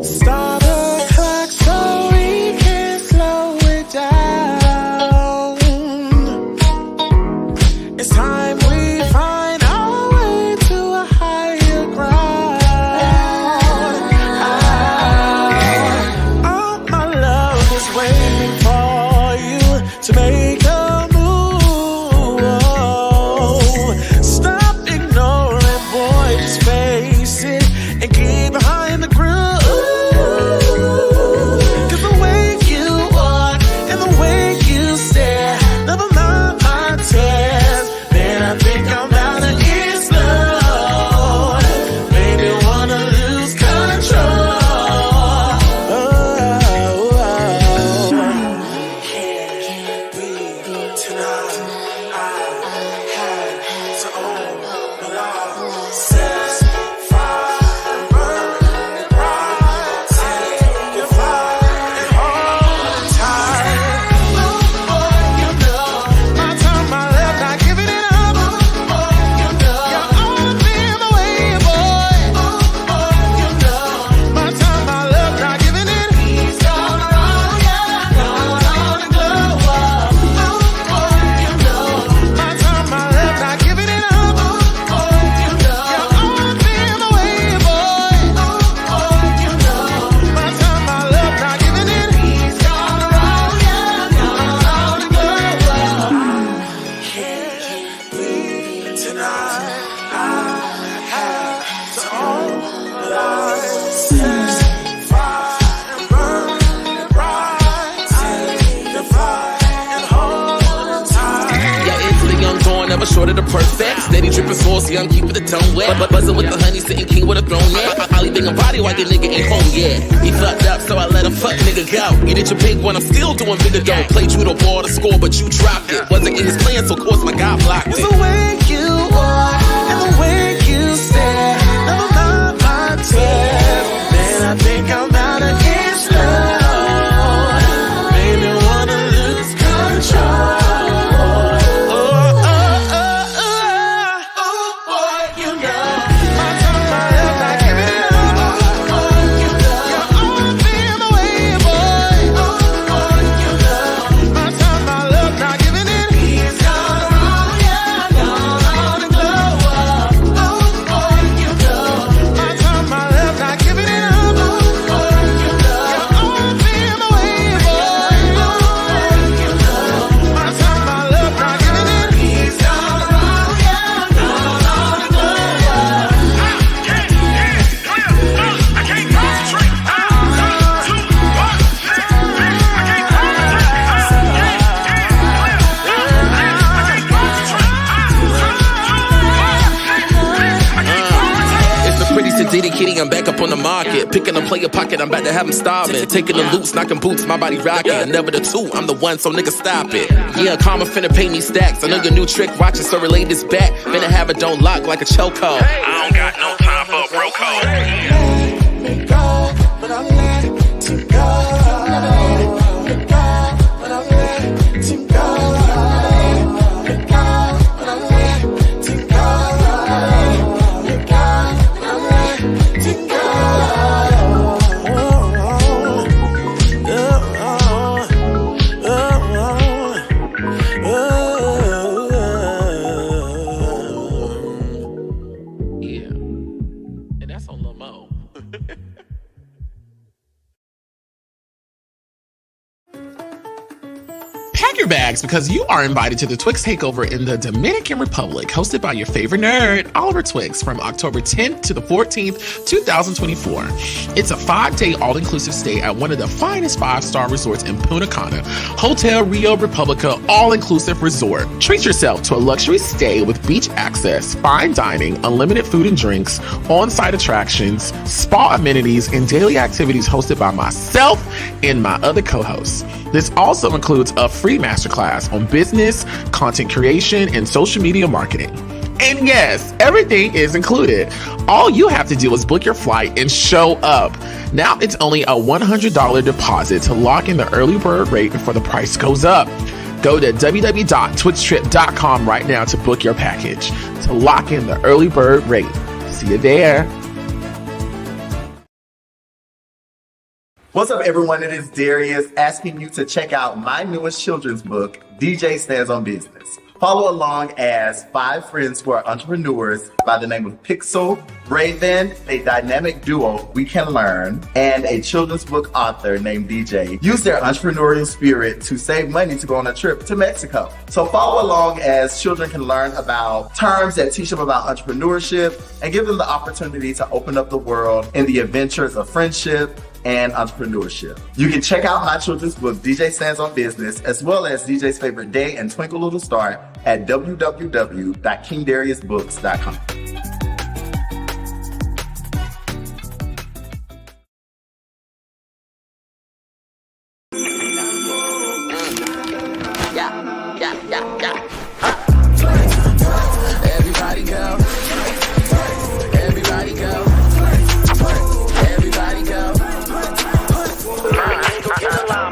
Stop the clock so we can slow it down. It's time we find our way to a higher ground. All my love is waiting for you to make a move. Stop ignoring, boy, just face it and get behind the groove. Cause the way you walk and the way you stare, never mind my tears. Man, I think I'm about to get slow. Maybe wanna lose control. Can't breathe tonight. I had to own my life. Set fire, burn it bright. Take your flight and hold tight. Oh boy, you know my time, my left, not giving it up. Oh boy, you know you're all in the way, boy. Oh boy, you know my time, my left, not giving it. He's gone wrong, yeah, gone on and glow up. Oh boy, you know my time, my left, not giving it up. Oh boy, you know you're all in the way, boy. Oh boy, you know my time, my left, not giving it. He's gone wrong, yeah, gone on and glow up. Can't breathe tonight. I have to own my life. Set fire and burn it bright. Take the fire and hold tight. Yeah, into the young Dawon, never short of the perfect. Steady dripping sauce, young, keep the tongue wet. But buzzing with the honey, sitting king with a throne, yeah. I leaving a body while your nigga ain't home, yeah. He fucked up, so I let him fuck nigga go. You did your big one, I'm still doing bigger though. Played you the ball to score, but you dropped it. Wasn't in his plan, so of course my guy blocked It's it. the way you walk and the way you stare, never mind my tears. Man, I think I'm about to get slow. Maybe wanna lose control. Oh, boy, you know my time, my left, not giving it up. Oh, boy, you know you're all in the way, boy. Oh, boy, you know my time, my left, not giving it. He's gone wrong, yeah, gone on and glow up. Oh, boy, you know my time, my left, not giving it up. Oh, boy, you know you're all in the way, boy. Oh, boy, you know my time, my left, not giving it. He's gone wrong, yeah, gone on and glow up. I can't concentrate. 3, 2, 1. I can't It's the pretty Sadiddy kitty, I'm back up on the market. Picking a player pocket, I'm about to have him starving. Taking the loops, knocking boots, my body rocking. Never the two, I'm the one, so nigga stop it. Yeah, karma finna pay me stacks. I know your new trick, watching, so relate this back. Finna have it don't lock like a chokehold. I don't got no time for a bro code. Let me go, but I'm letting go. Let go, but I'm letting go. Let go, but I'm letting go. Let go, but I'm letting go. Yeah, and that's on Lil Mo. Pack your bags because you are invited to the Twixt Takeover in the Dominican Republic, hosted by your favorite nerd, Oliver Twixt, from October 10th to the 14th, 2024. It's a 5-day all-inclusive stay at one of the finest 5-star resorts in Punta Cana, Hotel Rio Republica All-Inclusive Resort. Treat yourself to a luxury stay with beach access, fine dining, unlimited food and drinks, on-site attractions, spa amenities, and daily activities hosted by myself and my other co-hosts. This also includes a free masterclass on business, content creation, and social media marketing. And yes, everything is included. All you have to do is book your flight and show up. Now it's only a $100 deposit to lock in the early bird rate before the price goes up. Go to www.twixtrip.com right now to book your package to lock in the early bird rate. See you there. What's up, everyone? It is Darius asking you to check out my newest children's book, DJ Stands on Business. Follow along as 5 friends who are entrepreneurs by the name of Pixel, Raven, a dynamic duo we can learn, and a children's book author named DJ use their entrepreneurial spirit to save money to go on a trip to Mexico. So follow along as children can learn about terms that teach them about entrepreneurship and give them the opportunity to open up the world in the adventures of friendship and entrepreneurship. You can check out my children's book, DJ Stands on Business, as well as DJ's Favorite Day and Twinkle Little Star at www.kingdariusbooks.com. Everybody go. Everybody go. Everybody go.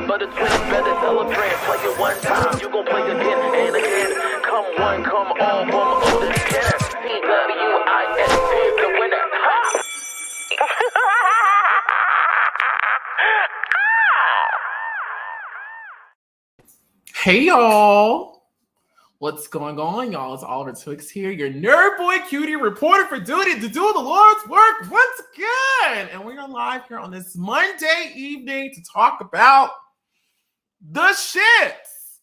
But it's better celebrate. Play it one time, you gon' play again and again. Come one, come all, come all this can. CWIS is the winner. Hey y'all, what's going on, y'all? It's Oliver Twixt here, your nerd boy cutie reporter for duty to do the Lord's work once again. And we are live here on this Monday evening to talk about the shits.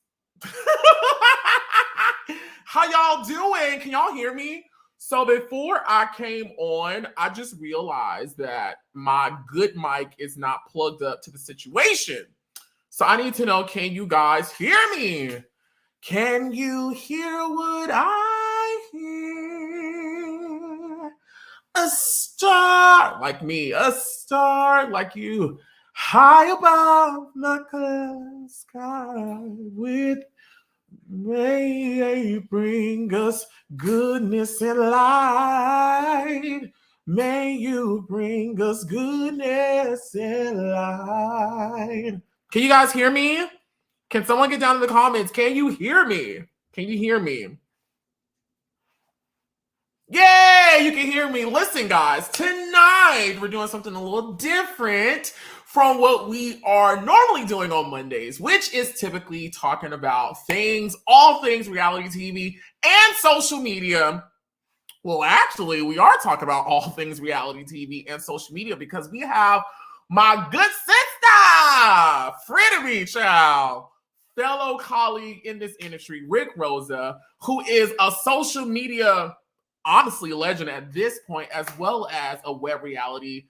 How y'all doing? Can y'all hear me? So before I came on, I just realized that my good mic is not plugged up to the situation. So I need to know, can you guys hear me? Can you hear what I hear? A star like me, a star like you, high above the clear sky with may bring us goodness and light. May you bring us goodness and light. Can you guys hear me? Can someone get down in the comments? Can you hear me? Can you hear me? Yay, you can hear me. Listen, guys, tonight we're doing something a little different from what we are normally doing on Mondays, which is typically talking about things, all things reality TV and social media. Well, actually, we are talking about all things reality TV and social media because we have my good sister, Frenemies, child, fellow colleague in this industry, Rick Rosa, who is a social media, honestly, legend at this point, as well as a web reality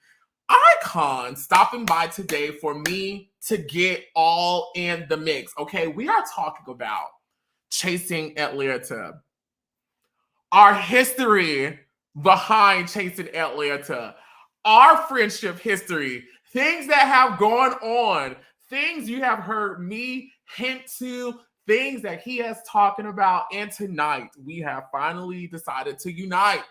icon, stopping by today for me to get all in the mix. Okay, we are talking about Chasing Atlanta, our history behind Chasing Atlanta, our friendship history, things that have gone on, things you have heard me hint to, things that he has talking about. And tonight, we have finally decided to unite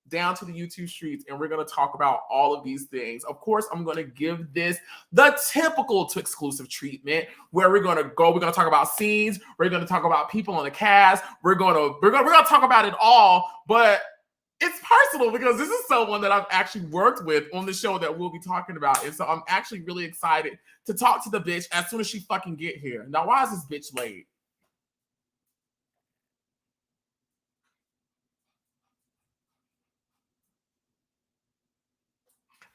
down to the YouTube streets, and we're going to talk about all of these things. Of course, I'm going to give this the typical to exclusive treatment, where we're going to talk about scenes, we're going to talk about people on the cast, we're going to talk about it all, but it's personal because this is someone that I've actually worked with on the show that we'll be talking about. And so I'm actually really excited to talk to the bitch as soon as she fucking get here. Now, why is this bitch late?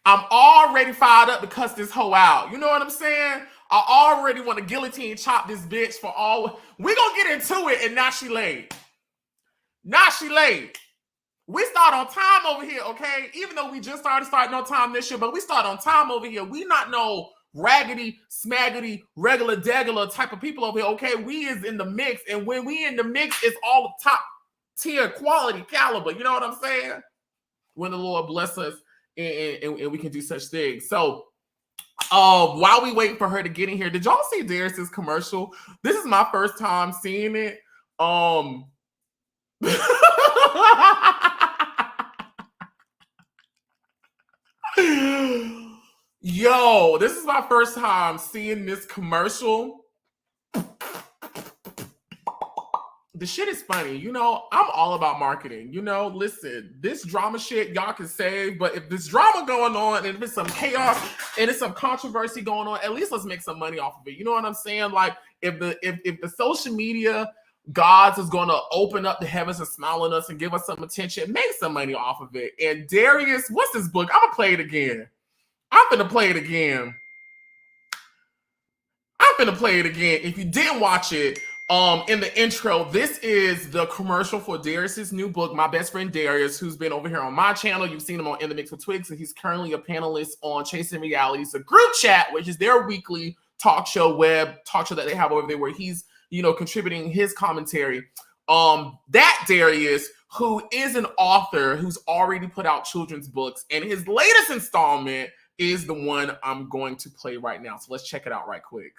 I'm already fired up to cuss this hoe out. You know what I'm saying? I already want to guillotine chop this bitch for all. We gonna get into it, and now she late. Now she late. We start on time over here, okay? Even though we just starting on time this year, but we start on time over here. We not no raggedy, smaggedy, regular, degular type of people over here, okay? We is in the mix, and when we in the mix, it's all top tier quality caliber. You know what I'm saying? When the Lord bless us and we can do such things. So while we wait for her to get in here, did y'all see Darius's commercial? This is my first time seeing it. Yo, this is my first time seeing this commercial. the shit is funny. You know, I'm all about marketing. You know, listen, this drama shit y'all can save, but if there's drama going on and if it's some chaos and it's some controversy going on, at least let's make some money off of it. You know what I'm saying? Like if the social media gods is going to open up the heavens and smile on us and give us some attention, make some money off of it. And Darius, what's this book? I'm gonna play it again. I'm gonna play it again. If you didn't watch it, in the intro, this is the commercial for Darius's new book, My Best Friend Darius, who's been over here on my channel. You've seen him on In the Mix with Twigs, and he's currently a panelist on Chasing Reality. It's a group chat, which is their weekly talk show that they have over there, where he's, you know, contributing his commentary. That Darius, who is an author who's already put out children's books, and his latest installment is the one I'm going to play right now. So let's check it out right quick.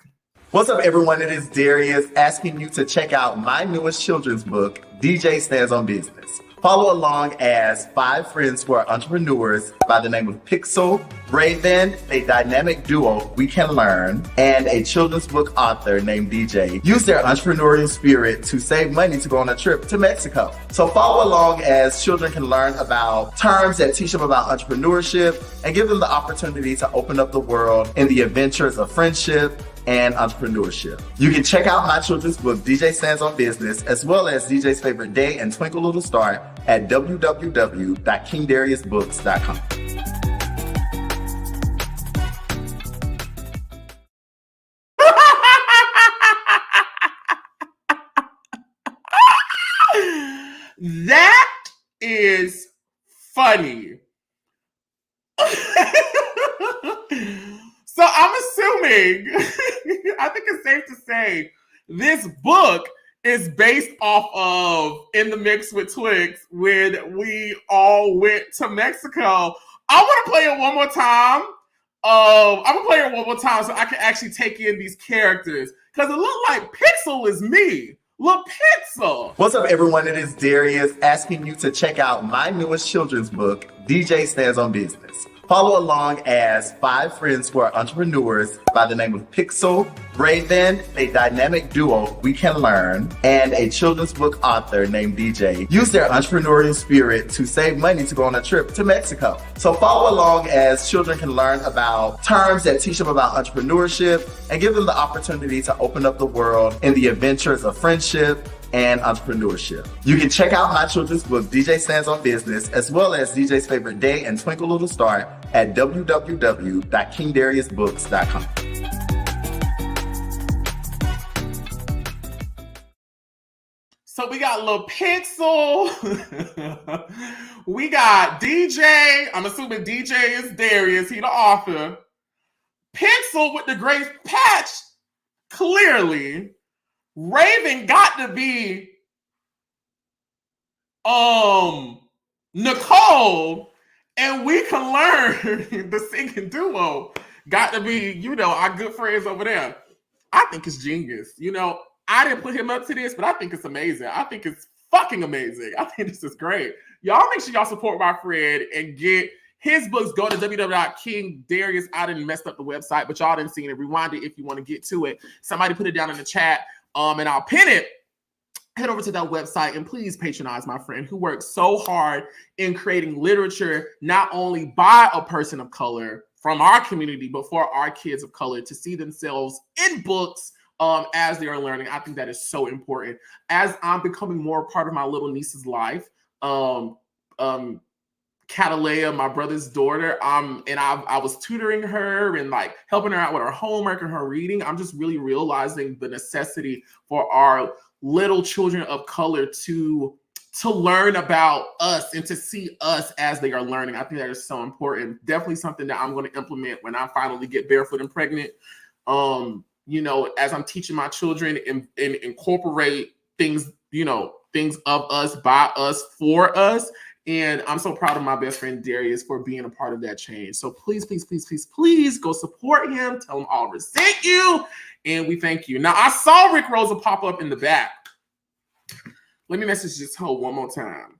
What's up, everyone? It is Darius asking you to check out my newest children's book, DJ Stands on Business. Follow along as 5 friends who are entrepreneurs by the name of Pixel, Raven, a dynamic duo we can learn, and a children's book author named DJ use their entrepreneurial spirit to save money to go on a trip to Mexico. So follow along as children can learn about terms that teach them about entrepreneurship and give them the opportunity to open up the world in the adventures of friendship and entrepreneurship. You can check out my children's book, DJ Stands on Business, as well as DJ's Favorite Day and Twinkle Little Star at www.kingdariusbooks.com. That is funny. So I'm assuming, I think it's safe to say, this book is based off of In the Mix with Twigs, when we all went to Mexico. I want to play it one more time. I'm going to play it one more time so I can actually take in these characters. Because it looked like Pixel is me. Look, Pixel. What's up, everyone? It is Darius asking you to check out my newest children's book, DJ Stands on Business. Follow along as 5 friends who are entrepreneurs by the name of Pixel, Raven, a dynamic duo we can learn, and a children's book author named DJ use their entrepreneurial spirit to save money to go on a trip to Mexico. So follow along as children can learn about terms that teach them about entrepreneurship and give them the opportunity to open up the world in the adventures of friendship and entrepreneurship. You can check out my children's book, DJ Stands on Business, as well as DJ's Favorite Day and Twinkle Little Star at www.kingdariusbooks.com. So we got Lil Pixel. We got DJ. I'm assuming DJ is Darius. He the author. Pixel with the gray patch. Clearly. Raven got to be Nicole, and we can learn the singing duo got to be, you know, our good friends over there. I think it's genius. You know, I didn't put him up to this, but I think it's amazing. I think it's fucking amazing. I think this is great. Y'all make sure y'all support my friend and get his books. Go to www.kingdarius. I didn't mess up the website, but y'all didn't see it. Rewind it if you want to get to it. Somebody put it down in the chat. And I'll pin it. Head over to that website and please patronize my friend who works so hard in creating literature, not only by a person of color from our community, but for our kids of color to see themselves in books as they are learning. I think that is so important. As I'm becoming more part of my little niece's life, Catalea, my brother's daughter, and I was tutoring her and like helping her out with her homework and her reading. I'm just really realizing the necessity for our little children of color to learn about us and to see us as they are learning. I think that is so important. Definitely something that I'm going to implement when I finally get barefoot and pregnant. You know, as I'm teaching my children and incorporate things, you know, things of us, by us, for us. And I'm so proud of my best friend Darius for being a part of that change. So please, please, please, please, please go support him. Tell him I'll resent you. And we thank you. Now, I saw Rick Rosa pop up in the back. Let me message this hoe one more time.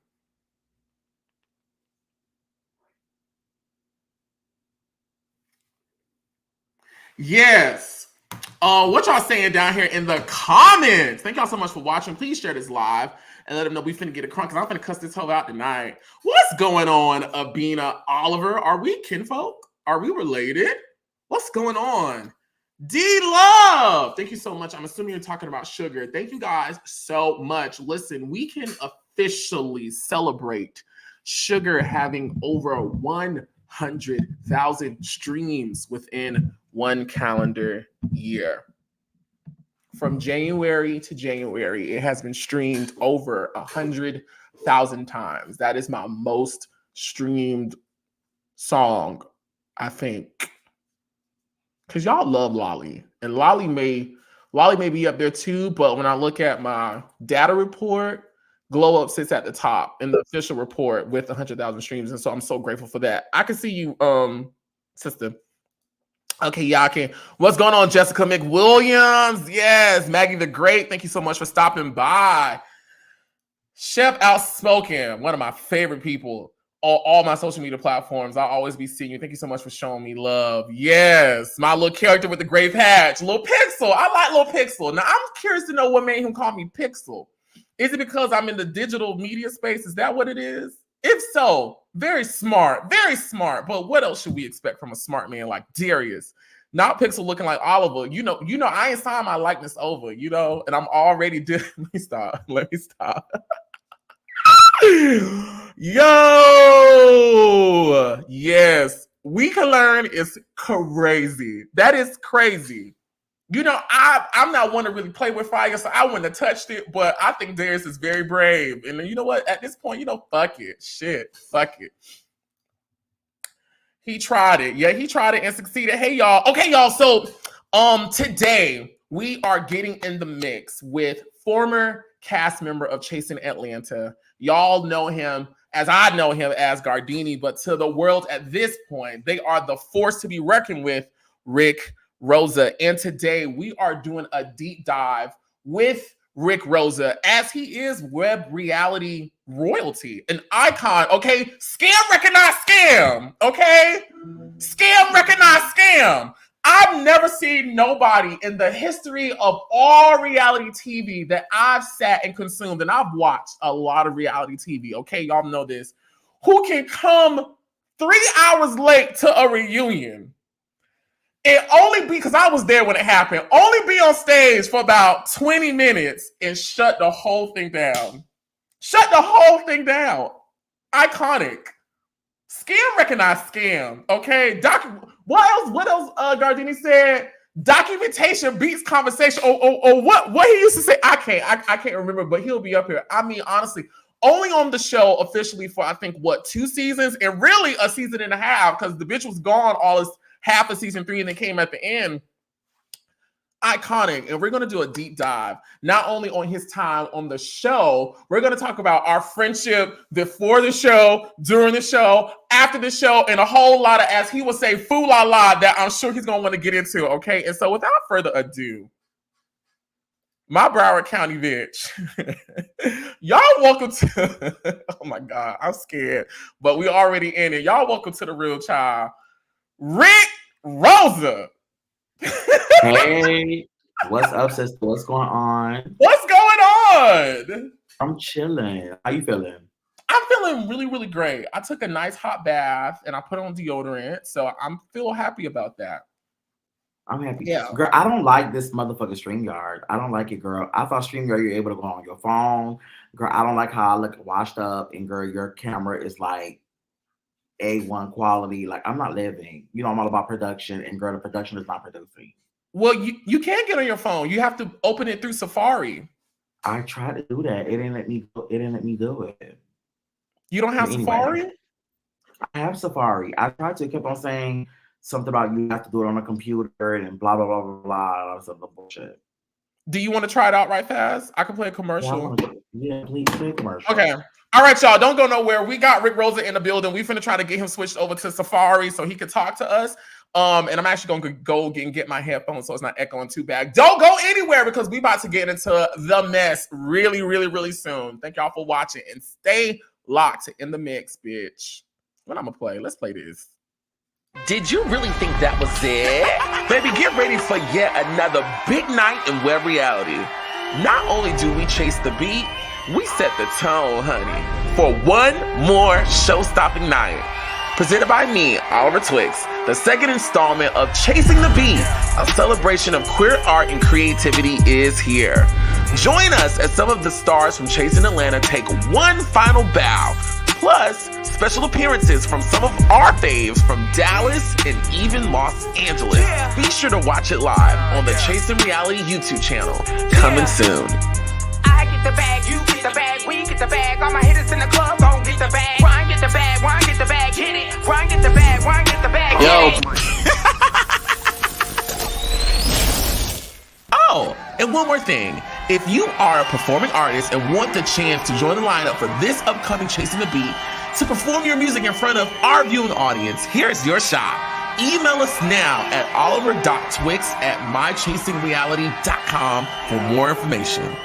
Yes. What y'all saying down here in the comments? Thank y'all so much for watching. Please share this live and let them know we finna get it crunk because I'm finna cuss this hoe out tonight. What's going on, Abina Oliver? Are we kinfolk? Are we related? What's going on? D-Love, thank you so much. I'm assuming you're talking about sugar. Thank you guys so much. Listen, we can officially celebrate sugar having over 100,000 streams within one calendar year. From January to January, it has been streamed over 100,000 times. That is my most streamed song, I think. Because y'all love Lolly. And Lolly may be up there too, but when I look at my data report, Glow Up sits at the top in the official report with 100,000 streams. And so I'm so grateful for that. I can see you, sister. Okay, y'all can. What's going on, Jessica McWilliams? Yes, Maggie the Great. Thank you so much for stopping by. Chef Outspoken, one of my favorite people. All my social media platforms. I'll always be seeing you. Thank you so much for showing me love. Yes, my little character with the gray patch, Lil Pixel. I like Lil Pixel. Now, I'm curious to know what made him call me Pixel. Is it because I'm in the digital media space? Is that what it is? If so, very smart, very smart. But what else should we expect from a smart man like Darius? Not Pixel looking like Oliver. You know, I ain't signed my likeness over, and I'm already doing. Let me stop. Yo, yes, We Can Learn is crazy. That is crazy. I'm not one to really play with fire, so I wouldn't have touched it, but I think Darius is very brave. And you know what? At this point, fuck it. Shit, fuck it. He tried it. Yeah, he tried it and succeeded. Hey, y'all. Okay, y'all. So, today we are getting in the mix with former cast member of Chasing Atlanta. Y'all know him as I know him as Gaurdini, but to the world at this point, they are the force to be reckoned with, Rick Rosa. And today we are doing a deep dive with Rick Rosa, as he is web reality royalty, an icon. Okay, scam recognize scam. Okay, scam recognize scam. I've never seen nobody in the history of all reality TV that I've sat and consumed, and I've watched a lot of reality TV. Okay, y'all know this. Who can come 3 hours late to a reunion and only be, because I was there when it happened, only be on stage for about 20 minutes and shut the whole thing down. Shut the whole thing down. Iconic. Scam recognize scam. Okay. What else Gaurdini said? Documentation beats conversation. Or what he used to say. I can't remember, but he'll be up here. I mean, honestly, only on the show officially for I think 2 seasons, and really a season and a half, because the bitch was gone all this half of season 3 and then came at the end. Iconic. And we're going to do a deep dive, not only on his time on the show, we're going to talk about our friendship before the show, during the show, after the show, and a whole lot of, as he would say, foo la la, that I'm sure he's going to want to get into. Okay. And so without further ado, my Broward County bitch, y'all welcome to, oh my God, I'm scared, but we already in it. Y'all welcome to the real child, Rick Rosa. Hey, what's up, sister? What's going on? What's going on? I'm chilling. How you feeling? I'm feeling really, really great. I took a nice hot bath and I put on deodorant, so I'm feel happy about that. I'm happy. Yeah. Girl, I don't like this motherfucking StreamYard. I don't like it, girl. I thought StreamYard you're able to go on your phone. Girl, I don't like how I look washed up, and girl, your camera is like A1 quality. Like, I'm not living. I'm all about production, and girl, the production is not producing. Well, you can't get on your phone. You have to open it through Safari. I tried to do that. It didn't let me do it. You don't have Safari? I have Safari. I tried to. It kept on saying something about you have to do it on a computer and blah blah blah blah blah. Some bullshit. Do you want to try it out right fast? I can play a commercial. Yeah, please play a commercial. Okay. All right, y'all. Don't go nowhere. We got Rick Rosa in the building. We finna try to get him switched over to Safari so he can talk to us. And I'm actually gonna go get my headphones so it's not echoing too bad. Don't go anywhere because we about to get into the mess really, really, really soon. Thank y'all for watching and stay locked in the mix, bitch. What I'm gonna play? Let's play this. Did you really think that was it? Baby, get ready for yet another big night in Web Reality. Not only do we chase the beat, we set the tone, honey, for one more show-stopping night. Presented by me, Oliver Twixt, the second installment of Chasing the Beat, a celebration of queer art and creativity is here. Join us as some of the stars from Chasing Atlanta take one final bow. Plus, special appearances from some of our faves from Dallas and even Los Angeles. Be sure to watch it live on the Chasing Reality YouTube channel. Coming soon. I get the bag, you get the bag, we get the bag. All my hitters in the club gon' get the bag. Run, get the bag, run, get the bag, hit it. Run, get the bag, run, get the bag, hit it. Oh, and one more thing. If you are a performing artist and want the chance to join the lineup for this upcoming Chasing the Beat to perform your music in front of our viewing audience, here's your shot. Email us now at oliver.twixt@mychasingreality.com for more information.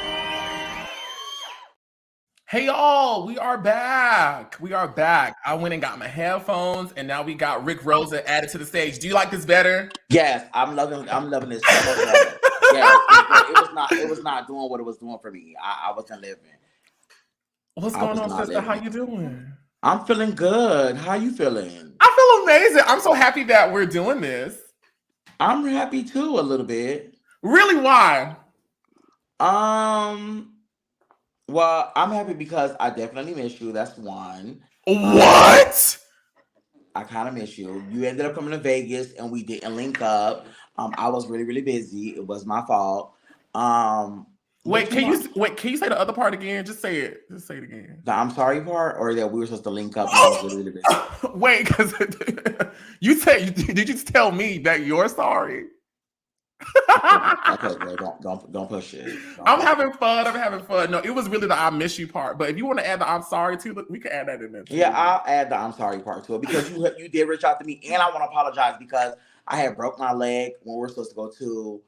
Hey y'all, we are back. I went and got my headphones and now we got Rick Rosa added to the stage. Do you like this better? Yes, I'm loving this. Yeah, it was not doing what it was doing for me. I wasn't living. What's going on, sister? How you doing? I'm feeling good. How you feeling? I feel amazing. I'm so happy that we're doing this. I'm happy too, a little bit. Really? Why? Well, I'm happy because I definitely miss you. That's one. What? I kind of miss you. You ended up coming to Vegas and we didn't link up. I was really, really busy. It was my fault. Can you say the other part again? Just say it. Just say it again. The I'm sorry part, or that we were supposed to link up and I was really, really busy. Wait, because did you just tell me that you're sorry? Okay, girl, don't push it. I'm having fun. No, it was really the I miss you part. But if you want to add the I'm sorry too, we can add that in there too. Yeah, I'll add the I'm sorry part to it because you did reach out to me, and I want to apologize because I had broke my leg when we were supposed to go to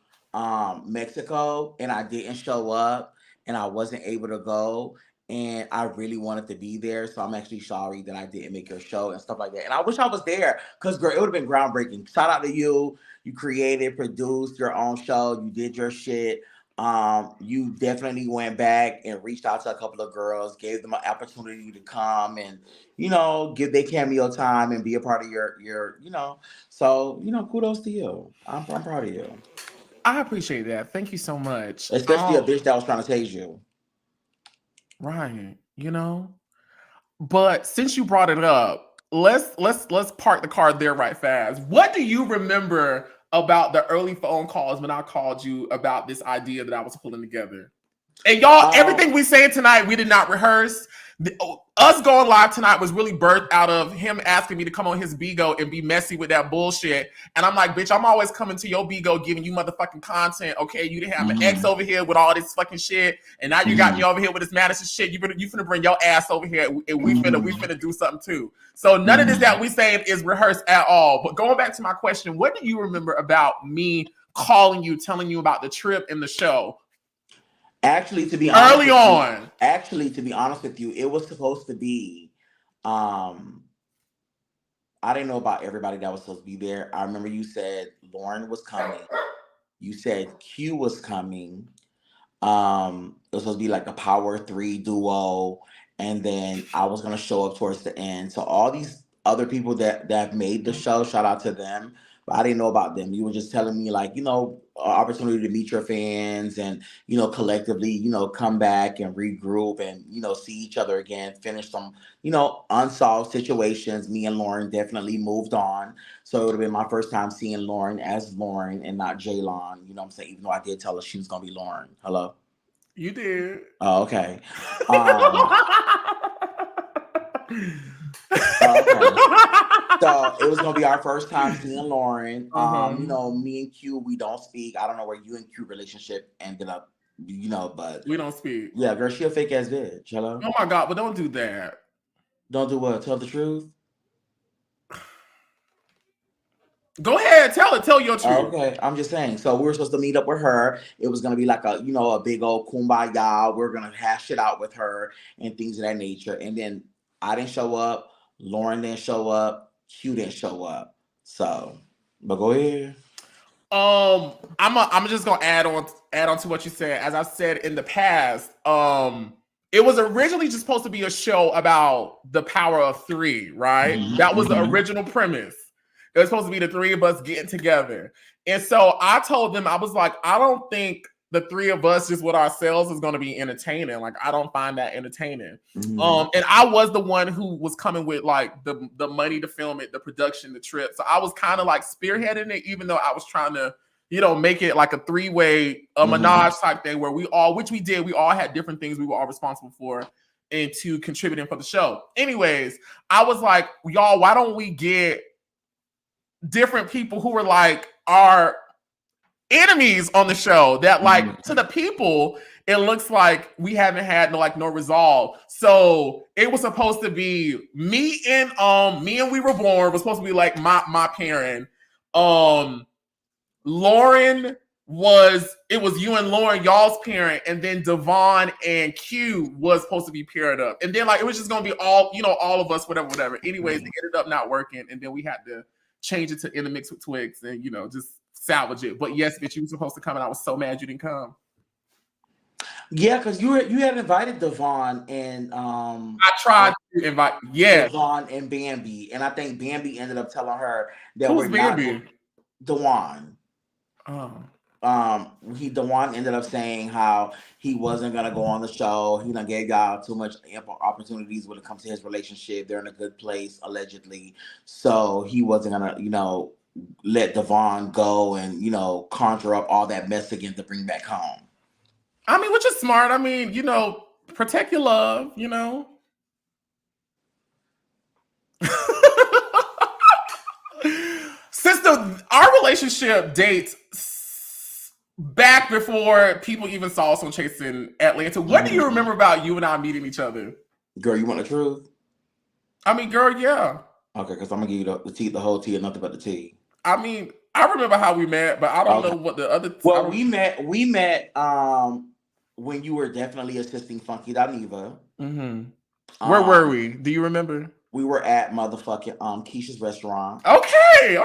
Mexico, and I didn't show up, and I wasn't able to go, and I really wanted to be there, so I'm actually sorry that I didn't make your show and stuff like that. And I wish I was there because, girl, it would have been groundbreaking. Shout out to you. You created, produced your own show. You did your shit. You definitely went back and reached out to a couple of girls, gave them an opportunity to come and, give their cameo time and be a part of your. So, kudos to you. I'm proud of you. I appreciate that. Thank you so much. Especially a bitch that was trying to tase you. Right. But since you brought it up, let's park the car there right fast. What do you remember about the early phone calls when I called you about this idea that I was pulling together? And y'all, everything we saying tonight, we did not rehearse. Us going live tonight was really birthed out of him asking me to come on his Bigo and be messy with that bullshit. And I'm like, bitch, I'm always coming to your Bigo giving you motherfucking content. Okay, you didn't have an ex over here with all this fucking shit, and now you got me over here with this Madison shit. You finna bring your ass over here, and we finna do something too. So none of this that we saying is rehearsed at all. But going back to my question, what do you remember about me calling you, telling you about the trip and the show? Actually, to be honest, to be honest with you, it was supposed to be. I didn't know about everybody that was supposed to be there. I remember you said Lauryn was coming. You said Q was coming. It was supposed to be like a power 3 duo, and then I was gonna show up towards the end. So all these other people that made the show, shout out to them. But I didn't know about them. You were just telling me opportunity to meet your fans and, collectively, come back and regroup and, see each other again, finish some, unsolved situations. Me and Lauryn definitely moved on. So it would have been my first time seeing Lauryn as Lauryn and not Jaylon. You know what I'm saying? Even though I did tell her she was going to be Lauryn. Hello? You did. Oh, okay. Okay. So it was gonna be our first time seeing Lauryn. Me and Q, we don't speak. I don't know where you and Q relationship ended up, but we don't speak. Yeah, girl, she a fake ass bitch. Hello? Oh my God, but don't do that. Don't do what? Tell the truth? Go ahead, tell your truth. Okay, I'm just saying. So we were supposed to meet up with her. It was gonna be like a big old kumbaya. We're gonna hash it out with her and things of that nature. And then I didn't show up. Lauryn didn't show up. Q didn't show up. So, but go ahead. I'm just gonna add on to what you said. As I said in the past, it was originally just supposed to be a show about the power of three, right? That was the original premise. It was supposed to be the three of us getting together. And so I told them, I was like, I don't think the three of us just with ourselves is going to be entertaining. Like, I don't find that entertaining. And I was the one who was coming with like the money to film it, the production, the trip. So I was kind of like spearheading it, even though I was trying to, make it like a three-way, menage type thing where which we did, we all had different things we were all responsible for into contributing for the show. Anyways, I was like, y'all, why don't we get different people who were like our enemies on the show that like to the people it looks like we haven't had no resolve. So it was supposed to be me and We Were Born was supposed to be like my parent. Lauryn it was you and Lauryn, y'all's parent, and then Dawon and Q was supposed to be paired up, and then like it was just gonna be all all of us, whatever. Anyways, it ended up not working, and then we had to change it to In the Mix with Twixt and just salvage it. But yes, bitch, you were supposed to come, and I was so mad you didn't come. Yeah, because you had invited Devon and I tried to invite Devon and Bambi, and I think Bambi ended up telling her that who's Bambi? Dawon. Oh. Dawon ended up saying how he wasn't gonna go on the show. He done gave y'all too much ample opportunities when it comes to his relationship. They're in a good place, allegedly. So he wasn't gonna, let Devon go and, conjure up all that mess again to bring back home. I mean, which is smart. I mean, protect your love, Since our relationship dates back before people even saw us on Chasing Atlanta, what do you remember about you and I meeting each other? Girl, you want the truth? I mean, girl, yeah. Okay, because I'm gonna give you the tea, the whole tea, and nothing but the tea. I mean, I remember how we met, but I don't know what the other. Well, we met when you were definitely assisting Funky Dineva. Where were we? Do you remember? We were at motherfucking Keisha's restaurant. Okay.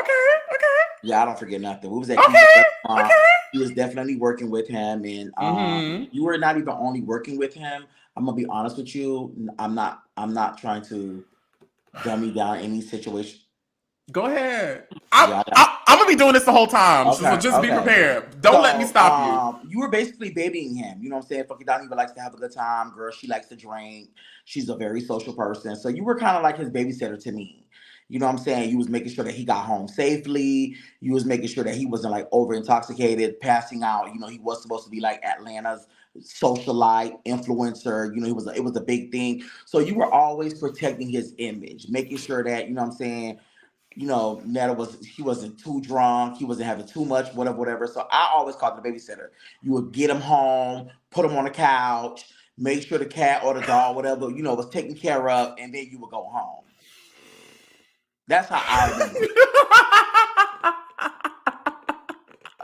Yeah, I don't forget nothing. We was at Keisha's restaurant. He was definitely working with him, and you were not even only working with him. I'm gonna be honest with you. I'm not trying to dummy down any situation. Go ahead. I'm gonna be doing this the whole time, so just be prepared. Don't let me stop you. You were basically babying him. You know what I'm saying? Funky Dineva likes to have a good time. Girl, she likes to drink. She's a very social person. So you were kind of like his babysitter to me. You know what I'm saying? You was making sure that he got home safely. You was making sure that he wasn't like over intoxicated, passing out. He was supposed to be like Atlanta's socialite influencer. It was a big thing. So you were always protecting his image, making sure that, Netta he wasn't too drunk, he wasn't having too much, whatever. So I always called the babysitter. You would get him home, put him on the couch, make sure the cat or the dog, whatever, was taken care of, and then you would go home. That's how I remember it.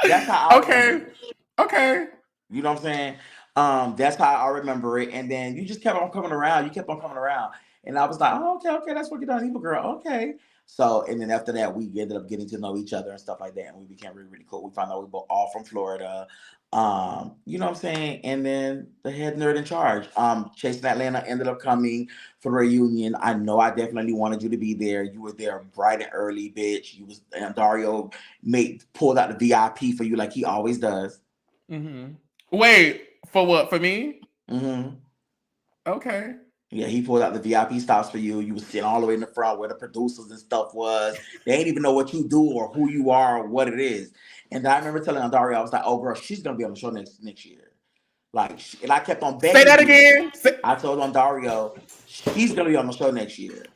That's how I remember it. Okay. You know what I'm saying? That's how I remember it. And then you just kept on coming around. And I was like, oh, okay, that's what you done, evil girl. Okay. So, and then after that, we ended up getting to know each other and stuff like that. And we became really, really cool. We found out we both all from Florida. You know what I'm saying? And then the head nerd in charge. Chasing Atlanta ended up coming for the reunion. I know I definitely wanted you to be there. You were there bright and early, bitch. And Dario pulled out the VIP for you like he always does. Wait, for what? For me? Okay. Yeah, he pulled out the VIP stops for you. You was sitting all the way in the front where the producers and stuff was. They ain't even know what you do or who you are or what it is. And I remember telling Dario, I was like, oh, girl, she's going to be on the show next year. Like, and I kept on begging. Say that again. I told Dario, she's going to be on the show next year.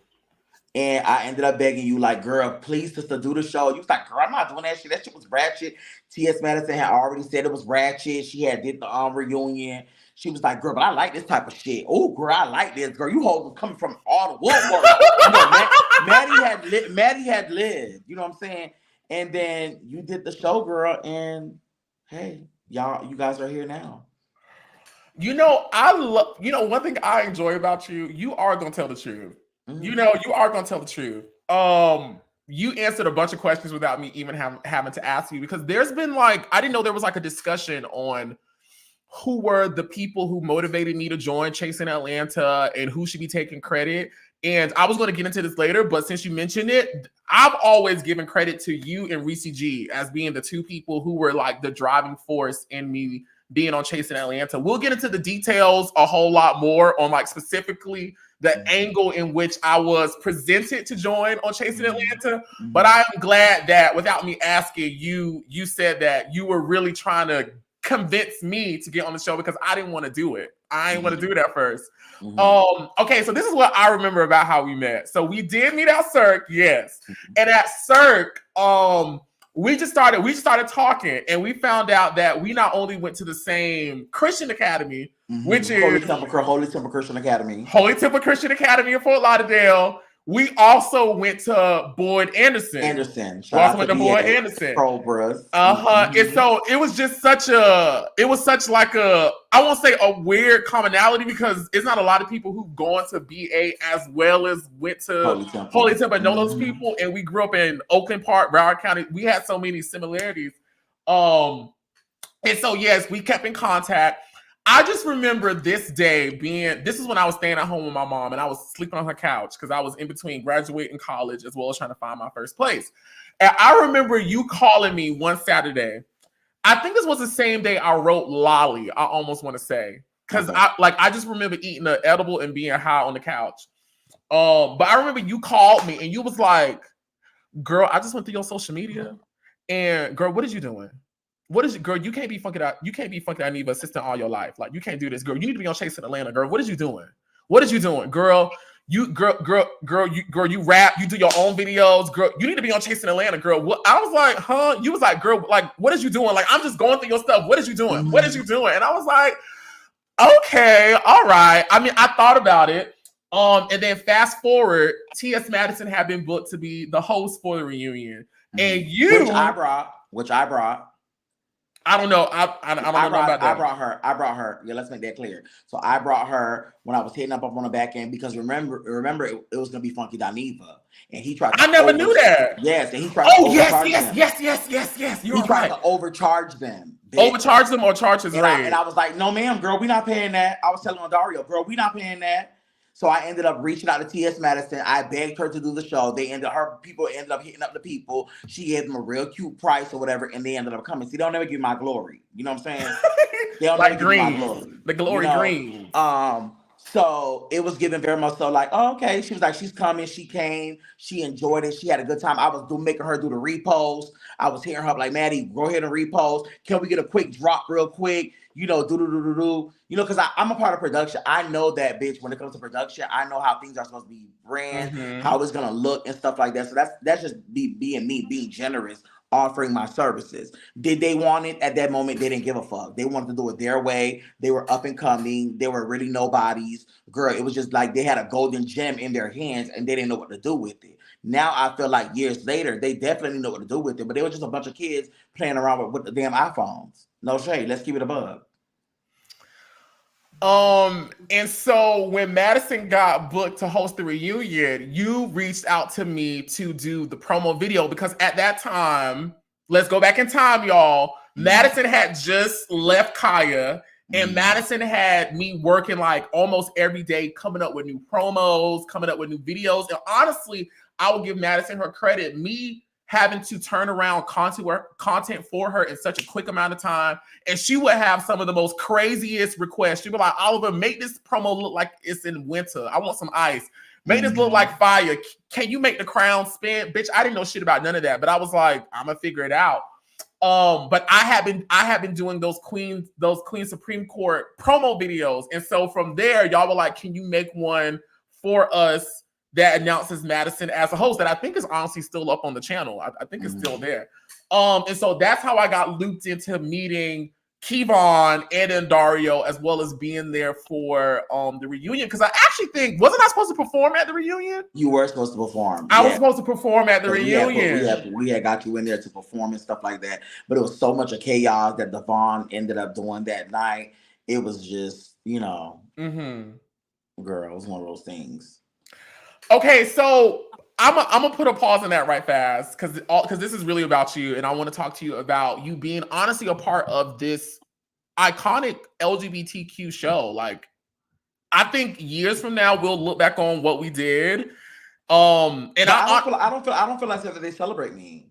And I ended up begging you, like, girl, please, sister, do the show. You was like, girl, I'm not doing that shit. That shit was ratchet. TS Madison had already said it was ratchet. She had did the reunion. She was like, girl, but I like this type of shit. Oh, girl, I like this. Girl, you hoes was coming from all the woodwork. Maddie had lived. You know what I'm saying? And then you did the show, girl. And hey, you guys are here now. One thing I enjoy about you, you are going to tell the truth. You are going to tell the truth. you answered a bunch of questions without me even having to ask you, because there's been like, I didn't know there was like a discussion on who were the people who motivated me to join Chasing Atlanta and who should be taking credit. And I was going to get into this later, but since you mentioned it, I've always given credit to you and Reese G as being the two people who were like the driving force in me being on Chasing Atlanta. We'll get into the details a whole lot more on like specifically the angle in which I was presented to join on Chasing Atlanta. But I'm glad that without me asking you, you said that you were really trying to convince me to get on the show because I didn't want to do it. I didn't want to do it at first. Okay, so this is what I remember about how we met. So we did meet at Cirque, yes. And at Cirque, we just started talking, and we found out that we not only went to the same Christian academy, which is Holy Temple Christian Academy. Holy Temple Christian Academy in Fort Lauderdale. We also went to Boyd Anderson. We also went to Boyd Anderson. And so it was just such like a, I won't say a weird commonality, because it's not a lot of people who've gone to BA as well as went to Holy Temple and know those people. And we grew up in Oakland Park, Broward County. We had so many similarities. And so, yes, we kept in contact. I just remember this day this is when I was staying at home with my mom, and I was sleeping on her couch because I was in between graduating college as well as trying to find my first place. And I remember you calling me one Saturday. I think this was the same day I wrote Lolly, I almost want to say. Because I just remember eating an edible and being high on the couch. But I remember you called me and you was like, girl, I just went through your social media. And girl, what is you doing? Girl, you can't be Funky Dineva assistant all your life. Like, you can't do this, girl. You need to be on Chasing Atlanta, girl. What is you doing? Girl? You rap, you do your own videos, girl. You need to be on Chasing Atlanta, girl. What? I was like, huh? You was like, girl, like, what is you doing? Like, I'm just going through your stuff. What is you doing? What is you doing? And I was like, okay, all right. I mean, I thought about it. And then fast forward, TS Madison had been booked to be the host for the reunion. And Which I brought. I don't know. I don't know about that. I brought her. Yeah, let's make that clear. So I brought her when I was hitting up on the back end, because remember, it was gonna be Funky Dineva, and he tried. I never knew that. Yes, and he tried. Yes. He tried to overcharge them. Overcharge them or charge his rate. And I was like, no, ma'am, girl, we not paying that. I was telling Dario, girl, we not paying that. So I ended up reaching out to TS Madison. I begged her to do the show. People ended up hitting up the people. She gave them a real cute price or whatever, and they ended up coming. See, they'll never give my glory. You know what I'm saying? They'll like never green. give my glory. The glory green. So it was given very much so like, oh, okay. She was like, she's coming. She came. She enjoyed it. She had a good time. I was making her do the repost. I was hitting her up like, Maddie, go ahead and repost. Can we get a quick drop real quick? You know, do. You know, because I'm a part of production. I know that, bitch, when it comes to production, I know how things are supposed to be brand, how it's going to look and stuff like that. So that's just being me, being generous, offering my services. Did they want it at that moment? They didn't give a fuck. They wanted to do it their way. They were up and coming. They were really nobodies. Girl, it was just like they had a golden gem in their hands and they didn't know what to do with it. Now I feel like years later, they definitely know what to do with it, but they were just a bunch of kids playing around with the damn iPhones. No shade. Let's keep it above. And so when Madison got booked to host the reunion, you reached out to me to do the promo video, because at that time, let's go back in time, y'all. Madison had just left Kaya, and Madison had me working like almost every day, coming up with new promos, coming up with new videos. And honestly, I will give Madison her credit. Me having to turn around content for her in such a quick amount of time. And she would have some of the most craziest requests. She'd be like, Oliver, make this promo look like it's in winter. I want some ice. Make this look like fire. Can you make the crown spin? Bitch, I didn't know shit about none of that, but I was like, I'm gonna figure it out. But I have been doing those Queen Supreme Court promo videos. And so from there, y'all were like, can you make one for us that announces Madison as a host, that I think is honestly still up on the channel. I think it's still there. And so that's how I got looped into meeting Kevon and then Dario, as well as being there for the reunion. Because I actually think, wasn't I supposed to perform at the reunion? You were supposed to perform. I was supposed to perform at the reunion. We had got you in there to perform and stuff like that. But it was so much of chaos that Dawon ended up doing that night. It was just, you know, girl, it was one of those things. Okay, so I'm gonna put a pause on that right fast because this is really about you, and I want to talk to you about you being honestly a part of this iconic LGBTQ show. Like, I think years from now we'll look back on what we did. And I don't feel as if they celebrate me.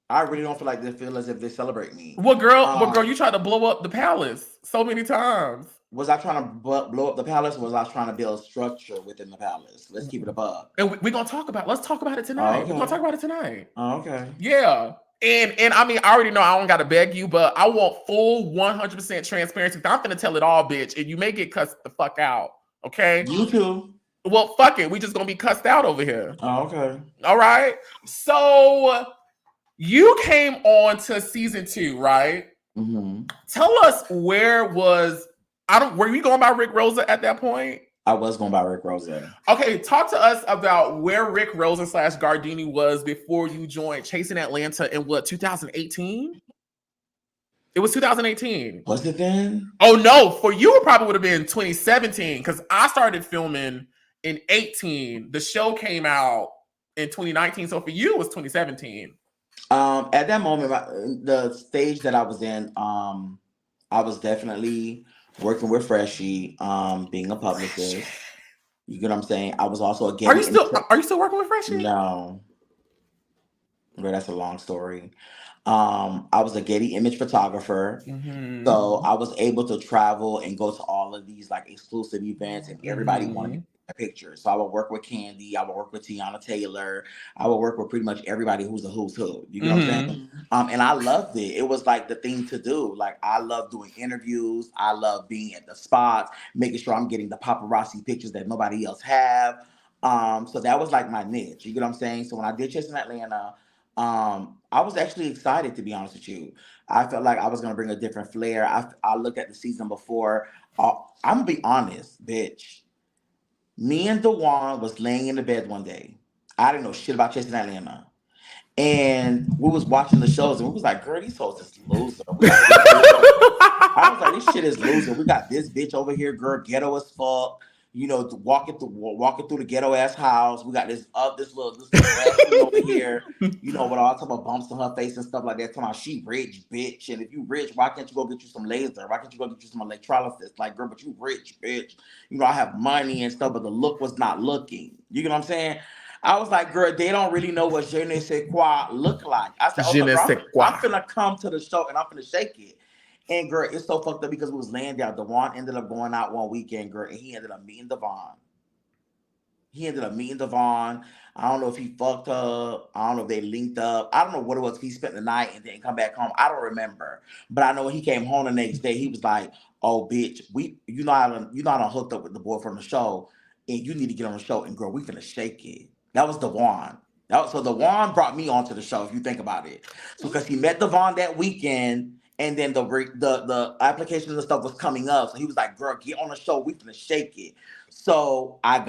I really don't feel as if they celebrate me. What girl? You tried to blow up the palace so many times. Was I trying to blow up the palace, or was I trying to build structure within the palace? Let's keep it above. And we're gonna talk about. Let's talk about it tonight. Okay. We're gonna talk about it tonight. Oh, okay. Yeah. And I mean, I already know I don't gotta beg you, but I want full 100% transparency. I'm gonna tell it all, bitch, and you may get cussed the fuck out. Okay. You too. Well, fuck it. We just gonna be cussed out over here. Oh, okay. All right. So you came on to season 2, right? Mm-hmm. Tell us were you going by Rick Rosa at that point? I was going by Rick Rosa. Okay, talk to us about where Rick Rosa / Gaurdini was before you joined Chasing Atlanta in what, 2018? It was 2018. Was it then? Oh no, for you it probably would have been 2017 because I started filming in 18. The show came out in 2019, so for you it was 2017. At that moment, the stage that I was in, I was definitely working with Freshie, being a publicist. You get what I'm saying? I was also a Are you still working with Freshie? No. But that's a long story. I was a Getty image photographer. Mm-hmm. So I was able to travel and go to all of these like exclusive events, and everybody wanted a picture. So I would work with Candy, I would work with Tiana Taylor, I would work with pretty much everybody who's a who's who. You know what I'm saying? And I loved it. It was like the thing to do. Like, I love doing interviews. I love being at the spots, making sure I'm getting the paparazzi pictures that nobody else have. So that was like my niche. You get what I'm saying? So when I did Chasing Atlanta, I was actually excited, to be honest with you. I felt like I was going to bring a different flair. I looked at the season before. I'm going to be honest, bitch. Me and Dawon was laying in the bed one day. I didn't know shit about Chasing Atlanta. And we was watching the shows, and we was like, girl, these hoes is loser. I was like, this shit is loser. We got this bitch over here, girl, ghetto as fuck. You know, walking through the ghetto ass house. We got this little over here, you know, with all type of bumps on her face and stuff like that. Talking about she rich, bitch. And if you rich, why can't you go get you some laser? Why can't you go get you some electrolysis? Like, girl, but you rich, bitch. You know, I have money and stuff, but the look was not looking. You get what I'm saying? I was like, girl, they don't really know what je ne sais quoi look like. I said, je ne sais quoi. I'm finna come to the show and I'm finna shake it. And girl, it's so fucked up because we was laying down. Dawon ended up going out one weekend, girl, and he ended up meeting Devon. I don't know if he fucked her. I don't know if they linked up. I don't know what it was. If he spent the night and didn't come back home. I don't remember. But I know when he came home the next day, he was like, "Oh, bitch, you're not hooked up with the boy from the show, and you need to get on the show." And girl, we finna shake it. That was Dawon. So Dawon brought me onto the show. If you think about it, so because he met Devon that weekend. And then the application and stuff was coming up. So he was like, girl, get on the show. We finna shake it. So I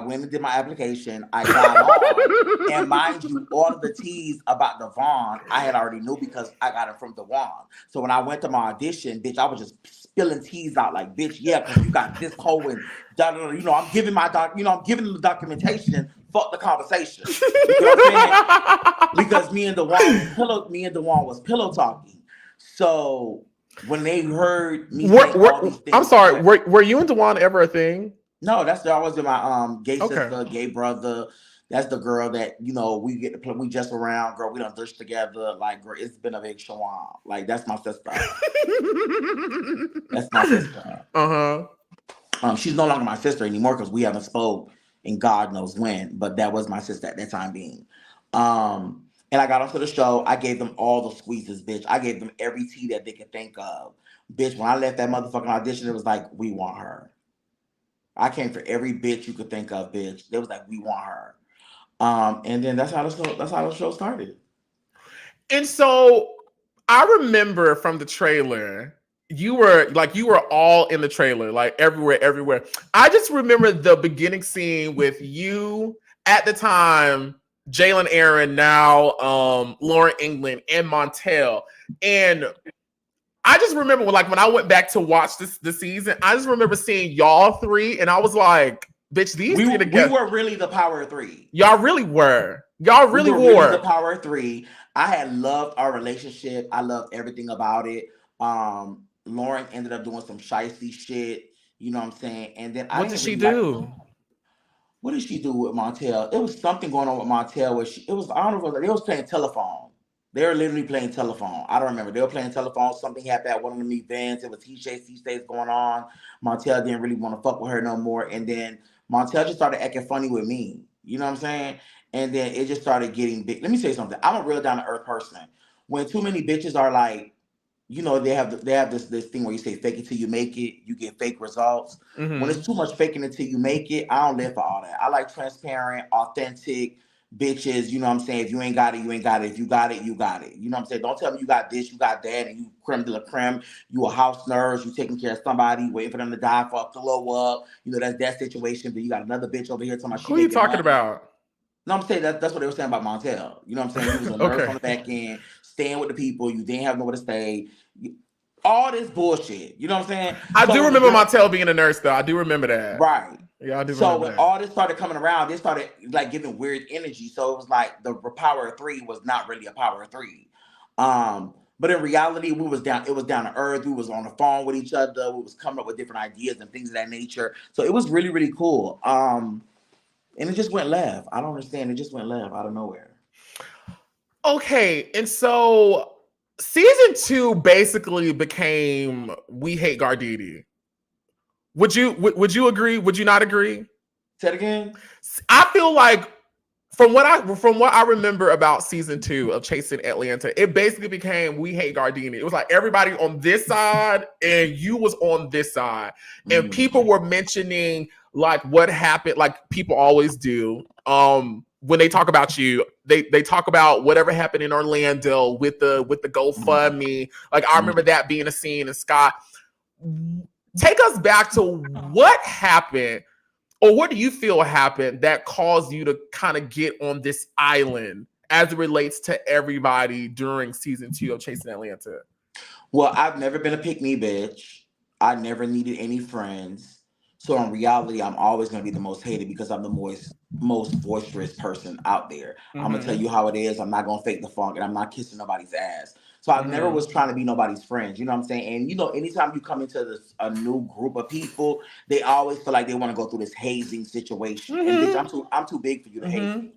went and did my application. I got on. And mind you, all of the teas about Devon, I had already knew because I got it from Dawon. So when I went to my audition, bitch, I was just spilling teas out like, bitch, yeah, because you got this whole and you know, I'm giving I'm giving them the documentation. Fuck the conversation. You know what I'm saying? Because me and Dawon was pillow talking. So when they heard me say all these things, I'm sorry, were you and Dawon ever a thing? No, that's I was in my gay sister, gay brother. That's the girl that, you know, we get to play, we just around, girl, we done dish together. Like, girl, it's been a big show on. Like, that's my sister. That's my sister. She's no longer my sister anymore because we haven't spoke in God knows when, but that was my sister at that time being. And I got onto the show. I gave them all the squeezes, bitch. I gave them every tea that they could think of. Bitch, when I left that motherfucking audition, it was like, we want her. I came for every bitch you could think of, bitch. It was like, we want her. And then that's how the show started. And so I remember from the trailer, you were all in the trailer, like everywhere. I just remember the beginning scene with you at the time, Jalen Aaron, now Lauryn England and Montel. And I just remember when I went back to watch the season, I just remember seeing y'all three and I was like, Bitch, these We three together. were really the power of three. Y'all really were. Y'all really we were were. really the power of three. I had loved our relationship. I loved everything about it. Lauryn ended up doing some shicey shit. You know what I'm saying? And then What did she do? What did she do with Montel? It was something going on with Montel where I don't know, they was playing telephone. They were literally playing telephone. I don't remember. They were playing telephone. Something happened at one of them events. It was C-Stays going on. Montel didn't really want to fuck with her no more. And then Montel just started acting funny with me. You know what I'm saying? And then it just started getting big. Let me say something. I'm a real down-to-earth person. When too many bitches are like, you know, they have this thing where you say fake it till you make it, you get fake results. Mm-hmm. When it's too much faking it till you make it, I don't live for all that. I like transparent, authentic bitches. You know what I'm saying? If you ain't got it, you ain't got it. If you got it, you got it. You know what I'm saying? Don't tell me you got this, you got that, and you creme de la creme. You a house nurse, you taking care of somebody, waiting for them to die for a glow up. You know, that's that situation. But you got another bitch over here talking about who are you talking about? No, I'm saying that's what they were saying about Montel. You know what I'm saying? He was a nurse on the back end, staying with the people. You didn't have nowhere to stay. All this bullshit. You know what I'm saying? I do remember Montel being a nurse, though. I do remember that. Right. Yeah, I do so remember when that. all this started coming around, they started like giving weird energy. So it was like the power of three was not really a power of three. But in reality, it was down to earth. We was on the phone with each other. We was coming up with different ideas and things of that nature. So it was really, really cool. And it just went left. I don't understand. It just went left out of nowhere. Okay, and so season 2 basically became We Hate Gaurdini. Would you agree? Would you not agree? Say it again. I feel like from what I remember about season 2 of Chasing Atlanta, it basically became We Hate Gaurdini. It was like everybody on this side and you was on this side, and people were mentioning like what happened, like people always do. When they talk about you, they talk about whatever happened in Orlando with the GoFundMe. Like I remember that being a scene. And Scott, take us back to what happened, or what do you feel happened that caused you to kind of get on this island as it relates to everybody during season 2 of Chasing Atlanta? Well, I've never been a pick-me bitch. I never needed any friends. So in reality, I'm always going to be the most hated because I'm the most boisterous person out there. I'm going to tell you how it is. I'm not going to fake the funk, and I'm not kissing nobody's ass. So I never was trying to be nobody's friend. You know what I'm saying? And, you know, anytime you come into a new group of people, they always feel like they want to go through this hazing situation. And bitch, I'm too big for you to haze me.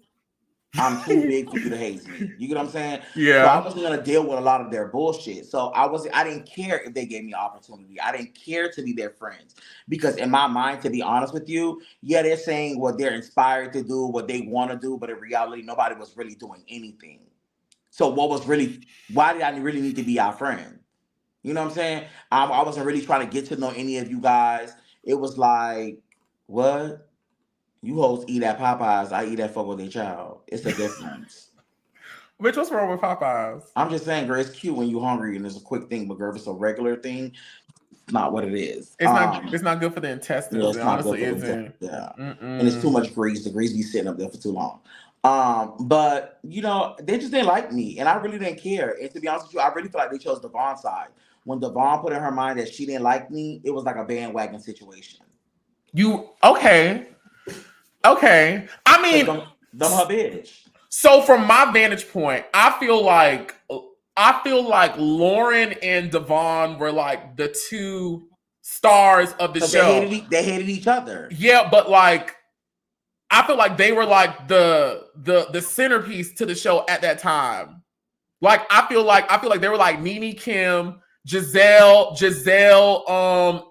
I'm too big for you to haze me. You get what I'm saying? Yeah. So I wasn't gonna deal with a lot of their bullshit. So I didn't care if they gave me an opportunity. I didn't care to be their friends. Because in my mind, to be honest with you, yeah, they're saying what they're inspired to do, what they want to do, but in reality, nobody was really doing anything. So why did I really need to be our friend? You know what I'm saying? I wasn't really trying to get to know any of you guys. It was like, what? You hoes eat at Popeyes, I eat at Fuck With Their Child. It's a difference. Which what's wrong with Popeyes? I'm just saying, girl, it's cute when you're hungry and it's a quick thing, but girl, if it's a regular thing, it's not what it is. It's not good for the intestines. Yeah, it's it not honestly good for isn't. Yeah. And it's too much grease. The grease be sitting up there for too long. But you know, they just didn't like me, and I really didn't care. And to be honest with you, I really feel like they chose Devon's side. When Devon put in her mind that she didn't like me, it was like a bandwagon situation. Okay. I mean, them her bitch. So from my vantage point, I feel like Lauryn and Devon were like the two stars of the show. They hated each other. Yeah, but like I feel like they were like the centerpiece to the show at that time. Like I feel like they were like Nene, Kim, Giselle,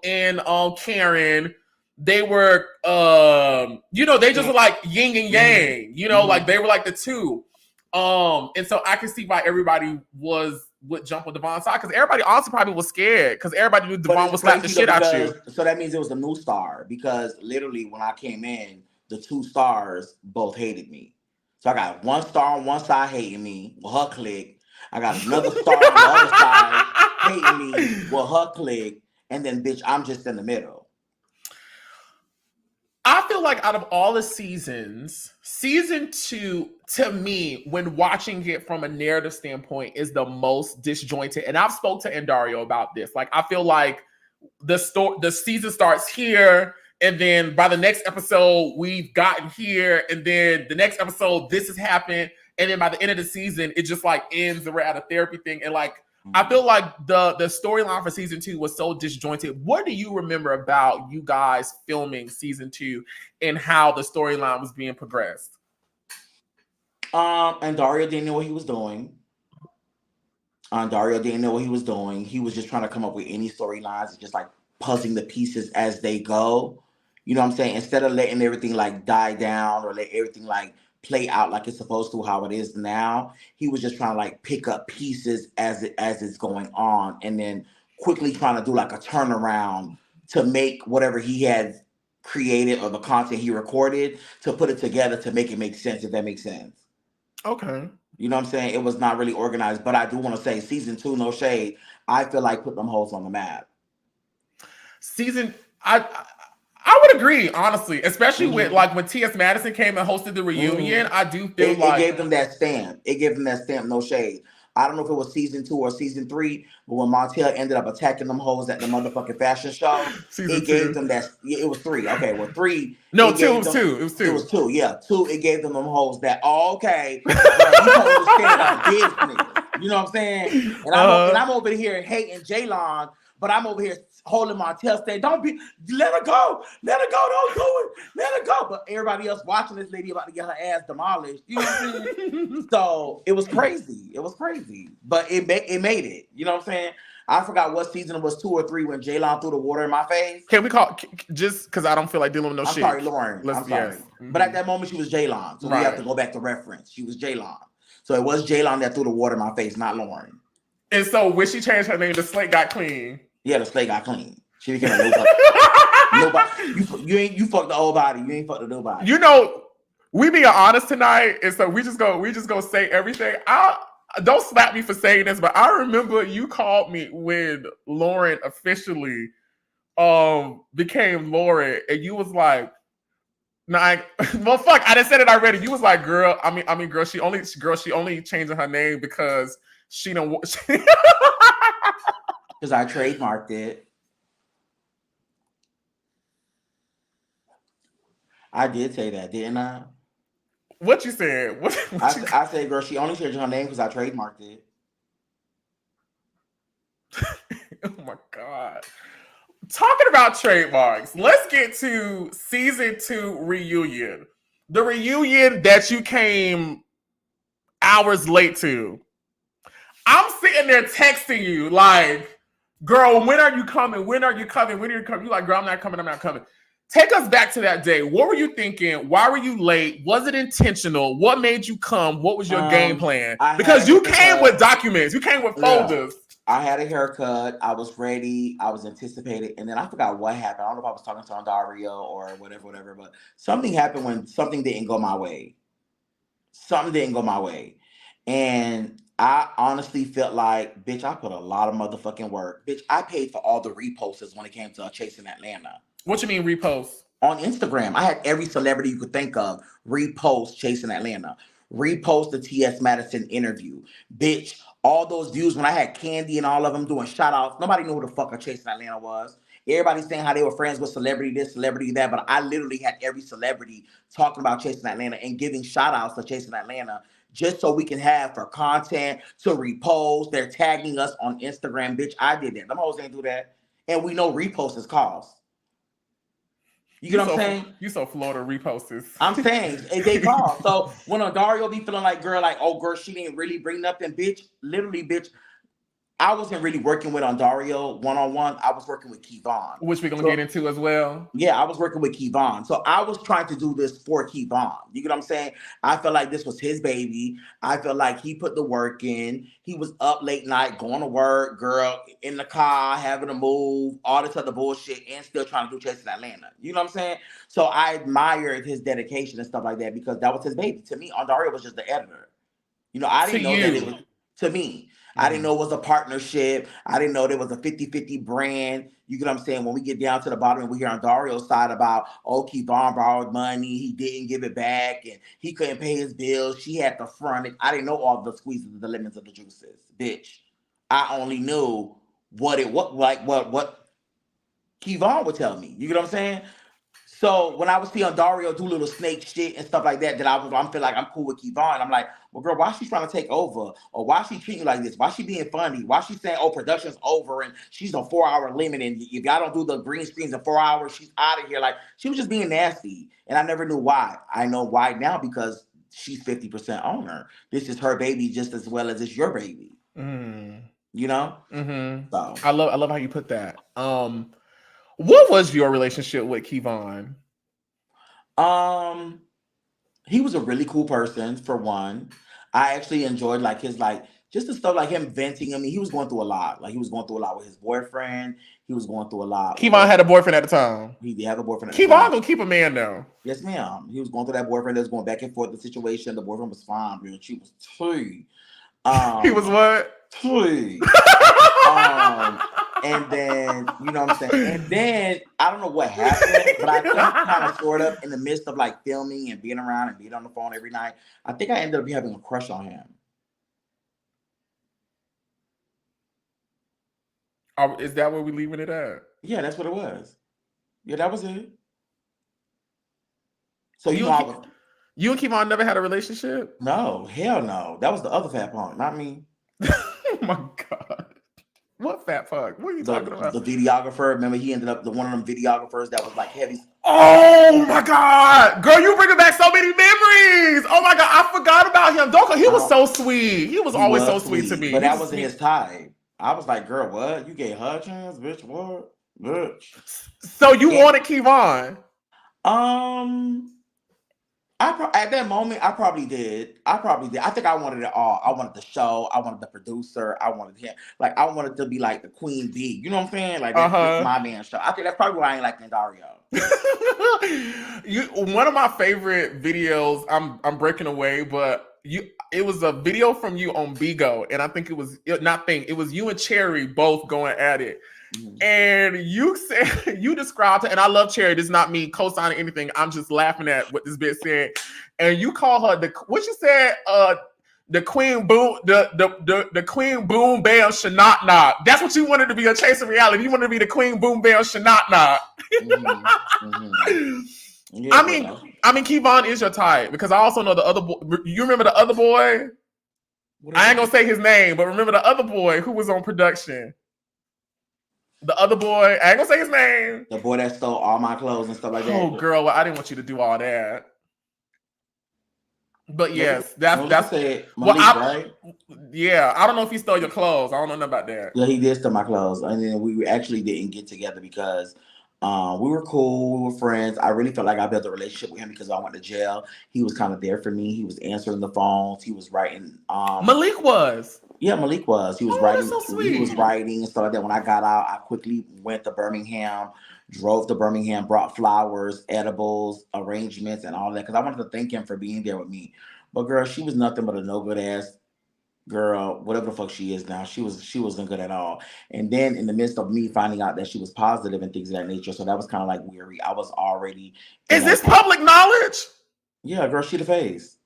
and Karen. They were you know, they just were like yin and yang, you know, like they were like the two. And so I can see why everybody would jump on Devon's side, because everybody also probably was scared because everybody knew Devon would slap the shit out you. So that means it was a new star, because literally when I came in, the two stars both hated me. So I got one star on one side hating me with her clique. I got another star on the other side hating me with her clique. And then, bitch, I'm just in the middle. I feel like out of all the seasons, season 2, to me, when watching it from a narrative standpoint, is the most disjointed. And I've spoke to Andario about this. Like, I feel like the season starts here, and then by the next episode, we've gotten here, and then the next episode, this has happened, and then by the end of the season, it just like ends, and we're at a therapy thing, and like I feel like the storyline for season 2 was so disjointed. What do you remember about you guys filming season 2 and how the storyline was being progressed? And Dario didn't know what he was doing. He was just trying to come up with any storylines and just like puzzling the pieces as they go. You know what I'm saying? Instead of letting everything like die down or let everything like play out like it's supposed to, how it is now, he was just trying to like pick up pieces as it's going on, and then quickly trying to do like a turnaround to make whatever he had created or the content he recorded to put it together to make it make sense, if that makes sense. Okay. You know what I'm saying? It was not really organized, but I do want to say season 2, no shade, I feel like put them hoes on the map. I would agree, honestly, especially with like when TS Madison came and hosted the reunion. I do feel it gave them that stamp. No shade. I don't know if it was season 2 or season 3, but when Montel ended up attacking them hoes at the motherfucking fashion show, gave them that. It was 3. Okay, well 3. No, 2. It was 2. It was 2. It was 2. Yeah, 2. It gave them hoes that. Oh, okay. You supposed to stand on business. You know what I'm saying? And I'm over here hating J-Lon, but I'm over here holding Montel saying, let her go, don't do it, let her go. But everybody else watching this lady about to get her ass demolished. You know what I'm saying? So it was crazy. But it made it. You know what I'm saying? I forgot what season it was, 2 or 3, when J-Lon threw the water in my face. Can we call, just because I don't feel like dealing with no shit. I'm sorry, Lauryn. I'm sorry. Yes. But at that moment, she was J-Lon. So we have to go back to reference. She was J-Lon. So it was J-Lon that threw the water in my face, not Lauryn. And so when she changed her name, the slate got clean. Yeah, the slate got clean. She became a nobody. You fucked the old body. You ain't fucked the new body. You know, we being honest tonight, and so we just go say everything. Don't slap me for saying this, but I remember you called me when Lauryn officially became Lauryn, and you was like, well, fuck, I done said it already. You was like, girl, girl, she only changing her name because she don't. Because I trademarked it. I did say that, didn't I? What you said? I said, girl, she only changed her name because I trademarked it. Oh my God. Talking about trademarks, let's get to season 2 reunion. The reunion that you came hours late to. I'm sitting there texting you like, girl, when are you coming? When are you coming? You like, girl, I'm not coming. Take us back to that day. What were you thinking? Why were you late? Was it intentional? What made you come? What was your game plan? Because you came with documents. You came with folders. I had a haircut. I was ready. I was anticipated. And then I forgot what happened. I don't know if I was talking to Dario or whatever. But something happened when something didn't go my way. And I honestly felt like, bitch, I put a lot of motherfucking work. Bitch, I paid for all the reposts when it came to Chasing Atlanta. What you mean repost? On Instagram, I had every celebrity you could think of repost Chasing Atlanta, repost the TS Madison interview. Bitch, all those views when I had Candy and all of them doing shout outs. Nobody knew who the fuck a Chasing Atlanta was. Everybody saying how they were friends with celebrity this, celebrity that, but I literally had every celebrity talking about Chasing Atlanta and giving shout outs to Chasing Atlanta just so we can have for content to repost. They're tagging us on Instagram. Bitch, I did that. Them hoes ain't do that. And we know repost is cost. You get what I'm saying? You so Florida reposters. I'm saying they call. So when Dario be feeling like, girl, she didn't really bring nothing, bitch. Literally, bitch. I wasn't really working with Dario one-on-one. I was working with Kevon. Which we're going to get into as well. Yeah, I was working with Kevon. So I was trying to do this for Kevon. You get what I'm saying? I felt like this was his baby. I felt like he put the work in. He was up late night, going to work, girl, in the car, having to move, all this other bullshit, and still trying to do Chasing Atlanta. You know what I'm saying? So I admired his dedication and stuff like that because that was his baby. To me, Dario was just the editor. You know, I didn't know that it was, to me. I didn't know it was a partnership. I didn't know there was a 50-50 brand. You get what I'm saying? When we get down to the bottom and we hear on Dario's side about, Kevon borrowed money, he didn't give it back, and he couldn't pay his bills. She had to front it. I didn't know all the squeezes, the lemons, of the juices. Bitch. I only knew what Kevon would tell me. You get what I'm saying? So when I was seeing Dario do little snake shit and stuff like that, I'm feel like I'm cool with Kevon. I'm like, well, girl, why she trying to take over? Or why she treating you like this? Why she being funny? Why she saying, oh, production's over and she's on 4-hour limit and if y'all don't do the green screens in 4 hours, she's out of here. Like she was just being nasty. And I never knew why. I know why now because she's 50% owner. This is her baby just as well as it's your baby. You know? So I love how you put that. What was your relationship with Kevon? He was a really cool person for one. I actually enjoyed like his like just the stuff like him venting. I mean, he was going through a lot. Like he was going through a lot with his boyfriend. He was going through a lot. Kevon had a boyfriend at the time. He did have a boyfriend at the time. Kevon gonna keep a man though. Yes, ma'am. He was going through that boyfriend that was going back and forth the situation. The boyfriend was fine, but she was too. He was what? Too. And then, you know what I'm saying? And then, I don't know what happened, but I think kind of sort of in the midst of like filming and being around and being on the phone every night, I think I ended up having a crush on him. Is that where we leaving it at? Yeah, that's what it was. Yeah, that was it. So you and Kevon never had a relationship? No, hell no. That was the other fat punk, not me. Oh my God. What fat fuck? What are you talking about? The videographer. Remember, he ended up one of them videographers that was like heavy. Oh my God, girl, you bringing back so many memories. Oh my God, I forgot about him. He was so sweet. He was always so sweet to me. But that wasn't his type. I was like, girl, what? You gave her a chance, bitch? What, bitch? So you wanted Kevon? At that moment, I probably did. I think I wanted it all. I wanted the show. I wanted the producer. I wanted him. Like, I wanted to be like the queen bee. You know what I'm saying? Like, that's my man show. I think that's probably why I ain't like Dario. One of my favorite videos, I'm breaking away, but it was a video from you on Bigo, and I think it was you and Cherry both going at it. And you said you described her, and I love Cherry. This is not me co-signing anything. I'm just laughing at what this bitch said. And you call her what you said? The Queen Boom, the Queen Boom Bam Shanot Knock. That's what you wanted to be a Chase of Reality. You wanted to be the Queen Boom Bam Shanot Knock. Yeah, I mean, Kevon is your type because I also know the other boy. You remember the other boy? I ain't gonna say his name, but remember the other boy who was on production. The other boy, I ain't gonna say his name. The boy that stole all my clothes and stuff like that. Oh, girl, well, I didn't want you to do all that. But yes, that's it. Right? Yeah, I don't know if he stole your clothes. I don't know nothing about that. Yeah, he did steal my clothes, and then we actually didn't get together because we were cool, we were friends. I really felt like I built a relationship with him because I went to jail. He was kind of there for me. He was answering the phones. He was writing. Malik was. Yeah, Malik was. He was writing. That's so sweet. He was writing and stuff like that. When I got out, I quickly went to Birmingham, drove to Birmingham, brought flowers, edibles, arrangements, and all that because I wanted to thank him for being there with me. But girl, she was nothing but a no good ass girl, whatever the fuck she is now. She wasn't good at all. And then in the midst of me finding out that she was positive and things of that nature, so that was kind of like weary. I was already. Is this public knowledge? Yeah, girl, she the face.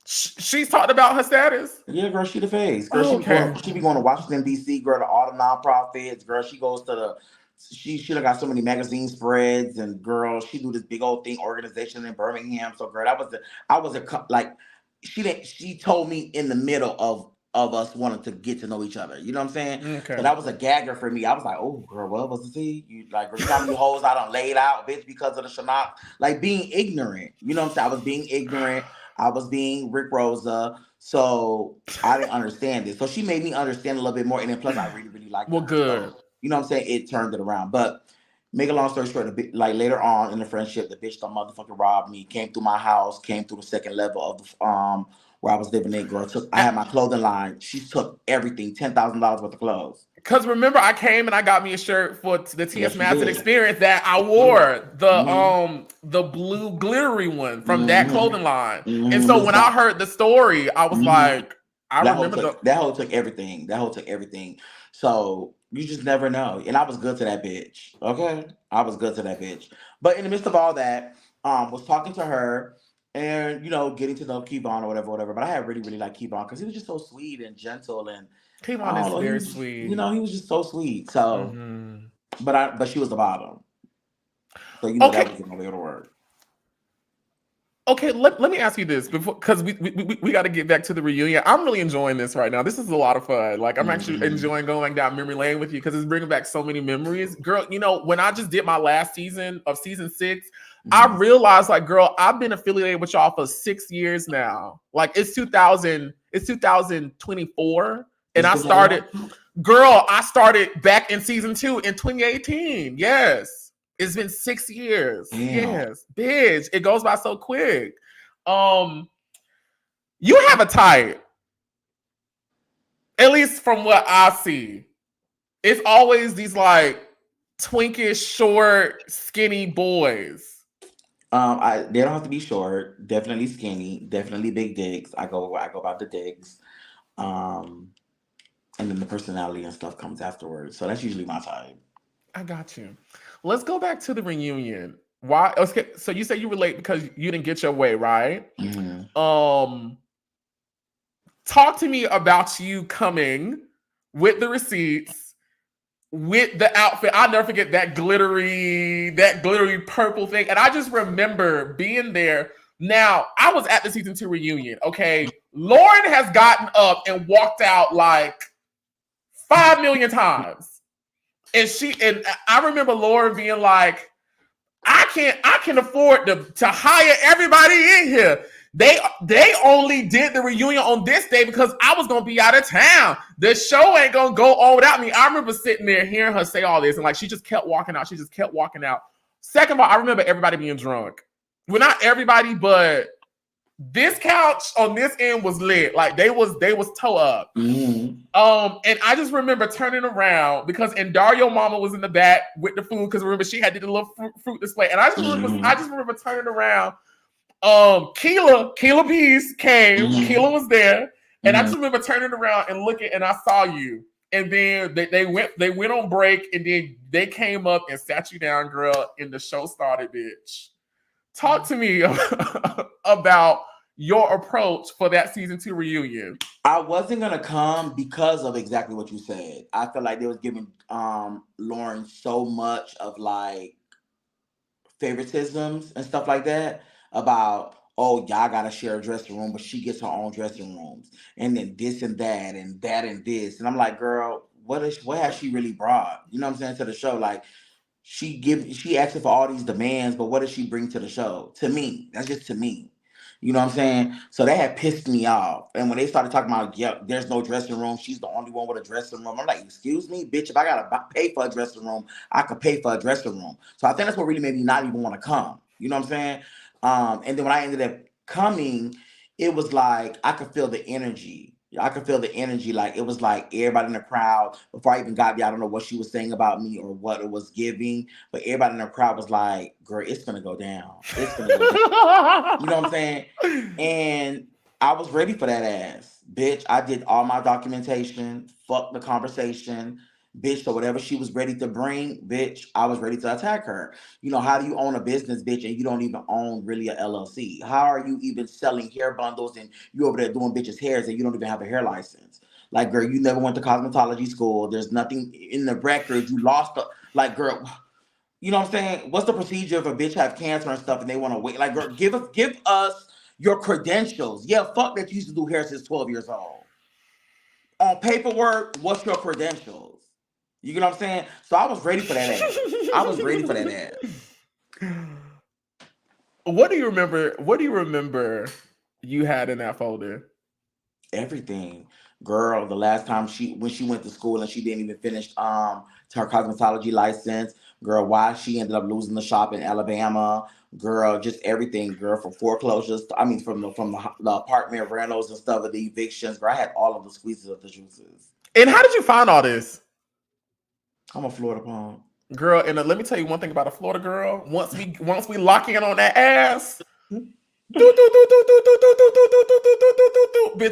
She's talked about her status. Yeah, girl, she the face. Girl, she be going to Washington D.C. Girl, to all the nonprofits. Girl, she goes to she done got so many magazine spreads, and girl, she do this big old thing organization in Birmingham. So girl, she told me in the middle of us wanting to get to know each other. You know what I'm saying? Okay. So that was a gagger for me. I was like, oh girl, what was the tea? You like, girl, you got me hoes I done laid out, bitch, because of the Shanat. Like being ignorant. You know what I'm saying? I was being ignorant. I was being Rick Rosa. So I didn't understand it. So she made me understand a little bit more. And then plus I really, really liked her. Well, good. So, you know what I'm saying? It turned it around. But make a long story short, like later on in the friendship, the bitch done motherfucking robbed me, came through my house, came through the second level of the where I was living in. Girl, I had my clothing line. She took everything, $10,000 worth of clothes. Because remember, I came and I got me a shirt for the TS Madison experience that I wore, the blue glittery one from that clothing line. And so when I heard the story, I was like, that whole took everything. That whole took everything. So you just never know. And I was good to that bitch. Okay? I was good to that bitch. But in the midst of all that, was talking to her and, you know, getting to know Kevon or whatever. But I had really, really liked Kevon because he was just so sweet and gentle. And Kevon is very sweet. You know, he was just so sweet. So, but she was the bottom. So you know Okay. that wasn't gonna be able to work. Okay, let me ask you this before, because we got to get back to the reunion. I'm really enjoying this right now. This is a lot of fun. Like, I'm actually enjoying going down memory lane with you because it's bringing back so many memories. Girl, you know, when I just did my last season of season 6, I realized, like, girl, I've been affiliated with y'all for 6 years now. Like, it's 2024, and I started, girl, I started back in season 2 in 2018. Yes. It's been 6 years. Damn. Yes, bitch. It goes by so quick. You have a type. At least from what I see. It's always these like twinkish, short, skinny boys. They don't have to be short. Definitely skinny. Definitely big dicks. I go about the dicks. And then the personality and stuff comes afterwards. So that's usually my type. I got you. Let's go back to the reunion. Why? Okay, so you say you relate because you didn't get your way, right? Talk to me about you coming with the receipts, with the outfit. I'll never forget that glittery purple thing. And I just remember being there. Now, I was at the season 2 reunion. Okay, Lauryn has gotten up and walked out like 5 million times. And I remember Lauryn being like, I can afford to hire everybody in here. They only did the reunion on this day because I was gonna be out of town. The show ain't gonna go on without me. I remember sitting there hearing her say all this, and like she just kept walking out. Second of all, I remember everybody being drunk. Well, not everybody, but this couch on this end was lit. Like they was toe up. And I just remember turning around and Dario mama was in the back with the food because remember she had did a little fruit display. And I just remember turning around. Keela Beast came. Keela was there, and I just remember turning around and looking, and I saw you. And then they went on break, and then they came up and sat you down, girl, and the show started, bitch. Talk to me about your approach for that season 2 reunion. I wasn't gonna come because of exactly what you said. I feel like they was giving Lauryn so much of like favoritisms and stuff like that about, oh, y'all gotta share a dressing room, but she gets her own dressing rooms, and then this and that and that and this. And I'm like, girl, what has she really brought? You know what I'm saying, to the show? Like she asking for all these demands, but what does she bring to the show? To me, that's just to me. You know what I'm saying? So that had pissed me off. And when they started talking about, yeah, there's no dressing room, she's the only one with a dressing room. I'm like, excuse me, bitch, if I gotta pay for a dressing room, I could pay for a dressing room. So I think that's what really made me not even want to come. You know what I'm saying? And then when I ended up coming, it was like I could feel the energy. Like it was like everybody in the crowd, before I even got there, I don't know what she was saying about me or what it was giving, but everybody in the crowd was like, girl, it's gonna go down. It's gonna go down. You know what I'm saying? And I was ready for that ass. Bitch, I did all my documentation, fuck the conversation. Bitch, so whatever she was ready to bring, bitch, I was ready to attack her. You know, how do you own a business, bitch, and you don't even own really a LLC? How are you even selling hair bundles and you over there doing bitches' hairs and you don't even have a hair license? Like, girl, you never went to cosmetology school. There's nothing in the record. You lost like, girl, you know what I'm saying? What's the procedure if a bitch have cancer and stuff and they want to wait? Like, girl, give us your credentials. Yeah, fuck that you used to do hair since 12 years old. On paperwork, what's your credentials? You get what I'm saying? So I was ready for that ass. What do you remember you had in that folder? Everything. Girl, the last time when she went to school and she didn't even finish her cosmetology license. Girl, why she ended up losing the shop in Alabama. Girl, just everything, girl, from foreclosures. From the apartment rentals and stuff, the evictions. Girl, I had all of the squeezes of the juices. And how did you find all this? I'm a Florida punk. Girl, and let me tell you one thing about a Florida girl. Once we lock in on that ass, bitch,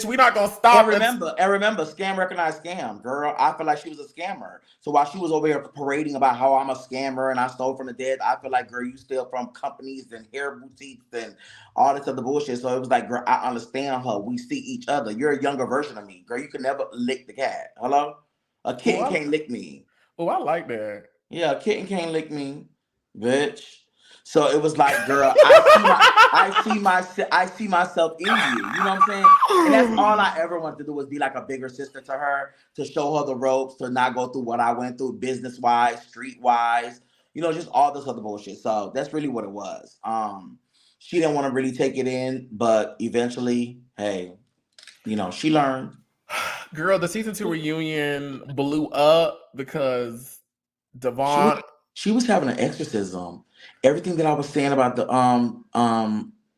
we not gonna stop. And remember, scam recognized scam, girl. I feel like she was a scammer. So while she was over here parading about how I'm a scammer and I stole from the dead, I feel like, girl, you steal from companies and hair boutiques and all this other bullshit. So it was like, girl, I understand her. We see each other. You're a younger version of me, girl. You can never lick the cat. Hello, a kitten can't lick me. Oh, I like that. Yeah, a kitten can't lick me, bitch. So it was like, girl, I see myself in you. You know what I'm saying? And that's all I ever wanted to do was be like a bigger sister to her, to show her the ropes, to not go through what I went through business wise, street wise, just all this other bullshit. So that's really what it was. She didn't want to really take it in, but eventually, hey, she learned. Girl, the season 2 reunion blew up because Dawon. She was having an exorcism. Everything that I was saying about the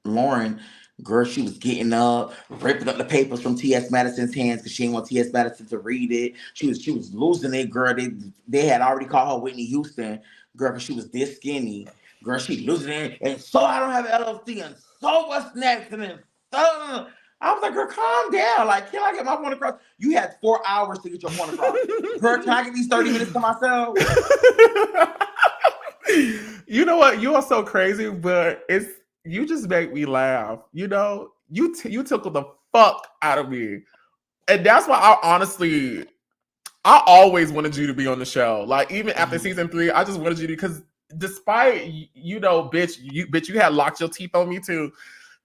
Lauryn, girl, she was getting up, ripping up the papers from TS Madison's hands because she didn't want TS Madison to read it. She was losing it, girl. They had already called her Whitney Houston, girl, because she was this skinny. Girl, she losing it. And so I don't have an LLC, and so what's next? And then so I was like, girl, calm down. Like, can I get my point across? You had 4 hours to get your point across. Girl, can I get these 30 minutes to myself? You know what? You are so crazy, but you just make me laugh. You took the fuck out of me. And that's why I always wanted you to be on the show. Like, even after season 3, I just wanted you to, because despite, bitch, you had locked your teeth on me too.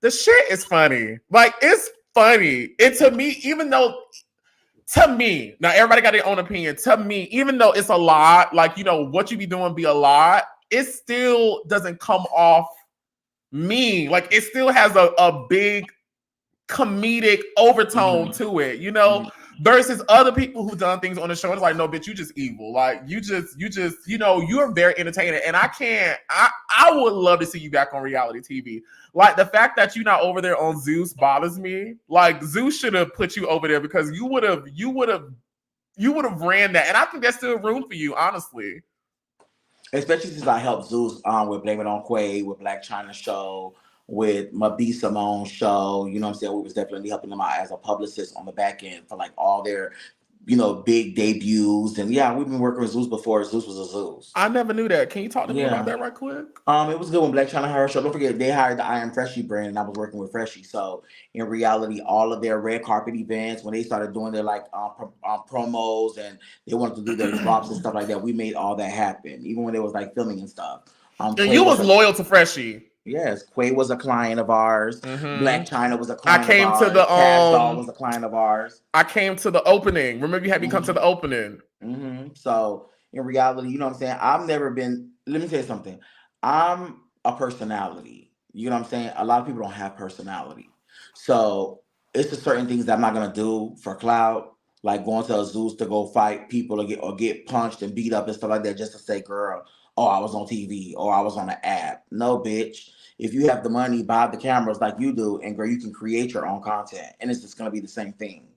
The shit is funny. Like, it's funny. And to me, now everybody got their own opinion. To me, even though it's a lot, like, what you be doing be a lot, it still doesn't come off mean. Like, it still has a big comedic overtone to it, versus other people who done things on the show. It's like, no, bitch, you just evil. Like, you just, you're very entertaining. And I would love to see you back on reality TV. Like, the fact that you're not over there on Zeus bothers me. Like, Zeus should have put you over there because you would have ran that. And I think there's still room for you, honestly. Especially since I helped Zeus with Blame It On Quay, with Black China Show, with Mabi Simone Show. You know what I'm saying? We was definitely helping them out as a publicist on the back end for like all their, big debuts. And yeah, we've been working with Zeus before Zeus was a Zeus. I never knew that. Can you talk to me about that right quick? It was good when Black China had her show. Don't forget, they hired the I Am Freshie brand, and I was working with Freshie. So in reality, all of their red carpet events, when they started doing their promos and they wanted to do their drops and stuff like that, we made all that happen. Even when it was like filming and stuff. And you was loyal to Freshie. Yes, Quay was a client of ours. Mm-hmm. Black China was a client of ours. I came to the Doll was a client of ours. I came to the opening. Remember, you had me come to the opening. Mm-hmm. So in reality, you know what I'm saying? I've never been. Let me tell you something. I'm a personality. You know what I'm saying? A lot of people don't have personality. So it's just certain things that I'm not gonna do for clout, like going to a Zeus to go fight people or get punched and beat up and stuff like that, just to say, girl, oh, I was on TV or I was on an app. No, bitch. If you have the money, buy the cameras like you do, and girl, you can create your own content, and it's just gonna be the same thing.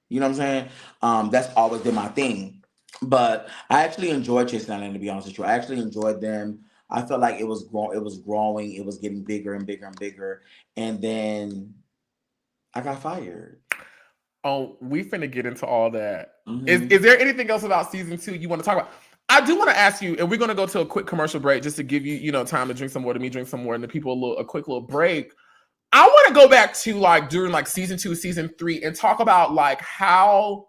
You know what I'm saying? That's always been my thing. But I actually enjoyed Chasing Island, to be honest with you. I actually enjoyed them. I felt like it was growing, it was getting bigger and bigger and bigger. And then I got fired. Oh, we finna get into all that. Mm-hmm. Is there anything else about season 2 you want to talk about? I do want to ask you, and we're going to go to a quick commercial break just to give you, time to drink some more, to me drink some more, and the people a quick little break. I want to go back to like during like season 2, season 3, and talk about like how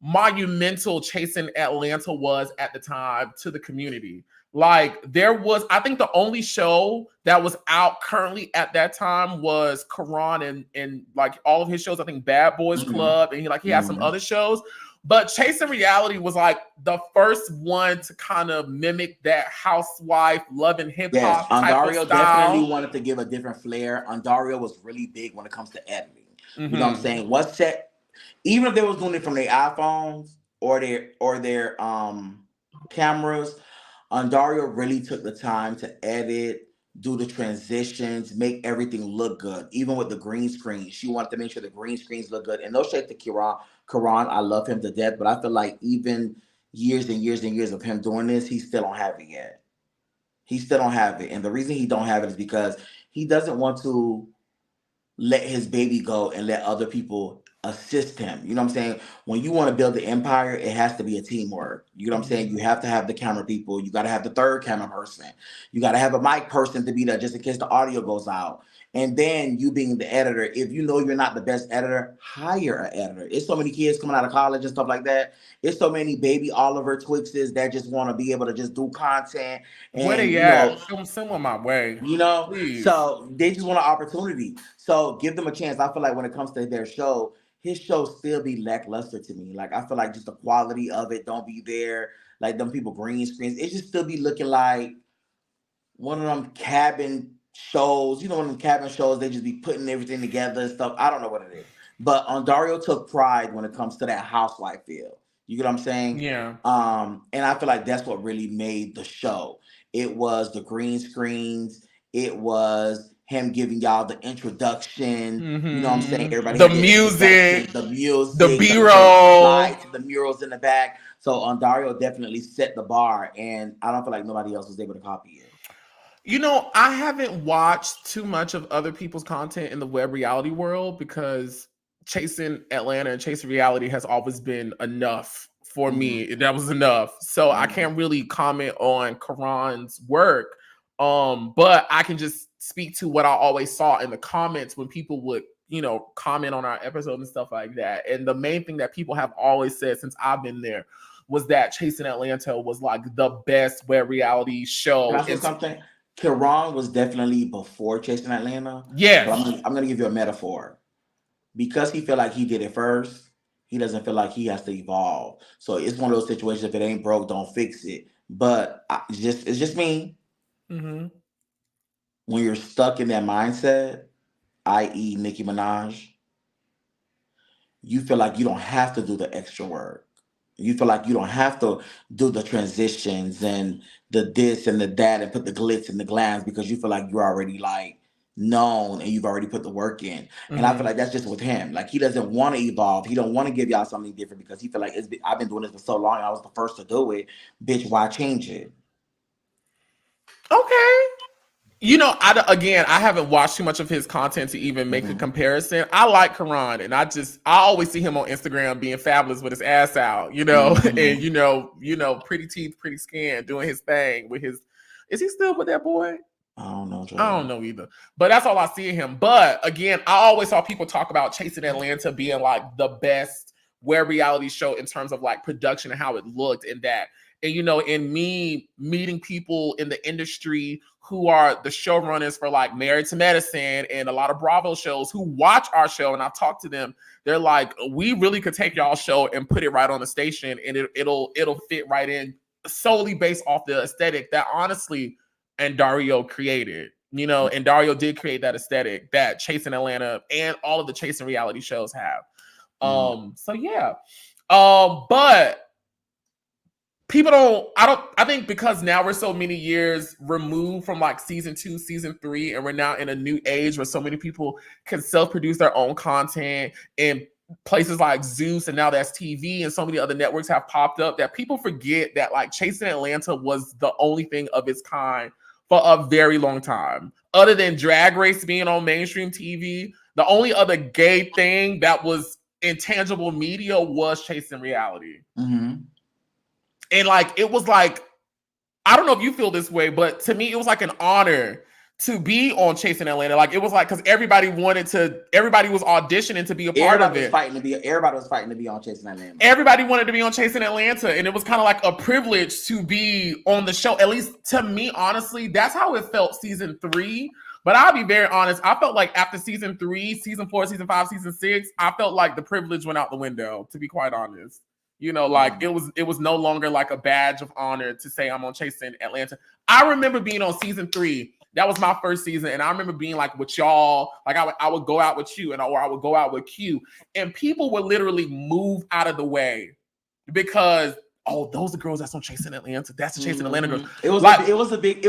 monumental Chasing Atlanta was at the time to the community. Like, there was, I think the only show that was out currently at that time was Kevon and like all of his shows. I think Bad Boys Club, and he had some other shows. But Chasing Reality was like the first one to kind of mimic that housewife, love and hip hop type Ondario of style. definitely wanted to give a different flair. Ondario was really big when it comes to editing. You know what I'm saying? What's set? Even if they was doing it from their iPhones or their cameras, Ondario really took the time to edit, do the transitions, make everything look good. Even with the green screen, she wanted to make sure the green screens look good. And no shade to Kevon, I love him to death, but I feel like even years and years and years of him doing this, he still don't have it yet. He still don't have it. And the reason he don't have it is because he doesn't want to let his baby go and let other people assist him. You know what I'm saying? When you want to build the empire, it has to be a teamwork. You know what I'm saying? You have to have the camera people. You got to have the third camera person. You got to have a mic person to be there just in case the audio goes out. And then you being the editor, if you know you're not the best editor, hire an editor. It's so many kids coming out of college and stuff like that. It's so many baby Oliver Twixts that just want to be able to just do content. And, Where they at? Send one my way. You know, Please. So they just want an opportunity. So give them a chance. I feel like when it comes to their show, his show still be lackluster to me. Like I feel like just the quality of it don't be there. Like them people green screens, it just still be looking like one of them cabin shows. You know, one of them cabin shows, they just be putting everything together and stuff. I don't know what it is. But Dario took pride when it comes to that housewife feel. You get what I'm saying? Yeah. And I feel like that's what really made the show. It was the green screens. It was him giving y'all the introduction. You know what I'm saying? Everybody the had music, the music, the B-roll, lights, the murals in the back. So Dario definitely set the bar, and I don't feel like nobody else was able to copy it. You know, I haven't watched too much of other people's content in the web reality world because chasing Atlanta and chasing reality has always been enough for me. That was enough. So I can't really comment on Karan's work. But I can just speak to what I always saw in the comments when people would, you know, comment on our episode and stuff like that. And the main thing that people have always said since I've been there was that Chasing Atlanta was like the best web reality show. Can I say something? Karan was definitely before Chasing Atlanta. Yeah. I'm gonna give you a metaphor. Because he felt like he did it first, he doesn't feel like he has to evolve. So it's one of those situations, if it ain't broke, don't fix it. But it's just me. When you're stuck in that mindset, i.e. Nicki Minaj, you feel like you don't have to do the extra work. You feel like you don't have to do the transitions and the this and the that and put the glitz and the glams because you feel like you're already like known and you've already put the work in. And I feel like that's just with him. Like he doesn't want to evolve. He don't want to give y'all something different because he feel like I've been doing this for so long and I was the first to do it. Bitch, why change it? Okay. You know, I haven't watched too much of his content to even make a comparison. I like Karan, and I always see him on Instagram being fabulous with his ass out, you know, and you know, pretty teeth, pretty skin, doing his thing with his. Is he still with that boy? I don't know. I don't know either. But that's all I see of him. But again, I always saw people talk about Chasing Atlanta being like the best web reality show in terms of like production and how it looked and that. And, you know, in me meeting people in the industry who are the showrunners for like Married to Medicine and a lot of Bravo shows who watch our show, and I've talked to them, they're like, we really could take y'all show and put it right on the station and it'll fit right in solely based off the aesthetic that honestly and Dario created. You know, and Dario did create that aesthetic that Chasing Atlanta and all of the Chasing reality shows have. So yeah. But people I think because now we're so many years removed from like season 2, season 3, and we're now in a new age where so many people can self-produce their own content and places like Zeus and now that's TV and so many other networks have popped up that people forget that like Chasing Atlanta was the only thing of its kind for a very long time. Other than Drag Race being on mainstream TV, the only other gay thing that was intangible media was Chasing Reality. And like, it was like, I don't know if you feel this way, but to me, it was like an honor to be on Chasing Atlanta. Like, it was like, because everybody was auditioning to be a part of it. Everybody was fighting to be on Chasing Atlanta. Everybody wanted to be on Chasing Atlanta. And it was kind of like a privilege to be on the show. At least to me, honestly, that's how it felt season 3. But I'll be very honest. I felt like after season 3, season 4, season 5, season 6, I felt like the privilege went out the window, to be quite honest. You know, like it was no longer like a badge of honor to say I'm on Chasing Atlanta. I remember being on season 3. That was my first season. And I remember being like with y'all, like I would go out with you or I would go out with Q, and people would literally move out of the way because, oh, those are girls that's on Chasing Atlanta. That's the Chasing Atlanta girls. It was a big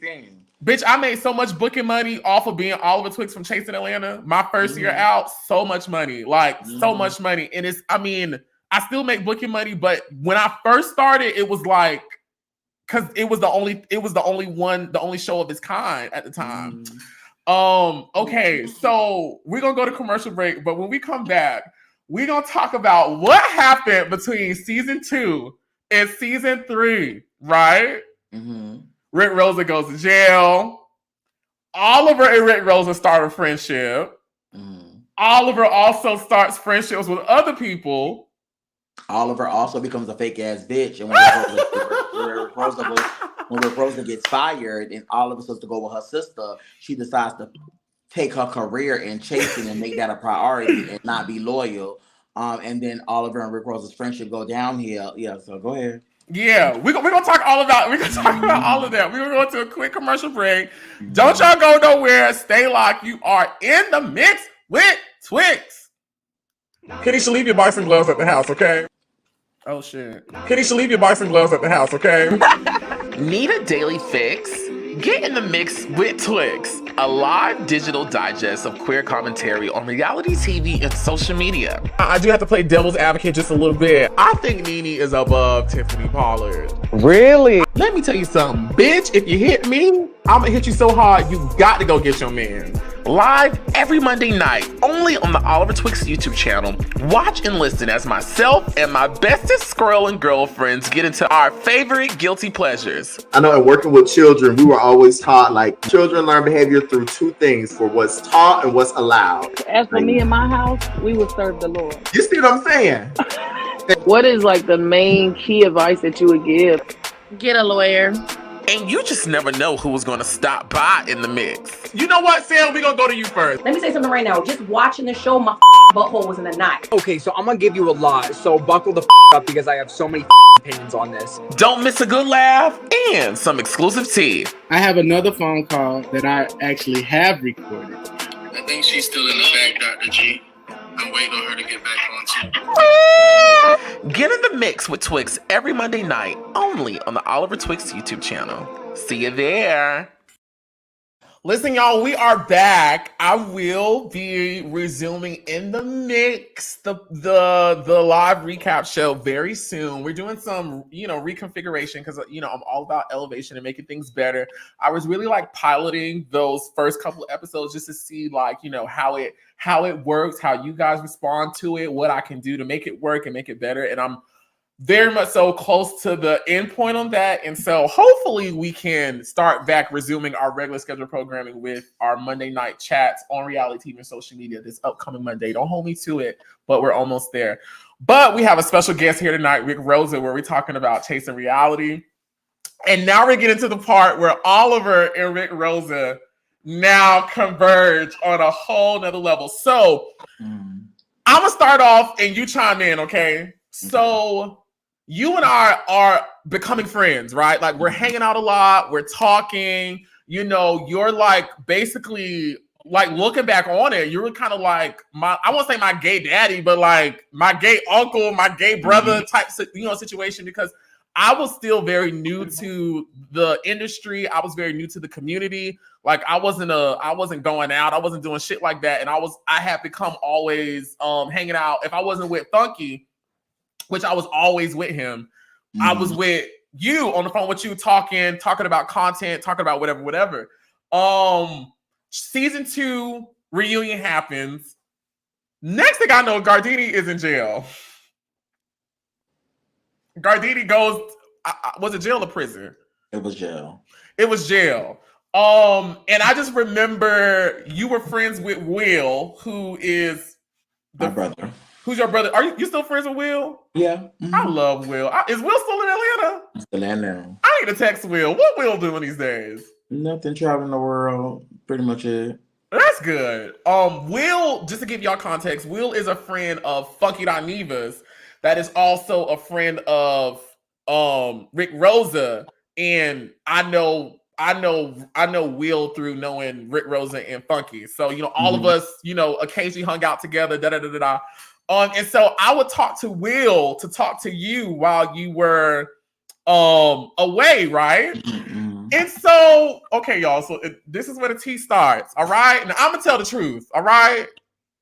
thing. Bitch, I made so much booking money off of being Oliver Twixt from Chasing Atlanta. My first year out, so much money. Like, so much money. And I still make booking money, but when I first started, it was like, because it was the only show of its kind at the time. Okay, so we're gonna go to commercial break, but when we come back, we're gonna talk about what happened between season 2 and season 3, right? Mm-hmm. Rick Rosa goes to jail. Oliver and Rick Rosa start a friendship. Mm. Oliver also starts friendships with other people. Oliver also becomes a fake ass bitch, and when Rick Rosa gets fired, and Oliver supposed to go with her sister, she decides to take her career in chasing and make that a priority and not be loyal. And then Oliver and Rick Rosa's friendship go downhill. Yeah, so go ahead. Yeah, we're gonna talk all about all of that. We're gonna go into a quick commercial break. Don't y'all go nowhere. Stay locked. You are in the mix with Twixt. Kenny should leave your boyfriend gloves at the house, okay? Oh shit. Kenny should leave your boyfriend gloves at the house, okay? Need a daily fix? Get in the mix with Twixt, a live digital digest of queer commentary on reality TV and social media. I do have to play devil's advocate just a little bit. I think Nene is above Tiffany Pollard. Really? Let me tell you something, bitch. If you hit me, I'm gonna hit you so hard you got to go get your man. Live every Monday night, only on the Oliver Twixt YouTube channel. Watch and listen as myself and my bestest squirrel and girlfriends get into our favorite guilty pleasures. I know in working with children, we were always taught like children learn behavior through two things: for what's taught and what's allowed. As for me in my house, we would serve the Lord. You see what I'm saying? What is like the main key advice that you would give? Get a lawyer. And you just never know who is going to stop by in the mix. You know what, Sam? We're gonna go to you first. Let me say something right now. Just watching the show, my butthole was in a knot. Okay, so I'm gonna give you a lot, so buckle the up because I have so many opinions on this. Don't miss a good laugh and some exclusive tea. I have another phone call that I actually have recorded. I think she's still in the back, Dr. G. I'm waiting on her to get back on too. Get in the mix with Twixt every Monday night, only on the Oliver Twixt YouTube channel. See you there. Listen, y'all, we are back. I will be resuming in the mix, the live recap show very soon. We're doing some, reconfiguration because, I'm all about elevation and making things better. I was really like piloting those first couple of episodes just to see like, how it works, how you guys respond to it, what I can do to make it work and make it better. And I'm very much so close to the end point on that. And so hopefully we can start back resuming our regular scheduled programming with our Monday night chats on reality TV and social media this upcoming Monday. Don't hold me to it, but we're almost there. But we have a special guest here tonight, Rick Rosa, where we're talking about chasing reality. And now we're getting to the part where Oliver and Rick Rosa now converge on a whole nother level. So I'm gonna start off and you chime in, okay? So you and I are becoming friends, right? Like we're hanging out a lot, we're talking, you're like basically like looking back on it, you're kind of like I won't say my gay daddy, but like my gay uncle, my gay brother type, situation, because I was still very new to the industry. I was very new to the community. Like I wasn't going out. I wasn't doing shit like that. And I had become always hanging out. If I wasn't with Funky, which I was always with him, I was with you on the phone with you talking about content, talking about whatever. Season 2 reunion happens. Next thing I know, Gaurdini is in jail. Gaurdini goes, was it jail or prison? It was jail. It was jail. And I just remember you were friends with Will, who is my brother. Who's your brother? Are you still friends with Will? Yeah. I love Will. Is Will still in Atlanta? Still in there. I need to text Will. What Will doing these days? Nothing, traveling the world. Pretty much it. That's good. Will, just to give y'all context, Will is a friend of Funky Dineva's. That is also a friend of Rick Rosa, and I know Will through knowing Rick Rosa and Funky. So all of us occasionally hung out together. And so I would talk to Will to talk to you while you were away, right? And so okay, y'all. So this is where the tea starts. All right, now I'm gonna tell the truth. All right.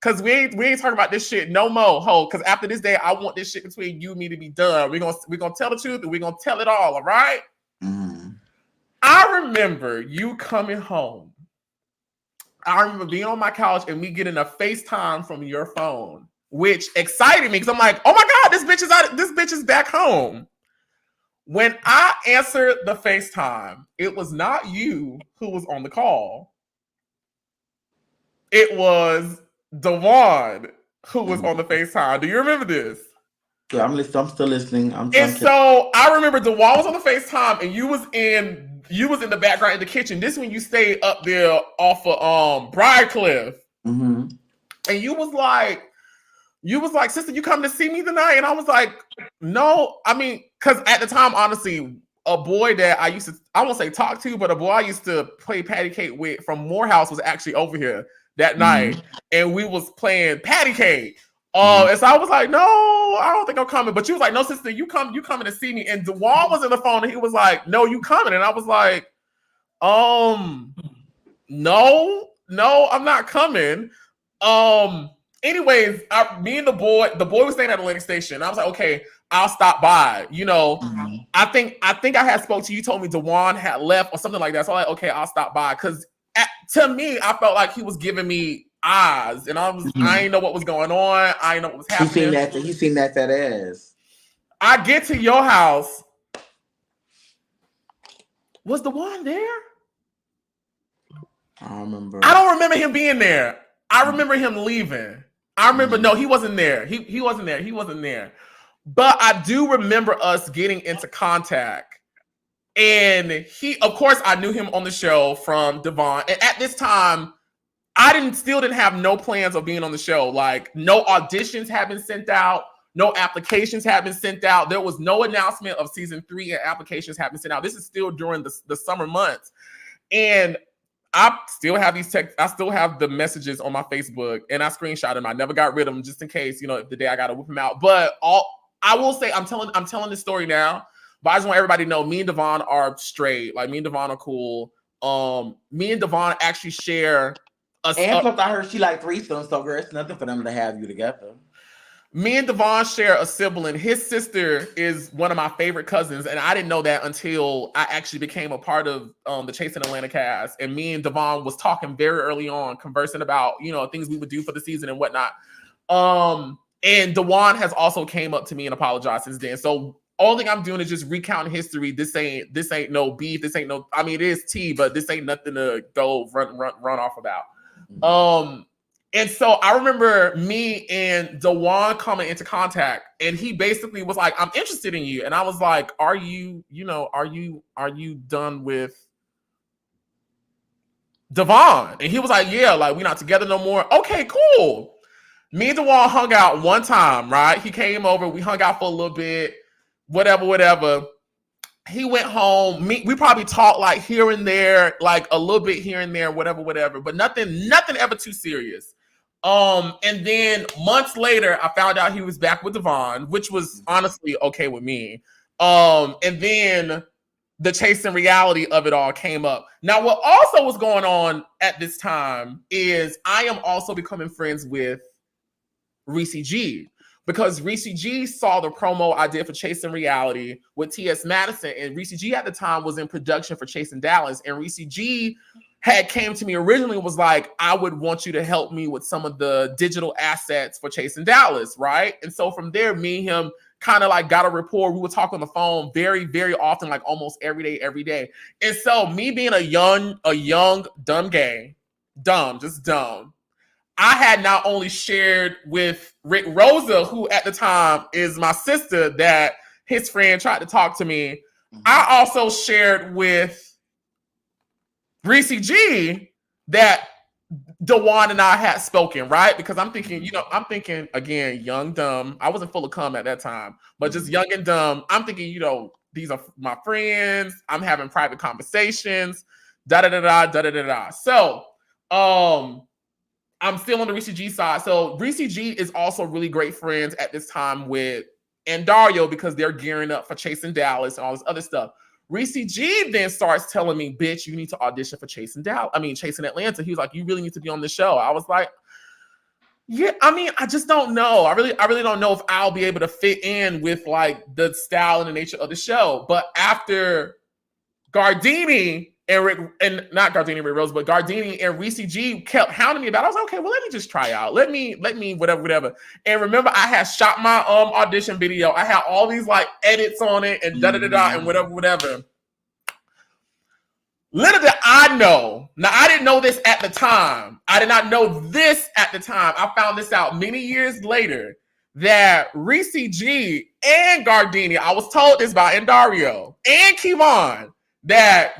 Cause we ain't talking about this shit no more, ho. Cause after this day, I want this shit between you and me to be done. We're gonna tell the truth and we're gonna tell it all right? I remember you coming home I remember being on my couch and me getting a FaceTime from your phone, which excited me because I'm like, oh my God, this bitch is back home. When I answered the FaceTime, it was not you who was on the call. It was Dawon who was on the FaceTime. Do you remember this? Yeah, I'm still listening. So I remember Dawon was on the FaceTime and you was in the background in the kitchen. This when you stayed up there off of Briarcliff. Mm-hmm. And you was like, sister, you come to see me tonight? And I was like, no. I mean, because at the time, honestly, a boy that I used to, I won't say talk to, but a boy I used to play patty cake with from Morehouse was actually over here that night. And we was playing patty cake. And so I was like, no, I don't think I'm coming. But you was like, no, sister, you coming to see me. And Dawon was in the phone and he was like, no, you coming. And I was like, no, I'm not coming. Anyways, me and the boy was staying at Atlantic Station. I was like, okay, I'll stop by. You know, I think I had spoke to you, told me Dawon had left or something like that. So I'm like, okay, I'll stop by. Because to me, I felt like he was giving me eyes, and I didn't know what was going on. I didn't know what was happening. He seen that ass. I get to your house. Was Dawon there? I don't remember. I don't remember him being there. I remember him leaving. I remember, no, he wasn't there. He wasn't there. He wasn't there. But I do remember us getting into contact. And he, of course, I knew him on the show from Devon. And at this time, I still didn't have no plans of being on the show. Like, no auditions had been sent out. No applications had been sent out. There was no announcement of season 3 and applications had been sent out. This is still during the summer months. And I still have these texts. I still have the messages on my Facebook, and I screenshot them. I never got rid of them just in case, you know, if the day I got to whip them out. But I will say, I'm telling this story now, but I just want everybody to know me and Devon are straight. Like, me and Devon are cool. Me and Devon actually share plus I heard she like threesomes, so girl, it's nothing for them to have you together. Me and Devon share a sibling. His sister is one of my favorite cousins, and I didn't know that until I actually became a part of the Chasing Atlanta cast. And me and Devon was talking very early on, conversing about, you know, things we would do for the season and whatnot. And Dawon has also came up to me and apologized since then. So all thing I'm doing is just recounting history. This ain't no beef. This ain't no. I mean, it is tea, but this ain't nothing to go run off about. And so I remember me and Dawon coming into contact, and he basically was like, I'm interested in you. And I was like, are you done with Devon? And he was like, yeah, like, we're not together no more. Okay, cool. Me and Dawon hung out one time, right? He came over, we hung out for a little bit, whatever. He went home. We probably talked like here and there, like a little bit here and there, whatever, but nothing ever too serious. And then months later, I found out he was back with Devon, which was honestly okay with me. And then the Chasing reality of it all came up. Now, what also was going on at this time is I am also becoming friends with Reese G, because Reese G saw the promo I did for Chasing Reality with TS Madison, and Reese G at the time was in production for Chasing Dallas, and Reese G had came to me originally and was like, I would want you to help me with some of the digital assets for Chasing Dallas, right? And so from there, me and him kind of like got a rapport. We would talk on the phone very, very often, like almost every day. And so me being a young, dumb gay, just dumb, I had not only shared with Rick Rosa, who at the time is my sister, that his friend tried to talk to me. I also shared with Reese G that Dawon and I had spoken, right? Because I'm thinking again, young, dumb. I wasn't full of cum at that time, but just young and dumb. I'm thinking, these are my friends. I'm having private conversations, da-da-da-da. So, I'm still on the Reese G side. So Reese G is also really great friends at this time with Dario, because they're gearing up for Chasing Dallas and all this other stuff. Reese G then starts telling me, bitch, you need to audition for Chasing Atlanta. He was like, you really need to be on the show. I was like, yeah, I mean, I just don't know. I really don't know if I'll be able to fit in with like the style and the nature of the show. But after Gaurdini and not Gaurdini, Rick Rosa, but Gaurdini and Reese G kept hounding me about it. I was like, okay, well, let me just try out. Let me, whatever. And remember, I had shot my audition video. I had all these like edits on it and da-da-da-da and whatever. Little did I know. Now, I didn't know this at the time. I did not know this at the time. I found this out many years later that Reese G and Gaurdini, I was told this by Dario and Kevon, that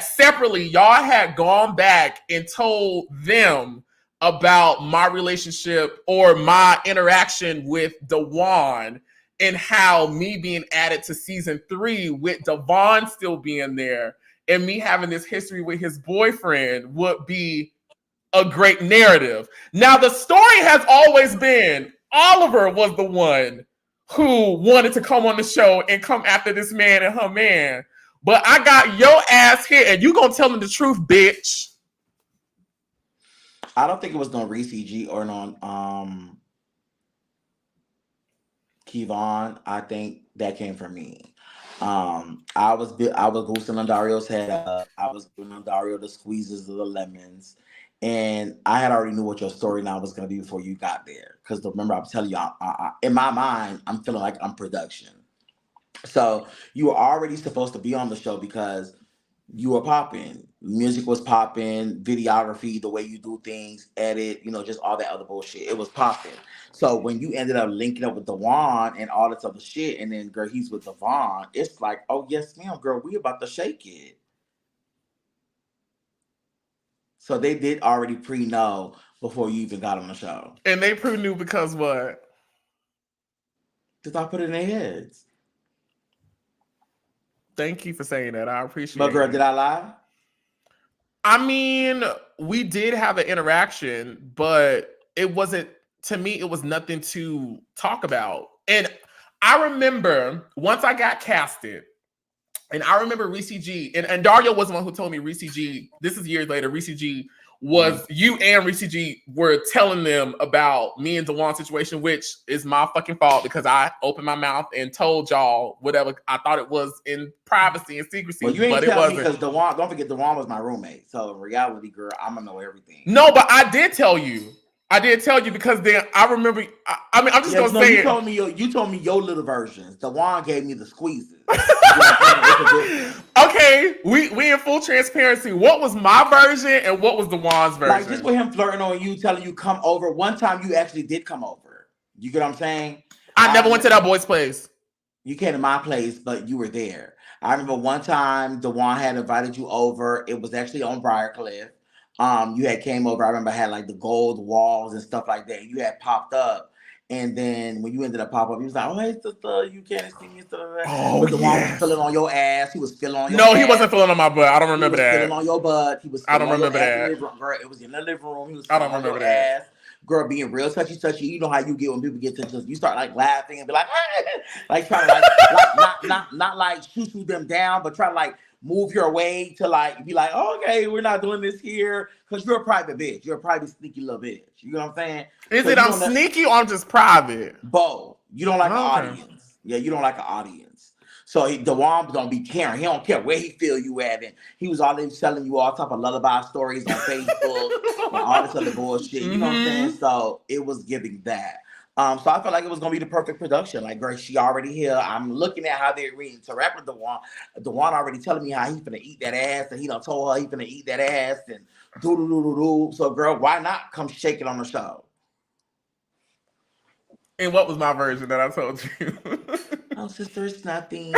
separately, y'all had gone back and told them about my relationship or my interaction with Dawon and how me being added to season 3 with Devon still being there and me having this history with his boyfriend would be a great narrative. Now, the story has always been Oliver was the one who wanted to come on the show and come after this man and her man. But I got your ass here, and you gonna tell them the truth, bitch. I don't think it was no Reese G or no Kevon. I think that came from me. I was boosting on Dario's head up. I was doing on Dario the squeezes of the lemons. And I had already knew what your storyline was going to be before you got there. Because remember, I'm telling you, in my mind, I'm feeling like I'm production. So you were already supposed to be on the show because you were popping. Music was popping, videography, the way you do things, edit, just all that other bullshit. It was popping. So when you ended up linking up with Dawon and all this other shit, and then, girl, he's with Devon, it's like, oh, yes, ma'am, girl, we about to shake it. So they did already pre-know before you even got on the show. And they pre-knew because what? Because I put it in their heads. Thank you for saying that. I appreciate it. But girl, did I lie? I mean, we did have an interaction, but it wasn't, to me, it was nothing to talk about. And I remember once I got casted, and I remember Reese G, and Dario was the one who told me Reese G, this is years later, Reese G was, you and Reese G were telling them about me and Dawon's situation, which is my fucking fault because I opened my mouth and told y'all whatever I thought it was in privacy and secrecy. Well, you ain't but tell it me because Dawon, don't forget Dawon was my roommate. So in reality, girl, I'm gonna know everything. No, but I did tell you. I did tell you because then I remember. I mean, I'm just gonna say you told me your little versions. Dawon gave me the squeezes. Okay, we in full transparency. What was my version and what was Dawon's version? Like just with him flirting on you, telling you come over. One time you actually did come over. You get what I'm saying? I never went to that boy's place. You came to my place, but you were there. I remember one time Dawon had invited you over. It was actually on Briarcliff. You had came over. I remember I had like the gold walls and stuff like that. You had popped up. And then when you ended up popping up, he was like, oh, hey, sister, you can't see me. Oh, the one was feeling on your ass. He was feeling on your No, ass. he wasn't feeling on my butt. I don't remember that. Feeling on your butt. He was I don't remember that. Girl, it was in the living room. He was I don't remember that. Ass. Girl, being real touchy. You know how you get when people get touchy. You start like laughing and be like, hey! Like trying to like not like shoo them down, but try to like move your way to like be like, oh, okay, we're not doing this here because you're a private bitch. You're a private sneaky little bitch. You know what I'm saying? Is it I'm sneaky or I'm just private? Both. You don't like an audience. Yeah, you don't like an audience. So Dawon don't be caring. He don't care where he feel you at. And he was always telling you all type of lullaby stories on Facebook and all this other bullshit. You know what I'm saying? So it was giving that. So I felt like it was gonna be the perfect production. Like, girl, she already here. I'm looking at how they interact with Dawon. Dawon already telling me how he finna eat that ass, and he done told her he finna eat that ass, and do. So, girl, why not come shake it on the show? And what was my version that I told you? Oh, sister, it's nothing.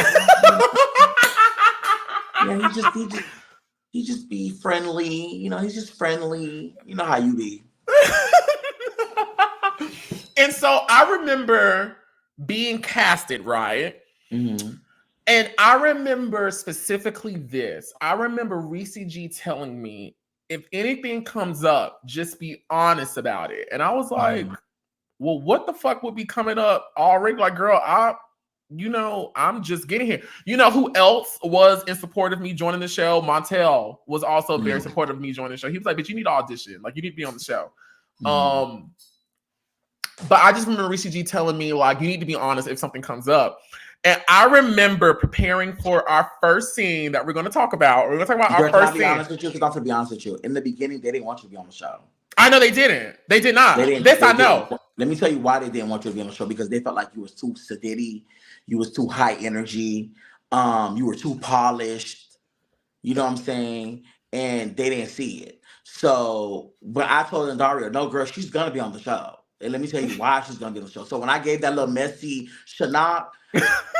Yeah, he just be friendly. You know, he's just friendly. You know how you be. And so I remember being casted, right? Mm-hmm. And I remember specifically this. I remember Reese G telling me, if anything comes up, just be honest about it. And I was like, well, what the fuck would be coming up already? Like, girl, I'm just getting here. You know who else was in support of me joining the show? Montel was also very supportive of me joining the show. He was like, but you need to audition. Like, you need to be on the show. But I just remember Reese G telling me, like, you need to be honest if something comes up. And I remember preparing for our first scene that we're going to talk about. We're going to talk about our Can I first be scene. honest with you? Because I'm going to be honest with you. In the beginning, they didn't want you to be on the show. I know they didn't. They did not. I know. Let me tell you why they didn't want you to be on the show. Because they felt like you was too sedity. You was too high energy. You were too polished. You know what I'm saying? And they didn't see it. So, but I told Dario, no, girl, she's going to be on the show. And let me tell you why she's going to be on the show. So when I gave that little messy Shannon,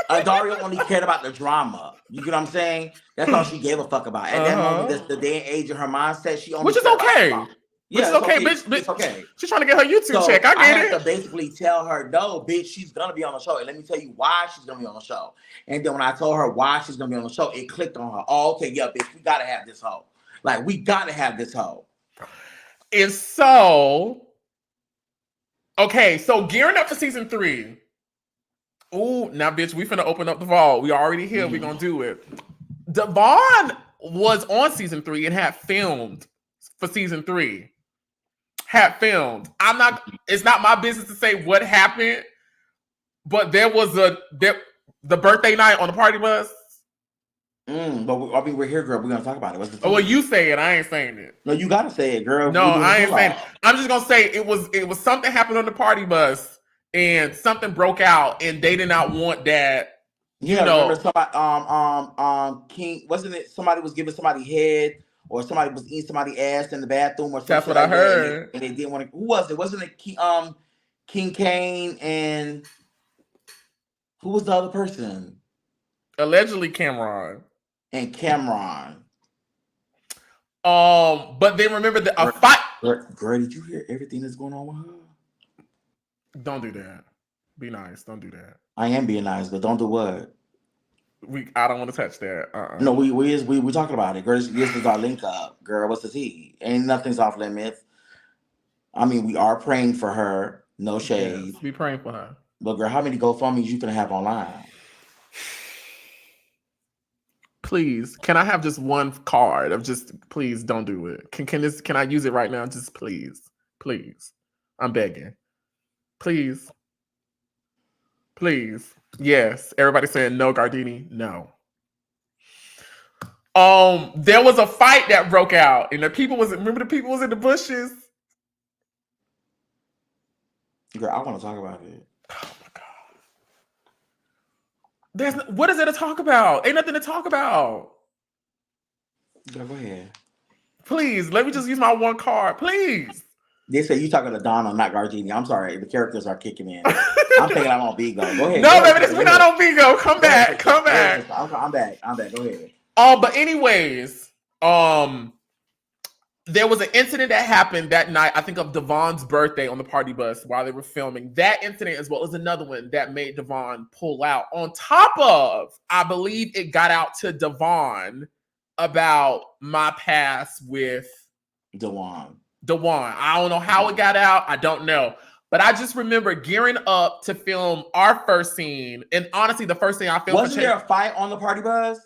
Dario only cared about the drama. You get what I'm saying? That's all she gave a fuck about. At that moment, that's the day and age of her mindset. She only which is okay. Yeah, it's okay, bitch. It's okay. She's trying to get her YouTube check. I get it. Had to basically tell her, no, bitch, she's going to be on the show. And let me tell you why she's going to be on the show. And then when I told her why she's going to be on the show, it clicked on her. Oh, okay, yeah, bitch, we got to have this hoe. Like, we got to have this hoe. And so, okay, so gearing up for season 3. Ooh, now, bitch, we finna open up the vault. We already here. We gonna do it. Dawon was on season 3 and had filmed for season 3. Had filmed. It's not my business to say what happened, but there was the birthday night on the party bus. But we're here, girl. We're gonna talk about it. Well, you say it. I ain't saying it. No, you gotta say it, girl. No, I ain't saying it. I'm just gonna say it was something happened on the party bus and something broke out, and they did not want that. Yeah, remember somebody, King, wasn't it? Somebody was giving somebody head, or somebody was eating somebody ass in the bathroom, or something. That's what I heard. And they didn't want to. Who was it? Wasn't it King Kane and who was the other person? Allegedly Cameron. And Cameron. But then remember a fight. Girl, did you hear everything that's going on with her? Don't do that. Be nice. Don't do that. I am being nice, but don't do what? I don't want to touch that. No, we talking about it. Girl, this is our link up. Girl, what's the tea? Ain't nothing's off limits. I mean, we are praying for her. No shade. Yes, be praying for her. But girl, how many GoFundMes you gonna have online? Please, can I have just one card of just please don't do it? Can I use it right now? Just please. I'm begging. Please. Yes. Everybody saying no, Gaurdini. No. There was a fight that broke out, and the people was in the bushes. Girl, I want to talk about it. Oh my God. What is there to talk about? Ain't nothing to talk about. Girl, go ahead. Please, let me just use my one card. Please. They say you talking to Donna, not Gaurdini. I'm sorry. The characters are kicking in. I'm thinking I'm on Bigo. Go ahead. No, baby, we're not on Bigo. Come back. I'm back. Go ahead. But anyways, there was an incident that happened that night, I think of Devon's birthday on the party bus while they were filming. That incident, as well as another one that made Devon pull out. On top of, I believe it got out to Devon about my past with Dawon. I don't know how it got out. I don't know. But I just remember gearing up to film our first scene. And honestly, the first thing I filmed. Wasn't there a fight on the party bus?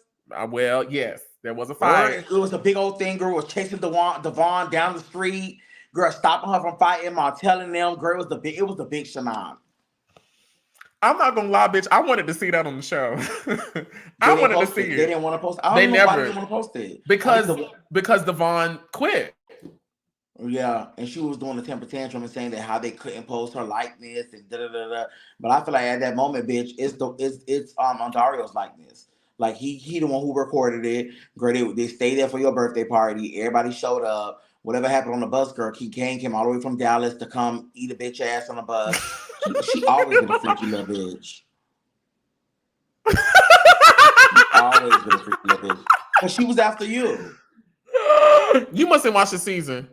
Well, yes. There was a fight. It was a big old thing. Girl was chasing Devon down the street. Girl stopping her from fighting. Telling them, girl, it was the big Shannon. I'm not gonna lie, bitch. I wanted to see that on the show. I wanted to see it. They didn't want to post it. They never didn't want to post it because Devon quit. Yeah, and she was doing the temper tantrum and saying that how they couldn't post her likeness and da da da da. But I feel like at that moment, bitch, it's Ontario's likeness. Like he the one who recorded it. Girl, they stayed there for your birthday party. Everybody showed up. Whatever happened on the bus, girl, came all the way from Dallas to come eat a bitch ass on the bus. she always been a freaky little bitch. Always been a freaky little bitch. But she was after you. You mustn't watch the season.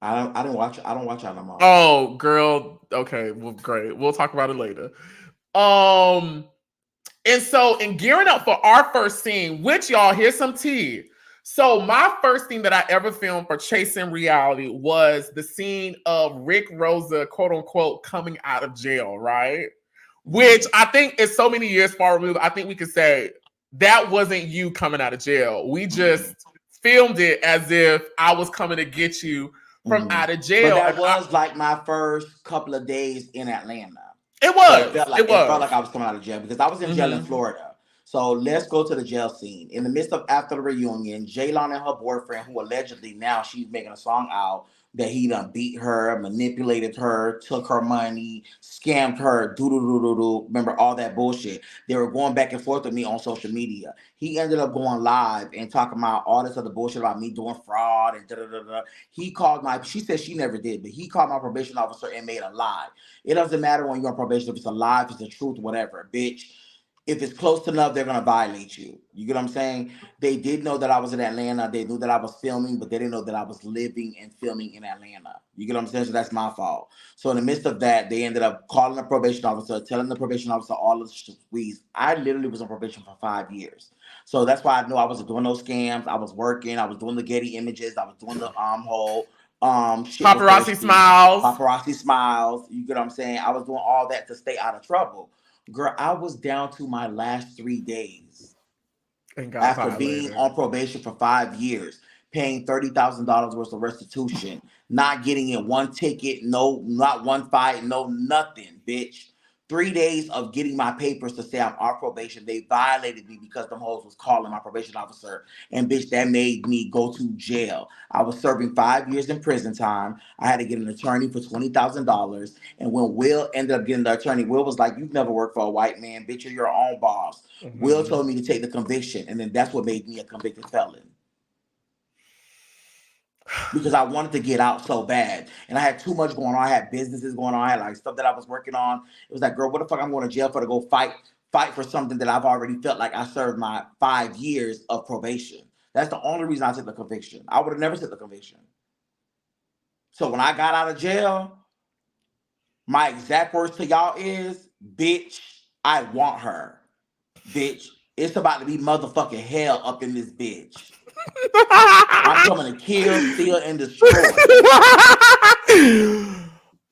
I don't watch it no more. Oh, girl. Okay, well, great. We'll talk about it later. And so in gearing up for our first scene, which y'all, here's some tea. So my first thing that I ever filmed for Chasing Reality was the scene of Rick Rosa, quote unquote, coming out of jail, right? Which I think is so many years far removed. I think we could say that wasn't you coming out of jail. We just filmed it as if I was coming to get you from out of jail. But that was like my first couple of days in Atlanta. It was. It felt like I was coming out of jail because I was in jail in Florida. So let's go to the jail scene. In the midst of after the reunion, J-Lon and her boyfriend, who allegedly now she's making a song out that he done beat her, manipulated her, took her money, scammed her, remember all that bullshit. They were going back and forth with me on social media. He ended up going live and talking about all this other bullshit about me doing fraud and He called she said she never did, but he called my probation officer and made a lie. It doesn't matter when you're on probation, if it's a lie, if it's the truth, whatever, bitch. If it's close enough, they're going to violate you. You get what I'm saying? They did know that I was in Atlanta. They knew that I was filming, but they didn't know that I was living and filming in Atlanta. You get what I'm saying? So that's my fault. So in the midst of that, they ended up calling the probation officer, telling the probation officer all of the squeeze. I literally was on probation for 5 years. So that's why I knew I wasn't doing those scams. I was working. I was doing the Getty images. I was doing the whole paparazzi smiles. Paparazzi smiles. You get what I'm saying? I was doing all that to stay out of trouble. Girl, I was down to my last 3 days after being on probation for 5 years, paying $30,000 worth of restitution, not getting in one ticket, no, not one fight, no nothing, bitch. 3 days of getting my papers to say I'm on probation. They violated me because them hoes was calling my probation officer. And bitch, that made me go to jail. I was serving 5 years in prison time. I had to get an attorney for $20,000. And when Will ended up getting the attorney, Will was like, you've never worked for a white man. Bitch, you're your own boss. Will told me to take the conviction. And then that's what made me a convicted felon. Because I wanted to get out so bad. And I had too much going on. I had businesses going on. I had like stuff that I was working on. It was like, girl, what the fuck I'm going to jail for to go fight for something that I've already felt like I served my 5 years of probation. That's the only reason I took the conviction. I would have never took the conviction. So when I got out of jail, my exact words to y'all is, bitch, I want her. Bitch, it's about to be motherfucking hell up in this bitch. I'm coming to kill, steal, and destroy.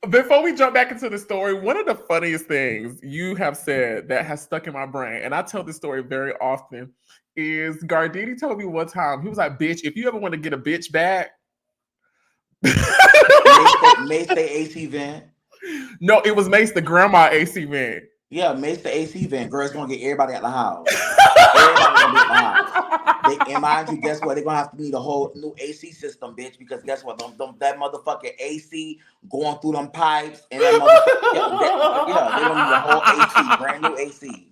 Before we jump back into the story, one of the funniest things you have said that has stuck in my brain, and I tell this story very often, is Gaurdini told me one time, he was like, bitch, if you ever want to get a bitch back. Mace the AC vent. No, it was Mace the grandma AC vent. Yeah, Mace the AC vent. Girl, it's going to get everybody at the house. Everybody going to be at the house. And mind you, guess what? They're going to have to need a whole new AC system, bitch, because guess what? That motherfucking AC going through them pipes and that motherfucking, yeah, they're going to need a whole AC, brand new AC.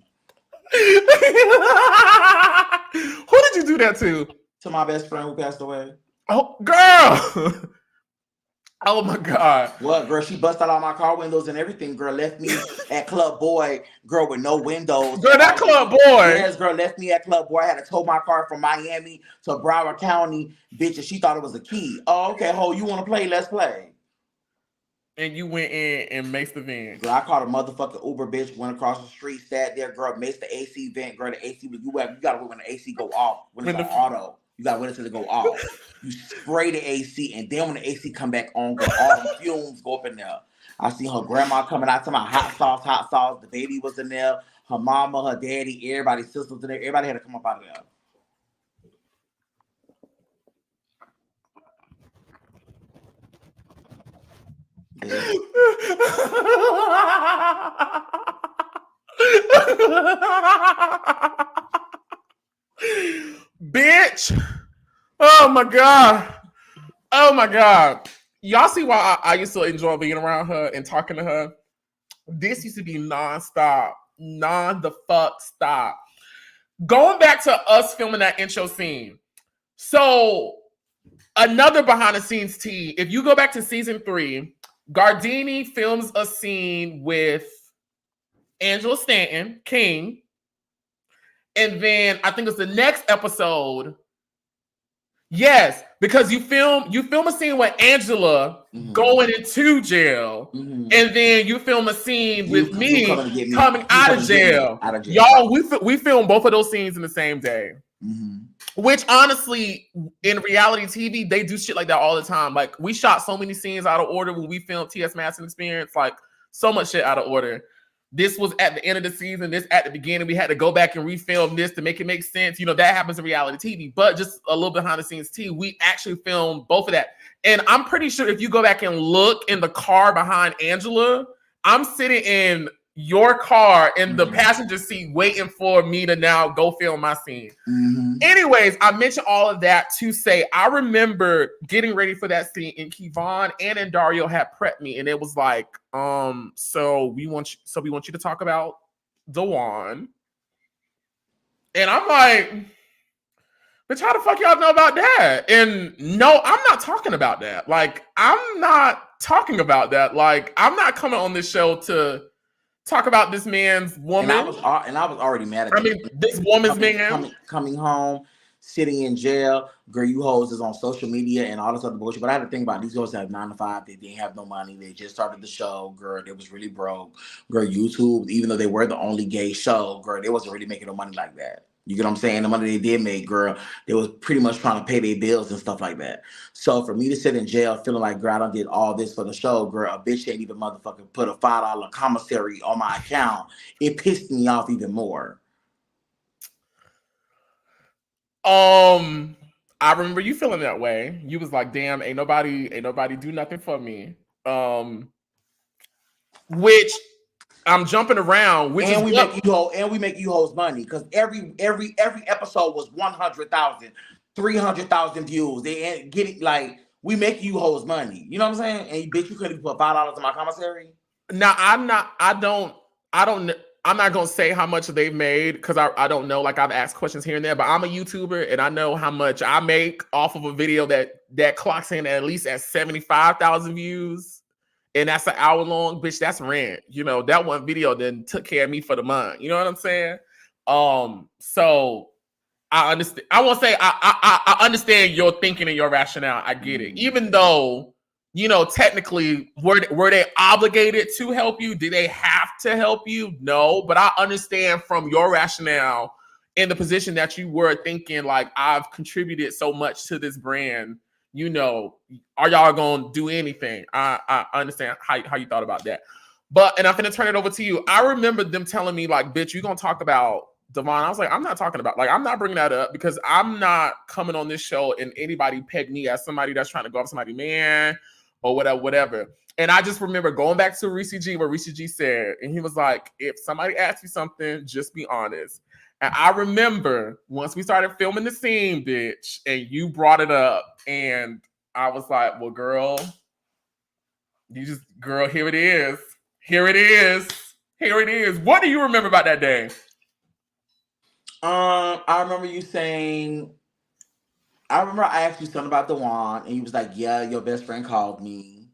Who did you do that to? To my best friend who passed away. Oh, girl. Oh my God. What, girl? She busted out all my car windows and everything, girl. Left me at Club Boy, girl, with no windows. Girl, that Club Boy. Yes, girl, left me at Club Boy. I had to tow my car from Miami to Broward County, bitch, and she thought it was a key. Oh, okay, ho, you want to play? Let's play. And you went in and maced the vent. Girl, I called a motherfucking Uber, bitch, went across the street, sat there, girl, maced the AC vent, girl, the AC, you gotta wait when the AC go off, when it's on auto. You gotta wait until it go off. You spray the AC, and then when the AC come back on, girl, all the fumes go up in there. I see her grandma coming out to my hot sauce. The baby was in there. Her mama, her daddy, everybody, sisters in there. Everybody had to come up out of there. Bitch. Oh my God. Oh my God. Y'all see why I used to enjoy being around her and talking to her? This used to be non-stop. Stop. Going back to us filming that intro scene. So another behind the scenes tea. If you go back to season 3, Gaurdini films a scene with Angela Stanton, King. And then I think it's the next episode. Yes, because you film a scene with Angela going into jail, and then you film a scene with me coming out of jail. Y'all, we filmed both of those scenes in the same day. Which honestly, in reality TV, they do shit like that all the time. Like we shot so many scenes out of order when we filmed TS Madison Experience, like so much shit out of order. This was at the end of the season. This at the beginning. We had to go back and refilm this to make it make sense. You know, that happens in reality TV. But just a little behind the scenes tea, we actually filmed both of that. And I'm pretty sure if you go back and look in the car behind Angela, I'm sitting in your car in the passenger seat waiting for me to now go film my scene. Anyways, I mentioned all of that to say I remember getting ready for that scene, and Kevon and Dario had prepped me, and it was like, so we want you to talk about Dawon. And I'm like, bitch, how the fuck y'all know about that? And no, I'm not talking about that. Like, I'm not talking about that. Like, I'm not coming on this show to talk about this man's woman. And I was already mad at this woman's coming home, sitting in jail. Girl, you hoes is on social media and all this other bullshit. But I had to think about it. These girls have 9 to 5. They didn't have no money. They just started the show. Girl, they was really broke. Girl, YouTube, even though they were the only gay show, girl, they wasn't really making no money like that. You get what I'm saying? The money they did make, girl, they was pretty much trying to pay their bills and stuff like that. So for me to sit in jail feeling like, girl, I done did all this for the show, girl, a bitch ain't even motherfucking put a $5 commissary on my account. It pissed me off even more. I remember you feeling that way. You was like, damn, ain't nobody do nothing for me. Which I'm jumping around, which and we make you hoes money because every episode was 100,000, 300,000 views. They ain't getting like we make you hoes money. You know what I'm saying? And bitch, you couldn't put $5 in my commissary. Now I'm not gonna say how much they've made because I don't know. Like I've asked questions here and there, but I'm a YouTuber and I know how much I make off of a video that clocks in at least at 75,000 views. And that's an hour long, bitch. That's rent. You know, that one video then took care of me for the month. You know what I'm saying? So I understand. I won't say I understand your thinking and your rationale. I get it. Even though, you know, technically, were they obligated to help you? Did they have to help you? No, but I understand from your rationale in the position that you were thinking, like, I've contributed so much to this brand. You know, are y'all gonna do anything? I understand how you thought about that. And I'm gonna turn it over to you. I remember them telling me, like, bitch, you gonna talk about Dawon. I was like, I'm not talking about, like, I'm not bringing that up because I'm not coming on this show and anybody peg me as somebody that's trying to go up somebody's man or whatever. And I just remember going back to Reese G, what Reese G said, and he was like, if somebody asks you something, just be honest. And I remember once we started filming the scene, bitch, and you brought it up, and I was like, well, girl, here it is. Here it is. Here it is. What do you remember about that day? I remember you saying, I asked you something about Dawon, and you was like, yeah, your best friend called me.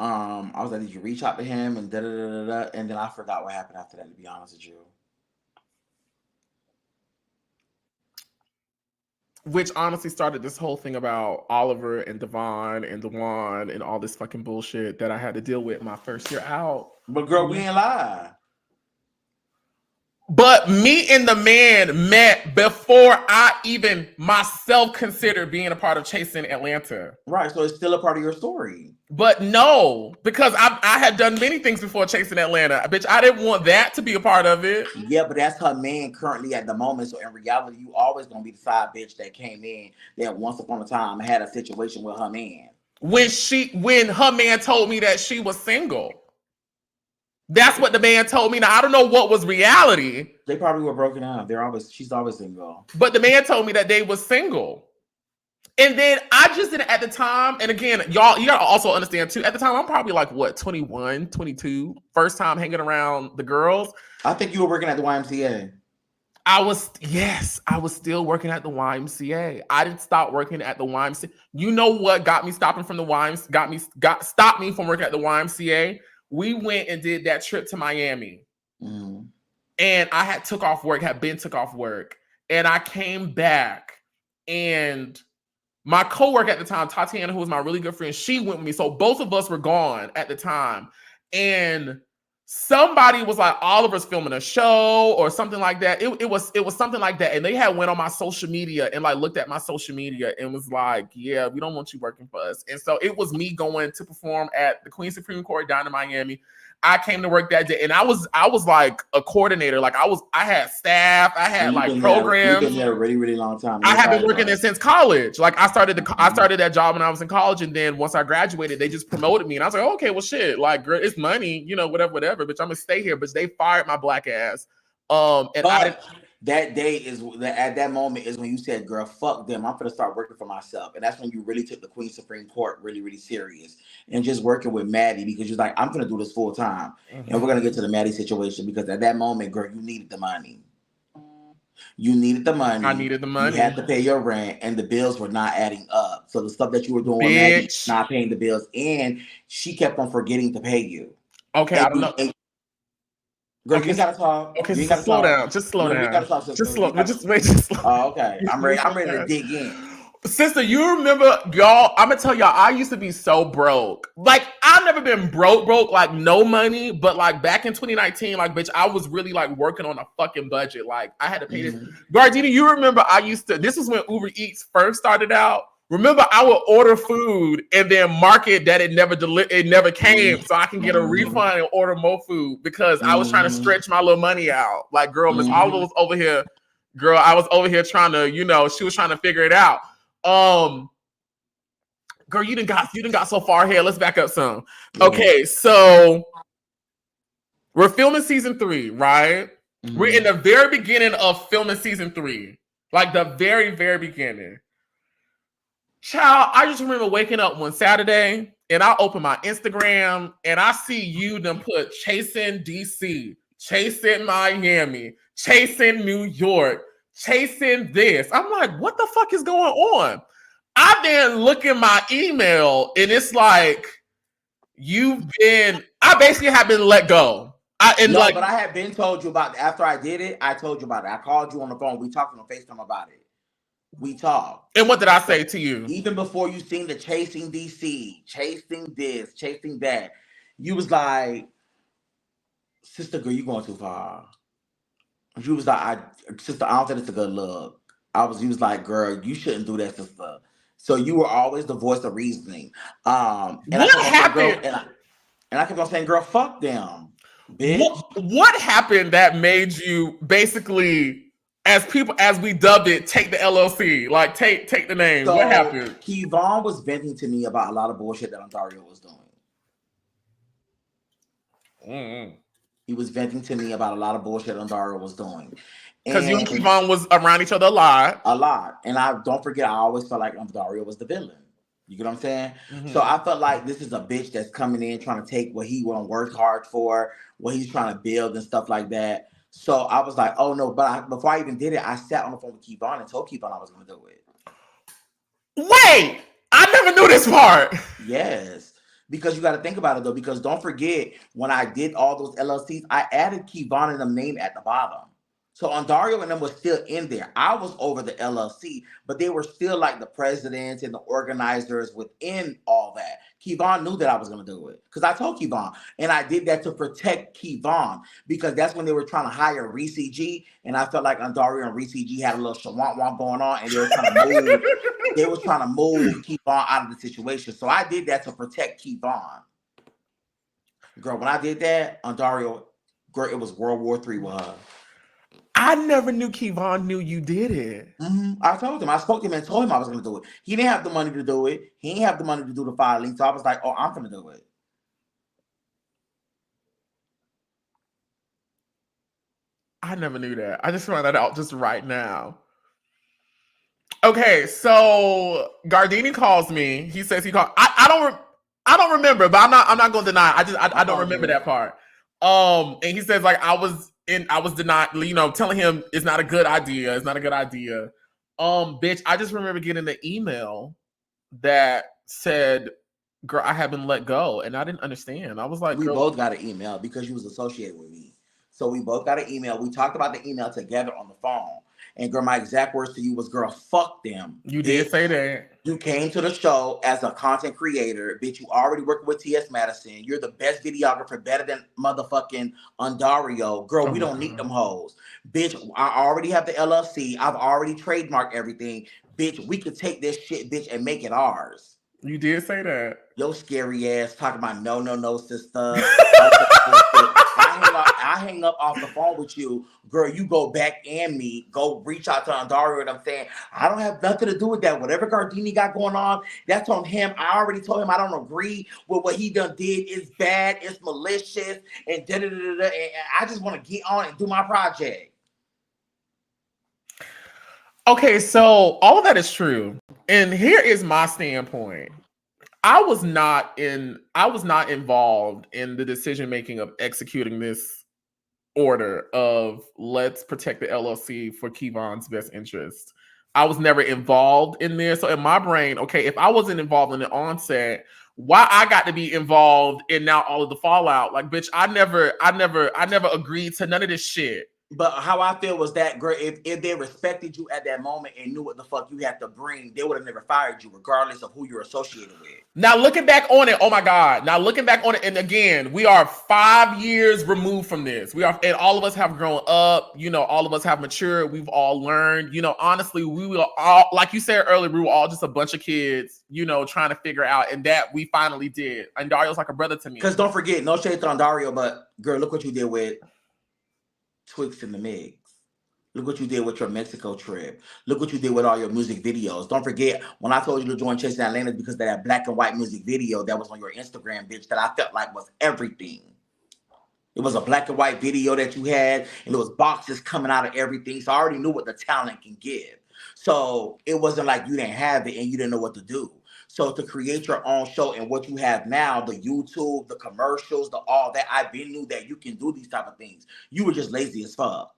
I was like, did you reach out to him? And da-da-da-da-da. And then I forgot what happened after that, to be honest with you. Which honestly started this whole thing about Oliver and Devon and Dawon and all this fucking bullshit that I had to deal with my first year out. But girl, we ain't lie. But me and the man met before I even myself considered being a part of Chasing Atlanta. Right, so it's still a part of your story. But no, because I had done many things before Chasing Atlanta. Bitch, I didn't want that to be a part of it. Yeah, but that's her man currently at the moment. So in reality, you always gonna be the side bitch that came in that once upon a time had a situation with her man. When her man told me that she was single. That's what the man told me. Now I don't know what was reality. They probably were broken up. She's always single. But the man told me that they was single. And then I just didn't at the time. And again, y'all, you gotta also understand too. At the time, I'm probably like 21, 22. First time hanging around the girls. I think you were working at the YMCA. I was still working at the YMCA. I didn't stop working at the YMCA. You know what got me stopping from the YMCA? Stopped me from working at the YMCA. We went and did that trip to Miami. Mm. And I had took off work, and I came back, and my coworker at the time, Tatiana, who was my really good friend, she went with me. So both of us were gone at the time. And somebody was like, Oliver's filming a show or something like that. It was something like that. And they had went on my social media and like looked at my social media and was like, yeah, we don't want you working for us. And so it was me going to perform at the Queen Supreme Court down in Miami. I came to work that day, and I was like a coordinator. Like I had staff, I had like programs. You've been there a really, really long time. I have been working there since college. Like I started that job when I was in college, and then once I graduated, they just promoted me, and I was like, okay, well, shit, like, girl, it's money, you know, whatever. whatever, bitch. I'm gonna stay here. But they fired my black ass. And but that day is at that moment is when you said, girl, fuck them. I'm gonna start working for myself. And that's when you really took the Queen Supreme Court really, really serious. And just working with Maddie because you're like, I'm gonna do this full time. And we're gonna get to the Maddie situation because at that moment, girl, you needed the money. You needed the money. I needed the money. You had to pay your rent, and the bills were not adding up. So the stuff that you were doing, Maddie, not paying the bills, and she kept on forgetting to pay you. Okay, and I don't know. Girl, okay, you gotta talk. Okay, you gotta slow talk. down. Just slow down. You gotta talk, just slow. Just wait. Just slow. Oh, okay. I'm ready. I'm ready to dig in. Sister, you remember, y'all, I'm gonna tell y'all, I used to be so broke. Like, I've never been broke, like no money, but like back in 2019, like, bitch, I was really like working on a fucking budget. Like, I had to pay this. Gaurdini, you remember this was when Uber Eats first started out. Remember, I would order food and then mark it that it never came, so I can get a refund and order more food because I was trying to stretch my little money out. Like, girl, Miss Oliver was over here. Girl, I was over here trying to, she was trying to figure it out. Girl, you done got so far ahead. Let's back up some. Okay, so we're filming season 3, right? We're in the very beginning of filming season 3, like the very, very beginning. Child, I just remember waking up one Saturday and I open my Instagram and I see you done put chasing DC, chasing Miami, chasing New York, chasing this. I'm like, what the fuck is going on? I then look in my email and it's like, I basically have been let go. But I had been told you about it. After I did it, I told you about it. I called you on the phone. We talked on FaceTime about it. We talked. And what did I say to you? Even before you seen the chasing DC, chasing this, chasing that, you was like, sister girl, you going too far. You was like, sister, I don't think it's a good look. You was like, girl, you shouldn't do that, sister. So you were always the voice of reasoning. What happened? And I kept on saying, girl, fuck them, bitch. What happened that made you basically, as we dubbed it, take the LLC, like take the name? So, what happened? Kevon was venting to me about a lot of bullshit that Ontario was doing. He was venting to me about a lot of bullshit Ontario was doing. Because you and Kevon was around each other a lot. And I don't forget, I always felt like Ontario was the villain. You get what I'm saying? So I felt like this is a bitch that's coming in trying to take what he won't work hard for, what he's trying to build and stuff like that. So I was like, oh no, but before I even did it, I sat on the phone with Kevon and told Kevon I was going to do it. Wait, I never knew this part. Yes, because you got to think about it though, because don't forget, when I did all those LLCs, I added Kevon and them name at the bottom. So Ontario and them was still in there. I was over the LLC, but they were still like the presidents and the organizers within all that. Kevon knew that I was going to do it because I told Kevon, and I did that to protect Kevon because that's when they were trying to hire Reese G, and I felt like Ontario and Reese G had a little shawant going on, and they were trying to move. They were trying to move Kevon out of the situation. So I did that to protect Kevon. Girl, when I did that, Ontario, girl, it was World War III with her. I never knew Kevon knew you did it. I told him. I spoke to him and told him I was going to do it. He didn't have the money to do it. He didn't have the money to do the filing. So I was like, oh, I'm going to do it. I never knew that. I just found that out just right now. Okay, so Gaurdini calls me. He says he called. I don't remember, but I'm not going to deny. I don't remember that part. And he says like I was denied, telling him it's not a good idea. It's not a good idea. Bitch, I just remember getting the email that said, girl, I have been let go. And I didn't understand. I was like, we both got an email because you was associated with me. So we both got an email. We talked about the email together on the phone. And girl, my exact words to you was, girl, fuck them. You did say that. You came to the show as a content creator. Bitch, you already working with TS Madison. You're the best videographer, better than motherfucking Ontario. Girl, we don't need them hoes. Bitch, I already have the LLC. I've already trademarked everything. Bitch, we could take this shit, bitch, and make it ours. You did say that. Yo scary ass talking about no, sister. I hang up off the phone with you, girl, you go back and me, go reach out to Andario, and I'm saying, I don't have nothing to do with that. Whatever Gaurdini got going on, that's on him. I already told him I don't agree with what he done did. It's bad, it's malicious, and da-da-da-da-da, and I just want to get on and do my project. Okay, so all of that is true. And here is my standpoint. I was not involved in the decision making of executing this order of let's protect the LLC for Kevon's best interest. I was never involved in this. So in my brain, okay, if I wasn't involved in the onset, why I got to be involved in now all of the fallout? Like, bitch, I never agreed to none of this shit. But how I feel was that, girl, if they respected you at that moment and knew what the fuck you had to bring, they would have never fired you, regardless of who you're associated with. Now, looking back on it, oh my God. Now, looking back on it, and again, we are 5 years removed from this. And all of us have grown up. You know, all of us have matured. We've all learned. You know, honestly, we were all, like you said earlier, we were all just a bunch of kids, you know, trying to figure out, and that we finally did. And Dario's like a brother to me. Because don't forget, no shade on Dario, but girl, look what you did with Twixt in the mix. Look what you did with your Mexico trip. Look what you did with all your music videos. Don't forget, when I told you to join Chasing Atlanta because of that black and white music video that was on your Instagram, bitch, that I felt like was everything. It was a black and white video that you had, and there was boxes coming out of everything. So I already knew what the talent can give. So it wasn't like you didn't have it and you didn't know what to do. So to create your own show and what you have now, the YouTube, the commercials, the all that, I been knew that you can do these type of things. You were just lazy as fuck.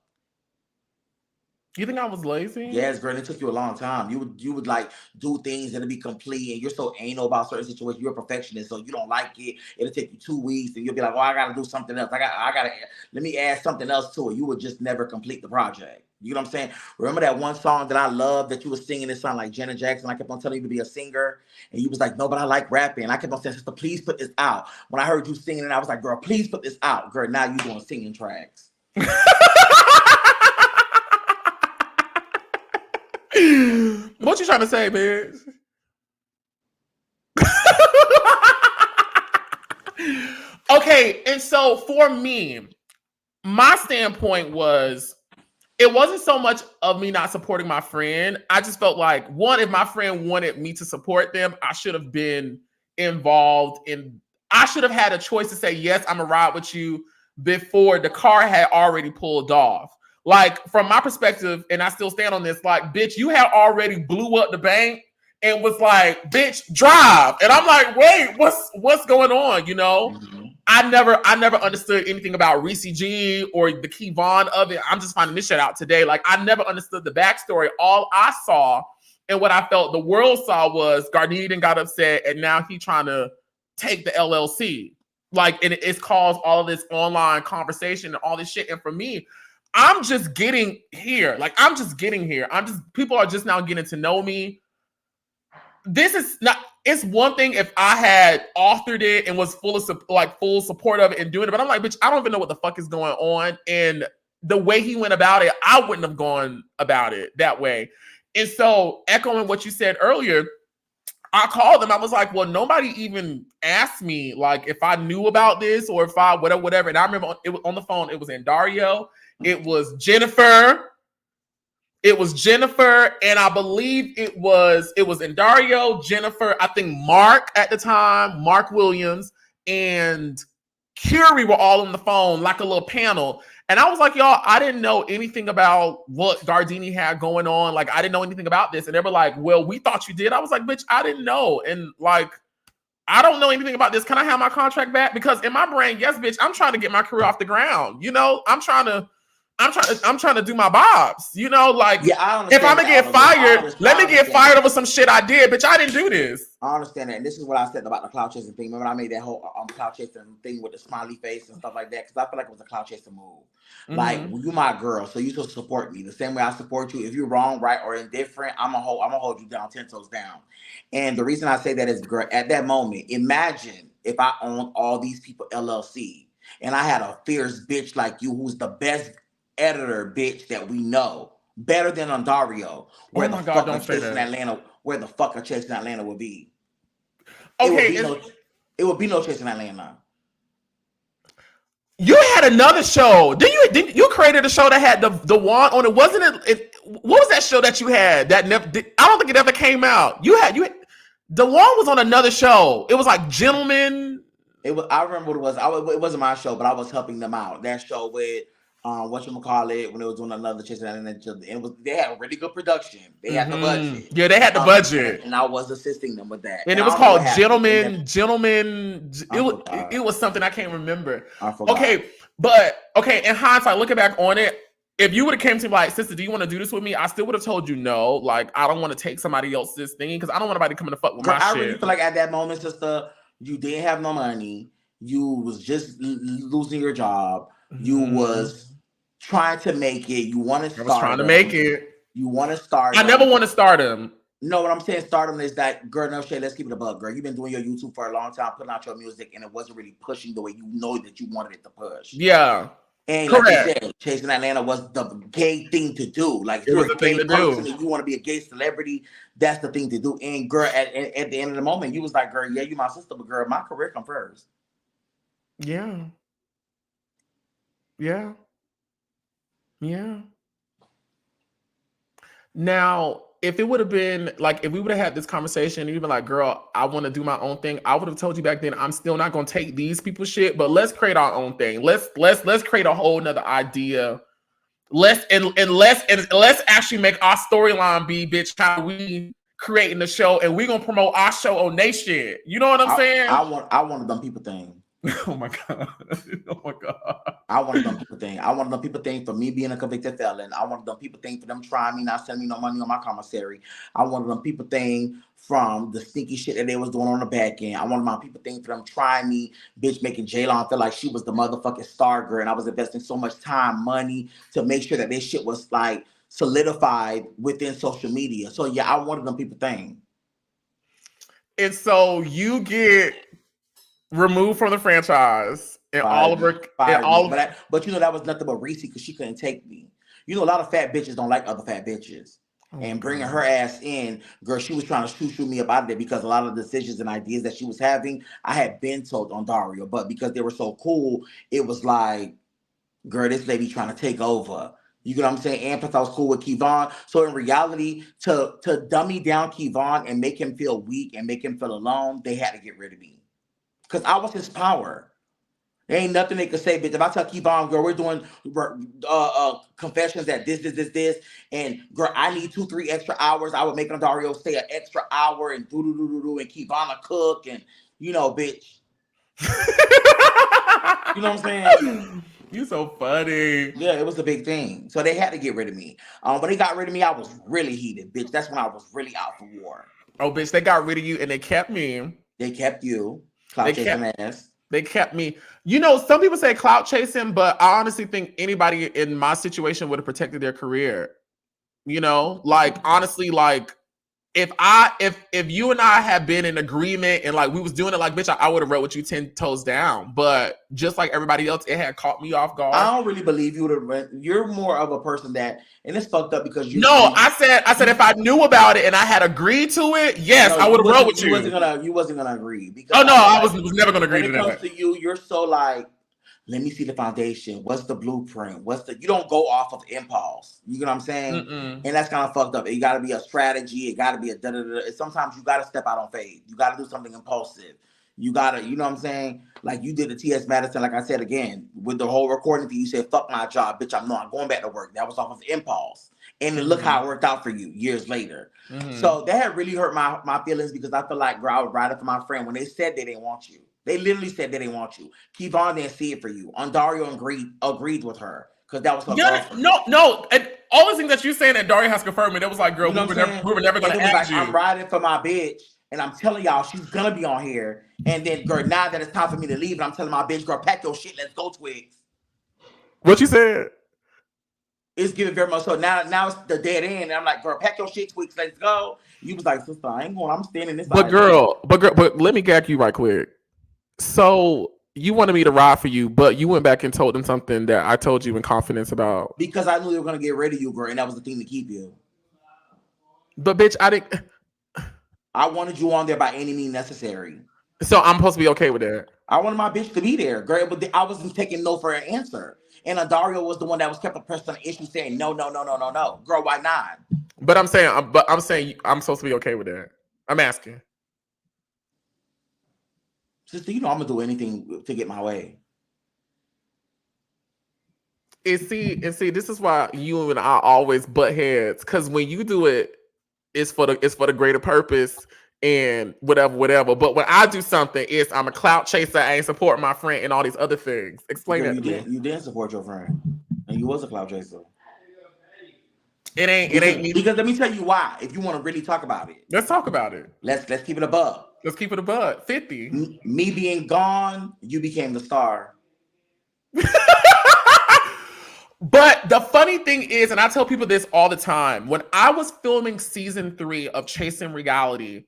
You think I was lazy? Yes, girl, it took you a long time. You would like do things that'll be complete, and you're so anal about certain situations. You're a perfectionist, so you don't like it. It'll take you 2 weeks, and you'll be like, "Oh, I gotta do something else. I gotta let me add something else to it." You would just never complete the project. You know what I'm saying? Remember that one song that I love that you were singing? It sounded like Janet Jackson. I kept on telling you to be a singer, and you was like, "No, but I like rapping." And I kept on saying, "Sister, please put this out." When I heard you singing, and I was like, "Girl, please put this out." Girl, now you doing singing tracks. What you trying to say, bitch? Okay, and so for me, my standpoint was, it wasn't so much of me not supporting my friend. I just felt like, one, if my friend wanted me to support them, I should have been involved in, I should have had a choice to say, yes, I'm gonna ride with you before the car had already pulled off. Like, from my perspective, and I still stand on this, like, bitch, you had already blew up the bank and was like, bitch, drive. And I'm like, wait, what's going on, you know? Mm-hmm. I never understood anything about Reese G or the Kevon of it. I'm just finding this shit out today. Like, I never understood the backstory. All I saw and what I felt the world saw was Gaurdini got upset, and now he trying to take the LLC. Like, and it's caused all of this online conversation and all this shit. And for me, I'm just getting here. Like, I'm just getting here. People are just now getting to know me. This is not, it's one thing if I had authored it and was full support of it and doing it, but I'm like, bitch, I don't even know what the fuck is going on. And the way he went about it, I wouldn't have gone about it that way. And so, echoing what you said earlier, I called him. I was like, well, nobody even asked me, like, if I knew about this or if I, whatever. And I remember it was on the phone, it was Andario. It was Jennifer. And I believe it was Andario, Jennifer, I think Mark at the time, Mark Williams, and Curie were all on the phone like a little panel. And I was like, y'all, I didn't know anything about what Gaurdini had going on. Like, I didn't know anything about this. And they were like, well, we thought you did. I was like, bitch, I didn't know. And like, I don't know anything about this. Can I have my contract back? Because in my brain, yes, bitch, I'm trying to get my career off the ground. You know, I'm trying to do my bobs, you know, like, yeah, if I'm gonna get fired, let me get fired over some shit I did, bitch. I didn't do this. I understand that. And this is what I said about the cloud chasing thing. Remember I made that whole cloud chasing thing with the smiley face and stuff like that? Because I feel like it was a cloud chasing move. Mm-hmm. Like, well, you my girl, so you supposed to support me the same way I support you. If you're wrong, right, or indifferent, I'm gonna hold you down 10 toes down. And the reason I say that is, girl, at that moment, imagine if I owned all these people LLC and I had a fierce bitch like you who's the best editor bitch that we know, better than Ontario. Where the fuck a Chasing Atlanta would be. Okay, it would be no Chasing Atlanta. You had another show. Didn't you created a show that had the Dawon on it? Wasn't it? What was that show that you had that never? I don't think it ever came out. You had Dawon was on another show. It was like Gentlemen. It was. I remember what it was. It wasn't my show, but I was helping them out. That show with whatchamacallit, when they was doing another chase and it was, they had a really good production. They had the budget. Yeah, they had the budget. And I was assisting them with that. And it was called Gentlemen. It was something I can't remember. I forgot. Okay, in hindsight, looking back on it, if you would have came to me like, sister, do you want to do this with me? I still would have told you no. Like, I don't want to take somebody else's thing because I don't want nobody coming to fuck with my shit. I really feel like at that moment, sister, you didn't have no money. You was just losing your job. You was trying to make it. You want to start. I was trying to make it. You want to start. I never want to start him. No, what I'm saying, stardom is that, girl, no shit, let's keep it above, girl. You've been doing your YouTube for a long time, putting out your music, and it wasn't really pushing the way you know that you wanted it to push. Yeah. And correct. Like you said, chasing Atlanta was the gay thing to do. Like, it was the thing to do. And you want to be a gay celebrity, that's the thing to do. And girl, at the end of the moment, you was like, girl, yeah, you my sister, but girl, my career come first. Yeah. Yeah. Yeah. Now, if it would have been like, if we would have had this conversation and you'd been like, girl, I want to do my own thing, I would have told you back then, I'm still not going to take these people's shit, but let's create our own thing. Let's create a whole nother idea. Let's actually make our storyline be, bitch, how we creating the show, and we're going to promote our show on they shit. You know what I'm saying? I wanted them people thing. Oh my God. Oh my God. I wanted them people thing. I wanted them people thing for me being a convicted felon. I wanted them people thing for them trying me, not sending me no money on my commissary. I wanted them people thing from the sneaky shit that they was doing on the back end. I wanted my people thing for them trying me, bitch, making J-Lo feel like she was the motherfucking star girl. And I was investing so much time, money to make sure that this shit was like solidified within social media. So yeah, I wanted them people thing. And so you get removed from the franchise, and Oliver. But you know that was nothing but Reese because she couldn't take me. You know, a lot of fat bitches don't like other fat bitches. And bringing her ass in, girl, she was trying to shoot me up out of there because a lot of the decisions and ideas that she was having, I had been told on Dario, but because they were so cool, it was like, girl, this lady trying to take over. You get what I'm saying? And plus I was cool with Kevon. So in reality, to dummy down Kevon and make him feel weak and make him feel alone, they had to get rid of me. Because I was his power. There ain't nothing they could say, bitch. If I tell Kevon, girl, we're doing confessions at this, and girl, I need 2-3 extra hours, I would make Dario stay an extra hour and and Kevon a cook, and you know, bitch. You know what I'm saying? You so funny. Yeah, it was a big thing. So they had to get rid of me. When they got rid of me, I was really heated, bitch. That's when I was really out for war. Oh, bitch, they got rid of you and they kept me. They kept you. They kept me. You know, some people say clout chasing, but I honestly think anybody in my situation would have protected their career. You know, like honestly, like if you and I had been in agreement and like we was doing it, like bitch, I would have wrote with you 10 toes down. But just like everybody else, it had caught me off guard. I don't really believe you would have. You're more of a person that, and it's fucked up because you. No, I said if I knew about it and I had agreed to it, yes, I would have wrote with you. You wasn't gonna agree because. Oh no, I was never gonna agree to that. When it comes to you, you're so like, let me see the foundation. What's the blueprint? You don't go off of impulse. You know what I'm saying? And that's kind of fucked up. It got to be a strategy. It got to be a da-da-da. Sometimes you got to step out on faith. You got to do something impulsive. You got to, you know what I'm saying? Like you did the TS Madison, like I said again, with the whole recording thing, you said, fuck my job, bitch, I'm not going back to work. That was off of impulse. And then look how it worked out for you years later. So that had really hurt my feelings because I feel like, girl, I was riding for my friend when they said they didn't want you. They literally said they didn't want you. Kevon didn't see it for you. Dario agreed with her because that was her girlfriend. No. And all the things that you're saying that Dario has confirmed me, that was like, girl, you know we were never going to ask you. I'm riding for my bitch, and I'm telling y'all she's going to be on here. And then, girl, now that it's time for me to leave, and I'm telling my bitch, girl, pack your shit, let's go, Twixt. What you said? It's giving very much so. Now it's the dead end, and I'm like, girl, pack your shit, Twixt, let's go. You was like, sister, I ain't going, I'm standing this side. But let me gag you right quick. So you wanted me to ride for you, but you went back and told them something that I told you in confidence about. Because I knew they were going to get rid of you, girl, and that was the thing to keep you. But bitch, I didn't. I wanted you on there by any means necessary. So I'm supposed to be okay with that. I wanted my bitch to be there, girl, but I wasn't taking no for an answer. And Dario was the one that was kept pressing the issue, saying no. Girl, why not? But I'm saying I'm supposed to be okay with that. I'm asking. Sister, you know I'm gonna do anything to get my way. And see, this is why you and I always butt heads. Because when you do it, it's for the greater purpose and whatever. But when I do something, I'm a clout chaser. I ain't support my friend and all these other things. Explain that to me. You didn't support your friend, and you was a clout chaser. It ain't me. Because let me tell you why. If you want to really talk about it, let's talk about it. Let's keep it above. Let's keep it above 50. Me being gone, you became the star. But the funny thing is, and I tell people this all the time, when I was filming season 3 of Chasing Reality,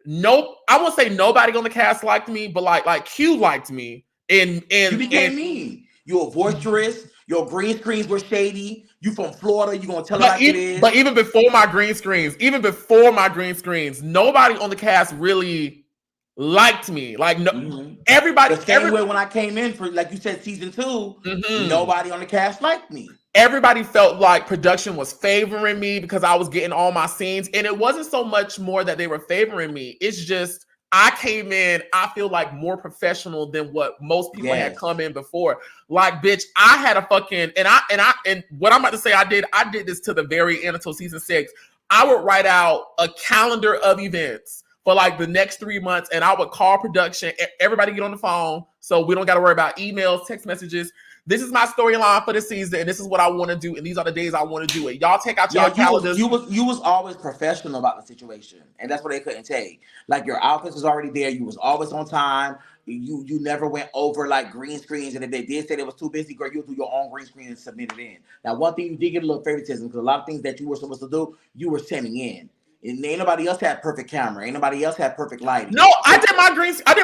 I won't say nobody on the cast liked me, but like Q liked me. And you became me. You were boisterous. Your green screens were shady. You from Florida. You gonna tell it like it is. But even before my green screens, nobody on the cast really liked me. Like everybody. The same way when I came in for, like you said, season 2, nobody on the cast liked me. Everybody felt like production was favoring me because I was getting all my scenes, and it wasn't so much more that they were favoring me. It's just I came in, I feel like more professional than what most people had come in before. Like, bitch, I had a fucking and what I'm about to say, I did this to the very end until season 6. I would write out a calendar of events for like the next 3 months, and I would call production, everybody get on the phone, so we don't got to worry about emails, text messages. This is my storyline for the season, and this is what I want to do, and these are the days I want to do it. Y'all take out your calendars. You was always professional about the situation, and that's what they couldn't take. Like, your outfits was already there. You was always on time. You never went over like green screens, and if they did say they was too busy, girl, you'll do your own green screen and submit it in. Now, one thing you did get a little favoritism, because a lot of things that you were supposed to do, you were sending in. And ain't nobody else had perfect camera. Ain't nobody else had perfect lighting. No, I did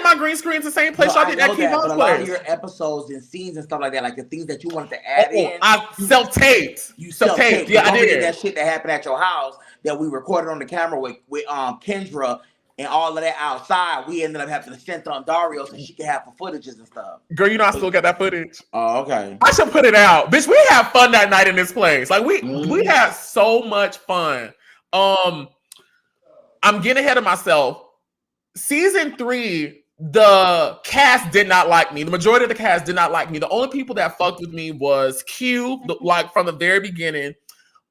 my green screens the same place y'all did at Kevon's place. A lot of your episodes and scenes and stuff like that, like the things that you wanted to add in. I self-taped. You self-taped. Yeah, I did. That shit that happened at your house that we recorded on the camera with Kendra and all of that outside, we ended up having to send on Dario so she could have for footages and stuff. Girl, you know I still got that footage. Oh, okay. I should put it out. Bitch, we had fun that night in this place. Like, we had so much fun. I'm getting ahead of myself. Season 3, the cast did not like me. The majority of the cast did not like me. The only people that fucked with me was Q, like from the very beginning.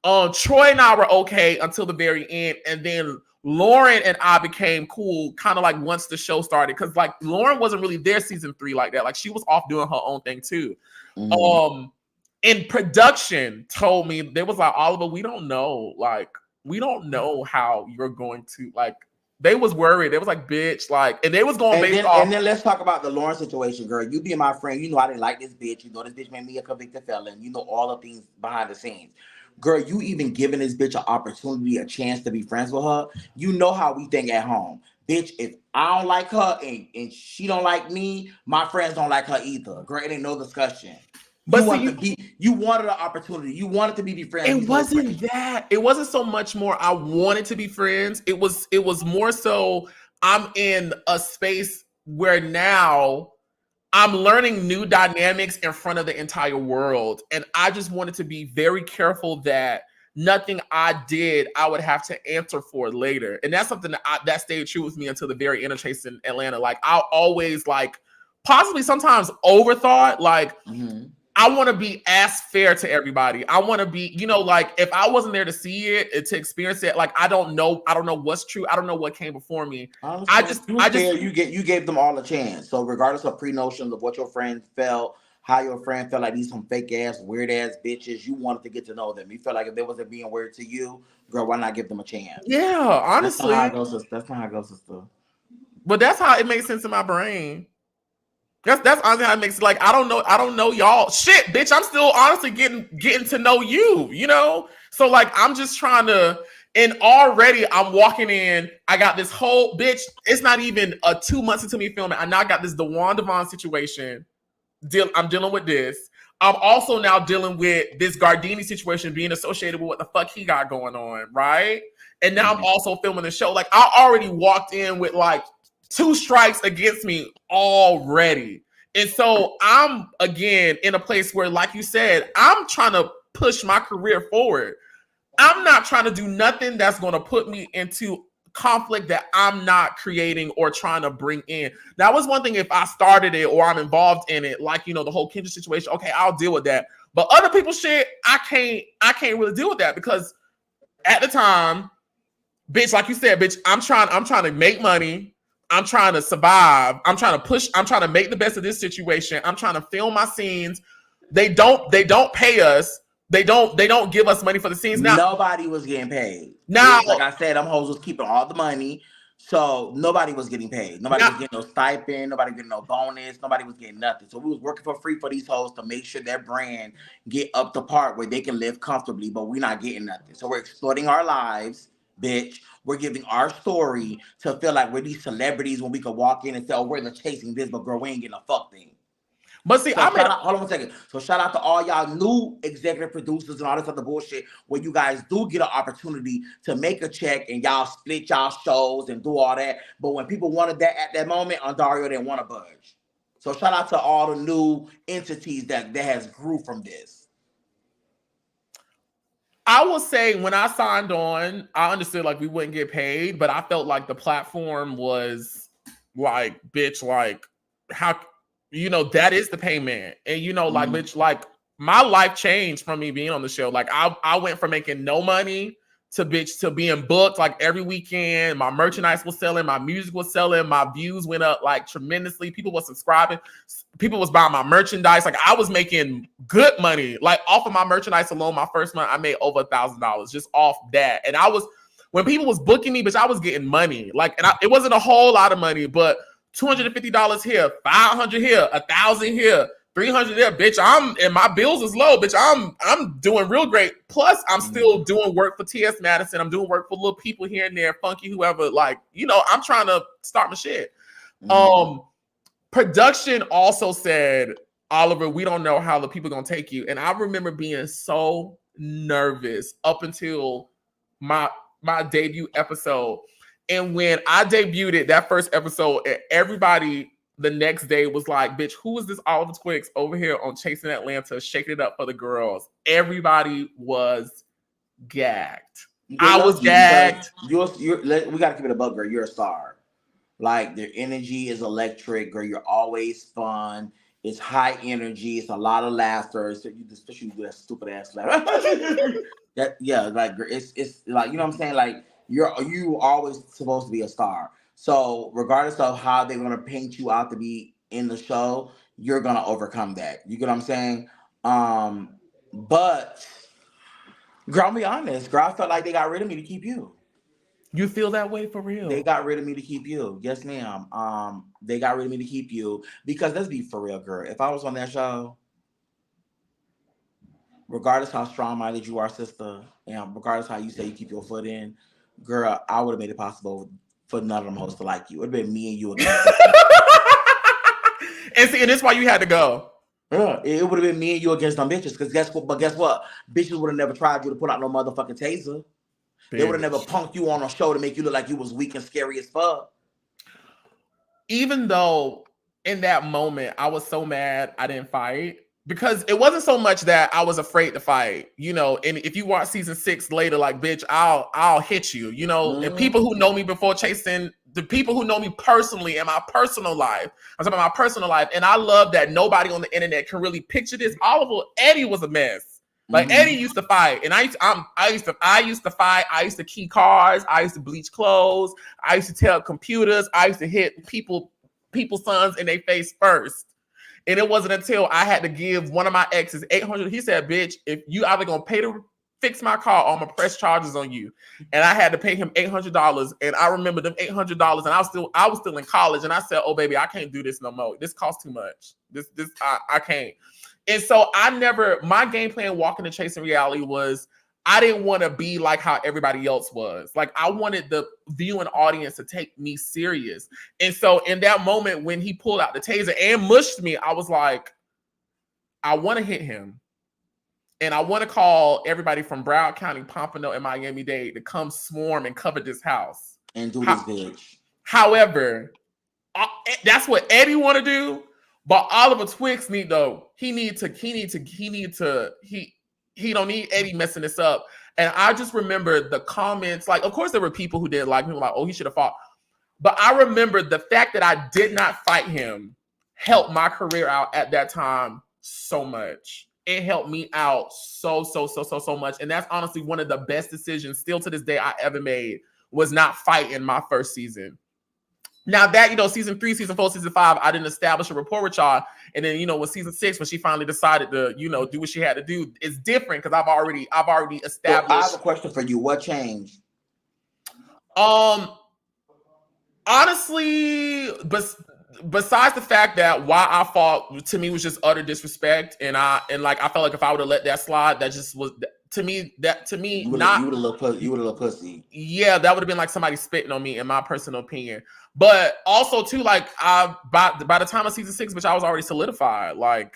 Troy and I were okay until the very end, and then Lauryn and I became cool kind of like once the show started, because like Lauryn wasn't really there season 3 like that. Like, she was off doing her own thing too. In production told me, they was like, Oliver, we don't know how you're going to, like, they was worried. They was like, bitch, like, and they was going based off. And then let's talk about the Lauryn situation, girl. You being my friend, you know I didn't like this bitch. You know this bitch made me a convicted felon. You know all the things behind the scenes. Girl, you even giving this bitch an opportunity, a chance to be friends with her. You know how we think at home. Bitch, if I don't like her and she don't like me, my friends don't like her either. Girl, it ain't no discussion. But you wanted an opportunity. You wanted to be friends. It wasn't that. It wasn't so much more I wanted to be friends. It was more so I'm in a space where now I'm learning new dynamics in front of the entire world. And I just wanted to be very careful that nothing I did, I would have to answer for later. And that's something that stayed true with me until the very end of Chasing Atlanta. Like, I'll always like possibly sometimes overthought, like, I want to be as fair to everybody. I want to be, like, if I wasn't there to see it, to experience it, like, I don't know what's true. I don't know what came before me. Honestly, you gave them all a chance. So regardless of pre-notions of what your friend felt, how your friend felt like these some fake ass, weird ass bitches, you wanted to get to know them. You felt like if they wasn't being weird to you, girl, why not give them a chance? Yeah, honestly. That's not how it goes, sister. But that's how it makes sense in my brain. That's honestly how it makes it. Like, I don't know y'all. Shit, bitch, I'm still honestly getting to know you, So like, I'm just trying to, and already I'm walking in, I got this whole, bitch, it's not even 2 months into me filming. I now got this Devon situation. I'm dealing with this. I'm also now dealing with this Gaurdini situation being associated with what the fuck he got going on, right? And now I'm also filming the show. Like, I already walked in with like 2 strikes against me already. And so I'm again in a place where, like you said, I'm trying to push my career forward. I'm not trying to do nothing that's going to put me into conflict that I'm not creating or trying to bring in. That was one thing if I started it or I'm involved in it, like, you know, the whole Kendrick situation. Okay, I'll deal with that. But other people's shit, I can't really deal with that because at the time, bitch, like you said, bitch, I'm trying to make money. I'm trying to survive. I'm trying to push. I'm trying to make the best of this situation. I'm trying to film my scenes. They don't pay us. They don't give us money for the scenes. Now Nobody was getting paid. Now, like I said, them hoes was keeping all the money. So nobody was getting paid. Nobody was getting no stipend. Nobody getting no bonus. Nobody was getting nothing. So we was working for free for these hoes to make sure their brand get up the part where they can live comfortably, but we're not getting nothing. So we're exploiting our lives, bitch. We're giving our story to feel like we're these celebrities when we could walk in and say, oh, we're the chasing this, but girl, we ain't getting a fuck thing. But see, hold on 1 second. So shout out to all y'all new executive producers and all this other bullshit where you guys do get an opportunity to make a check and y'all split y'all shows and do all that. But when people wanted that at that moment, Ondario didn't want to budge. So shout out to all the new entities that has grew from this. I will say when I signed on, I understood like we wouldn't get paid, but I felt like the platform was like, bitch, like how, you know, that is the payment. And you know, like, bitch, like my life changed from me being on the show. Like I went from making no money to being booked like every weekend. My merchandise was selling, my music was selling, my views went up like tremendously. People were subscribing, people was buying my merchandise. Like I was making good money. Like off of my merchandise alone, my first month I made over $1,000 just off that. And when people was booking me, bitch, I was getting money. Like, and it wasn't a whole lot of money, but $250 here, $500 here, $1,000 here, $300 there, bitch. And my bills is low, bitch. I'm doing real great. Plus, I'm still doing work for TS Madison. I'm doing work for little people here and there, Funky, whoever. Like, you know, I'm trying to start my shit. Production also said, Oliver, we don't know how the people are gonna take you. And I remember being so nervous up until my debut episode. And when I debuted it, that first episode, everybody the next day was like, bitch, who is this Oliver Twixt over here on Chasing Atlanta, shaking it up for the girls? Everybody was gagged. I was gagged. We got to keep it a bug, girl. You're a star. Like, their energy is electric, girl. You're always fun. It's high energy. It's a lot of laughter. Especially you do that stupid ass laugh. Like, it's like, you know what I'm saying? Like, you always supposed to be a star. So regardless of how they're gonna paint you out to be in the show, you're gonna overcome that. You get what I'm saying? But girl, I'll be honest, girl, I felt like they got rid of me to keep you. You feel that way for real? They got rid of me to keep you. Yes, ma'am. They got rid of me to keep you because let's be for real, girl. If I was on that show, regardless how strong-minded you are, sister, and regardless how you say you keep your foot in, girl, I would have made it possible for none of them hosts to like you. It would have been me and you again. And that's why you had to go. Yeah, it would have been me and you against them bitches. Because guess what? Bitches would have never tried you to put out no motherfucking taser. Bitch. They would have never punked you on a show to make you look like you was weak and scary as fuck. Even though in that moment I was so mad I didn't fight. Because it wasn't so much that I was afraid to fight, you know. And if you watch season 6 later, like, bitch, I'll hit you, you know. And people who know me before Chasing, the people who know me personally in my personal life, I'm talking about my personal life, and I love that nobody on the internet can really picture this. Eddie was a mess. Like Eddie used to fight, and I used to fight. I used to key cars. I used to bleach clothes. I used to tear computers. I used to hit people's sons in their face first. And it wasn't until I had to give one of my exes $800. He said, bitch, if you either gonna pay to fix my car or I'm gonna press charges on you. And I had to pay him $800. And I remember them $800, and I was still in college. And I said, oh baby, I can't do this no more. This costs too much. I can't. And so my game plan walking to Chasing Reality was I didn't want to be like how everybody else was. Like, I wanted the viewing audience to take me serious. And so in that moment, when he pulled out the taser and mushed me, I was like, I want to hit him. And I want to call everybody from Broward County, Pompano, and Miami-Dade to come swarm and cover this house. And do this bitch. However, that's what Eddie want to do. But Oliver Twixt he don't need Eddie messing this up. And I just remember the comments. Like, of course, there were people who didn't like him, like, oh, he should have fought. But I remember the fact that I did not fight him helped my career out at that time so much. It helped me out so much. And that's honestly one of the best decisions still to this day I ever made, was not fighting my first season. Now that, season 3, season 4, season 5, I didn't establish a rapport with y'all. And then, with season 6, when she finally decided to, do what she had to do, it's different because I've already established. So I have a question for you. What changed? Honestly, besides the fact that why I fought to me was just utter disrespect, and I felt like if I would have let that slide, that just was to me you would have looked pussy. Yeah, that would have been like somebody spitting on me, in my personal opinion. But also too, like by the time of season 6, which I was already solidified, I'm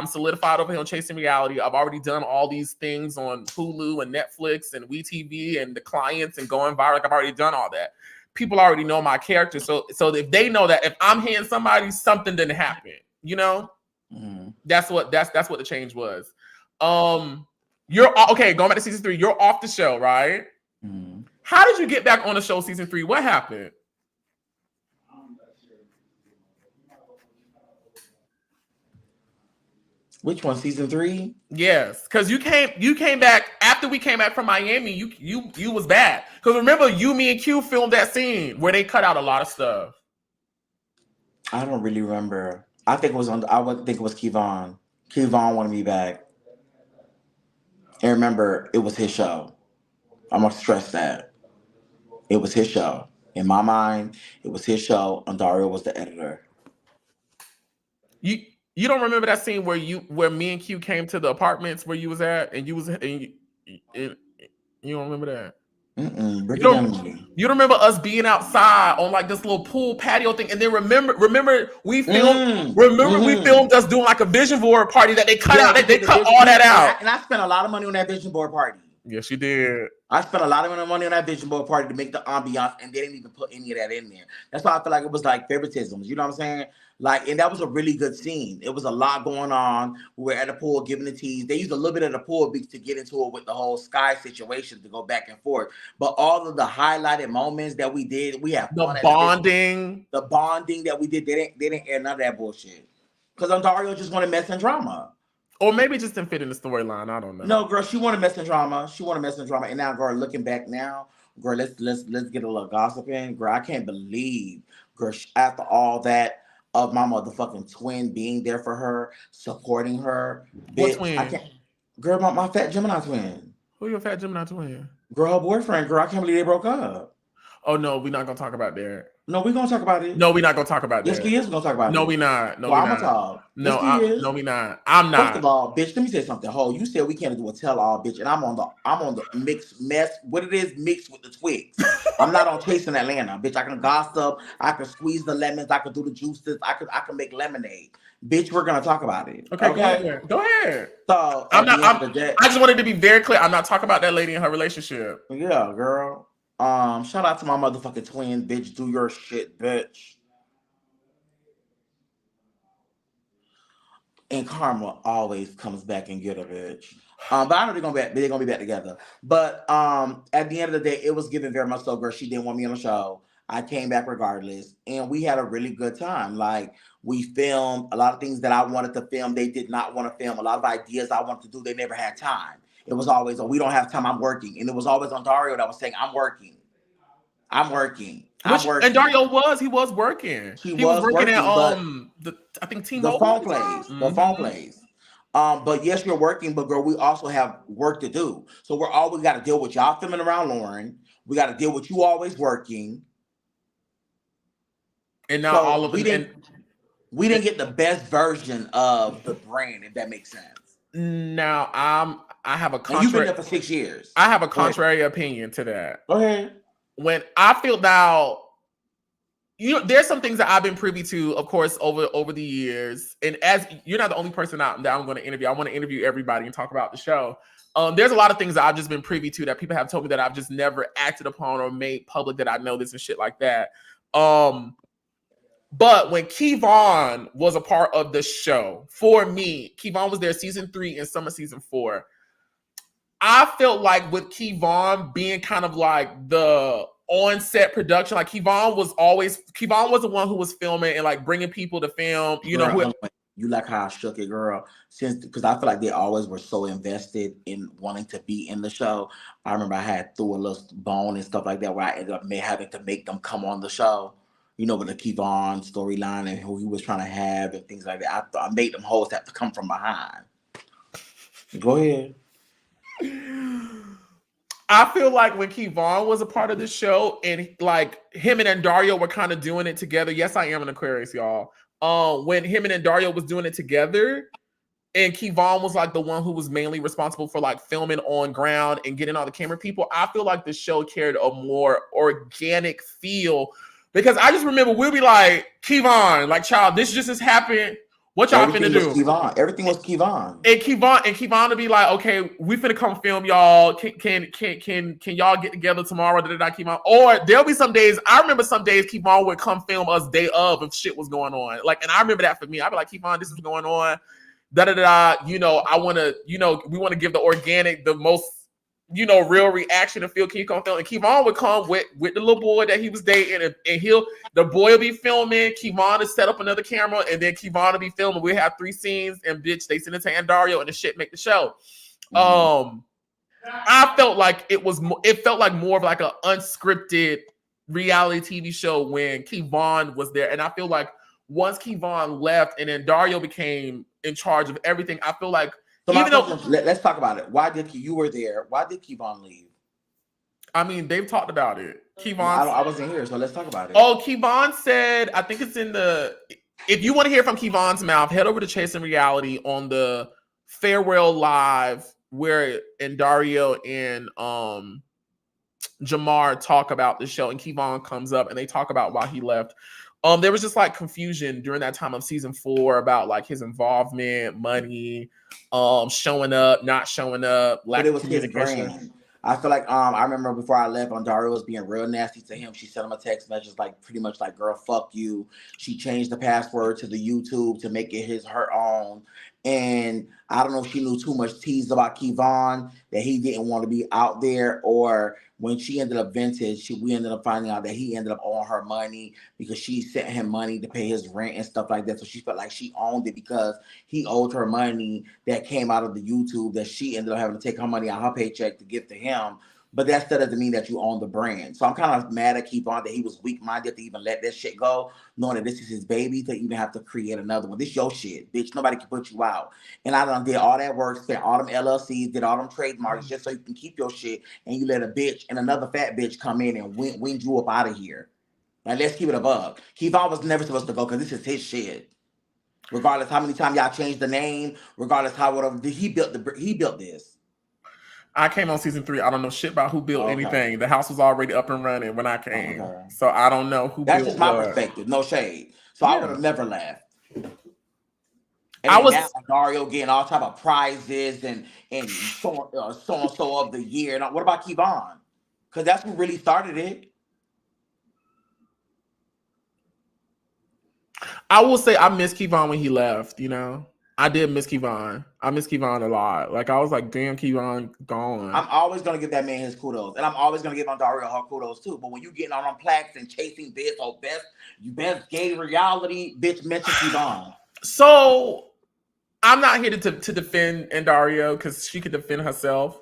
solidified over here on Chasing Reality. I've already done all these things on Hulu and Netflix and WeTV and the clients and going viral. Like, I've already done all that. People already know my character, so if they know that if I'm hitting somebody, something didn't happen, Mm-hmm. That's what the change was. You're okay. Going back to season 3, you're off the show, right? Mm-hmm. How did you get back on the show season 3? What happened? Which one? Season 3? Yes, because you came back after we came back from Miami. You was bad. Because remember, me and Q filmed that scene where they cut out a lot of stuff. I don't really remember. I think it was Kevon. Kevon wanted me back. And remember, it was his show. I'm gonna stress that. It was his show. In my mind, it was his show, and Dario was the editor. You don't remember that scene where me and Q came to the apartments where you was at, and you don't remember that? You remember us being outside on like this little pool patio thing, and then remember we filmed. We filmed us doing like a vision board party that they cut out. They cut all that out. And I spent a lot of money on that vision board party. Yes, you did. I spent a lot of money on that vision board party to make the ambiance, and they didn't even put any of that in there. That's why I feel like it was like favoritisms. You know what I'm saying? Like, and that was a really good scene. It was a lot going on. We were at the pool giving the teas. They used a little bit of the pool to get into it with the whole Sky situation to go back and forth. But all of the highlighted moments that we did, we have the bonding that we did. They didn't air none of that bullshit because Ontario just wanted mess and drama. Or maybe it just didn't fit in the storyline. I don't know. No, girl, she wanted mess and drama. And now, girl, looking back now, girl, let's get a little gossip in. Girl, I can't believe, girl, after all that of my motherfucking twin being there for her, supporting her. What bitch, twin? I can't. Girl, my fat Gemini twin. Who your fat Gemini twin? Girl, her boyfriend. Girl, I can't believe they broke up. Oh no, we're not gonna talk about that. No, we're gonna talk about it. No, we're not gonna talk about that. Yes, we is gonna talk about it. No, we not. No, well, we I'm not. gonna talk. No, yes, no, we not. I'm not. First of all, bitch, let me say something. Ho, you said we can't do a tell-all, bitch, and I'm on the mixed mess. What it is, mixed with the twigs. I'm not on Chasing Atlanta, bitch. I can gossip. I can squeeze the lemons. I can do the juices. I can make lemonade. Bitch, we're gonna talk about it. Okay. Go ahead. So I just wanted to be very clear. I'm not talking about that lady and her relationship. Yeah, girl. Shout out to my motherfucking twin, bitch. Do your shit, bitch. And karma always comes back and get a bitch. But I know they're gonna be back together. But at the end of the day, it was given very much so, girl. She didn't want me on the show. I came back regardless, and we had a really good time. Like, we filmed a lot of things that I wanted to film. They did not want to film. A lot of ideas I wanted to do, they never had time. It was always, we don't have time, I'm working. And it was always Ontario that was saying, I'm working. And Dario was working. He was working at I think T-Mobile. The phone plays. The phone plays. But yes, you're working, but girl, we also have work to do. So we got to deal with y'all filming around Lauryn. We got to deal with you always working. And now all of it. We didn't get the best version of the brand, if that makes sense. Now I have a contrary. You've been there for 6 years. I have a contrary opinion to that. Go ahead. When I feel now, there's some things that I've been privy to, of course, over the years. And as you're not the only person that I'm going to interview, I want to interview everybody and talk about the show. There's a lot of things that I've just been privy to that people have told me that I've just never acted upon or made public that I know this and shit like that. But when Kevon was a part of the show, for me, Kevon was there season 3 and some of season 4. I felt like with Kevon being kind of like the on-set production, like Kevon was the one who was filming and like bringing people to film. You know, you like how I shook it, girl. Because I feel like they always were so invested in wanting to be in the show. I remember I had threw a little bone and stuff like that where I ended up having to make them come on the show. You know, with the Kevon storyline and who he was trying to have and things like that. I made them hosts have to come from behind. Go ahead. I feel like when Kevon was a part of the show and like him and Dario were kind of doing it together. Yes, I am an Aquarius, y'all. When him and Dario was doing it together, and Kevon was like the one who was mainly responsible for like filming on ground and getting all the camera people. I feel like the show carried a more organic feel because I just remember we'll be like, Kevon, like, child, this just has happened. What y'all finna do? Everything was Kevon. And Kevon to be like, okay, we finna come film y'all. Can y'all get together tomorrow? Kevon. Or there'll be some days. I remember some days Kevon would come film us day of if shit was going on. Like, and I remember that for me. I'd be like, Kevon, this is going on. You know, I wanna, you know, we want to give the organic, the most, you know, real reaction to feel Kevon film. And Kevon would come with the little boy that he was dating, and the boy will be filming. Kevon to set up another camera, and then Kevon will be filming. We have 3 scenes, and bitch, they send it to Dario, and the shit make the show. I felt like it felt like more of like an unscripted reality TV show when Kevon was there, and I feel like once Kevon left, and then Dario became in charge of everything, I feel like. So let's talk about it. Why did you were there? Why did Kevon leave? I mean, they've talked about it. Kevon, I wasn't here, so let's talk about it. Oh, Kevon said, I think it's in the. If you want to hear from Kevon's mouth, head over to Chasing Reality on the Farewell Live, where Dario and Jamar talk about the show, and Kevon comes up and they talk about why he left. There was just like confusion during that time of season 4 about like his involvement, money, showing up, not showing up, lack of communication. I feel like I remember before I left, Dario was being real nasty to him. She sent him a text message like pretty much like, girl, fuck you. She changed the password to the YouTube to make it her own. And I don't know if she knew too much tease about Kevon that he didn't want to be out there, or when she ended up venting, we ended up finding out that he ended up owing her money because she sent him money to pay his rent and stuff like that. So she felt like she owned it because he owed her money that came out of the YouTube that she ended up having to take her money out of her paycheck to give to him. But that still doesn't mean that you own the brand. So I'm kind of mad at Kevon that he was weak-minded to even let that shit go, knowing that this is his baby, to even have to create another one. This your shit, bitch. Nobody can put you out. And I done did all that work, spent all them LLCs, did all them trademarks just so you can keep your shit, and you let a bitch and another fat bitch come in and wind you up out of here. Like, let's keep it a bug. Kevon was never supposed to go because this is his shit. Regardless how many times y'all changed the name, regardless how whatever, he built this. I came on season 3. I don't know shit about who built anything. The house was already up and running when I came. So I don't know who That's built just my what. perspective. No shade. So I would have never left. And I was Dario getting all type of prizes and so and so of the year. And what about Kevon? Because that's who really started it. I will say I miss Kevon when he left, you know. I did miss Kevon. I miss Kevon a lot. Like, I was like, damn, Kevon gone. I'm always going to give that man his kudos. And I'm always going to give Dario her kudos, too. But when you getting on them plaques and chasing this or best gay reality, bitch, mention Kevon. So, I'm not here to defend Dario because she could defend herself.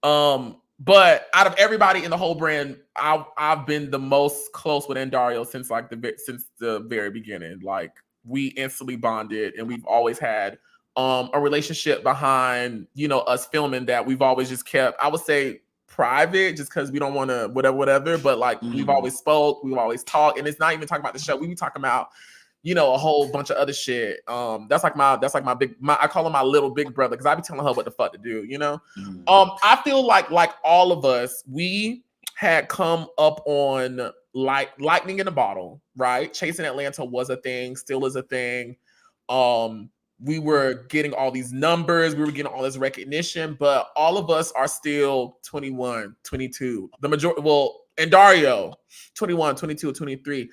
But out of everybody in the whole brand, I've been the most close with Dario since the very beginning. Like, we instantly bonded, and we've always had a relationship behind, you know, us filming that we've always just kept, I would say, private, just because we don't want to whatever. But like, we've always spoke, we've always talked, and it's not even talking about the show. We be talking about, you know, a whole bunch of other shit. That's like my I call him my little big brother because I be telling her what the fuck to do, you know. I feel like all of us, we had come up on like lightning in a bottle, right? Chasing Atlanta was a thing, still is a thing. We were getting all these numbers, we were getting all this recognition, but all of us are still 21, 22. The majority, and Dario, 21, 22, 23.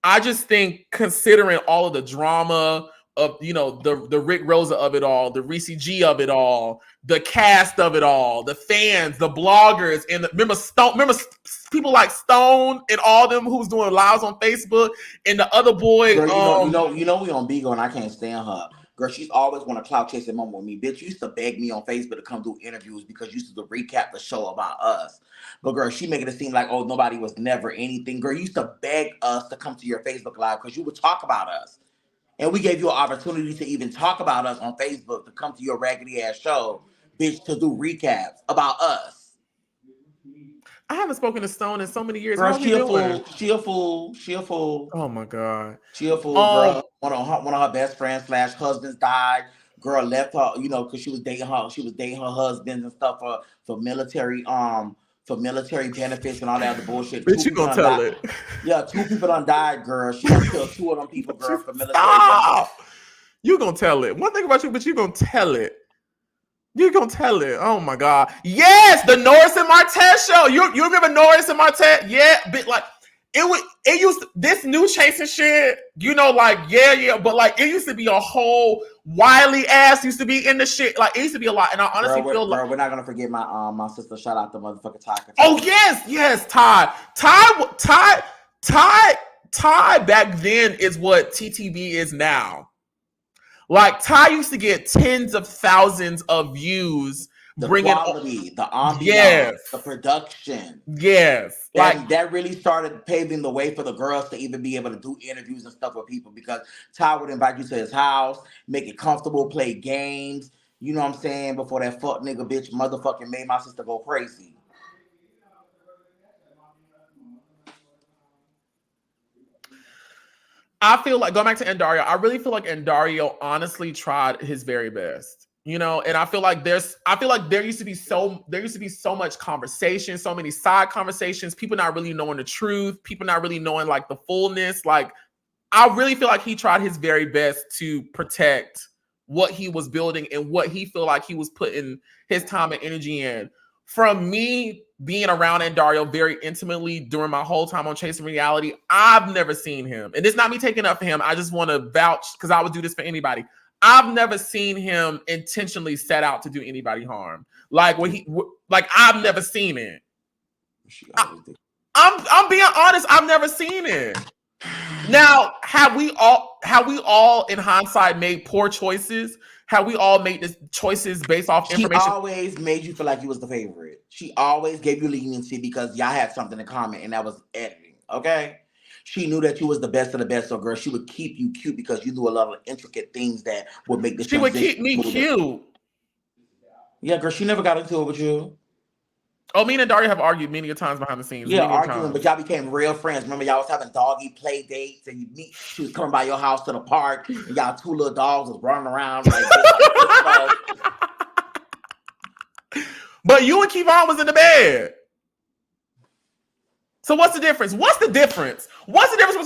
I just think considering all of the drama of, you know, the Rick Rosa of it all, the Reese G of it all, the cast of it all, the fans, the bloggers, and remember people like Stone and all them who was doing lives on Facebook, and the other boy. Girl, you know we on Beagle and I can't stand her. Girl, she's always want to clout chasing moment with me. Bitch, you used to beg me on Facebook to come do interviews because you used to recap the show about us. But girl, she making it seem like, oh, nobody was never anything. Girl, you used to beg us to come to your Facebook Live because you would talk about us. And we gave you an opportunity to even talk about us on Facebook, to come to your raggedy ass show, bitch, to do recaps about us. I haven't spoken to Stone in so many years. Girl, she a fool. She a fool. She a fool. Oh my God. She a fool, girl. One of her best friends / husbands died. Girl left her, you know, because she was dating her husbands and stuff for military benefits and all that other bullshit. But you gonna tell it? Yeah, 2 people done died, girl. She done killed 2 of them people, girl, for military benefits. You gonna tell it? One thing about you, but you gonna tell it. You gonna tell it? Oh my God! Yes, the Norris and Martez show. You remember Norris and Martez? Yeah, but like it used to, this new chasing shit. You know, like yeah, but like it used to be a whole Wiley ass used to be in the shit. Like it used to be a lot, and I honestly feel like we're not gonna forget my sister. Shout out to motherfucking Ty. Oh yes, Ty back then is what TTV is now. Like Ty used to get tens of thousands of views. The quality, the ambiance, the production. Yes. Like that really started paving the way for the girls to even be able to do interviews and stuff with people, because Ty would invite you to his house, make it comfortable, play games. You know what I'm saying? Before that fuck nigga bitch motherfucking made my sister go crazy. I feel like, going back to Endario, I really feel like Endario honestly tried his very best, you know, and I feel like there used to be so much conversation, so many side conversations, people not really knowing the truth, people not really knowing like the fullness. Like, I really feel like he tried his very best to protect what he was building and what he feel like he was putting his time and energy in. From me being around Endario very intimately during my whole time on Chasing Reality, I've never seen him. And it's not me taking up for him. I just want to vouch because I would do this for anybody. I've never seen him intentionally set out to do anybody harm. Like I've never seen it. I'm being honest. I've never seen it. Now, have we all in hindsight made poor choices? Have we all made these choices based off information? She always made you feel like you was the favorite. She always gave you leniency because y'all had something in common, and that was editing. Okay, she knew that you was the best of the best. So, girl, she would keep you cute because you knew a lot of intricate things that would make this. She would keep me cute. Yeah, girl, she never got into it with you. Oh, me and Daria have argued many a times behind the scenes. Yeah, arguing, but y'all became real friends. Remember, y'all was having doggy play dates, and you meet. She was coming by your house to the park, and y'all 2 little dogs was running around. But you and Kevon was in the bed. So what's the difference? What's the difference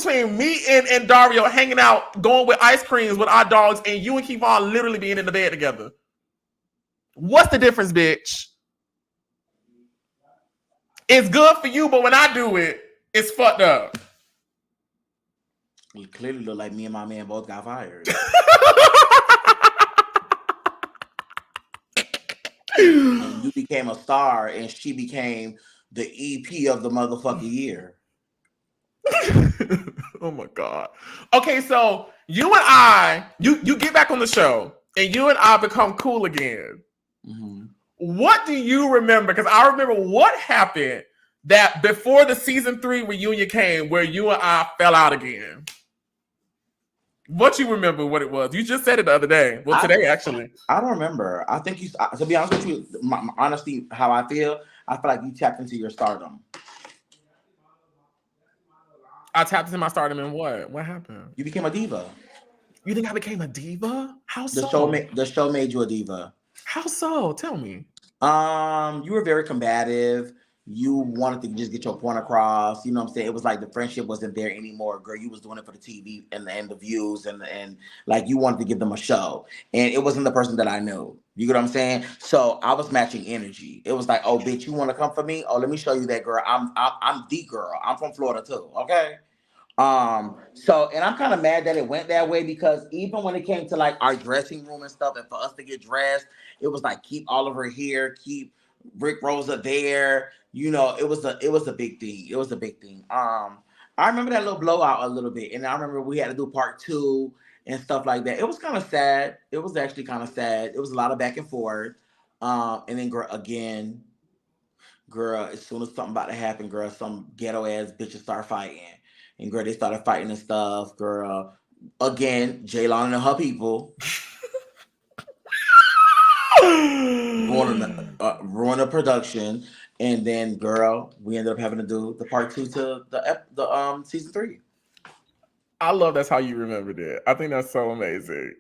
between me and Dario hanging out, going with ice creams with our dogs, and you and Kevon literally being in the bed together? What's the difference, bitch? It's good for you, but when I do it, it's fucked up. You clearly look like me and my man both got fired. And you became a star, and she became the EP of the motherfucking year. Oh my God. Okay, so you and I, you get back on the show, and you and I become cool again. Mm-hmm. What do you remember? Because I remember what happened that before the season 3 reunion came, where you and I fell out again. What you remember? What it was? You just said it the other day. Well, today actually. I don't remember. I think you. To be honest with you, honestly, how I feel like you tapped into your stardom. I tapped into my stardom in what? What happened? You became a diva. You think I became a diva? How so? The show made you a diva. How so? Tell me. You were very combative. You wanted to just get your point across. You know what I'm saying? It was like the friendship wasn't there anymore. Girl, you was doing it for the TV and the views and like you wanted to give them a show. And it wasn't the person that I knew. You get what I'm saying? So I was matching energy. It was like, oh, bitch, you want to come for me? Oh, let me show you that girl. I'm the girl. I'm from Florida too. Okay. So, and I'm kind of mad that it went that way because even when it came to like our dressing room and stuff, and for us to get dressed, it was like keep Oliver here, keep Rick Rosa there. You know, it was a big thing. It was a big thing. I remember that little blowout a little bit, and I remember we had to do part 2 and stuff like that. It was kind of sad. It was actually kind of sad. It was a lot of back and forth. And then girl, as soon as something about to happen, girl, some ghetto ass bitches start fighting. And girl, they started fighting and stuff. Girl, again, J-Lon and her people ruined the production. And then, girl, we ended up having to do the part 2 to the season 3. I love that's how you remembered it. I think that's so amazing.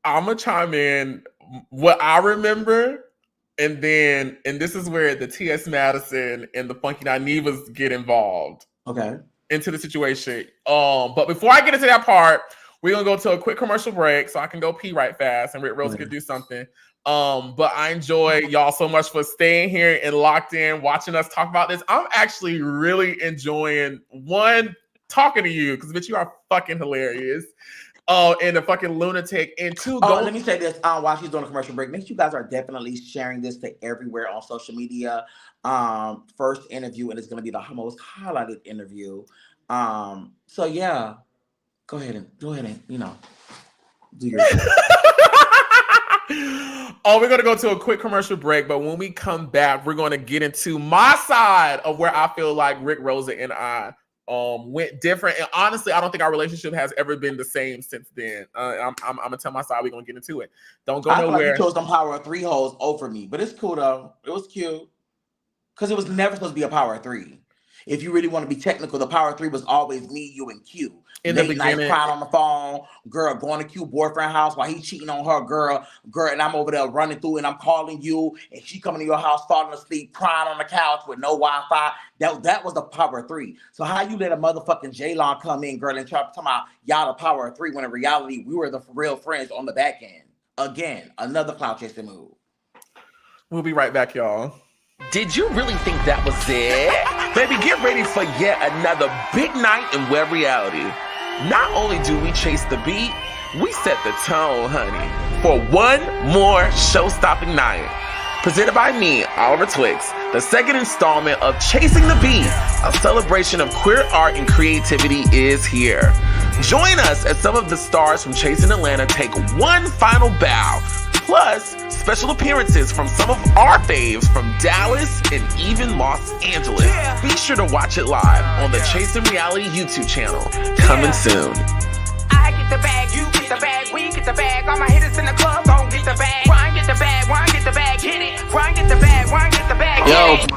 I'm gonna chime in what I remember, and this is where the TS Madison and the Funky Dinevas get involved. Okay. Into the situation. But before I get into that part, we're gonna go to a quick commercial break so I can go pee right fast and Rick Rosa can do something. But I enjoy y'all so much for staying here and locked in, watching us talk about this. I'm actually really enjoying talking to you because bitch, you are fucking hilarious. And a fucking lunatic. And 2, let me say this while she's doing a commercial break. Make sure you guys are definitely sharing this to everywhere on social media. First interview, and it's gonna be the most highlighted interview. So yeah, go ahead and you know do your thing. We're gonna go to a quick commercial break, but when we come back, we're gonna get into my side of where I feel like Rick Rosa and I went different. And honestly, I don't think our relationship has ever been the same since then. I'm gonna tell my side. We're gonna get into it. Don't go I feel nowhere. like you chose some power of 3 hoes over me, but it's cool though. It was cute because it was never supposed to be a power of 3. If you really want to be technical, the power of 3 was always me, you, and Q. In the Late night beginning, crying on the phone, girl going to Q boyfriend house while he's cheating on her, girl, and I'm over there running through and I'm calling you, and she coming to your house, falling asleep, crying on the couch with no Wi-Fi. That was the power of 3. So how you let a motherfucking J-Lon come in, girl, and try to talk about y'all the power of 3 when in reality we were the real friends on the back end. Again, another clout chasing move. We'll be right back, y'all. Did you really think that was it? Baby, get ready for yet another big night in web reality. Not only do we chase the beat, we set the tone, honey, for one more show-stopping night. Presented by me, Oliver Twixt, the second installment of Chasing the Beat, a celebration of queer art and creativity is here. Join us as some of the stars from Chasing Atlanta take one final bow, plus special appearances from some of our faves from Dallas and even Los Angeles. Be sure to watch it live on the Chasing Reality YouTube channel. Coming soon. I get the bag, you get the bag, we get the bag. All my hitters in the club gon' get the bag. Run, get the bag, run, get the bag, hit it. Run, get the bag, run, get the bag, hit it.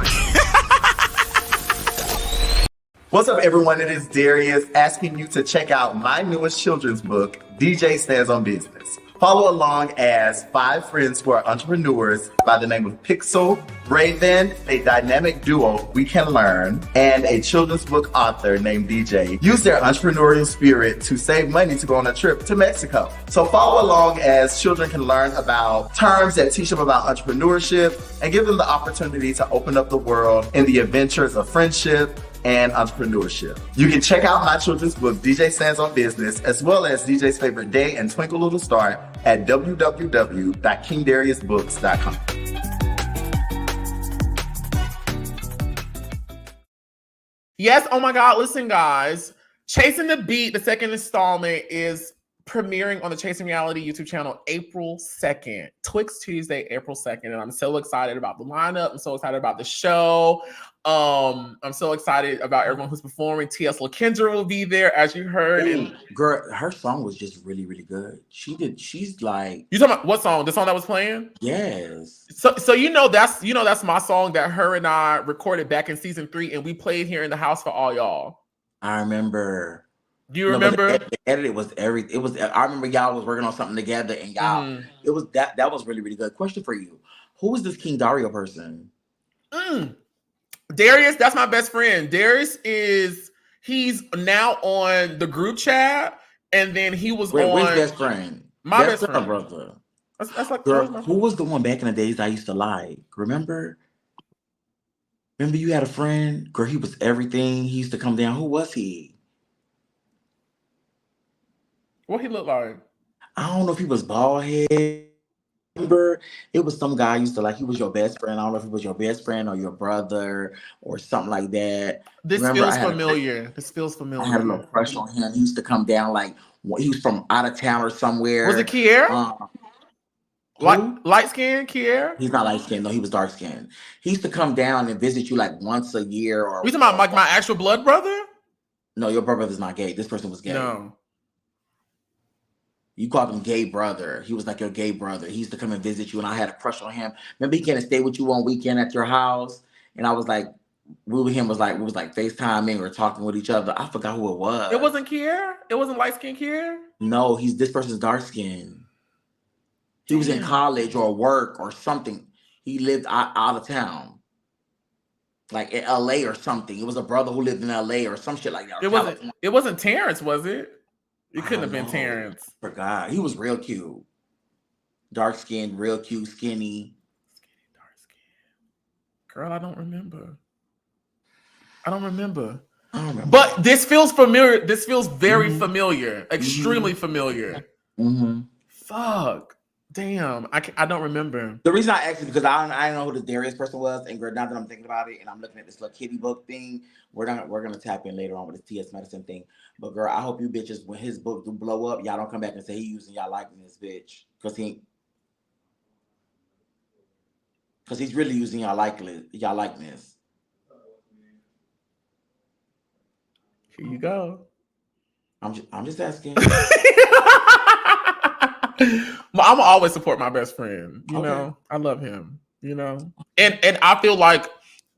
What's up, everyone? It is Darius asking you to check out my newest children's book, DJ Stands on Business. Follow along as 5 friends who are entrepreneurs by the name of Pixel, Raven, a dynamic duo we can learn, and a children's book author named DJ use their entrepreneurial spirit to save money to go on a trip to Mexico. So follow along as children can learn about terms that teach them about entrepreneurship and give them the opportunity to open up the world in the adventures of friendship and entrepreneurship. You can check out my children's book, DJ Stands on Business, as well as DJ's Favorite Day and Twinkle Little Star at www.kingdariusbooks.com. Yes, oh my God, listen guys. Chasing the Beat, the second installment is premiering on the Chasing Reality YouTube channel April 2nd. Twixt Tuesday, April 2nd. And I'm so excited about the lineup. I'm so excited about the show. I'm so excited about everyone who's performing. TS Kendra will be there, as you heard. And girl, her song was just really, really good. She's like, you talking about what song? The song that was playing? Yes. So that's my song that her and I recorded back in season 3, and we played here in the house for all y'all. I remember. Do you remember? The edit was everything. It was. I remember y'all was working on something together, and y'all. It was that was really, really good. Question for you: who is this King Dario person? Darius, that's my best friend. Darius he's now on the group chat, and then he was on. Which best friend? My best friend, brother. That's like girl. Who was the one back in the days I used to like? Remember you had a friend, girl. He was everything. He used to come down. Who was he? What he look like? I don't know if he was bald head. Remember, it was some guy used to like. He was your best friend. I don't know if he was your best friend or your brother or something like that. This feels familiar. This feels familiar. I had a little crush on him. He used to come down like he was from out of town or somewhere. Was it Kier? Light skin, Kier? He's not light skinned. No, he was dark skinned. He used to come down and visit you like once a year. Or you talking about like my actual blood brother? No, your brother's not gay. This person was gay. No. You called him gay brother. He was like your gay brother. He used to come and visit you, and I had a crush on him. Remember, he came and stay with you one weekend at your house, and I was like, we was FaceTiming or talking with each other. I forgot who it was. It wasn't Kier? It wasn't light skin Kier? No, this person's dark skinned. He was in college or work or something. He lived out of town. Like in LA or something. It was a brother who lived in LA or some shit like that. It wasn't Terrence, was it? It couldn't have been Terrence. Forgot. He was real cute. Dark skinned, real cute, skinny. Dark skin. Girl, I don't remember. But this feels familiar. This feels very familiar. Extremely familiar. Mm-hmm. Fuck. Damn. I don't remember. The reason I asked is because I don't know who the Darius person was, and now that I'm thinking about it, and I'm looking at this little kitty book thing, we're gonna tap in later on with this TS Madison thing. But girl, I hope you bitches, when his book do blow up, y'all don't come back and say he using y'all likeness, bitch, because he's really using y'all likeness. Here you go. I'm just asking. Well, I'm always support my best friend. You know, I love him. You know, and I feel like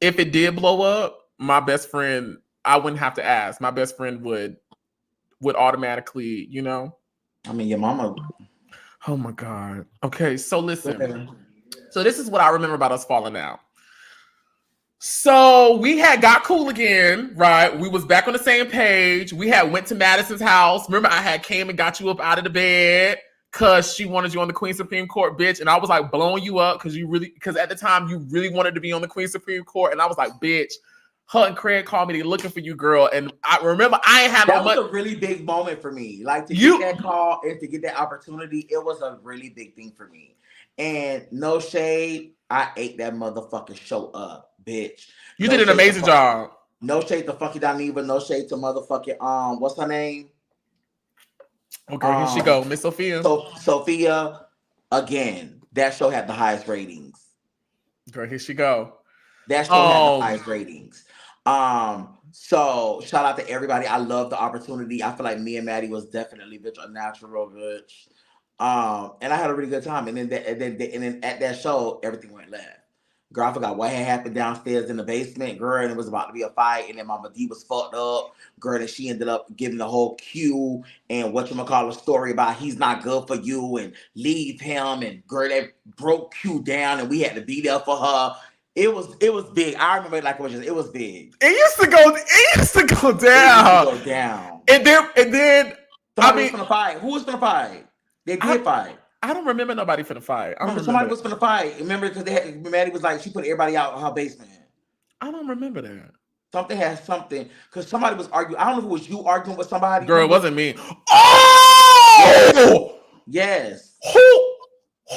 if it did blow up, my best friend, I wouldn't have to ask. My best friend would automatically, you know. I mean, your mama. Oh my God. Okay, so listen. So this is what I remember about us falling out. So we had got cool again, right? We was back on the same page. We had went to Madison's house. Remember, I had came and got you up out of the bed because she wanted you on the Queen Supreme Court, bitch. And I was like blowing you up because at the time you really wanted to be on the Queen Supreme Court. And I was like, bitch, her and Craig called me, they looking for you, girl. And I remember I ain't had that was a really big moment for me. Like to get that call and to get that opportunity, it was a really big thing for me. And no shade, I ate that motherfucking show up, bitch. You did an amazing job. No shade to Funky Dineva, no shade to motherfucking what's her name? Okay, here she go, Miss Sophia. Sophia, again, that show had the highest ratings. Girl, here she go. That show had the highest ratings. So shout out to everybody. I love the opportunity. I feel like me and Maddie was definitely a natural bitch. And I had a really good time. And then at that show, everything went left. Girl, I forgot what had happened downstairs in the basement, girl, and it was about to be a fight, and then Mama D was fucked up, girl, and she ended up giving the whole Q and whatchamacallit story about he's not good for you and leave him, and girl, they broke Q down, and we had to be there for her. It was big. I remember it like it was big. It used to go down. And then somebody was gonna fight. Who was gonna fight? They did fight. I don't remember nobody finna fight. Somebody was finna fight. Remember, because Maddie was like, she put everybody out in her basement. I don't remember that. Something, because somebody was arguing. I don't know if it was you arguing with somebody. Girl, it wasn't me. Oh! Yes. Who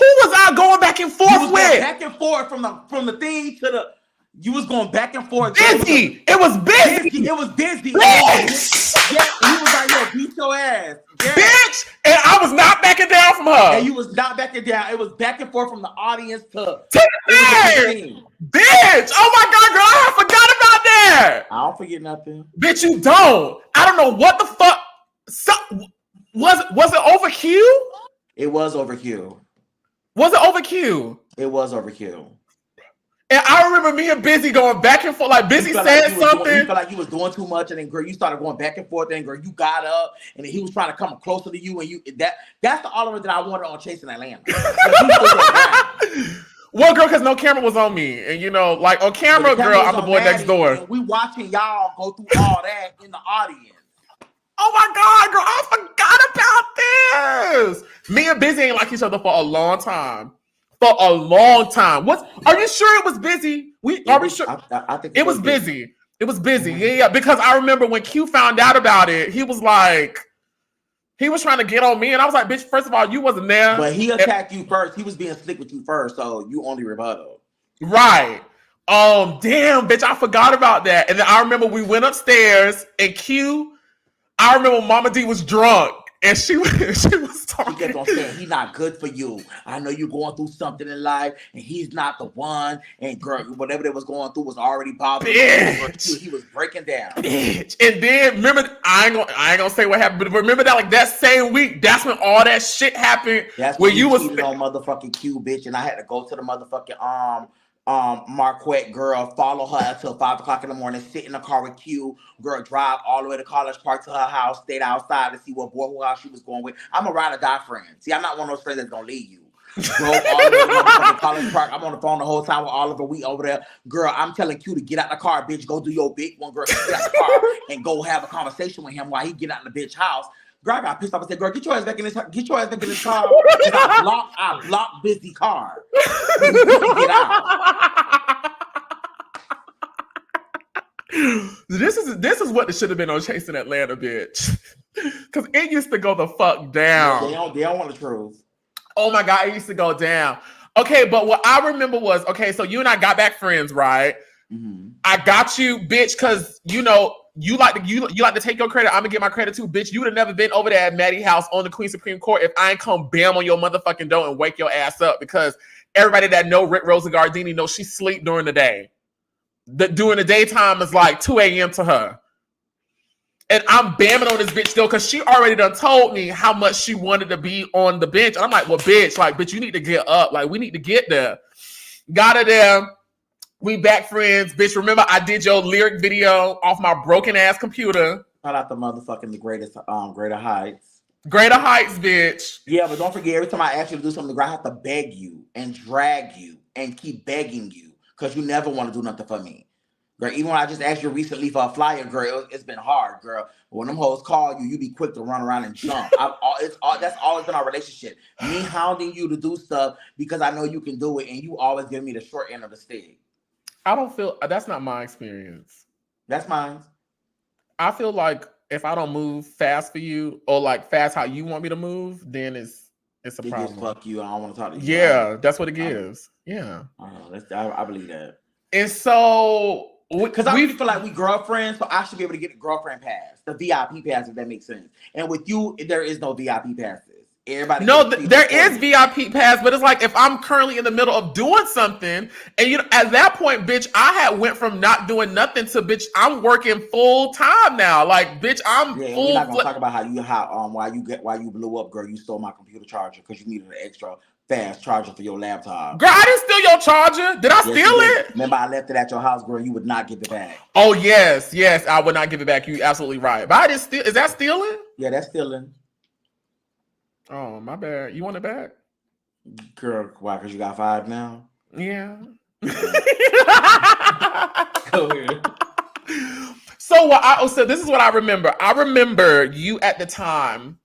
was I going back and forth with? Back and forth from the thing to the. You was going back and forth. Busy. It was busy. It was busy. Bitch. Yeah, he was like, yo, beat your ass. Yeah. Bitch. And I was not backing down from her. And you was not backing down. It was back and forth from the audience to the thing. Bitch. Oh my God, girl. I forgot about that. I don't forget nothing. Bitch, you don't. I don't know what the fuck. Was it over Q? It was over Q. Was it over Q? It was over Q. And I remember me and Busy going back and forth. Like Busy said something. You felt like you was doing too much, and then girl, you started going back and forth. And girl, you got up, and then he was trying to come closer to you, and that's the Oliver that I wanted on Chasing Atlanta. Well, girl, because no camera was on me, and you know, like on camera, girl, I'm the boy next door. And we watching y'all go through all that in the audience. Oh my God, girl, I forgot about this. Me and Busy ain't like each other for a long time. For a long time. Are you sure it was Busy? Are we sure? I think it was busy. It was busy. Yeah, because I remember when Q found out about it, he was like, He was trying to get on me, and I was like, bitch, first of all, you wasn't there. But he attacked you first. He was being slick with you first, so you only rebuttal. Right. Damn, bitch, I forgot about that. And then I remember we went upstairs, and I remember Mama D was drunk, and she was talking. She kept on saying, he's not good for you. I know you're going through something in life, and he's not the one. And girl, whatever they was going through was already bothering you. He was breaking down. Bitch. And then, remember, I ain't gonna say what happened, but remember that, like, that same week, that's when all that shit happened. That's where when you was cheated on motherfucking Q, bitch, and I had to go to the motherfucking Marquette girl, follow her until 5 o'clock in the morning, sit in the car with Q, girl, drive all the way to College Park to her house, stayed outside to see what boy who house she was going with. I'm a ride or die friend. See, I'm not one of those friends that's gonna leave you. Drove all the way to motherfucking College Park. I'm on the phone the whole time with Oliver. We over there. Girl, I'm telling Q to get out the car, bitch. Go do your big one, girl. Get out the car and go have a conversation with him while he get out in the bitch house. Girl, I got pissed off and said, girl, get your ass back in this car. I blocked busy car. Get out. This is what it should have been on Chasing Atlanta, bitch. Because it used to go the fuck down. They don't want the truth. Oh my God, it used to go down. Okay, but what I remember was, okay, so you and I got back friends, right? Mm-hmm. I got you, bitch, because you know you like to take your credit. I'm gonna get my credit too, bitch. You would have never been over there at Maddie house on the Queen Supreme Court if I ain't come bam on your motherfucking door and wake your ass up, because everybody that know Rick Rosa Gaurdini knows she sleep during the day. During the daytime is like 2 a.m. to her. And I'm bamming on this bitch still because she already done told me how much she wanted to be on the bench. And I'm like, well, bitch, like, bitch, you need to get up. Like, we need to get there. Got her there. We back friends. Bitch, remember I did your lyric video off my broken ass computer. Shout out the motherfucking Greater Heights. Greater Heights, bitch. Yeah, but don't forget, every time I ask you to do something, I have to beg you and drag you and keep begging you because you never want to do nothing for me. Girl, even when I just asked you recently for a flyer, girl, it's been hard, girl. But when them hoes call you be quick to run around and jump. That's always been our relationship. Me hounding you to do stuff because I know you can do it, and you always give me the short end of the stick. I don't feel that's not my experience. That's mine. I feel like if I don't move fast for you, or like fast how you want me to move, then it's a problem. Fuck you. I don't want to talk to you. Yeah, that's what it gives. Yeah. I believe that. And so. Because I feel like we girlfriends, so I should be able to get the girlfriend pass, the VIP pass, if that makes sense. And with you, there is no VIP passes. Everybody. No, there is VIP pass, but it's like if I'm currently in the middle of doing something, and you know, at that point, bitch, I had went from not doing nothing to bitch, I'm working full time now. Like, bitch, I'm full. We're not gonna talk about why you blew up, girl. You stole my computer charger because you needed an extra fast charger for your laptop. Girl, I didn't steal your charger. Did I steal it? Remember, I left it at your house, girl. You would not give it back. Oh, yes, I would not give it back. You absolutely right. But I didn't steal. Is that stealing? Yeah, that's stealing. Oh, my bad. You want it back? Girl, why? Because you got 5 now? Yeah. Go ahead. So this is what I remember. I remember you at the time.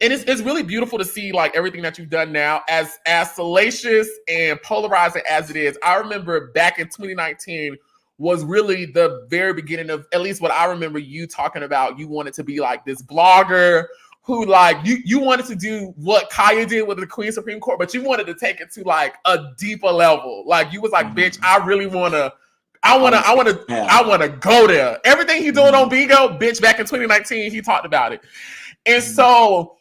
And it's really beautiful to see like everything that you've done now, as salacious and polarizing as it is. I remember back in 2019 was really the very beginning of at least what I remember you talking about. You wanted to be like this blogger who like you wanted to do what Kaya did with the Queen Supreme Court, but you wanted to take it to like a deeper level. Like you was like, bitch, I want to go there. Everything he doing on Bigo, bitch, back in 2019, he talked about it. And so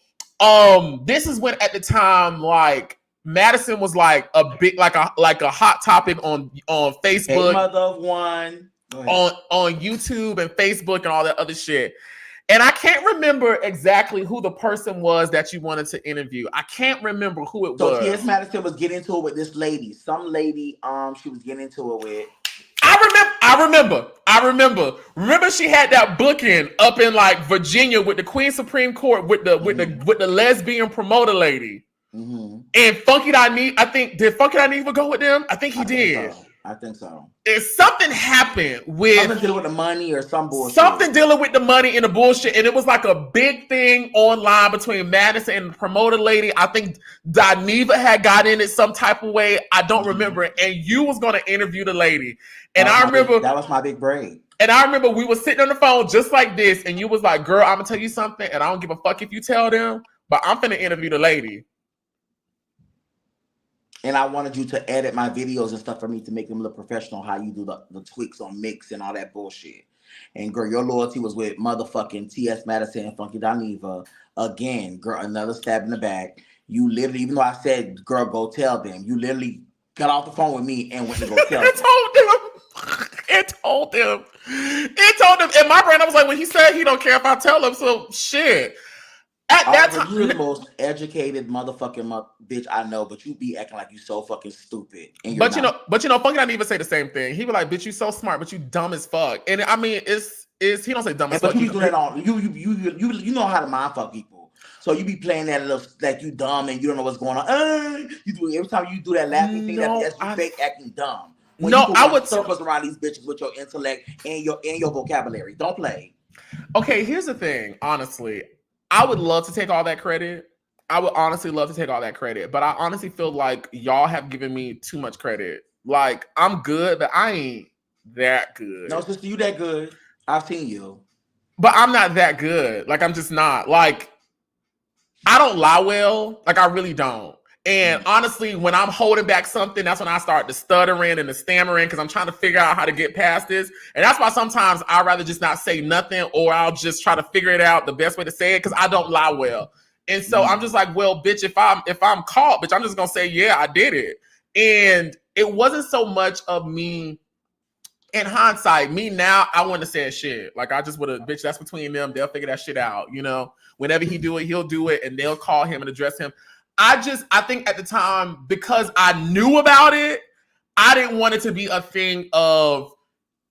this is when at the time like Madison was like a big like a hot topic on Facebook, hey, mother of one, on YouTube and Facebook and all that other shit. And I can't remember exactly who the person was that you wanted to interview. I can't remember who it was. So TS Madison was getting into it with this lady. Some lady she was getting into it with. I remember. Remember she had that booking up in like Virginia with the Queen Supreme Court with the lesbian promoter lady. Mm-hmm. And Funky Dineva, did Funky Dineva go with them? I think he did. I think so. If something happened with something dealing with the money or some bullshit. Something dealing with the money and the bullshit, and it was like a big thing online between Madison and the promoter lady. I think Dineva had got in it some type of way. I don't remember it. And you was going to interview the lady, and I remember that was my big break. And I remember we were sitting on the phone just like this, and you was like, "Girl, I'm gonna tell you something, and I don't give a fuck if you tell them, but I'm finna interview the lady." And I wanted you to edit my videos and stuff for me to make them look professional, how you do the tweaks on mix and all that bullshit. And girl, your loyalty was with motherfucking TS Madison and Funky Dineva. Again, girl, another stab in the back. You literally, even though I said, girl, go tell them, you literally got off the phone with me and went to go tell them. It told them. In my brain, I was like, when he said he don't care if I tell him, so shit. At that time, you're the most educated motherfucking bitch I know, but you be acting like you so fucking stupid. And but you know, Funky don't even say the same thing. He be like, "Bitch, you so smart, but you dumb as fuck." And I mean, it's he don't say dumb as fuck. But you do that on you know how to mind fuck people. So you be playing that little like you dumb and you don't know what's going on. You do every time you do that laughing thing. That's you fake acting dumb. When I would circles around these bitches with your intellect and your vocabulary. Don't play. Okay, here's the thing. Honestly, I would love to take all that credit. I would honestly love to take all that credit, but I honestly feel like y'all have given me too much credit. Like, I'm good, but I ain't that good. No, sister, you that good. I've seen you. But I'm not that good. Like, I'm just not. Like, I don't lie well. Like, I really don't. And honestly, when I'm holding back something, that's when I start the stuttering and the stammering because I'm trying to figure out how to get past this. And that's why sometimes I'd rather just not say nothing, or I'll just try to figure it out the best way to say it because I don't lie well. And so I'm just like, well, bitch, if I'm caught, bitch, I'm just gonna say, yeah, I did it. And it wasn't so much of me in hindsight. Me now, I wouldn't have said shit. Like, I just would have, bitch, that's between them. They'll figure that shit out. You know, whenever he do it, he'll do it, and they'll call him and address him. I think at the time, because I knew about it, I didn't want it to be a thing of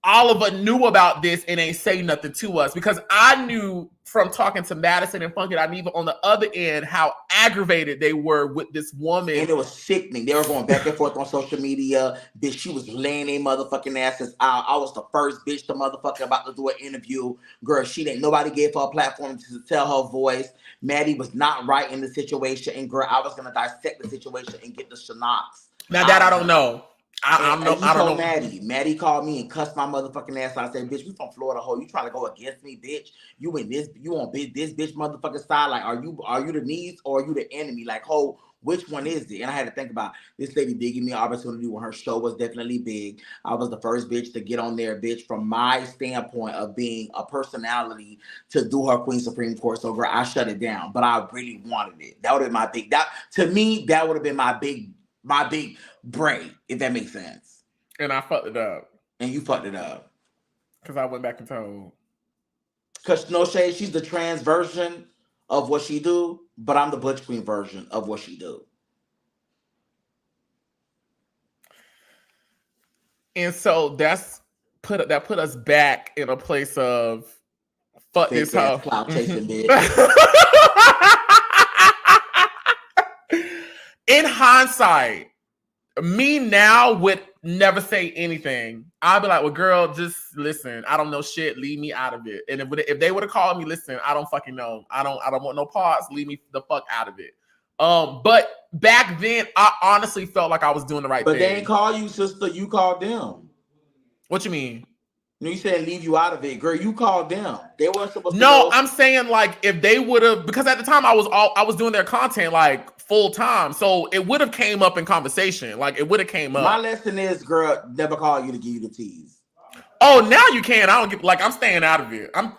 Oliver knew about this and ain't say nothing to us, because I knew from talking to Madison and Funky Dineva on the other end how aggravated they were with this woman. And it was sickening. They were going back and forth on social media. Bitch, she was laying their motherfucking asses out. I was the first bitch to motherfucking about to do an interview. Girl, nobody gave her a platform to tell her voice. Maddie was not right in the situation. And girl, I was going to dissect the situation and get the Shanox. Now that I don't know. I don't know. Maddie called me and cussed my motherfucking ass out. I said, bitch, we from Florida, ho. You trying to go against me, bitch? You on this bitch motherfucking side? Like, are you the niece or are you the enemy? Like, ho, which one is it? And I had to think about this lady did give me an opportunity when her show was definitely big. I was the first bitch to get on there, bitch, from my standpoint of being a personality to do her Queen Supreme Court. So girl, I shut it down. But I really wanted it. That would have been that would have been my big break, if that makes sense. And I fucked it up. And you fucked it up. Because I went back and told. Because no shade, she's the trans version of what she do, but I'm the Butch Queen version of what she do. And so that put us back in a place of fuck this hoe. Cloud chasing bitch. In hindsight, me now would never say anything. I'd be like, well, girl, just listen. I don't know shit. Leave me out of it. And if they would have called me, listen, I don't fucking know. I don't want no parts. Leave me the fuck out of it. But back then, I honestly felt like I was doing the right thing. But they ain't call you, sister. You called them. What you mean? No, you said leave you out of it, girl. You called them. They weren't supposed to. No, I'm saying like if they would have, because at the time I was doing their content like full time, so it would have came up in conversation. Like it would have came up. My lesson is, girl, never call you to give you the tease. Oh, now you can. I don't get I'm staying out of it. I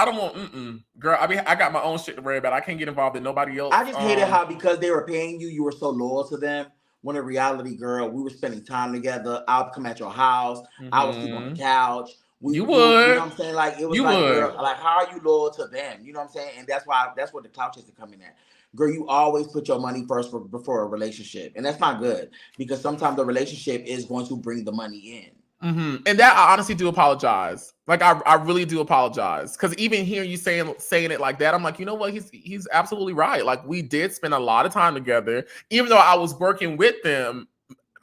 don't want. Girl, I got my own shit to worry about. I can't get involved in nobody else. I just hated how because they were paying you, you were so loyal to them. When in reality, girl, we were spending time together. I'll come at your house. I would sleep on the couch. You would. You know what I'm saying? Like it was girl, like how are you loyal to them? You know what I'm saying? And that's what the clout chasing coming at. Girl, you always put your money first before a relationship. And that's not good because sometimes the relationship is going to bring the money in. Mm-hmm. And that I honestly do apologize. Like I really do apologize. Because even hearing you saying it like that, I'm like, you know what? He's absolutely right. Like we did spend a lot of time together. Even though I was working with them,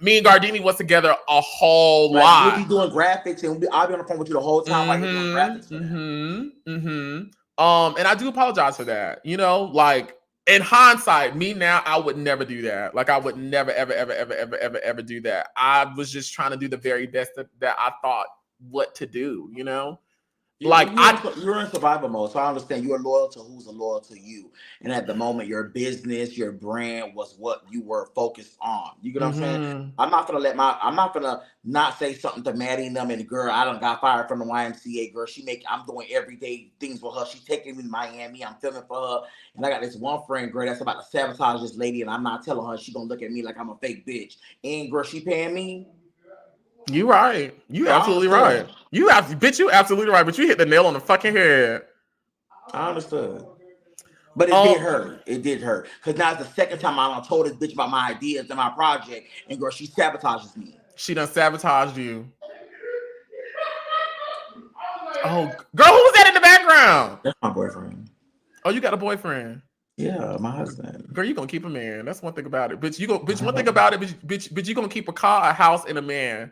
Me and Gaurdini was together a whole Like, lot. we'll be doing graphics, and I'll be on the phone with you the whole time while you're doing graphics for them. And I do apologize for that. You know, like in hindsight, me now, I would never do that. Like I would never, ever do that. I was just trying to do the very best that I thought what to do. You know. Like you're in survival mode, so I understand you're loyal to who's loyal to you. And at the moment, your business, your brand was what you were focused on. You get what I'm saying? I'm not gonna not say something to Maddie and them. And the girl, I done got fired from the YMCA. Girl, I'm doing everyday things with her. She's taking me to Miami. I'm filming for her. And I got this one friend, girl, that's about to sabotage this lady. And I'm not telling her. She gonna look at me like I'm a fake bitch. And girl, she paying me. You right. You absolutely right. You absolutely right. But you hit the nail on the fucking head. I understood. But it did hurt. It did hurt. Because now it's the second time I done told this bitch about my ideas and my project. And girl, she sabotages me. She done sabotaged you. Oh, girl, who was that in the background? That's my boyfriend. Oh, you got a boyfriend? Yeah, my husband. Girl, you gonna keep a man. That's one thing about it. Bitch, one thing about it, bitch, you gonna keep a car, a house, and a man.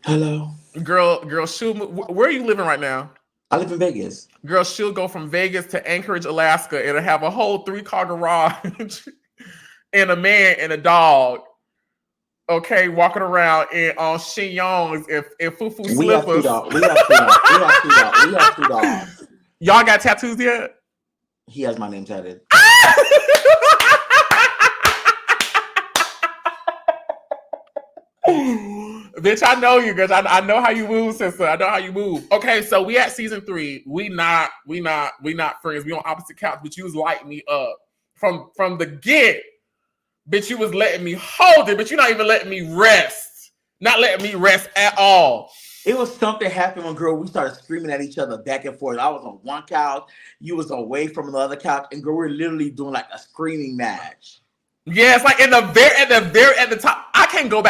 Hello. Girl, where are you living right now? I live in Vegas. Girl, she'll go from Vegas to Anchorage, Alaska, and have a whole 3-car garage and a man and a dog. Okay, walking around in chignons and foo-foo slippers. We have two dogs. Y'all got tattoos yet? He has my name tatted. Bitch, I know you, girl. I know how you move, sister. I know how you move. Okay, so we at season 3. We not friends. We on opposite couch, but you was lighting me up from the get. Bitch, you was letting me hold it, but you're not even letting me rest. Not letting me rest at all. It was something happened when, girl, we started screaming at each other back and forth. I was on one couch, you was away from the other couch, and girl, we're literally doing like a screaming match. Yeah, it's like at the top. I can't go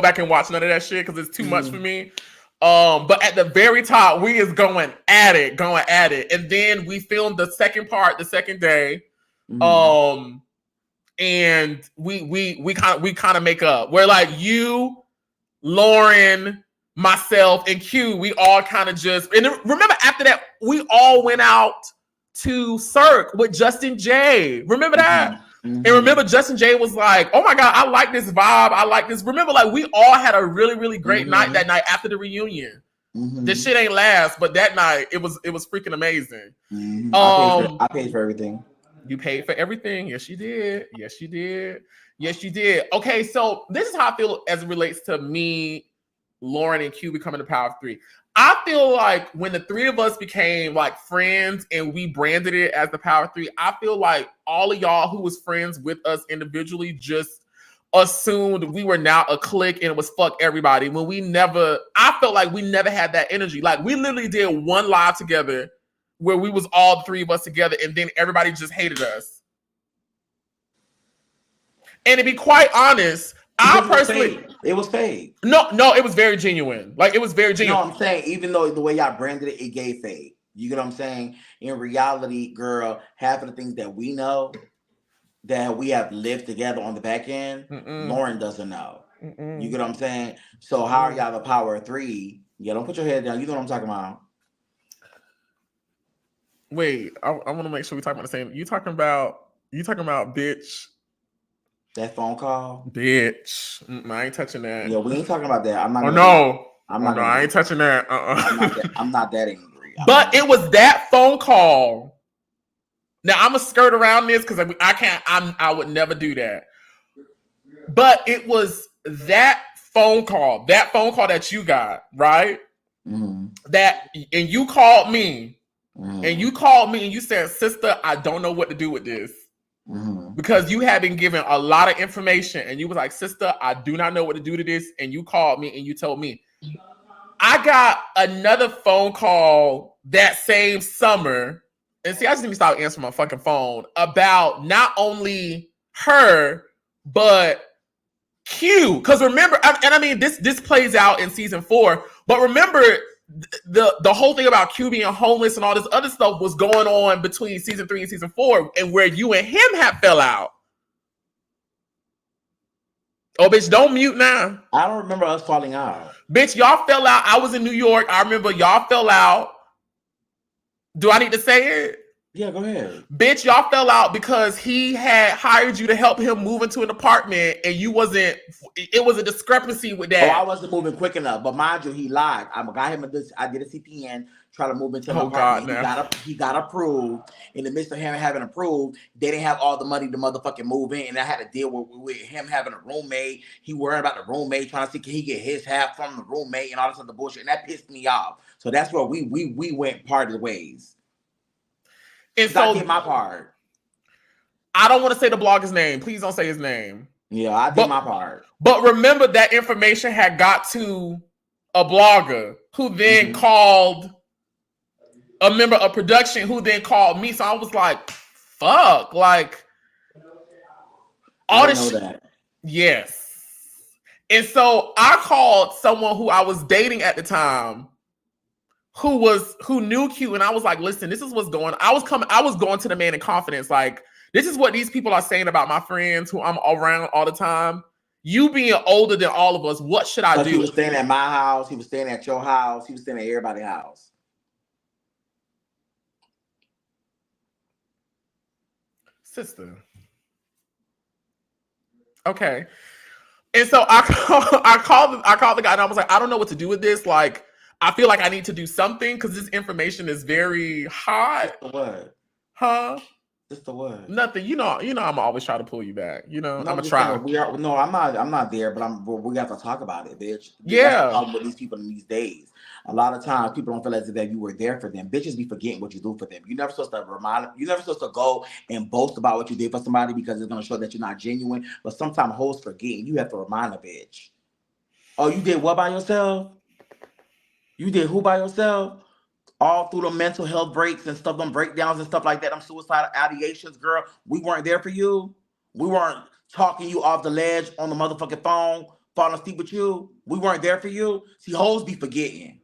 back and watch none of that shit because it's too much for me. But at the very top, we is going at it. And then we filmed the second part the second day. And we kind of make up. Where like you, Lauryn, myself, and Q, we all kind of just, and remember after that, we all went out to Cirque with Justin J. Remember that? And remember, Justin J was like, "Oh my God, I like this vibe. I like this." Remember, like we all had a really, really great night that night after the reunion. This shit ain't last, but that night it was freaking amazing. I paid for everything. You paid for everything. Yes, you did. Yes, you did. Yes, you did. Okay, so this is how I feel as it relates to me, Lauryn, and Q becoming the Power of 3. I feel like when the three of us became like friends and we branded it as the Power 3, I feel like all of y'all who was friends with us individually just assumed we were now a clique and it was fuck everybody. When I felt like we never had that energy. Like we literally did one live together where we was all 3 of us together and then everybody just hated us. And to be quite honest, it was fake. No, it was very genuine. Like it was very genuine. No, I'm saying even though the way y'all branded it, it gave fake. You get what I'm saying? In reality, girl, half of the things that we know that we have lived together on the back end, Lauryn doesn't know. You get what I'm saying? So how are y'all the Power of 3? Yeah, don't put your head down. You know what I'm talking about. Wait, I want to make sure we're talking about the same. You talking about bitch. That phone call? Bitch. I ain't touching that. Yeah, we ain't talking about that. I ain't touching that. I'm not that angry. But it was that phone call. Now I'm gonna skirt around this because I would never do that. But it was that phone call that you got, right? That and you called me. And you called me and you said, "Sister, I don't know what to do with this." Because you had been given a lot of information and you was like, "Sister, I do not know what to do to this." And you called me and you told me. I got another phone call that same summer. And see, I just need to stop answering my fucking phone about not only her, but Q. Because remember, this plays out in season 4, but remember the whole thing about Q being homeless and all this other stuff was going on between season 3 and season 4, and where you and him have fell out. Oh, bitch, don't mute now. I don't remember us falling out. Bitch, y'all fell out. I was in New York. I remember y'all fell out. Do I need to say it? Yeah, go ahead. Bitch, y'all fell out because he had hired you to help him move into an apartment and you wasn't. It was a discrepancy with that. Oh, I wasn't moving quick enough. But mind you, he lied. I got him I did a CPN, try to move into an apartment. He got approved. In the midst of him having approved, they didn't have all the money to motherfucking move in. And I had to deal with him having a roommate. He worried about the roommate, trying to see can he get his half from the roommate and all this other bullshit. And that pissed me off. So that's where we went parted ways. And so I did my part. I don't want to say the blogger's name. Please don't say his name. Yeah, I did my part. But remember that information had got to a blogger who then called a member of production who then called me. So I was like, fuck. Like, all this shit. Yes. And so I called someone who I was dating at the time who knew Q, and I was like, listen, this is what's going on. I was going to the man in confidence. Like, this is what these people are saying about my friends who I'm around all the time. You being older than all of us, what should I do? He was staying at my house. He was staying at your house. He was staying at everybody's house. Sister. Okay. And so I called the guy and I was like, I don't know what to do with this. Like, I feel like I need to do something because this information is very hot. Just the what? Huh? Just the what? Nothing. You know, I'm always trying to pull you back. You know, No, I'm gonna try. I'm not there, but we have to talk about it, bitch. Yeah. That's the problem with these people in these days. A lot of times people don't feel as if you were there for them. Bitches be forgetting what you do for them. You're never supposed to go and boast about what you did for somebody because it's gonna show that you're not genuine. But sometimes hoes forgetting. You have to remind a bitch. Oh, you did what by yourself? You did who by yourself? All through the mental health breaks and stuff, them breakdowns and stuff like that, them suicidal ideations, girl. We weren't there for you. We weren't talking you off the ledge on the motherfucking phone, falling asleep with you. We weren't there for you. See, hoes be forgetting.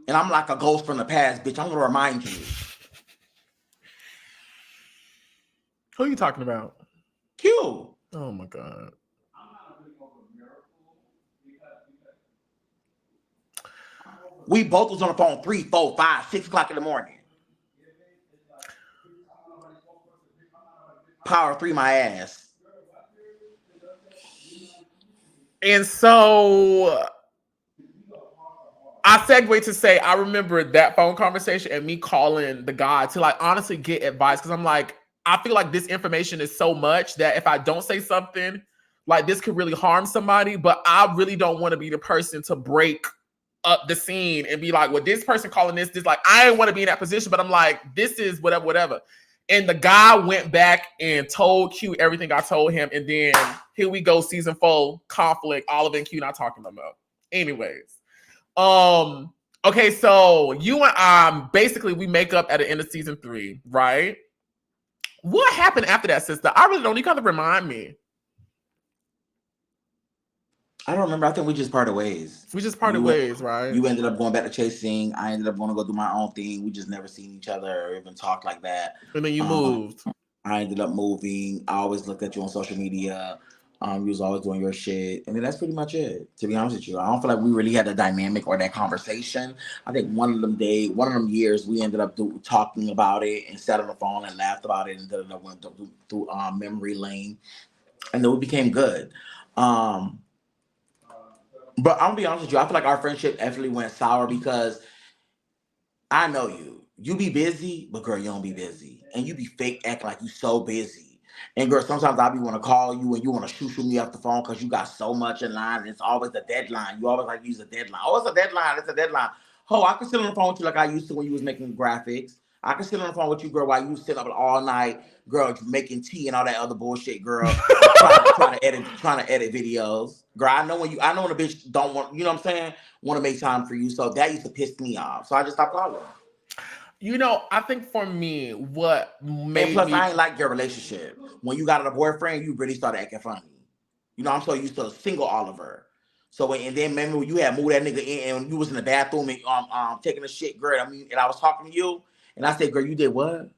And I'm like a ghost from the past, bitch. I'm gonna remind you. Who are you talking about? Q. Oh my God. We both was on the phone 3, 4, 5, 6 o'clock in the morning. Power 3 my ass. And so I segue to say I remember that phone conversation and me calling the guy to like honestly get advice because I'm like, I feel like this information is so much that if I don't say something, like this could really harm somebody, but I really don't want to be the person to break up the scene and be like, well, this person calling this, like, I didn't want to be in that position, but I'm like, this is whatever. And the guy went back and told Q everything I told him. And then here we go, season 4, conflict, Oliver and Q not talking about. Anyways. Okay, so you and I, basically we make up at the end of season 3, right? What happened after that, sister? I really don't. You gotta remind me. I don't remember. I think we just parted ways. We just parted ways, right? You ended up going back to chasing. I ended up going to go do my own thing. We just never seen each other or even talked like that. And then you moved. I ended up moving. I always looked at you on social media. You was always doing your shit. And then that's pretty much it, to be honest with you. I don't feel like we really had a dynamic or that conversation. I think one of them years, we ended up talking about it and sat on the phone and laughed about it and then went through memory lane. And then we became good. But I'm gonna be honest with you, I feel like our friendship definitely went sour because I know you. You be busy, but girl, you don't be busy. And you be fake acting like you so busy. And girl, sometimes I be want to call you and you want to shoot me off the phone because you got so much in line and it's always a deadline. You always like use a deadline. Oh, it's a deadline. It's a deadline. Oh, I can sit on the phone with you like I used to when you was making graphics. I can sit on the phone with you, girl, while you sit up all night, girl, making tea and all that other bullshit, girl. trying to edit videos. Girl, I know when a bitch don't want, you know what I'm saying, want to make time for you. So that used to piss me off. So I just stopped calling. You know, I think for me, what made and plus, I ain't like your relationship. When you got a boyfriend, you really started acting funny. You know, I'm so used to a single Oliver. So and then remember when you had moved that nigga in and you was in the bathroom and taking a shit, girl. And I was talking to you and I said, girl, you did what?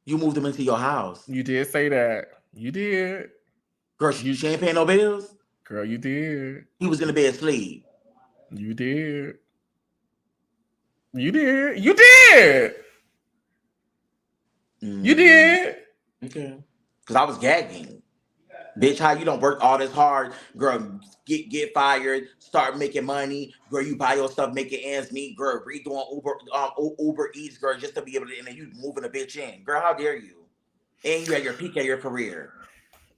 You moved him into your house. You did say that. You did. Girl, she ain't paying no bills. Girl, you did. He was in the bed asleep. You did. You did. You did. You did. Okay. Because I was gagging. Bitch, how you don't work all this hard? Girl, get fired, start making money. Girl, you buy your stuff, making ends meet. Girl, redoing Uber Eats, girl, just to be able to, and then you moving a bitch in. Girl, how dare you? And you at your peak of your career.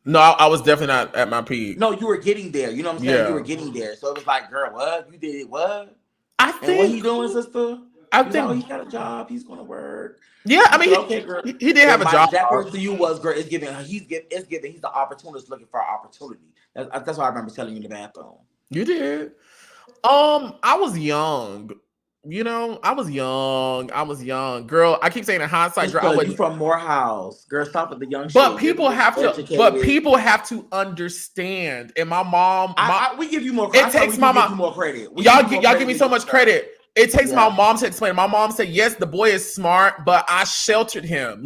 No, I was definitely not at my peak. No, you were getting there. You know what I'm saying? Yeah. You were getting there. So it was like, girl, what? You did what? I think. And what he doing, sister? I He's think like, oh, he got a job. He's going to work. Yeah, I mean, okay, girl. He did have a job. That person to you was, girl, he's the opportunist looking for an opportunity. That's what I remember telling you in the bathroom. You did. I was young. You know, I was young. Girl, I keep saying in hindsight, girl, you from Morehouse. Girl, stop with the young shit. But people have to understand. And my mom, we give you more credit. It takes my mom more credit. Y'all give me so much credit. It takes my mom to explain. My mom said, yes, the boy is smart, but I sheltered him.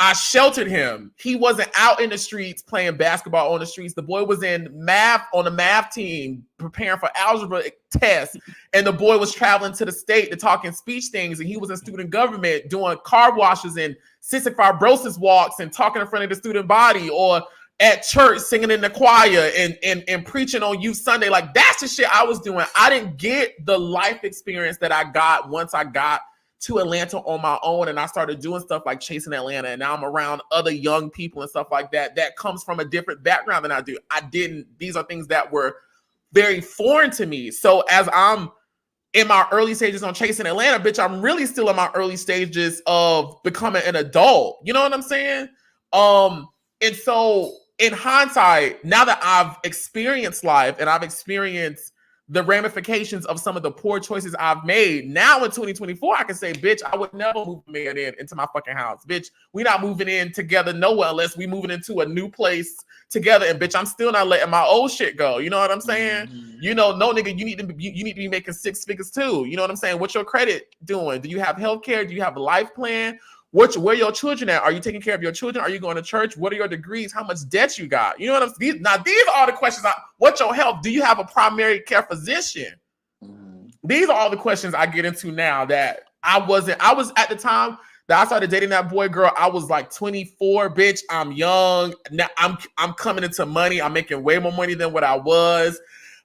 I sheltered him. He wasn't out in the streets playing basketball on the streets. The boy was in math on the math team preparing for algebra tests. And the boy was traveling to the state to talk in speech things. And he was in student government doing car washes and cystic fibrosis walks and talking in front of the student body, or at church singing in the choir and preaching on Youth Sunday. Like, that's the shit I was doing. I didn't get the life experience that I got once I got to Atlanta on my own, and I started doing stuff like Chasing Atlanta, and now I'm around other young people and stuff like that. That comes from a different background than I do. These are things that were very foreign to me. So as I'm in my early stages on Chasing Atlanta, bitch, I'm really still in my early stages of becoming an adult. You know what I'm saying? And so in hindsight, now that I've experienced life and I've experienced the ramifications of some of the poor choices I've made, now in 2024, I can say, bitch, I would never move a man into my fucking house. Bitch, we not moving in together nowhere unless we moving into a new place together. And bitch, I'm still not letting my old shit go. You know what I'm saying? Mm-hmm. You know, no nigga, you need to be making 6 figures too. You know what I'm saying? What's your credit doing? Do you have health care? Do you have a life plan? Where your children at? Are you taking care of your children? Are you going to church? What are your degrees? How much debt you got? You know what I'm saying? Now, these are all the questions. What's your health? Do you have a primary care physician? Mm-hmm. These are all the questions I get into now that I was at the time that I started dating that boy, girl. I was like 24, bitch. I'm young. Now I'm coming into money. I'm making way more money than what I was.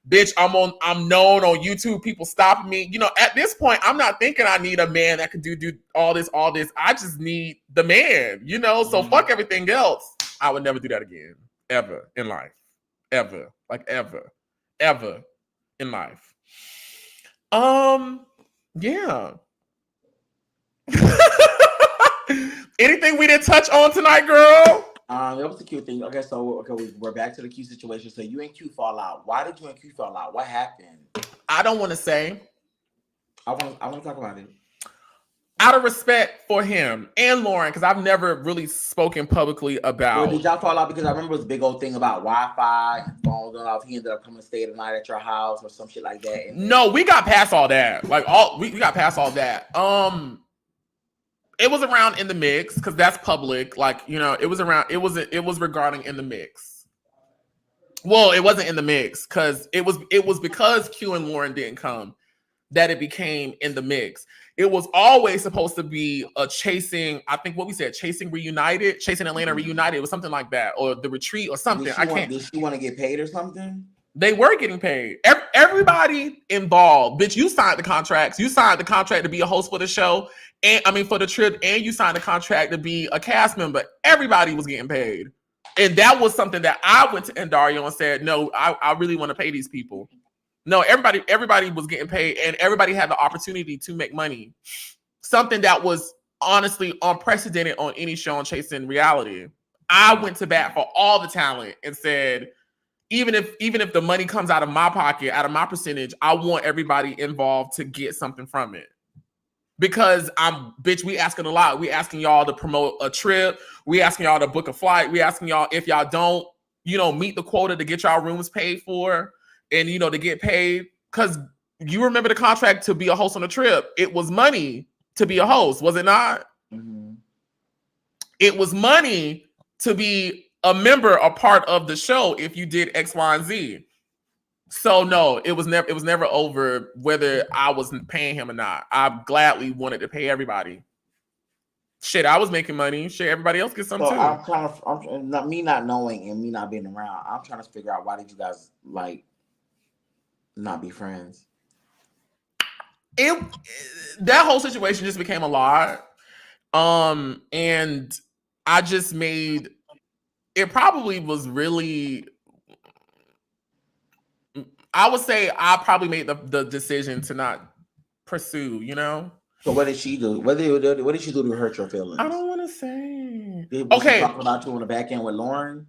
Bitch, I'm known on YouTube. People stopping me. You know, at this point, I'm not thinking I need a man that can do all this. I just need the man, you know? So fuck everything else. I would never do that again. Ever in life. Ever. Like ever. Ever in life. Yeah. Anything we didn't touch on tonight, girl? That was a cute thing. Okay, so we're back to the Q situation. So you and Q fall out. Why did you and Q fall out? What happened? I don't want to say. I want to talk about it. Out of respect for him and Lauryn, because I've never really spoken publicly about. Well, did y'all fall out? Because I remember it was a big old thing about Wi-Fi and phones going off. He ended up coming to stay the night at your house or some shit like that. No, we got past all that. We got past all that. It was around In the Mix because that's public. Like, you know, it was regarding In the Mix. Well, it wasn't In the Mix because it was because Q and Lauryn didn't come that it became In the Mix. It was always supposed to be a Chasing, I think what we said, Chasing Reunited, Chasing Atlanta Reunited. It was something like that, or The Retreat or something. Did she want to get paid or something? They were getting paid. Everybody involved. Bitch, you signed the contracts. You signed the contract to be a host for the show. For the trip, and you signed a contract to be a cast member. Everybody was getting paid. And that was something that I went to Dario and said, no, I really want to pay these people. No, everybody was getting paid, and everybody had the opportunity to make money. Something that was honestly unprecedented on any show on Chasing Reality. I went to bat for all the talent and said, even if the money comes out of my pocket, out of my percentage, I want everybody involved to get something from it. Because we asking a lot. We asking y'all to promote a trip. We asking y'all to book a flight. We asking y'all if y'all don't, meet the quota to get y'all rooms paid for and, to get paid. Because you remember the contract to be a host on a trip. It was money to be a host, was it not? Mm-hmm. It was money to be a part of the show if you did X, Y, and Z. So no, it was never over whether I was paying him or not. I gladly wanted to pay everybody. Shit, I was making money. Shit, everybody else gets some So too. I'm not knowing and me not being around. I'm trying to figure out why did you guys like not be friends? That whole situation just became a lot. And I just made it probably was really. I would say I probably made the decision to not pursue, you know? So what did she do? What did she do to hurt your feelings? I don't want to say. Was she talking about you on the back end with Lauryn?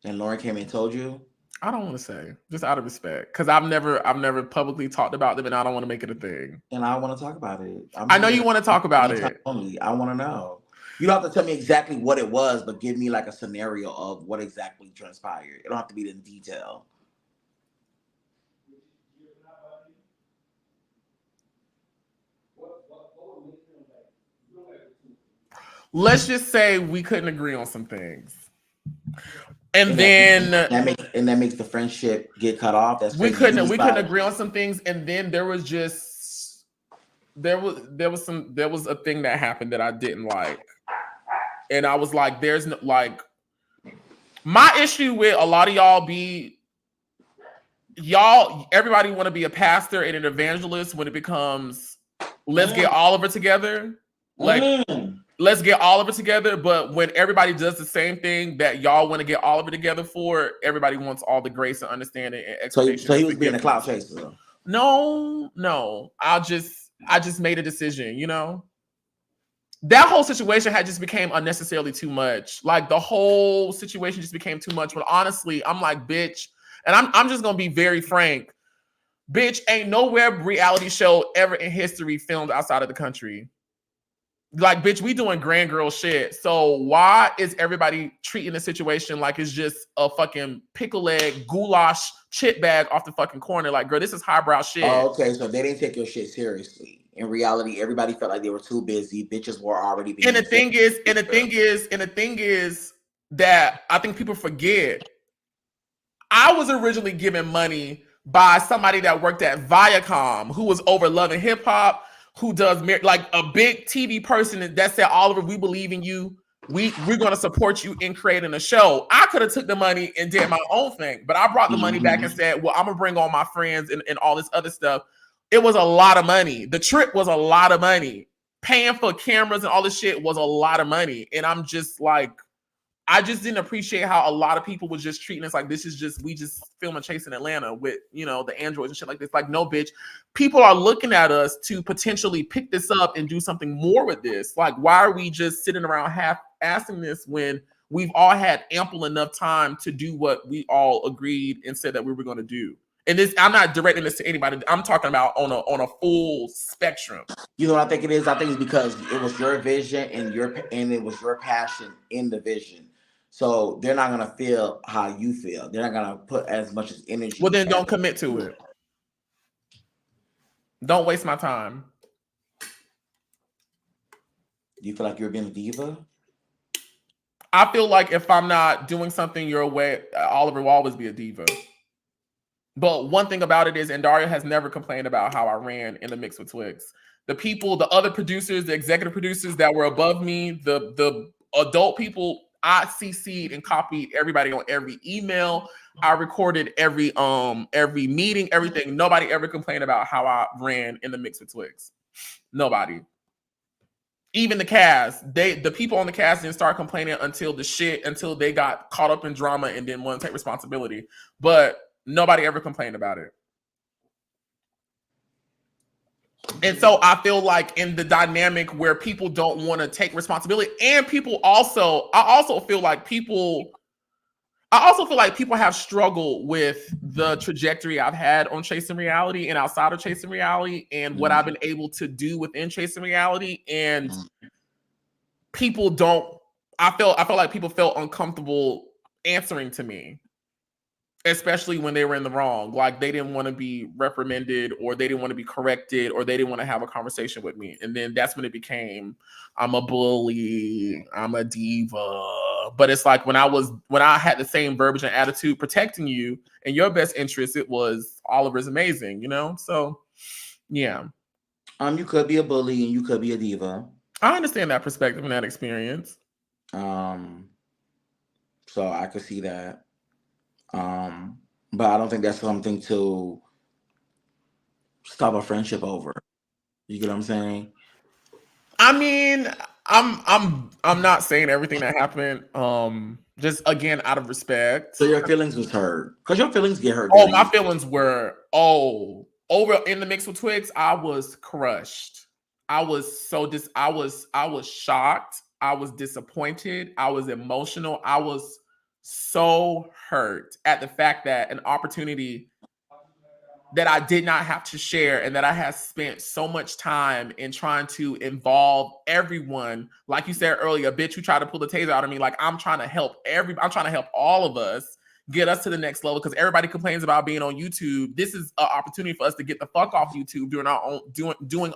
And Lauryn came and told you? I don't want to say, just out of respect. Because I've never publicly talked about them and I don't want to make it a thing. And I want to talk about it. I know you want to talk about it. I want to know. You don't have to tell me exactly what it was, but give me like a scenario of what exactly transpired. It don't have to be in detail. Let's just say we couldn't agree on some things. And then that makes the friendship get cut off. That's we couldn't agree on some things, and then there was a thing that happened that I didn't like, and I was like, there's no like my issue with a lot of everybody want to be a pastor and an evangelist when it becomes let's get Oliver together, let's get Oliver together, but when everybody does the same thing that y'all want to get Oliver together for, everybody wants all the grace and understanding and expectation. So he was being a clout chaser, though. No. I just made a decision, you know? That whole situation had just became unnecessarily too much. Like the whole situation just became too much. But honestly, I'm like, bitch, and I'm just gonna be very frank. Bitch, ain't no web reality show ever in history filmed outside of the country. Like, bitch, we doing grand girl shit. So why is everybody treating the situation like it's just a fucking pickle leg, goulash, chip bag off the fucking corner? Like, girl, this is highbrow shit. Oh, okay, so they didn't take your shit seriously. In reality, everybody felt like they were too busy. Bitches were already being. And the thing is that I think people forget. I was originally given money by somebody that worked at Viacom, who was over Love and Hip Hop, who does like a big TV person that said, Oliver, we believe in you. We're going to support you in creating a show. I could have took the money and did my own thing, but I brought the money back and said, well, I'm going to bring all my friends and all this other stuff. It was a lot of money. The trip was a lot of money. Paying for cameras and all this shit was a lot of money. And I'm just like, I just didn't appreciate how a lot of people was just treating us like this is just, we just film and chase in Atlanta with, you know, the androids and shit like this. Like, no, bitch, people are looking at us to potentially pick this up and do something more with this. Like, why are we just sitting around half-assing this when we've all had ample enough time to do what we all agreed and said that we were going to do? And this, I'm not directing this to anybody. I'm talking about on a full spectrum. You know what I think it is? I think it's because it was your vision and it was your passion in the vision. So they're not gonna feel how you feel. They're not gonna put as much as energy. Well, then don't commit to it. Don't waste my time. Do you feel like you're being a diva? I feel like if I'm not doing something your way, Oliver will always be a diva. But one thing about it is, and Daria has never complained about how I ran in the mix with Twixt. The people, the other producers, the executive producers that were above me, the adult people, I CC'd and copied everybody on every email. I recorded every meeting, everything. Nobody ever complained about how I ran in the mix with Twixt. Nobody. Even the cast, the people on the cast didn't start complaining until they got caught up in drama and didn't want to take responsibility. But nobody ever complained about it. And so I feel like in the dynamic where people don't want to take responsibility, and I also feel like people have struggled with the trajectory I've had on Chasing Reality and outside of Chasing Reality and what I've been able to do within Chasing Reality. And I feel like people felt uncomfortable answering to me, especially when they were in the wrong. Like they didn't want to be reprimanded, or they didn't want to be corrected, or they didn't want to have a conversation with me. And then that's when it became, I'm a bully, I'm a diva, But it's like when I had the same verbiage and attitude protecting you in your best interest, it was Oliver's amazing, you know? So yeah. You could be a bully and you could be a diva. I understand that perspective and that experience. So I could see that. But I don't think that's something to stop a friendship over. You get what I'm saying? I mean, I'm not saying everything that happened. Just again out of respect. So your feelings was hurt. Because your feelings get hurt. Oh, my feelings were over in the mix with Twixt. I was crushed. I was shocked. I was disappointed. I was emotional. I was so hurt at the fact that an opportunity that I did not have to share and that I had spent so much time in trying to involve everyone. Like you said earlier, bitch, you tried to pull the taser out of me. Like I'm trying to help I'm trying to help all of us get us to the next level because everybody complains about being on YouTube. This is an opportunity for us to get the fuck off YouTube doing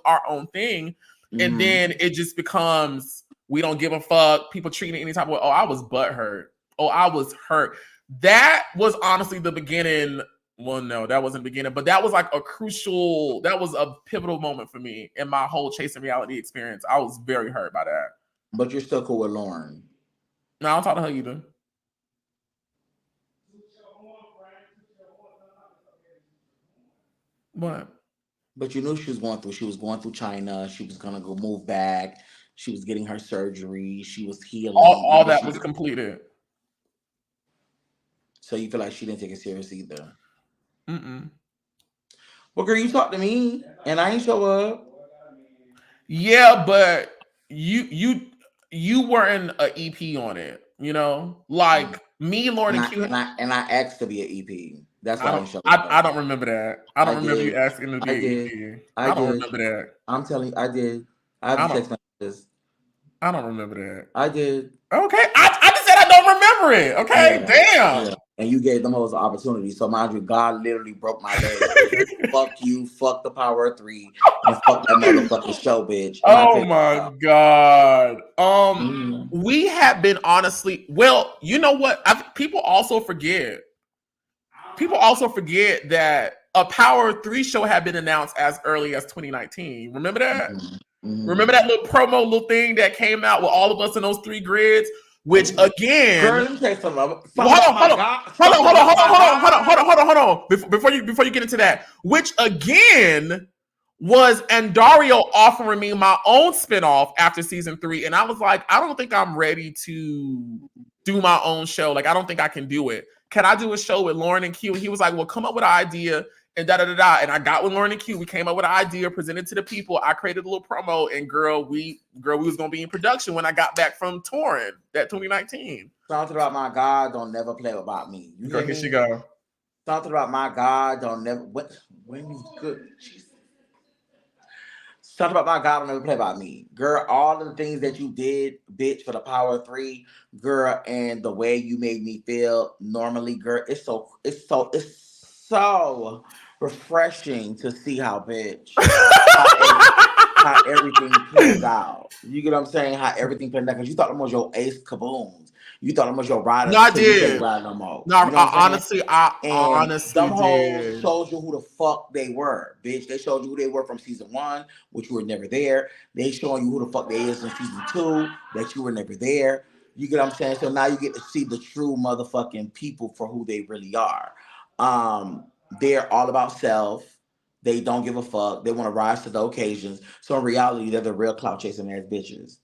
our own thing. Mm-hmm. And then it just becomes, we don't give a fuck. People treating it any type of way. Oh, I was butthurt. Oh, I was hurt. That was honestly the beginning. Well, no, that wasn't the beginning, but that was like that was a pivotal moment for me in my whole chasing reality experience. I was very hurt by that. But you're still cool with Lauryn. No, I don't talk to her either. What? But you knew she was going through China. She was gonna go move back. She was getting her surgery. She was healing. All that was completed. So you feel like she didn't take it serious either? Mm-mm. Well, girl, you talked to me and I ain't show up. Yeah, but you weren't an EP on it, you know? Like me, Lauryn and Q. And I asked to be an EP. That's why I didn't show up. I don't remember that. I don't remember you asking to be an EP. I don't remember that. I'm telling you, I did. I have text messages. I don't remember that. I did. Okay. I just said I don't remember it. Okay. Yeah. Damn. Yeah. And you gave them hoes an opportunity. So mind you, God literally broke my leg. Fuck you, fuck the Power of 3, and fuck that motherfucking show, bitch. And oh my God. We have been honestly, well, you know what? People also forget that a Power 3 show had been announced as early as 2019. Remember that? Mm-hmm. Remember that little little thing that came out with all of us in those 3 grids? Which again, girl, let me tell you something. Hold on. Before you get into that, which again was Andario offering me my own spinoff after season 3, and I was like, I don't think I'm ready to do my own show. Like, I don't think I can do it. Can I do a show with Lauryn and Q? And he was like, well, come up with an idea. And da-da-da-da. And I got with Lauryn and Q. We came up with an idea, presented to the people. I created a little promo, and we was gonna be in production when I got back from touring that 2019. Something about my God don't never play about me. You girl, here she go. Something about my God don't never when you good. Something about my God don't never play about me. Girl, all of the things that you did, bitch, for the Power 3, girl, and the way you made me feel normally, girl, it's so refreshing to see how everything plays out. You get what I'm saying? How everything plays out. Because you thought them was your ace kaboom. You thought them was your riders. No, I did. No more. No, you know I honestly them hoes showed you who the fuck they were, bitch. They showed you who they were from season 1, which you were never there. They showing you who the fuck they is in season 2, that you were never there. You get what I'm saying? So now you get to see the true motherfucking people for who they really are. They're all about self. They don't give a fuck. They want to rise to the occasions. So in reality, they're the real clout chasing ass bitches.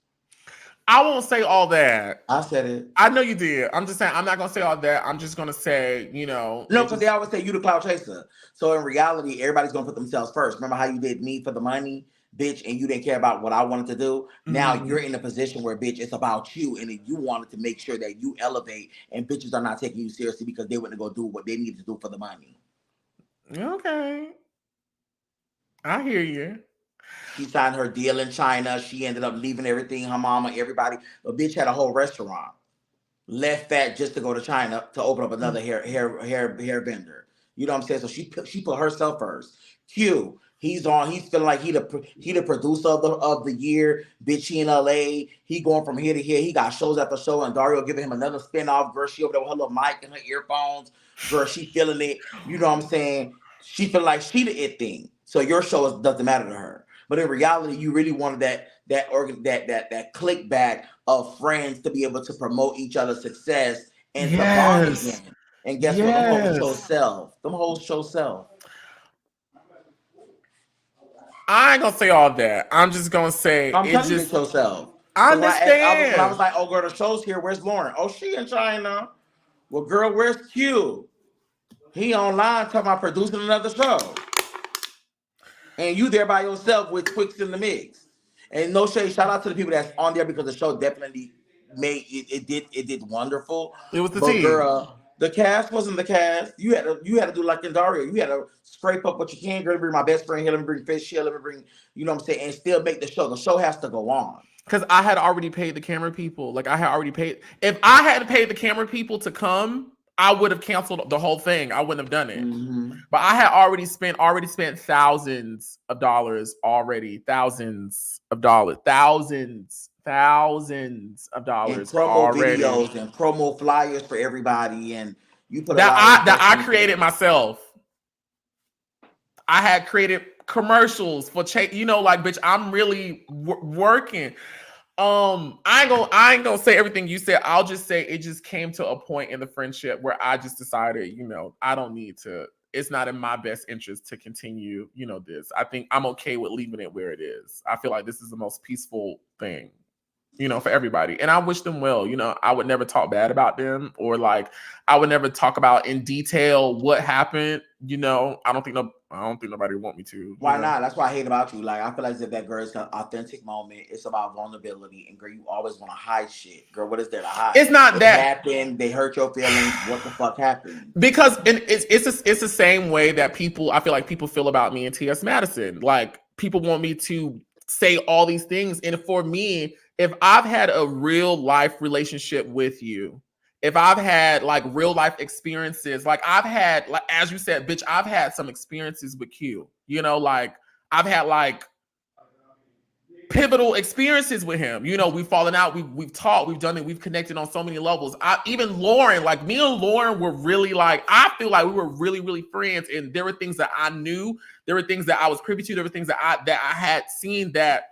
I won't say all that. I said it. I know you did. I'm just saying I'm not gonna say all that. I'm just gonna say, you know. No, because they always say you the clout chaser. So in reality, everybody's gonna put themselves first. Remember how you did me for the money, bitch, and you didn't care about what I wanted to do? Mm-hmm. Now you're in a position where, bitch, it's about you, and you wanted to make sure that you elevate, and bitches are not taking you seriously because they went to go do what they needed to do for the money. Okay. I hear you. She signed her deal in China. She ended up leaving everything, her mama, everybody. A bitch had a whole restaurant. Left that just to go to China to open up another hair vendor. You know what I'm saying? So she put herself first. Q, He's feeling like he the producer of the year. Bitch, he in LA. He going from here to here. He got shows after show, and Dario giving him another spinoff. Girl, she over there with her little mic and her earphones. Girl, she feeling it. You know what I'm saying? She feel like she the it thing. So your show doesn't matter to her. But in reality, you really wanted that click back of friends to be able to promote each other's success and to bond again. And guess what? Them hoes show self. I ain't gonna say all that. I'm just gonna say I'm it just show self. I understand. I was like, oh girl, the show's here. Where's Lauryn? Oh, she in China. Well, girl, where's Q? He online talking about producing another show. And you there by yourself with Twixt in the mix. And no shade, shout out to the people that's on there because the show definitely made it did wonderful. It was the team. Girl, the cast wasn't the cast. You had to do like in Dario. You had to scrape up what you can. Girl, let me bring my best friend here. Let me bring Fish here. Let me bring, you know what I'm saying, and still make the show. The show has to go on. Because I had already paid the camera people. Like I had already paid. If I had paid the camera people to come, I would have canceled the whole thing. I wouldn't have done it. Mm-hmm. But I had already spent thousands of dollars already. Thousands of dollars And promo already. videos and promo flyers for everybody, and you put that I created myself. I had created commercials for like, bitch, I'm really working. I ain't gonna say everything you said. I'll just say it just came to a point in the friendship where I just decided, I don't need to. It's not in my best interest to continue, this. I think I'm okay with leaving it where it is. I feel like this is the most peaceful thing, for everybody. And I wish them well. I would never talk bad about them, or like I would never talk about in detail what happened. I don't think nobody want me to. Why not? That's what I hate about you. Like, I feel like that girl is an authentic moment. It's about vulnerability, and girl, you always want to hide shit. Girl, what is there to hide? It's not that happened. They hurt your feelings. What the fuck happened? Because it's the same way that I feel like people feel about me and TS Madison. Like, people want me to say all these things, and for me, if I've had a real life relationship with you, if I've had like real life experiences, like I've had, like, as you said, bitch, I've had some experiences with Q, like I've had like pivotal experiences with him. We've fallen out, we've talked, we've done it, we've connected on so many levels. Even Lauryn, like me and Lauryn were really like, I feel like we were really, really friends. And there were things that I knew, there were things that I was privy to, there were things that I had seen that,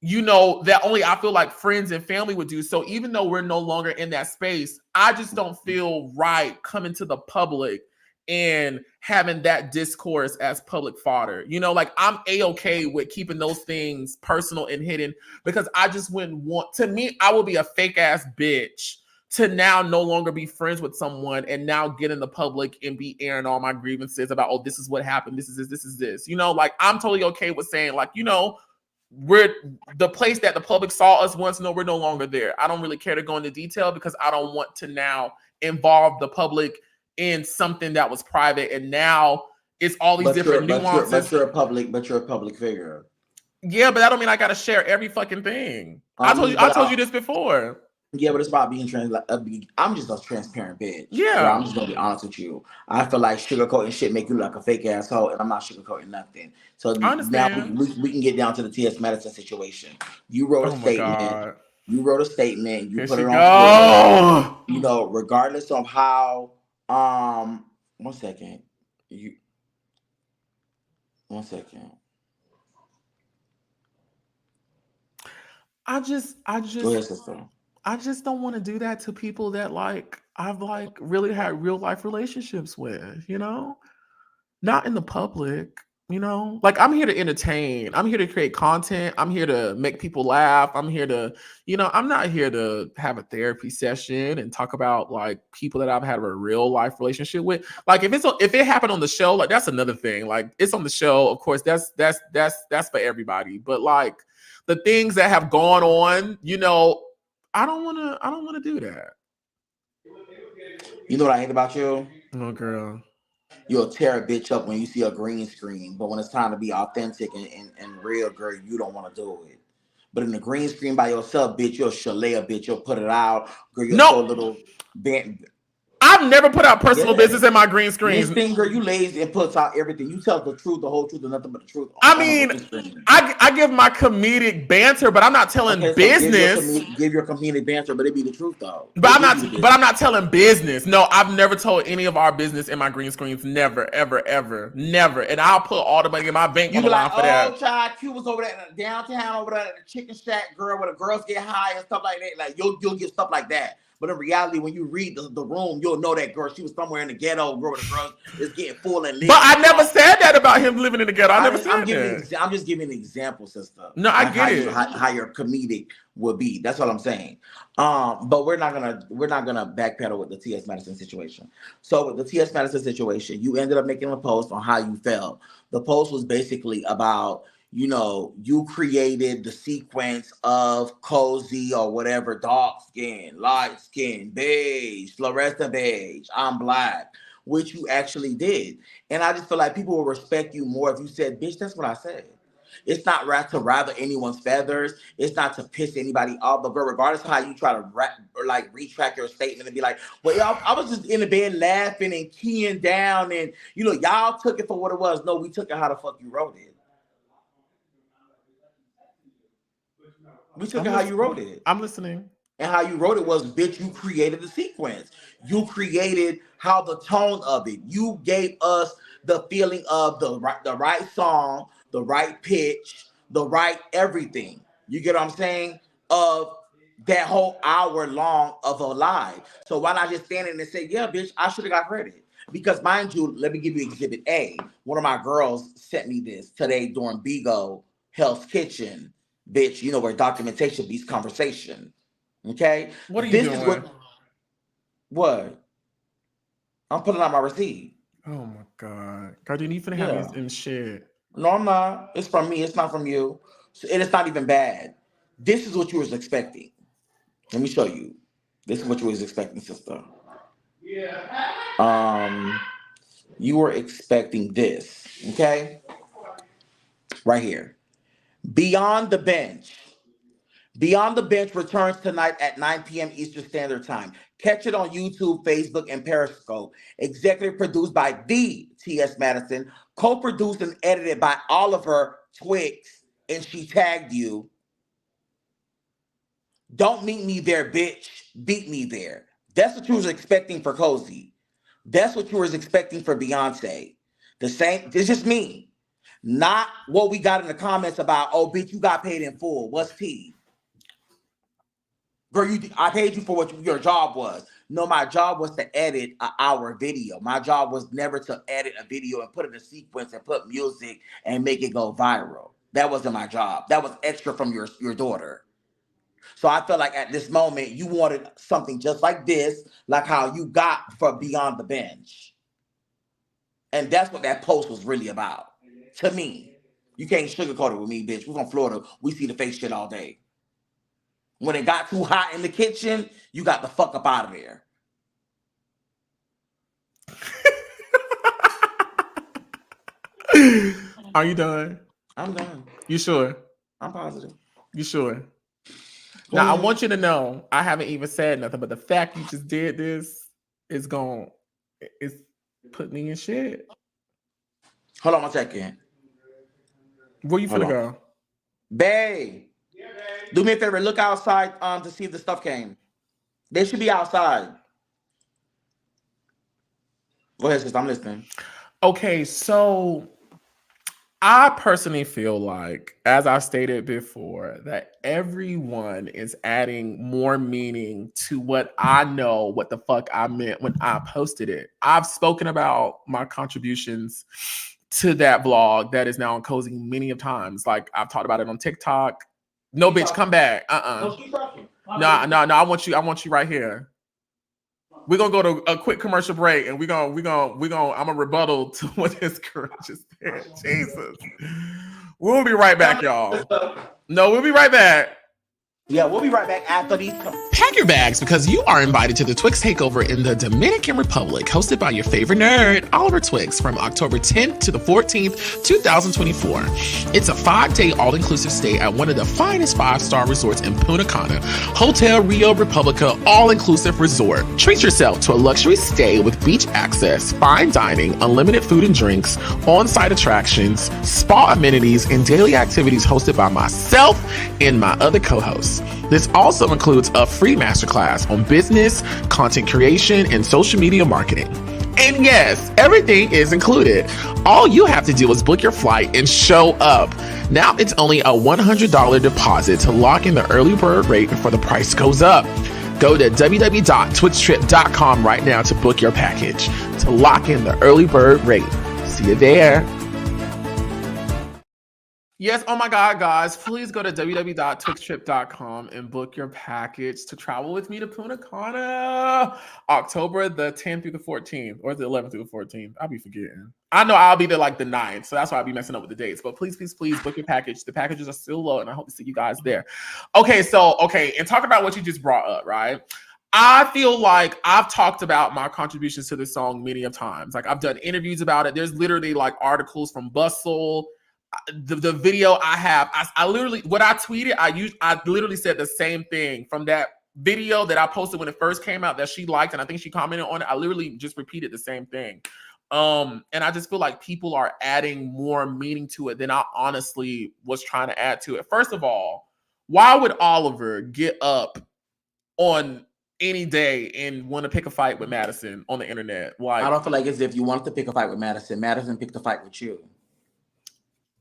that only I feel like friends and family would do. So even though we're no longer in that space, I just don't feel right coming to the public and having that discourse as public fodder. Like I'm A-okay with keeping those things personal and hidden, because I just wouldn't want, to me, I would be a fake ass bitch to now no longer be friends with someone and now get in the public and be airing all my grievances about, oh, this is what happened, this is this. Like I'm totally okay with saying, like, we're the place that the public saw us once. No, we're no longer there. I don't really care to go into detail because I don't want to now involve the public in something that was private, and now it's all these different nuances. But you're a public figure. Yeah, but that don't mean I gotta share every fucking thing. I told you this before. Yeah, but it's about being I'm just a transparent bitch. Yeah. So I'm just gonna be honest with you. I feel like sugarcoating shit make you like a fake asshole, and I'm not sugarcoating nothing. So now we can get down to the TS Madison situation. You wrote a statement. God. You wrote a statement. You Here put she it on Twitter. Regardless of how. 1 second. One second. I just. Go ahead, sister. I just don't want to do that to people that like I've like really had real life relationships with, not in the public, like I'm here to entertain. I'm here to create content. I'm here to make people laugh. I'm here to, I'm not here to have a therapy session and talk about like people that I've had a real life relationship with. Like if it happened on the show, like that's another thing. Like it's on the show, of course, that's for everybody. But like the things that have gone on, I don't want to do that. You know what I hate about you? Oh, girl. You'll tear a bitch up when you see a green screen, but when it's time to be authentic and real, girl, you don't want to do it. But in the green screen by yourself, bitch, you'll chalet a bitch. You'll put it out. Girl, you'll throw a little band. I I've never put out personal business in my green Miss screens. Finger, you lazy and puts out everything. You tell the truth, the whole truth, and nothing but the truth. I mean, I give my comedic banter, but I'm not telling business. Give your comedic banter, but it be the truth though. But I'm not telling business. No, I've never told any of our business in my green screens. Never, ever, ever, never. And I'll put all the money in my bank on the line for that. Oh, child, Q was over there downtown, over there at the chicken shack, girl, where the girls get high and stuff like that. Like you'll get stuff like that. But in reality, when you read the room, you'll know that girl. She was somewhere in the ghetto, girl, where the girls is getting full and lit. But I never said that about him living in the ghetto. I'm just giving an example, sister. No, I get it. How your comedic would be. That's what I'm saying. But we're not gonna backpedal with the TS Madison situation. So with the TS Madison situation, you ended up making a post on how you felt. The post was basically about, you know, you created the sequence of cozy or whatever, dark skin, light skin, beige, fluorescent beige, I'm black, which you actually did. And I just feel like people will respect you more if you said, bitch, that's what I said. It's not to rather anyone's feathers. It's not to piss anybody off. But regardless of how you try to retract your statement and be like, well, y'all, I was just in the bed laughing and keying down and, you know, y'all took it for what it was. No, we took it how the fuck you wrote it. We took it how you wrote it. I'm listening. And how you wrote it was, bitch, you created the sequence. You created how the tone of it. You gave us the feeling of the right song, the right pitch, the right everything. You get what I'm saying? Of that whole hour long of a live. So why not just stand in and say, yeah, bitch, I should have got credit. Because mind you, let me give you Exhibit A. One of my girls sent me this today during Bigo Hell's Kitchen. Bitch, you know where documentation beats conversation. Okay? What are you doing? What? I'm putting out my receipt. Oh my God. Gaurdini, you finna have these in shit. No, I'm not. It's from me. It's not from you. And it's not even bad. This is what you was expecting. Let me show you. This is what you was expecting, sister. Yeah. You were expecting this. Okay? Right here. Beyond the Bench. Beyond the Bench returns tonight at 9 p.m. Eastern Standard Time. Catch it on YouTube, Facebook, and Periscope. Executive produced by the TS Madison. Co-produced and edited by Oliver Twixt. And she tagged you. Don't meet me there, bitch. Beat me there. That's what you was expecting for Cozy. That's what you was expecting for Beyonce. The same. It's just me. Not what we got in the comments about, oh, bitch, you got paid in full. What's T? Girl, I paid you for what your job was. No, my job was to edit an hour video. My job was never to edit a video and put in a sequence and put music and make it go viral. That wasn't my job. That was extra from your daughter. So I felt like at this moment, you wanted something just like this, like how you got for Beyond the Bench. And that's what that post was really about. To me, you can't sugarcoat it with me, bitch. We're from Florida. We see the fake shit all day. When it got too hot in the kitchen, you got the fuck up out of there. Are you done? I'm done. You sure? I'm positive. You sure? Now, I want you to know, I haven't even said nothing, but the fact you just did this is put me in shit. Hold on 1 second. Where you finna go? Babe. Yeah, babe. Do me a favor. Look outside to see if the stuff came. They should be outside. Go ahead, sister. I'm listening. Okay, so I personally feel like, as I stated before, that everyone is adding more meaning to what I know, what the fuck I meant when I posted it. I've spoken about my contributions to that vlog that is now on Cozy many of times. Like, I've talked about it on TikTok. No, bitch, come back. No, I want you right here. We're gonna go to a quick commercial break, and we're gonna I'm a rebuttal to what this girl just said. Jesus. We'll be right back, y'all. No, we'll be right back. Yeah, we'll be right back after these. Pack your bags because you are invited to the Twixt Takeover in the Dominican Republic, hosted by your favorite nerd, Oliver Twixt, from October 10th to the 14th, 2024. It's a 5-day all-inclusive stay at one of the finest 5-star resorts in Punta Cana, Hotel Rio Republica All-Inclusive Resort. Treat yourself to a luxury stay with beach access, fine dining, unlimited food and drinks, on-site attractions, spa amenities, and daily activities hosted by myself and my other co-hosts. This also includes a free masterclass on business, content creation, and social media marketing. And yes, everything is included. All you have to do is book your flight and show up. Now it's only a $100 deposit to lock in the early bird rate before the price goes up. Go to www.twitchtrip.com right now to book your package to lock in the early bird rate. See you there. Yes, oh my God, guys, please go to www.twixtrip.com and book your package to travel with me to Punta Cana, October the 10th through the 14th, or the 11th through the 14th. I'll be forgetting. I know I'll be there like the 9th, so that's why I'll be messing up with the dates. But please, please, please book your package. The packages are still low, and I hope to see you guys there. Okay, and talk about what you just brought up, right? I feel like I've talked about my contributions to this song many of times. Like, I've done interviews about it. There's literally like articles from Bustle. The video I have, I literally, what I tweeted, I literally said the same thing from that video that I posted when it first came out that she liked, and I think she commented on it. I literally just repeated the same thing. And I just feel like people are adding more meaning to it than I honestly was trying to add to it. First of all, why would Oliver get up on any day and want to pick a fight with Madison on the internet? Like, I don't feel like it's if you wanted to pick a fight with Madison. Madison picked a fight with you.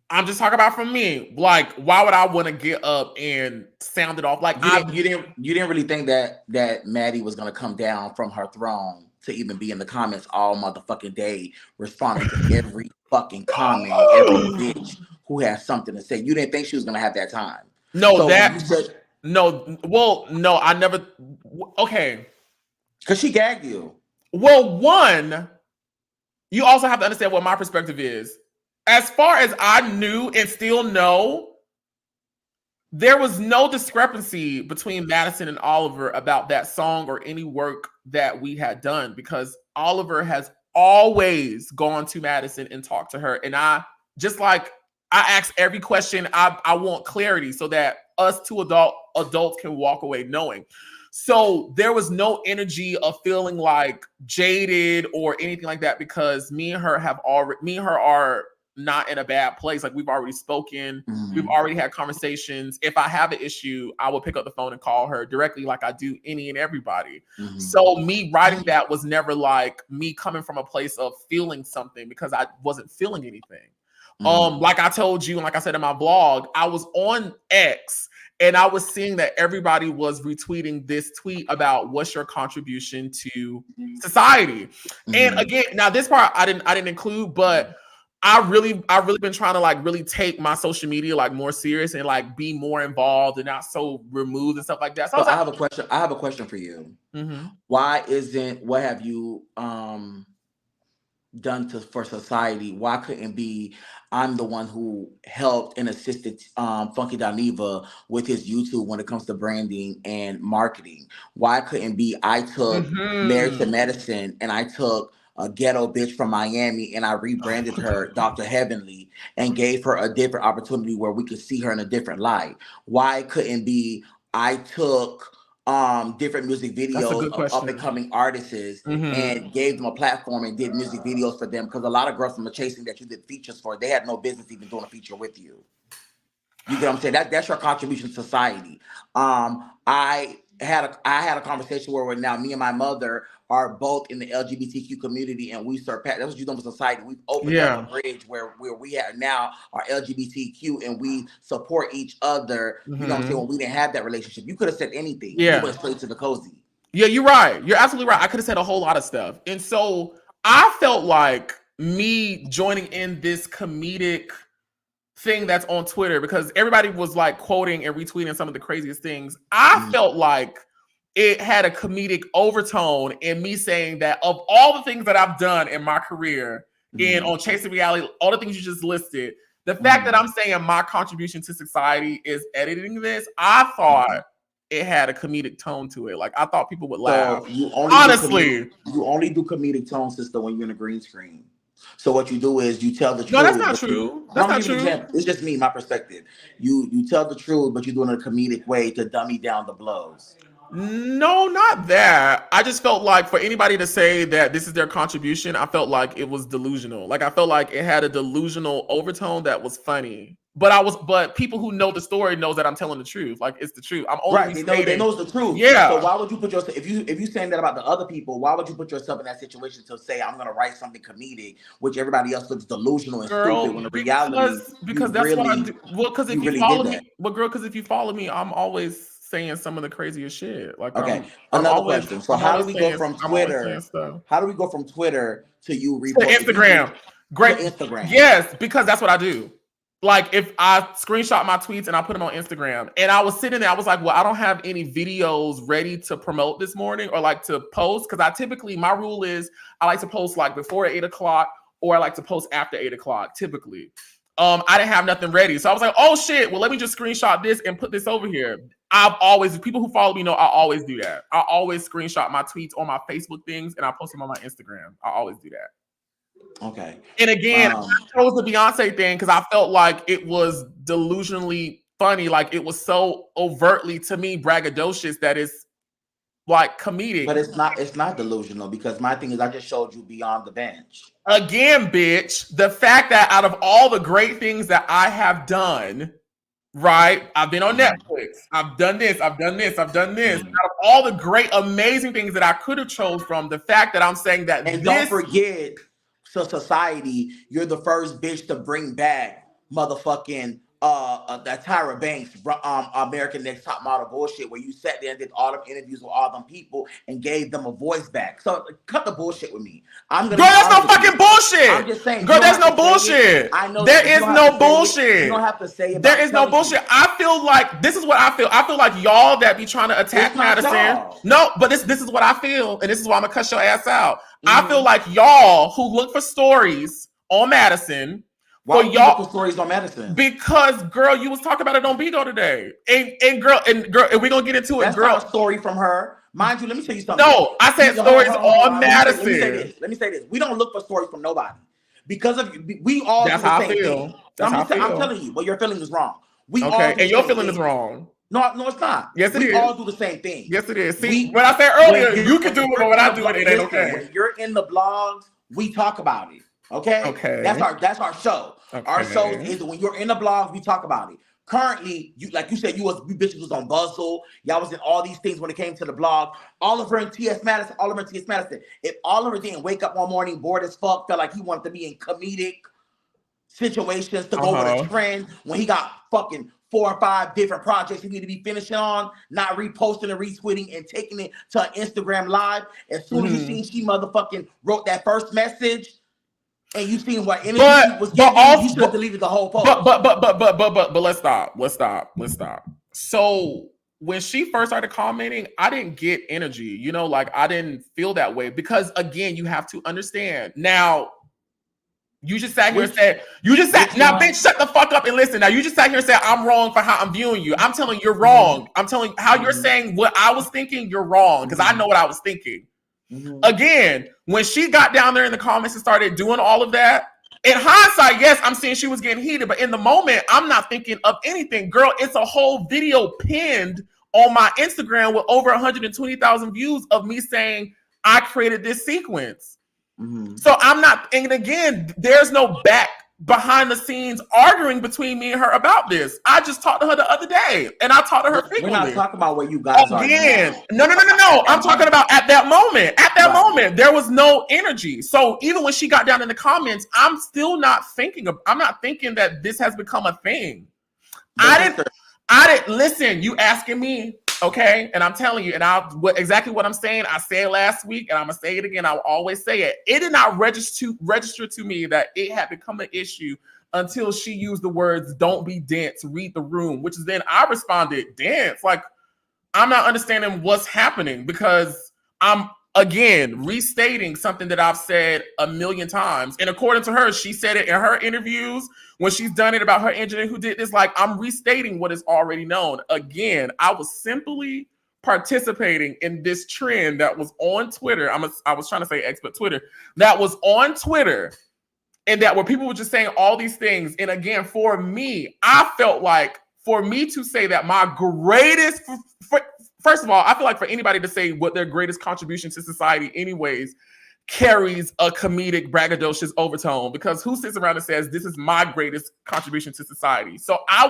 I'm just talking about from me. Like, why would I want to get up and sound it off? Like, you didn't really think that Maddie was gonna come down from her throne to even be in the comments all motherfucking day, responding to every fucking comment, every bitch who has something to say. You didn't think she was gonna have that time. No, no, I never. Okay, because she gagged you. Well, one, you also have to understand what my perspective is. As far as I knew and still know, there was no discrepancy between Madison and Oliver about that song or any work that we had done, because Oliver has always gone to Madison and talked to her. And I ask every question, I want clarity so that us two adults can walk away knowing. So there was no energy of feeling like jaded or anything like that, because me and her are not in a bad place. Like, we've already spoken, we've already had conversations. If I have an issue, I will pick up the phone and call her directly, like I do any and everybody. So me writing that was never like me coming from a place of feeling something, because I wasn't feeling anything. Like I told you, and like I said in my blog, I was on X and I was seeing that everybody was retweeting this tweet about what's your contribution to society. And again, now this part I didn't include, but I really been trying to like really take my social media like more serious and like be more involved and not so removed and stuff like that. So I have a question. I have a question for you. What have you done for society? Why couldn't be I'm the one who helped and assisted Funky Dineva with his YouTube when it comes to branding and marketing? Why couldn't be I took Married to Medicine and I took a ghetto bitch from Miami and I rebranded her Dr. Heavenly and gave her a different opportunity where we could see her in a different light? Why couldn't be I took different music videos of up and coming artists and gave them a platform and did music videos for them? Because a lot of girls from the Chasing that you did features for, they had no business even doing a feature with you. You get what I'm saying? That's your contribution to society. I had a conversation where now me and my mother are both in the LGBTQ community, and we surpassed. That's what you do for society. We've opened up a bridge where we have now our LGBTQ, and we support each other. You know what I'm saying? When we didn't have that relationship, you could have said anything. You went straight to the cozy. Yeah, you're right. You're absolutely right. I could have said a whole lot of stuff, and so I felt like me joining in this comedic thing that's on Twitter, because everybody was like quoting and retweeting some of the craziest things. I felt like it had a comedic overtone in me saying that of all the things that I've done in my career and on Chasing Reality, all the things you just listed, the fact that I'm saying my contribution to society is editing this, I thought it had a comedic tone to it. Like I thought people would laugh. So you only do comedic tone, sister, when you're in a green screen. So what you do is you tell the truth. No, that's not true. That's not true. It's just me, my perspective. You tell the truth, but you do it in a comedic way to dummy down the blows. No, not that. I just felt like for anybody to say that this is their contribution, I felt like it was delusional. Like I felt like it had a delusional overtone that was funny. But people who know the story knows that I'm telling the truth. Like it's the truth. I'm only right. They know the truth. Yeah. So why would you put yourself if you saying that about the other people? Why would you put yourself in that situation to say I'm gonna write something comedic, which everybody else looks delusional and stupid when the reality because that's really, what I do. Well, because if you follow me, because if you follow me, I'm always saying some of the craziest shit. Like okay, another question. So how do we go from Twitter? How do we go from Twitter to you to Instagram? Great Instagram. Yes, because that's what I do. Like if I screenshot my tweets and I put them on Instagram, and I was sitting there, I was like, well, I don't have any videos ready to promote this morning or like to post because I typically my rule is I like to post like before 8 o'clock or I like to post after 8 o'clock typically. I didn't have nothing ready, so I was like, oh shit, well let me just screenshot this and put this over here. People who follow me know I always do that. I always screenshot my tweets on my Facebook things and I post them on my Instagram. I always do that. Okay. And again, I chose the Beyonce thing because I felt like it was delusionally funny. Like it was so overtly to me braggadocious that it's like comedic. But it's not delusional because my thing is I just showed you Beyond the Bench. Again, bitch, the fact that out of all the great things that I have done, right? I've been on Netflix. I've done this. I've done this. I've done this. Out of all the great, amazing things that I could have chose from, the fact that I'm saying that don't forget, to society, you're the first bitch to bring back motherfucking that Tyra Banks American Next Top Model bullshit where you sat there and did all them interviews with all them people and gave them a voice back. So cut the bullshit with me. Girl, that's no fucking bullshit. I'm just saying. Girl, there's no bullshit. I know there is no bullshit. You don't have to say it. There is no bullshit. I feel like this is what I feel. I feel like y'all that be trying to attack Madison. No, but this is what I feel, and this is why I'm gonna cuss your ass out. I feel like y'all who look for stories on Madison. Why would you look for stories on Madison? Because girl, you was talking about it on Bigo today, and girl, and we're gonna get into it. That's girl, not a story from her, mind you. Let me tell you something. No, I said stories on Madison. Let me say this. We don't look for stories from nobody because of we all. That's do the how same I feel. Thing. That's how I feel. I'm telling you, what you're feeling is wrong. We all and your feeling is wrong. No, it's not. Yes, it is. We all do the same thing. Yes, it is. See, what I said earlier, you can do it, but when I do it, it ain't okay. When you're in the blogs, we talk about it. Okay. Okay. That's our show. Okay. Our show is when you're in the blogs, we talk about it. Currently, you said, you bitches was on Buzzle. Y'all was in all these things when it came to the blog. Oliver and TS Madison. If Oliver didn't wake up one morning bored as fuck, felt like he wanted to be in comedic situations to go with a trend when he got fucking 4 or 5 different projects he need to be finishing on, not reposting and retweeting and taking it to Instagram Live. As soon as you seen she motherfucking wrote that first message, and you seen what energy she was giving, you should have deleted the whole post. But let's stop. So when she first started commenting, I didn't get energy. Like I didn't feel that way because again, you have to understand now. You just sat here and said, now bitch, shut the fuck up and listen. Now you just sat here and said, I'm wrong for how I'm viewing you. I'm telling you, you're wrong. I'm telling you how you're saying what I was thinking, you're wrong. Because I know what I was thinking. Again, when she got down there in the comments and started doing all of that, in hindsight, yes, I'm seeing she was getting heated. But in the moment, I'm not thinking of anything. Girl, it's a whole video pinned on my Instagram with over 120,000 views of me saying, I created this sequence. So I'm not, and again, there's no back behind the scenes arguing between me and her about this. I just talked to her the other day, and I talked to her frequently. We're not talking about where you guys are. Again, no. I'm talking about at that moment. At that moment, there was no energy. So even when she got down in the comments, I'm still not thinking that this has become a thing. I didn't listen. You asking me. Okay, and I'm telling you, and exactly what I'm saying, I said last week, and I'm gonna say it again. I will always say it. It did not register to me that it had become an issue until she used the words "don't be dense, read the room," which is then I responded, "Dense." Like I'm not understanding what's happening because again, restating something that I've said a million times. And according to her, she said it in her interviews when she's done it about her engineer who did this. Like, I'm restating what is already known. Again, I was simply participating in this trend that was on Twitter. I was trying to say X, but Twitter. That was on Twitter. And that where people were just saying all these things. And again, for me, I felt like for me to say that my greatest, first of all, I feel like for anybody to say what their greatest contribution to society anyways carries a comedic braggadocious overtone, because who sits around and says this is my greatest contribution to society? So I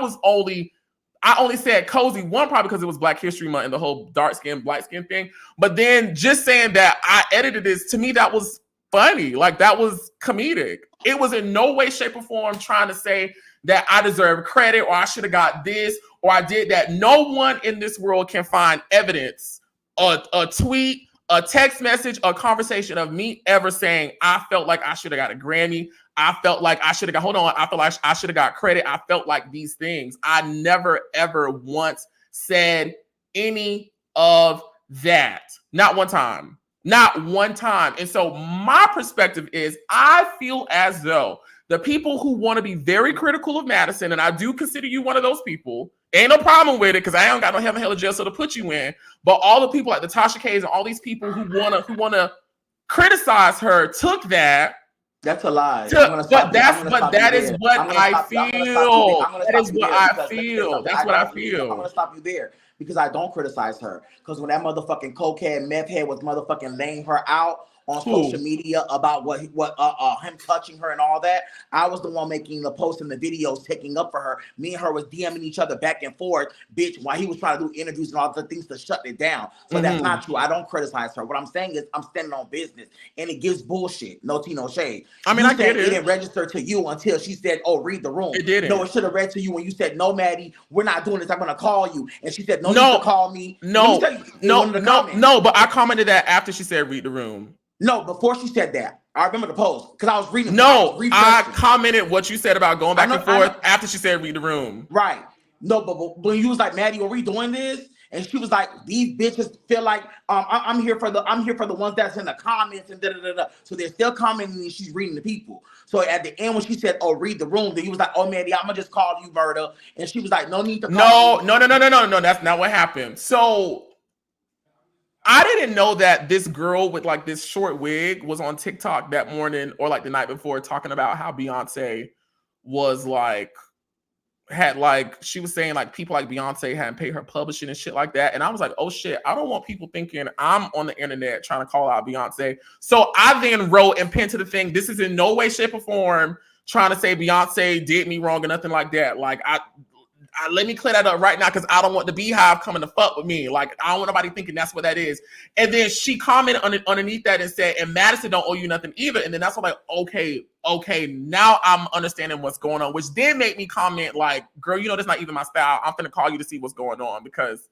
only said cozy, one, probably because it was Black History Month and the whole dark skin, black skin thing. But then just saying that I edited this, to me, that was funny. Like, that was comedic. It was in no way, shape, or form trying to say that I deserve credit or I should have got this or I did that. No one in this world can find evidence, a tweet, a text message, a conversation of me ever saying I felt like I should have got a Grammy. I felt like I should have got, I felt like I should have got credit. I felt like these things. I never, ever once said any of that. Not one time. Not one time. And so my perspective is I feel as though the people who want to be very critical of Madison, and I do consider you one of those people, ain't no problem with it because I ain't got no heaven, hell, or jail so to put you in. But all the people like the Tasha K's and all these people who wanna criticize her took that. That's a lie. That is what I feel. That is what I feel. That's what I feel. I'm gonna stop you there because I don't criticize her. Because when that motherfucking cokehead meth head was motherfucking laying her out on social media about what him touching her and all that, I was the one making the posts and the videos taking up for her. Me and her was DMing each other back and forth, bitch, while he was trying to do interviews and all the things to shut it down. So that's not true. I don't criticize her. What I'm saying is I'm standing on business, and it gives bullshit. No tea, no shade. I mean, I get it didn't register to you until she said, "Oh, read the room." It didn't. No, it should have read to you when you said, "No, Maddie, we're not doing this. I'm gonna call you." And she said, "No, need to call me." No. But I commented that after she said, "Read the room." No, before she said that. I remember the post because I was reading. I commented what you said about going back and forth after she said read the room. Right. No, but when you was like, Maddie, are we doing this? And she was like, these bitches feel like I'm here for the ones that's in the comments and da da da da. So they're still commenting and she's reading the people. So at the end when she said, "Oh, read the room," then you was like, "Oh, Maddie, I'm gonna just call you murder." And she was like, "No need to call me." No. That's not what happened. So I didn't know that this girl with like this short wig was on TikTok that morning or like the night before talking about how Beyonce was like, she was saying like people like Beyonce hadn't paid her publishing and shit like that. And I was like, oh shit, I don't want people thinking I'm on the internet trying to call out Beyonce. So I then wrote and pinned to the thing, this is in no way, shape, or form trying to say Beyonce did me wrong or nothing like that. Like let me clear that up right now because I don't want the Beehive coming to fuck with me. Like, I don't want nobody thinking that's what that is. And then she commented underneath that and said, and Madison don't owe you nothing either. And then that's what, like, okay, now I'm understanding what's going on, which then made me comment like, girl, you know, that's not even my style. I'm finna call you to see what's going on because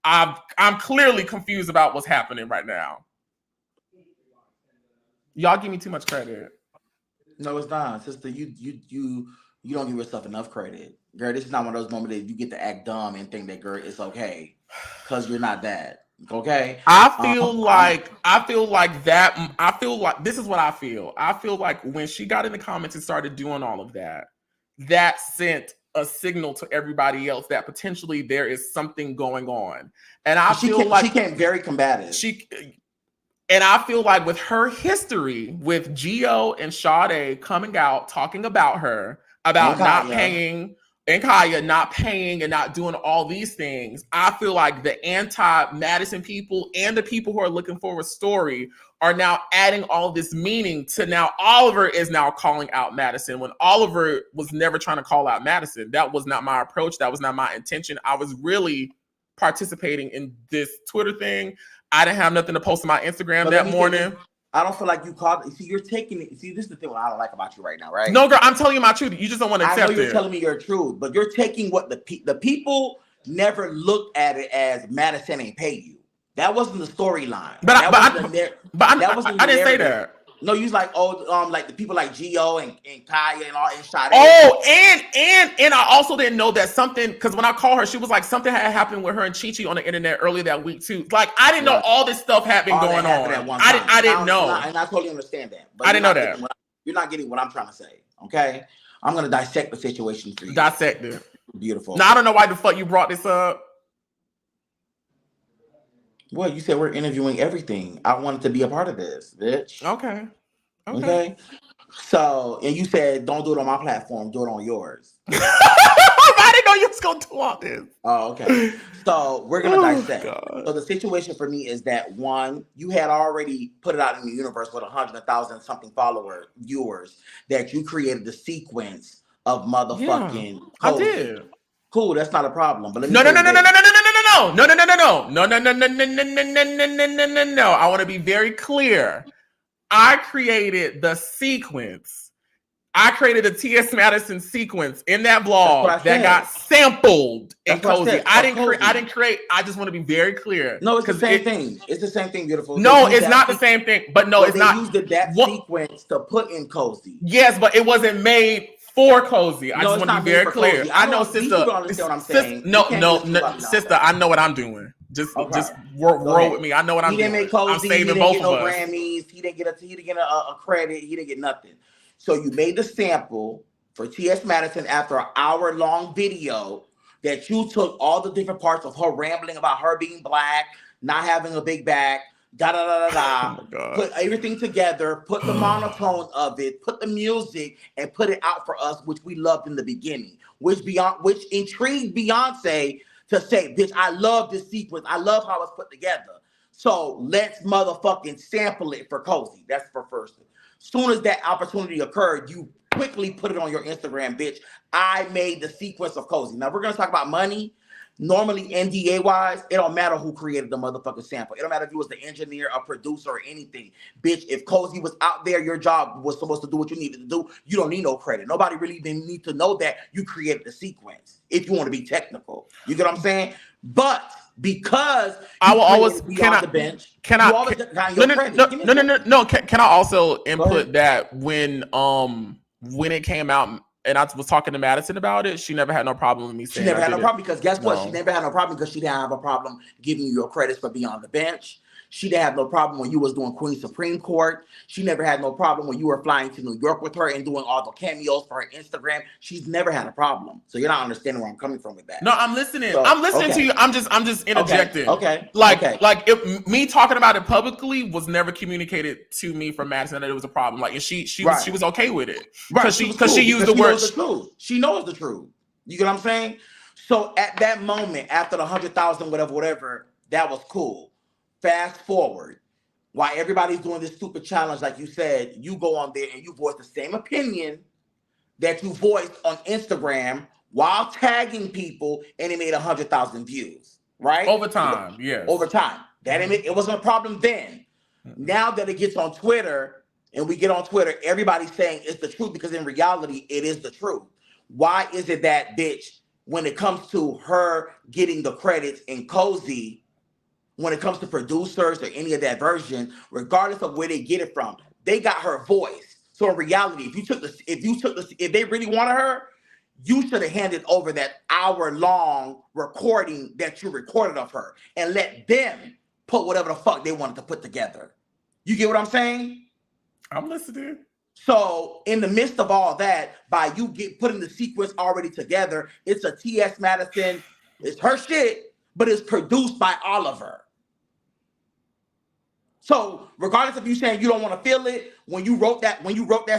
I'm clearly confused about what's happening right now. Y'all give me too much credit. No, it's not, sister. You don't give yourself enough credit. Girl, this is not one of those moments that you get to act dumb and think that, girl, it's okay. Because you're not that. Okay? I feel like this is what I feel. I feel like when she got in the comments and started doing all of that, that sent a signal to everybody else that potentially there is something going on. And she came very combative. And I feel like with her history with Gio and Sade coming out, talking about her, about not paying, and Kaya not paying and not doing all these things, I feel like the anti-Madison people and the people who are looking for a story are now adding all this meaning to now Oliver is now calling out Madison when Oliver was never trying to call out Madison. That was not my approach. That was not my intention. I was really participating in this Twitter thing. I didn't have nothing to post on my Instagram that morning. I don't feel like you called. See, you're taking it. See, this is the thing I don't like about you right now, right? No, girl, I'm telling you my truth. You just don't want to accept it. I know you're telling me your truth, but you're taking what the people never looked at it as Madison ain't pay you. That wasn't the storyline. I didn't say that. No, you was like like the people like Gio and Kaya and all and Sade. Oh, and I also didn't know that something, because when I called her, she was like something had happened with her and Chi on the internet earlier that week too. Like I didn't know all this stuff had been going on. I didn't know. And I totally understand that. But I didn't know that. You're not getting what I'm trying to say. Okay, I'm gonna dissect the situation for you. Dissect it. Beautiful. Now I don't know why the fuck you brought this up. Well, you said we're interviewing everything. I wanted to be a part of this, bitch. Okay. So, and you said don't do it on my platform, do it on yours. I didn't know you was gonna do all this. Oh, okay. So we're gonna dissect. So the situation for me is that one, you had already put it out in the universe with 100,000 something viewers, that you created the sequence of motherfucking. I did. Cool, that's not a problem. But let me No. I want to be very clear. I created the sequence. I created a TS Madison sequence in that vlog that got sampled in Cozy. I didn't create. I just want to be very clear. No, it's the same thing. It's the same thing, beautiful. No, it's not the same thing. But no, it's not. They used that sequence to put in Cozy. Yes, but it wasn't made for Cozy. I just want to be very clear. I know, sister. No, sister. I know what I'm doing. Just roll with me. I know what I'm doing. He didn't make Cozy. I'm saving both of us. Grammys. He didn't get a credit. He didn't get nothing. So you made the sample for TS Madison after an hour-long video that you took all the different parts of her rambling about her being black, not having a big back, put everything together, put the monotone of it, put the music, and put it out for us, which we loved in the beginning, which intrigued Beyonce to say, bitch, I love this sequence. I love how it's put together. So let's motherfucking sample it for Cozy. That's for first. Soon as that opportunity occurred, you quickly put it on your Instagram, bitch. I made the sequence of Cozy. Now we're gonna talk about money. Normally, NDA-wise, it don't matter who created the motherfucking sample. It don't matter if you was the engineer, a producer, or anything. Bitch, if Cozy was out there, your job was supposed to do what you needed to do. You don't need no credit. Nobody really didn't need to know that you created the sequence, if you want to be technical. You get what I'm saying? But because I will always Can I also input that when it came out and I was talking to Madison about it, she never had no problem with me saying she never had no problem because guess what? She never had no problem because she didn't have a problem giving you your credits for being on the bench. She didn't have no problem when you was doing Queen Supreme Court. She never had no problem when you were flying to New York with her and doing all the cameos for her Instagram. She's never had a problem. So you're not understanding where I'm coming from with that. No, I'm listening. So, I'm listening to you. I'm just interjecting. Okay. If me talking about it publicly was never communicated to me from Madison that it was a problem. Like, and she was okay with it because she used the word. She knows the truth. You get what I'm saying? So at that moment, after the 100,000, whatever, that was cool. Fast forward, while everybody's doing this stupid challenge, like you said, you go on there and you voice the same opinion that you voiced on Instagram while tagging people, and it made 100,000 views, right? Over time, yes. Over time. It wasn't a problem then. Now that it gets on Twitter, and we get on Twitter, everybody's saying it's the truth because in reality, it is the truth. Why is it that, bitch, when it comes to her getting the credits in Cozy, when it comes to producers or any of that version, regardless of where they get it from, they got her voice. So in reality, if they really wanted her, you should have handed over that hour-long recording that you recorded of her and let them put whatever the fuck they wanted to put together. You get what I'm saying? I'm listening. So in the midst of all that, by you putting the sequence already together, it's a TS Madison, it's her shit, but it's produced by Oliver. So regardless of you saying you don't want to feel it, when you wrote that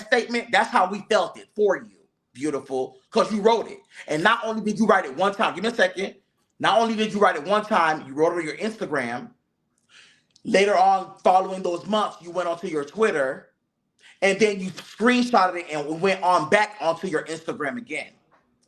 statement, that's how we felt it for you, beautiful, because you wrote it. And not only did you write it one time, give me a second. Not only did you write it one time, you wrote it on your Instagram. Later on, following those months, you went onto your Twitter, and then you screenshotted it and went on back onto your Instagram again.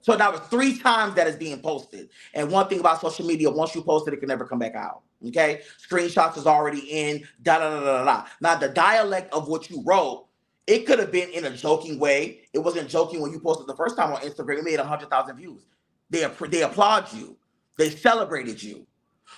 So that was 3 times that is being posted. And one thing about social media, once you post it, it can never come back out. Okay? Screenshots is already in, Now, the dialect of what you wrote, it could have been in a joking way. It wasn't joking when you posted the first time on Instagram. It made 100,000 views. They applaud you. They celebrated you.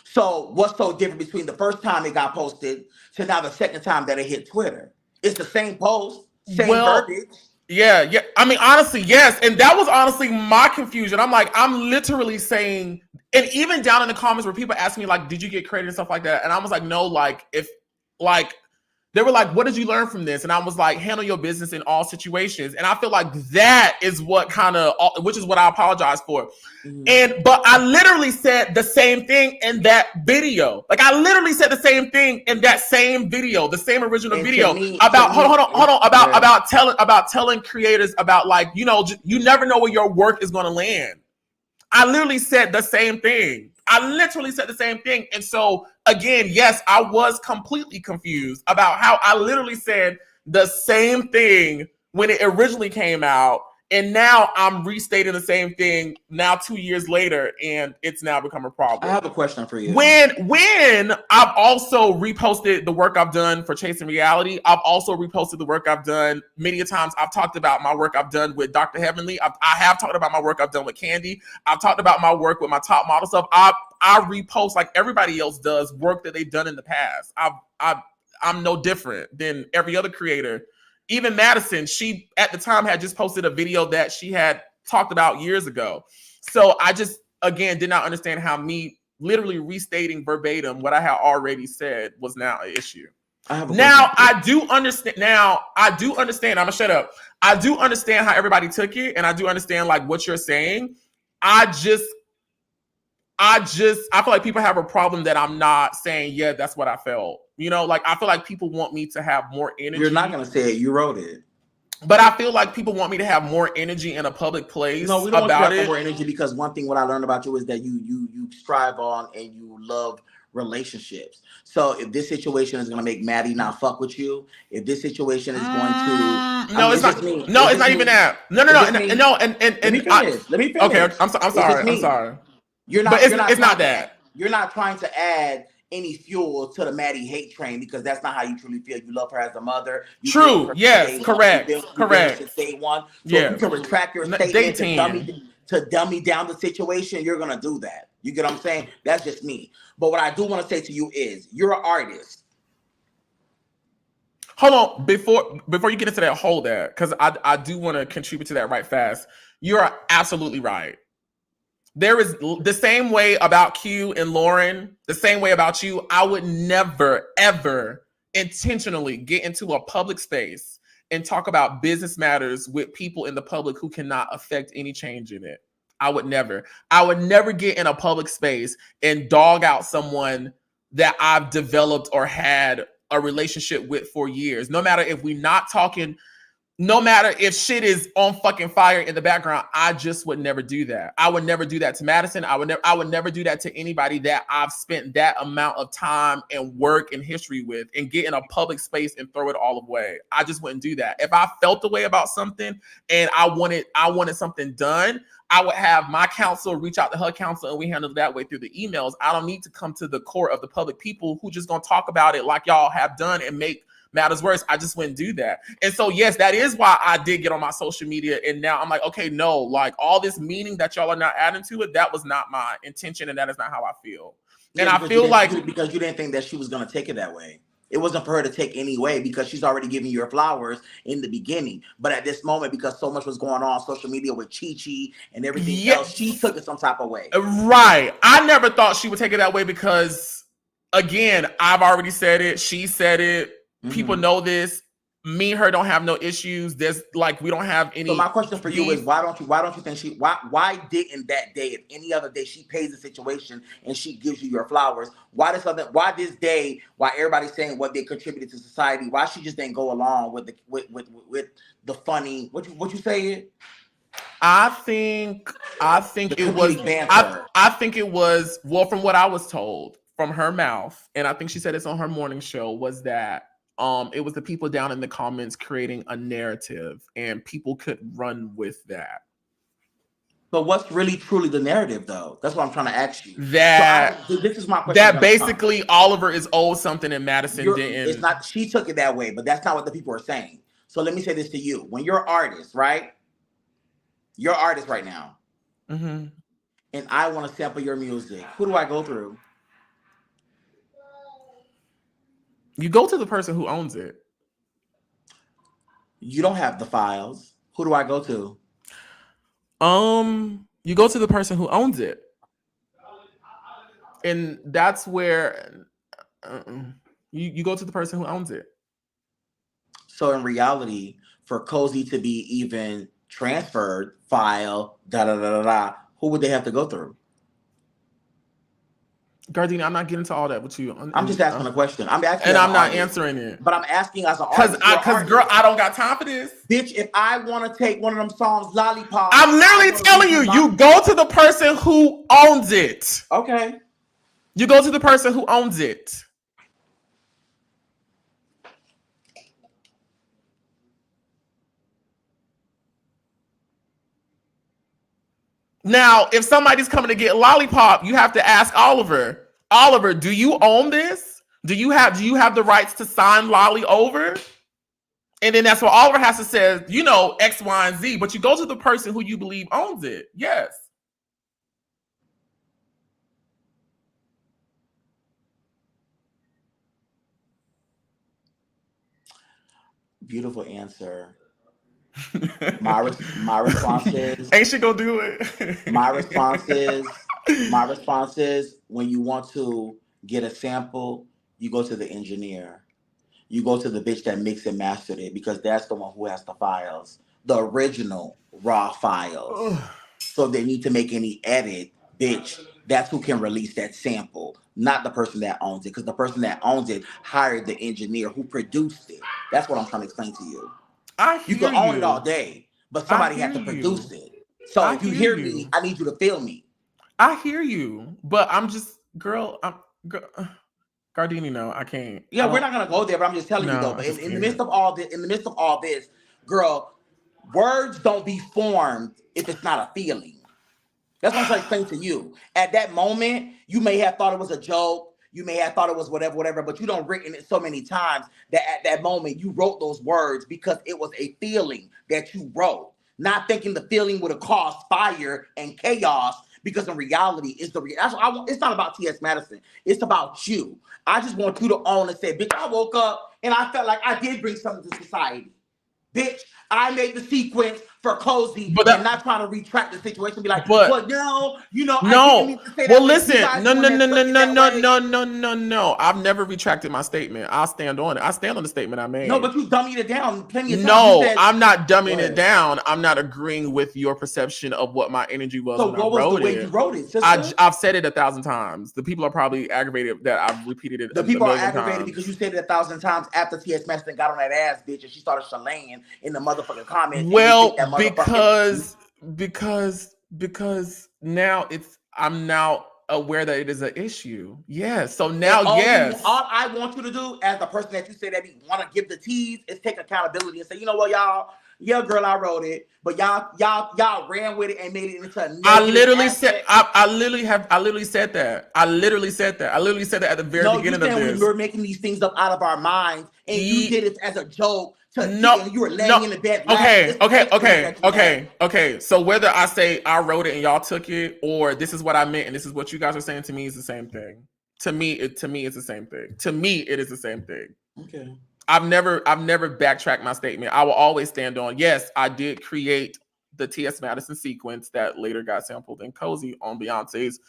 So what's so different between the first time it got posted to now the second time that it hit Twitter? It's the same post, same Well, verbiage. yeah. I mean, honestly, yes. And that was honestly my confusion. I'm like, I'm literally saying, and even down in the comments where people ask me, like, did you get credit and stuff like that? And I was like, no, like, if, like, they were like, what did you learn from this? And I was like, handle your business in all situations. And I feel like that is what kind of, which is what I apologize for. But I literally said the same thing in that video. Like, I literally said the same thing in that same video, the same original video about, hold on, about telling creators about, like, you know, you never know where your work is going to land. I literally said the same thing. And so, again, yes, I was completely confused about how I literally said the same thing when it originally came out. And now I'm restating the same thing now 2 years later, and it's now become a problem. I have a question for you. When I've also reposted the work I've done for Chasing Reality, I've also reposted the work I've done many times. I've talked about my work I've done with Dr. Heavenly. I have talked about my work I've done with Candy. I've talked about my work with my top model stuff. I repost, like everybody else does, work that they've done in the past. I'm no different than every other creator. Even Madison, she at the time had just posted a video that she had talked about years ago. So I just, again, did not understand how me literally restating verbatim what I had already said was now an issue. I do understand. I'm gonna shut up. I do understand how everybody took it, and I do understand like what you're saying. I feel like people have a problem that I'm not saying, yeah, that's what I felt. You know, like I feel like people want me to have more energy. You're not gonna say it, you wrote it. But I feel like people want me to have more energy in a public place. No, we don't want you to have more energy, because one thing what I learned about you is that you strive on and you love relationships. So if this situation is gonna make Maddie not fuck with you, if this situation is going to it's not even that. No. Let me finish. Okay, I'm sorry. You're not. But it's not that. You're not trying to add any fuel to the Maddie hate train, because that's not how you truly feel. You love her as a mother. True. Yes. Correct. Since day one. So if you can retract your statement to dummy down the situation, you're gonna do that. You get what I'm saying? That's just me. But what I do want to say to you is, you're an artist. Hold on, before you get into that, hold that, because I do want to contribute to that right fast. You're absolutely right. There is the same way about Q and Lauryn, the same way about you. I would never, ever intentionally get into a public space and talk about business matters with people in the public who cannot affect any change in it. I would never get in a public space and dog out someone that I've developed or had a relationship with for years. No matter if we're not talking, no matter if shit is on fucking fire in the background, I just would never do that. I would never do that to Madison. I would never do that to anybody that I've spent that amount of time and work and history with, and get in a public space and throw it all away. I just wouldn't do that. If I felt the way about something and I wanted something done, I would have my counsel reach out to her counsel, and we handle it that way through the emails. I don't need to come to the court of the public people who just gonna talk about it like y'all have done and make matters worse. I just wouldn't do that. And so, yes, that is why I did get on my social media. And now I'm like, okay, no, like all this meaning that y'all are not adding to it, that was not my intention. And that is not how I feel. And I feel like because you didn't think that she was going to take it that way. It wasn't for her to take any way, because she's already giving you her flowers in the beginning. But at this moment, because so much was going on social media with Chi and everything else, she took it some type of way. Right. I never thought she would take it that way because, again, I've already said it. She said it. People know this. Me and her don't have no issues. There's like, we don't have any. So my question for you is, why don't you think why didn't that day, if any other day she pays the situation and she gives you your flowers, why this day, why everybody's saying what they contributed to society, why she just didn't go along with the funny, what you say? I think it was banter. I think it was, well, from what I was told from her mouth, and I think she said it's on her morning show, was that it was the people down in the comments creating a narrative, and people could run with that. But what's really truly the narrative, though? That's what I'm trying to ask you. This is my question. That basically Oliver is owed something and Madison didn't. It's not. She took it that way, but that's not what the people are saying. So let me say this to you: when you're an artist, right? You're an artist right now, and I want to sample your music. Who do I go through? You go to the person who owns it. You don't have the files. Who do I go to? You go to the person who owns it. And that's where you go to the person who owns it. So in reality, for Cozy to be even transferred, file, who would they have to go through? Gaurdini, I'm not getting into all that with you. I'm just asking a question. I'm asking, and I'm not answering it. But I'm asking as an artist. Because girl, I don't got time for this. Bitch, if I want to take one of them songs, Lollipop. I'm literally telling you, you go to the person who owns it. Okay. You go to the person who owns it. Now, if somebody's coming to get Lollipop, you have to ask Oliver. Oliver, do you own this? Do you have the rights to sign Lolly over? And then that's what Oliver has to say, you know, X, Y, and Z. But you go to the person who you believe owns it. Yes. Beautiful answer. My response is, ain't she gonna do it? my response is when you want to get a sample, you go to the engineer. You go to the bitch that mixed and mastered it, because that's the one who has the files, the original raw files. So they need to make any edit, bitch, that's who can release that sample, not the person that owns it, because the person that owns it hired the engineer who produced it. That's what I'm trying to explain to you. You can own it all day, but somebody has to produce it. So if you hear me, I need you to feel me. I hear you, but I'm just, girl, Gaurdini, no, I can't. Yeah, we're not gonna go there, but I'm just telling you though. But in the midst of all this, girl, words don't be formed if it's not a feeling. That's what I'm trying to explain to you. At that moment, you may have thought it was a joke. You may have thought it was whatever, but you don't written it so many times that at that moment you wrote those words because it was a feeling that you wrote, not thinking the feeling would have caused fire and chaos. Because in reality, it's not about TS Madison. It's about you. I just want you to own and say, bitch, I woke up and I felt like I did bring something to society. Bitch, I made the sequence for Cozy, but I'm not trying to retract the situation. Be like, but no, you know, no. I didn't mean to say that. Well, listen, no. I've never retracted my statement. I'll stand on it. I stand on the statement I made. No, but you dummied it down plenty of times. No, I'm not dumbing it down. I'm not agreeing with your perception of what my energy was. So when what I wrote was the way it. you wrote it? I've said it 1,000 times. The people are probably aggravated that I've repeated it. The people are aggravated because you said it 1,000 times after T.S. Madison got on that ass, bitch, and she started shalaying in the motherfucking comments. Well, because now I'm now aware that it is an issue. Yes. So now, all I want you to do, as the person that you say that you want to give the tease, is take accountability and say, you know what, y'all. Yeah, girl, I wrote it, but y'all ran with it and made it into a negative I literally aspect. I literally said that. I literally said that at the very beginning of this. We were making these things up out of our minds, and you did it as a joke. You were laying in the bed. Okay. So whether I say I wrote it and y'all took it, or this is what I meant and this is what you guys are saying to me, is the same thing. To me, it's the same thing. To me, it is the same thing. Okay. I've never backtracked my statement. I will always stand on, yes, I did create the TS Madison sequence that later got sampled in Cozy on Beyonce's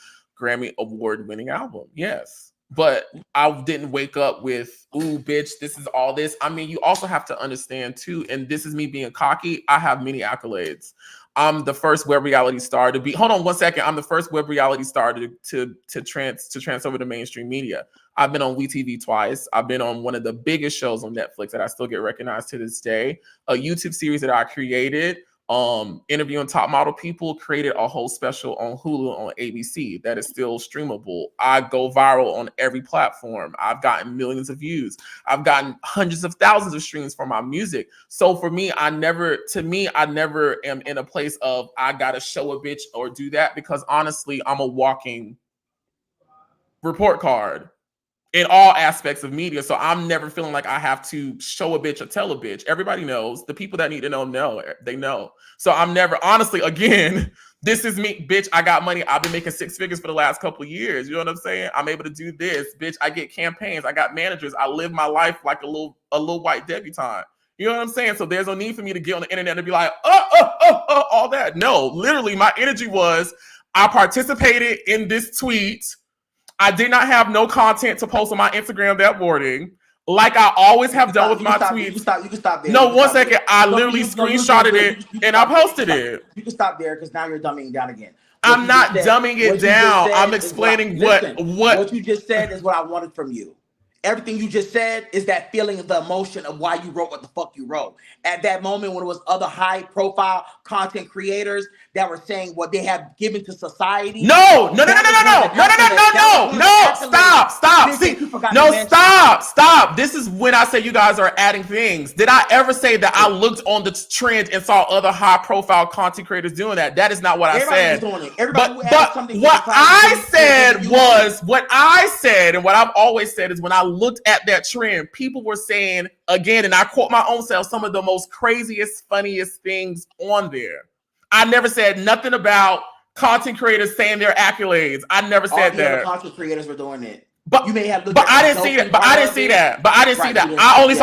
Grammy Award winning album. Yes. But I didn't wake up with, ooh, bitch, this is all this. I mean, you also have to understand too, and this is me being cocky, I have many accolades. I'm the first web reality star to be, hold on one second. I'm the first web reality star to trans over to mainstream media. I've been on WeTV twice. I've been on one of the biggest shows on Netflix that I still get recognized to this day. A YouTube series that I created, interviewing top model people, created a whole special on Hulu on ABC that is still streamable. I go viral on every platform. I've gotten millions of views. I've gotten hundreds of thousands of streams for my music. So for me, I never am in a place of I gotta show a bitch or do that, because honestly, I'm a walking report card in all aspects of media. So I'm never feeling like I have to show a bitch or tell a bitch. Everybody knows. The people that need to know, they know. So I'm never, honestly, again, this is me, bitch. I got money. I've been making 6 figures for the last couple of years. You know what I'm saying? I'm able to do this, bitch. I get campaigns. I got managers. I live my life like a little white debutante. You know what I'm saying? So there's no need for me to get on the internet and be like, all that. No, literally, my energy was I participated in this tweet. I did not have no content to post on my Instagram that morning. Like I always have done with my tweets. You can stop there. No, 1 second. I literally screenshotted it and I posted it. You can stop there because now you're dumbing down again. I'm not dumbing it down. I'm explaining what you just said is what I wanted from you. Everything you just said is that feeling of the emotion of why you wrote what the fuck you wrote. At that moment when it was other high profile content creators that were saying what they have given to society. No, stop. See, no, stop. This is when I say you guys are adding things. Did I ever say that I looked on the trend and saw other high profile content creators doing that? That is not what I said. But what I said was, what I said and what I've always said is when I looked at that trend, people were saying, again, and I quote my own self, some of the most craziest, funniest things on there. I never said nothing about content creators saying their accolades. I never said that. Content creators were doing it. But you may have looked I didn't see that. I only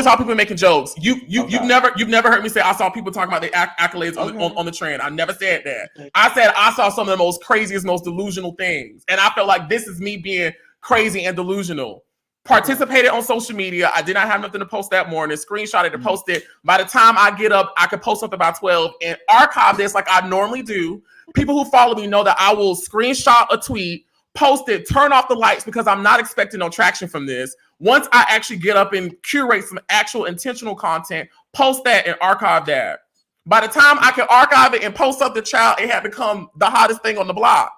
saw people making jokes. You've never heard me say I saw people talking about the accolades on the trend. I never said that. I said I saw some of the most craziest, most delusional things, and I felt like this is me being crazy and delusional. Participated on social media. I did not have nothing to post that morning. Screenshotted to post it. By the time I get up, I could post something by 12 and archive this like I normally do. People who follow me know that I will screenshot a tweet, post it, turn off the lights because I'm not expecting no traction from this. Once I actually get up and curate some actual intentional content, post that and archive that. By the time I can archive it and post up the child, it had become the hottest thing on the block.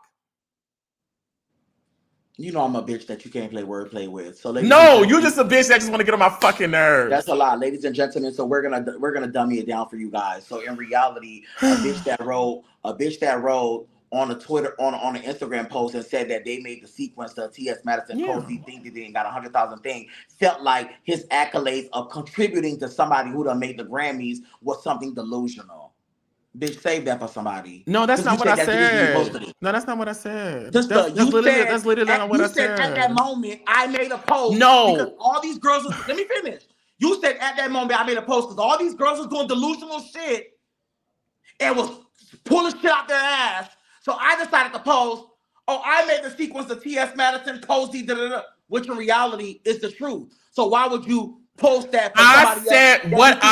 You know I'm a bitch that you can't play wordplay with. So no, you're just a bitch that just want to get on my fucking nerves. That's a lot, ladies and gentlemen. So we're gonna dummy it down for you guys. So in reality, a bitch that wrote on a Twitter on an Instagram post and said that they made the sequence the TS Madison Cozy thing that didn't got 100,000 thing felt like his accolades of contributing to somebody who done made the Grammys was something delusional. Bitch, save that for somebody. No, that's not what I said. No, that's not what I said. That's literally not what I said. At that moment, I made a post. No. Because all these girls, let me finish. You said at that moment, I made a post because all these girls was doing delusional shit and was pulling shit out their ass. So I decided to post, I made the sequence of TS Madison, Cozy, which in reality is the truth. So why would you post that? I said what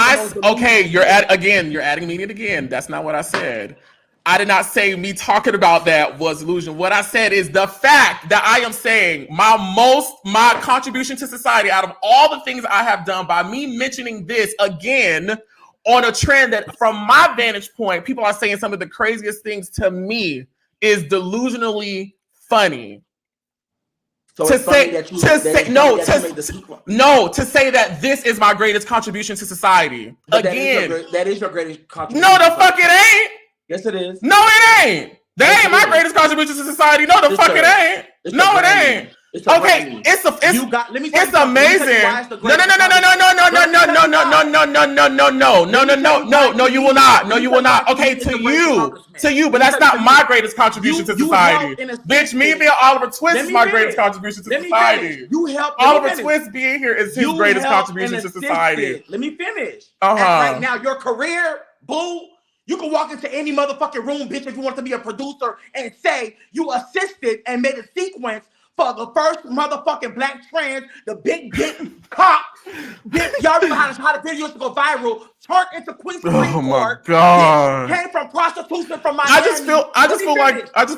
you're adding meaning again. That's not what I said. I did not say me talking about that was illusion. What I said is the fact that I am saying my contribution to society out of all the things I have done by me mentioning this again on a trend that from my vantage point, people are saying some of the craziest things to me is delusionally funny. So to say that this is my greatest contribution to society. Again, that is your greatest contribution. No, the fuck it ain't. Yes, it is. No, it ain't. That ain't my greatest contribution to society. No, the fuck it ain't. No, it ain't. Okay, it's amazing. No, you will not. No, you will not. Okay, to you, but that's not my greatest contribution to society. Bitch, me being Oliver Twixt is my greatest contribution to society. Oliver Twixt being here is his greatest contribution to society. Let me finish. Right now, your career, boo. You can walk into any motherfucking room, bitch, if you want to be a producer and say you assisted and made a sequence for the first motherfucking black trans, the big dick cop. Y'all remember how the video used to go viral? Turned into Queen Supreme Court. Oh my god! Came from prostitution from Miami. I just feel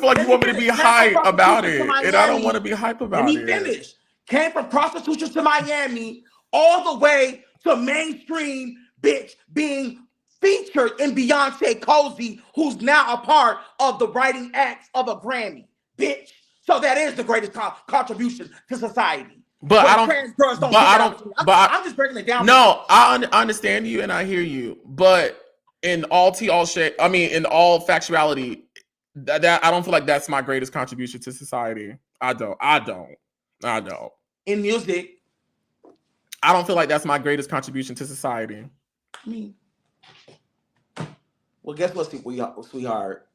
like you want me to be hype about it, and I don't want to be hype about it. Let me finish. Came from prostitution to Miami, all the way to mainstream, bitch, being featured in Beyonce Cozy, who's now a part of the writing acts of a Grammy, bitch. So that is the greatest contribution to society. But I don't. I'm just breaking it down. No, I understand you and I hear you. But in all factuality, that I don't feel like that's my greatest contribution to society. I don't. In music, I don't feel like that's my greatest contribution to society. I mean, well, guess what, sweetheart?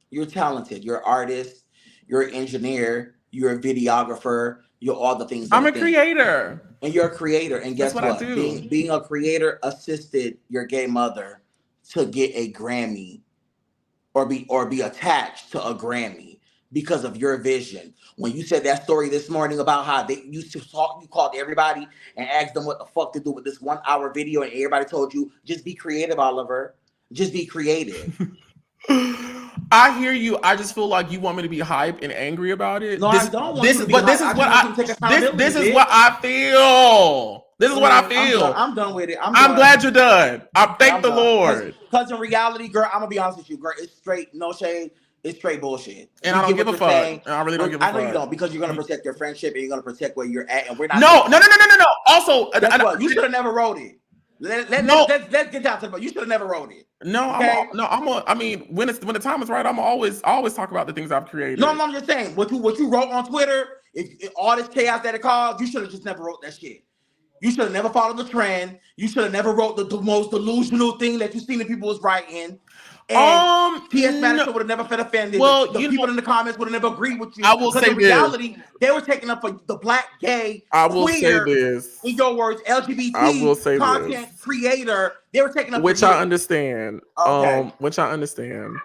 You're talented. You're an artist. You're an engineer. You're a videographer. You're all the things. I'm a creator. And you're a creator. And guess what I do. Being a creator assisted your gay mother to get a Grammy or be attached to a Grammy because of your vision. When you said that story this morning about how you called everybody and asked them what the fuck to do with this 1 hour video, and everybody told you, just be creative, Oliver. Just be creative. I hear you. I just feel like you want me to be hype and angry about it. No, I don't want you to be hype. This is what I feel. This is what I feel. I'm done with it. I'm glad you're done. I thank the Lord. Because in reality, girl, I'm gonna be honest with you, girl. It's straight, no shade. It's straight bullshit. And I don't give a fuck. I really don't give a fuck. I know you don't, because you're gonna protect your friendship and you're gonna protect where you're at, and we're not. No. Also, you should have never wrote it. Let's get down to the. You should have never wrote it. No, okay? I mean, when the time is right, I'm always talk about the things I've created. No, I'm just saying what you wrote on Twitter. If all this chaos that it caused, you should have just never wrote that shit. You should have never followed the trend. You should have never wrote the most delusional thing that you seen that people was writing. And TS Madison would have never felt offended. Well, the people in the comments would have never agreed with you. I will say in reality, they were taking up for the black, gay, queer, in your words, LGBT content creator. They were taking up which for I understand. Okay. Which I understand.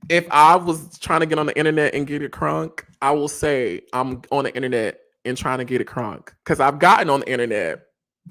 If I was trying to get on the internet and get it crunk, I will say I'm on the internet and trying to get it crunk. Because I've gotten on the internet,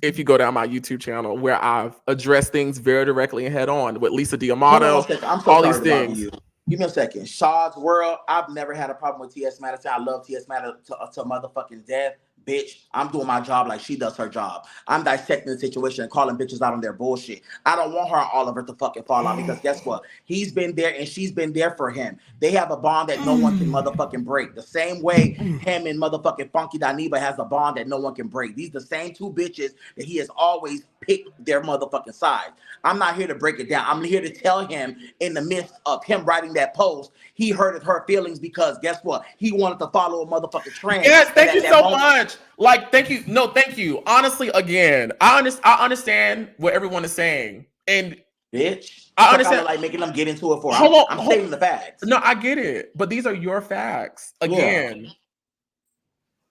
if you go down my YouTube channel, where I've addressed things very directly and head on with Lisa D'Amato, all these things. Give me a second. Shaw's World, I've never had a problem with TS Madison. I love TS Madison to motherfucking death. Bitch, I'm doing my job like she does her job. I'm dissecting the situation and calling bitches out on their bullshit. I don't want her and Oliver to fucking fall out, because guess what? He's been there and she's been there for him. They have a bond that no one can motherfucking break. The same way him and motherfucking Funky Dineva has a bond that no one can break. These the same two bitches that he has always picked their motherfucking side. I'm not here to break it down. I'm here to tell him, in the midst of him writing that post, he hurted her feelings because guess what? He wanted to follow a motherfucking trend. Yes, thank you so much. Like, thank you. No, thank you. Honestly, again, I understand what everyone is saying. And bitch, I understand. Like making them get into it for. I'm stating the facts. No, I get it. But these are your facts. Again,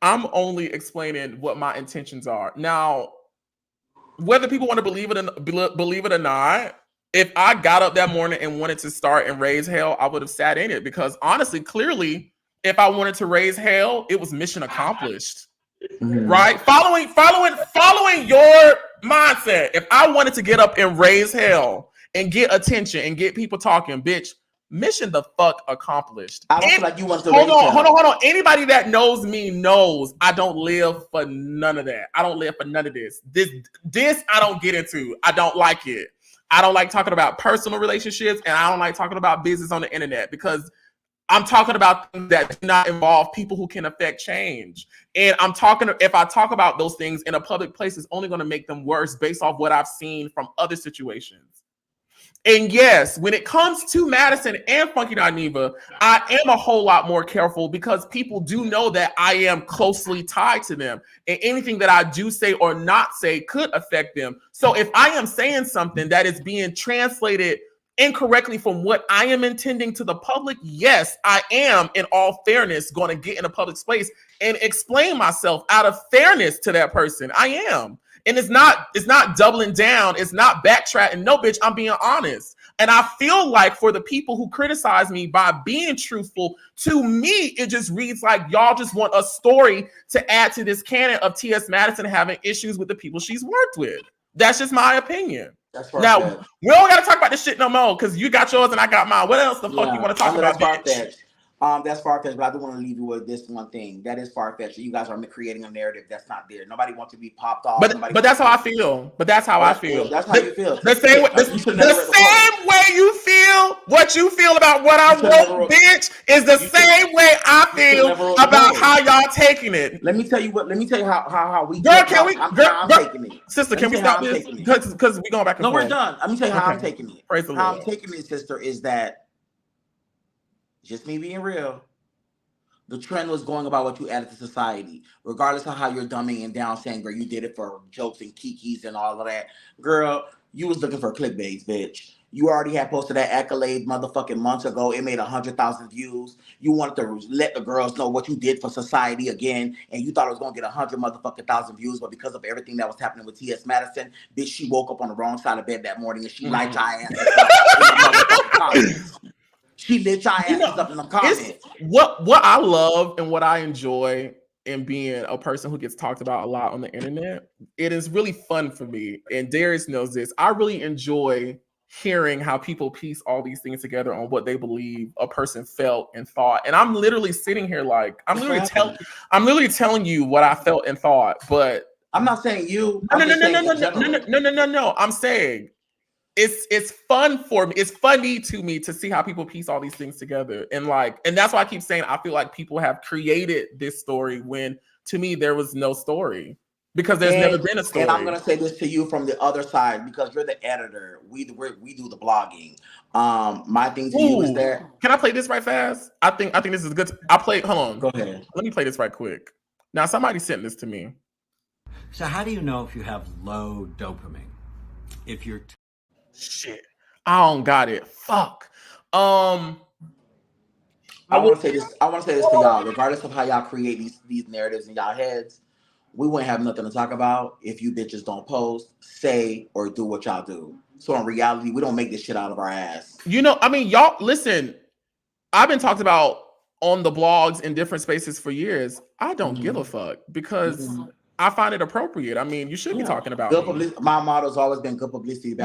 I'm only explaining what my intentions are. Now, whether people want to believe it or not, if I got up that morning and wanted to start and raise hell, I would have sat in it, because honestly, clearly, if I wanted to raise hell, it was mission accomplished. Mm-hmm. Right? Following your mindset. If I wanted to get up and raise hell and get attention and get people talking, bitch, mission the fuck accomplished. I don't feel like you want to hold on. Anybody that knows me knows I don't live for none of that. I don't live for none of this. This I don't get into. I don't like it. I don't like talking about personal relationships, and I don't like talking about business on the internet, because I'm talking about things that do not involve people who can affect change. And if I talk about those things in a public place, it's only going to make them worse based off what I've seen from other situations. And yes, when it comes to Madison and Funky Dineva, I am a whole lot more careful, because people do know that I am closely tied to them, and anything that I do say or not say could affect them. So if I am saying something that is being translated incorrectly from what I am intending to the public, yes, I am, in all fairness, going to get in a public space and explain myself out of fairness to that person. I am. And it's not doubling down. It's not backtracking. No, bitch, I'm being honest. And I feel like for the people who criticize me by being truthful, to me, it just reads like y'all just want a story to add to this canon of TS Madison having issues with the people she's worked with. That's just my opinion. Now, we don't got to talk about this shit no more, because you got yours and I got mine. What else the fuck you want to talk about, bitch? That's far-fetched, but I do want to leave you with this one thing. That is far-fetched. You guys are creating a narrative that's not there. Nobody wants to be popped off. But that's how I feel. That's how I feel. That's how you feel. The same way you feel what you feel about what I wrote, bitch, is the same way I feel about how y'all taking it. Let me tell you how we. Girl, can we? I'm taking it. Sister, can we stop this? Because we going back and forth. No, we're done. Let me tell you how I'm taking it. Praise the Lord. How I'm taking it, sister, is that, just me being real, the trend was going about what you added to society, regardless of how you're dumbing and down saying, girl, you did it for jokes and kikis and all of that. Girl, you was looking for clickbaits, bitch. You already had posted that accolade motherfucking months ago. It made 100,000 views. You wanted to let the girls know what you did for society again, and you thought it was gonna get 100 motherfucking thousand views, but because of everything that was happening with TS Madison, bitch, she woke up on the wrong side of bed that morning and she light your ass in the motherfucking comments. She lit your asses up in the comments. What I love and what I enjoy in being a person who gets talked about a lot on the internet, it is really fun for me. And Darius knows this. I really enjoy hearing how people piece all these things together on what they believe a person felt and thought. And I'm literally sitting here like I'm literally telling you what I felt and thought. But I'm not saying you. No. I'm saying it's fun for me. It's funny to me to see how people piece all these things together. And that's why I keep saying I feel like people have created this story when to me there was no story. Because there's never been a story. And I'm gonna say this to you from the other side because you're the editor. We do the blogging. My thing to you is that. Can I play this right fast? I think this is good. Hold on. Go ahead. Let me play this right quick. Now somebody sent this to me. So how do you know if you have low dopamine? If you're shit, I don't got it. Fuck. I want to say this. I want to say this to y'all. Regardless of how y'all create these narratives in y'all heads. We wouldn't have nothing to talk about if you bitches don't post, say, or do what y'all do. So in reality, we don't make this shit out of our ass. Y'all, listen, I've been talked about on the blogs in different spaces for years. I don't give a fuck because I find it appropriate. I mean, you should be talking about good me. publicity. My motto's always been good publicity.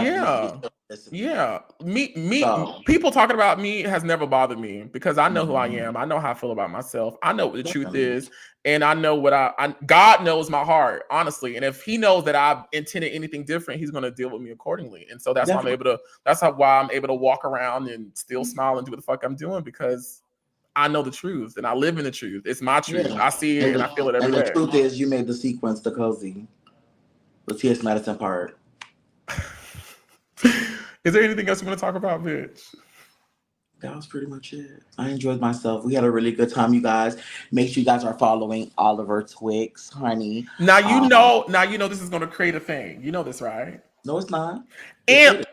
People talking about me has never bothered me because I know who I am. I know how I feel about myself. I know what the truth is, and I know what God knows my heart, honestly. And if He knows that I've intended anything different, He's going to deal with me accordingly. And so that's why I'm able to. That's why I'm able to walk around and still smile and do what the fuck I'm doing because I know the truth and I live in the truth. It's my truth. Yeah. I see it and I feel it every day. And the truth is, you made the sequence the cozy, the T.S. Madison part. Is there anything else you want to talk about, bitch? That was pretty much it. I enjoyed myself. We had a really good time, you guys. Make sure you guys are following Oliver Twixt, honey. Now you know this is going to create a thing. You know this, right? No, it's not. And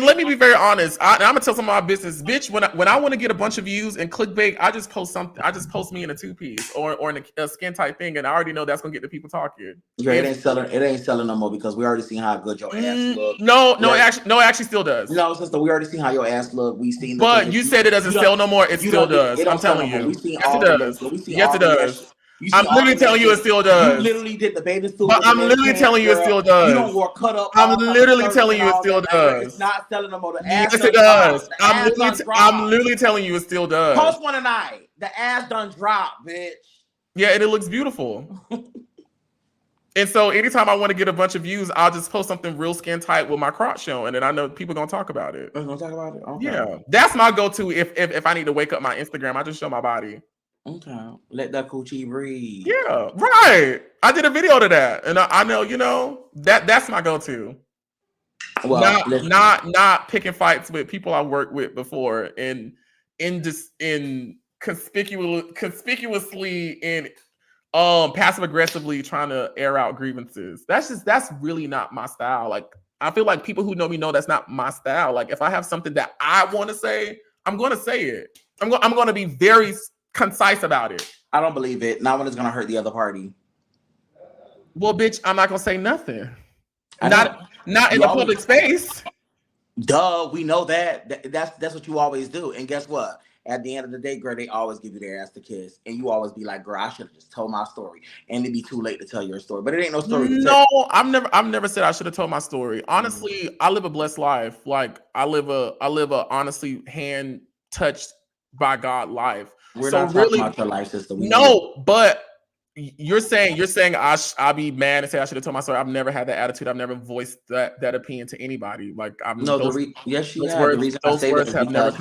let me be very honest. I'm gonna tell some of my business, bitch. When I want to get a bunch of views and clickbait, I just post something. I just post me in a 2-piece or in a skin tight thing, and I already know that's gonna get the people talking. Yeah, it ain't selling no more because we already seen how good your ass look. No, it actually still does. No, sister, we already seen how your ass look. We seen. But you said it doesn't sell no more. It still does. I'm telling you. Yes, it does. Yes, it does. I'm literally telling you it still does. You literally did the bathing suit. But I'm literally telling you it still does. You don't wear cut up. I'm literally telling you it still does. It's not selling no more. Yes, it does. I'm literally telling you it still does. Post one tonight. The ass done dropped, bitch. Yeah, and it looks beautiful. And so anytime I want to get a bunch of views, I'll just post something real skin tight with my crotch showing, and then I know people gonna talk about it. They're gonna talk about it. Okay. Yeah, that's my go-to. If I need to wake up my Instagram, I just show my body. Okay, let that coochie breathe. Yeah, right. I did a video to that, and I know, that's my go-to. Well, not picking fights with people I worked with before, and conspicuously in passive aggressively trying to air out grievances. That's really not my style. Like I feel like people who know me know that's not my style. Like if I have something that I want to say, I'm going to say it. I'm going to be very concise about it. I don't believe it. Not when it's gonna hurt the other party. Well, bitch, I'm not gonna say nothing. Not in the public space. Duh, we know that. That's what you always do. And guess what? At the end of the day, girl, they always give you their ass to kiss, and you always be like, "Girl, I should have just told my story," and it'd be too late to tell your story. But it ain't no story. No, I've never said I should have told my story. Honestly, I live a blessed life. Like I live a honestly hand touched by God life. We're not talking about your life, sister. But you're saying I'll be mad and say I should have told my story. I've never had that attitude. I've never voiced that opinion to anybody. Like yes, you have. The reason I say that is because,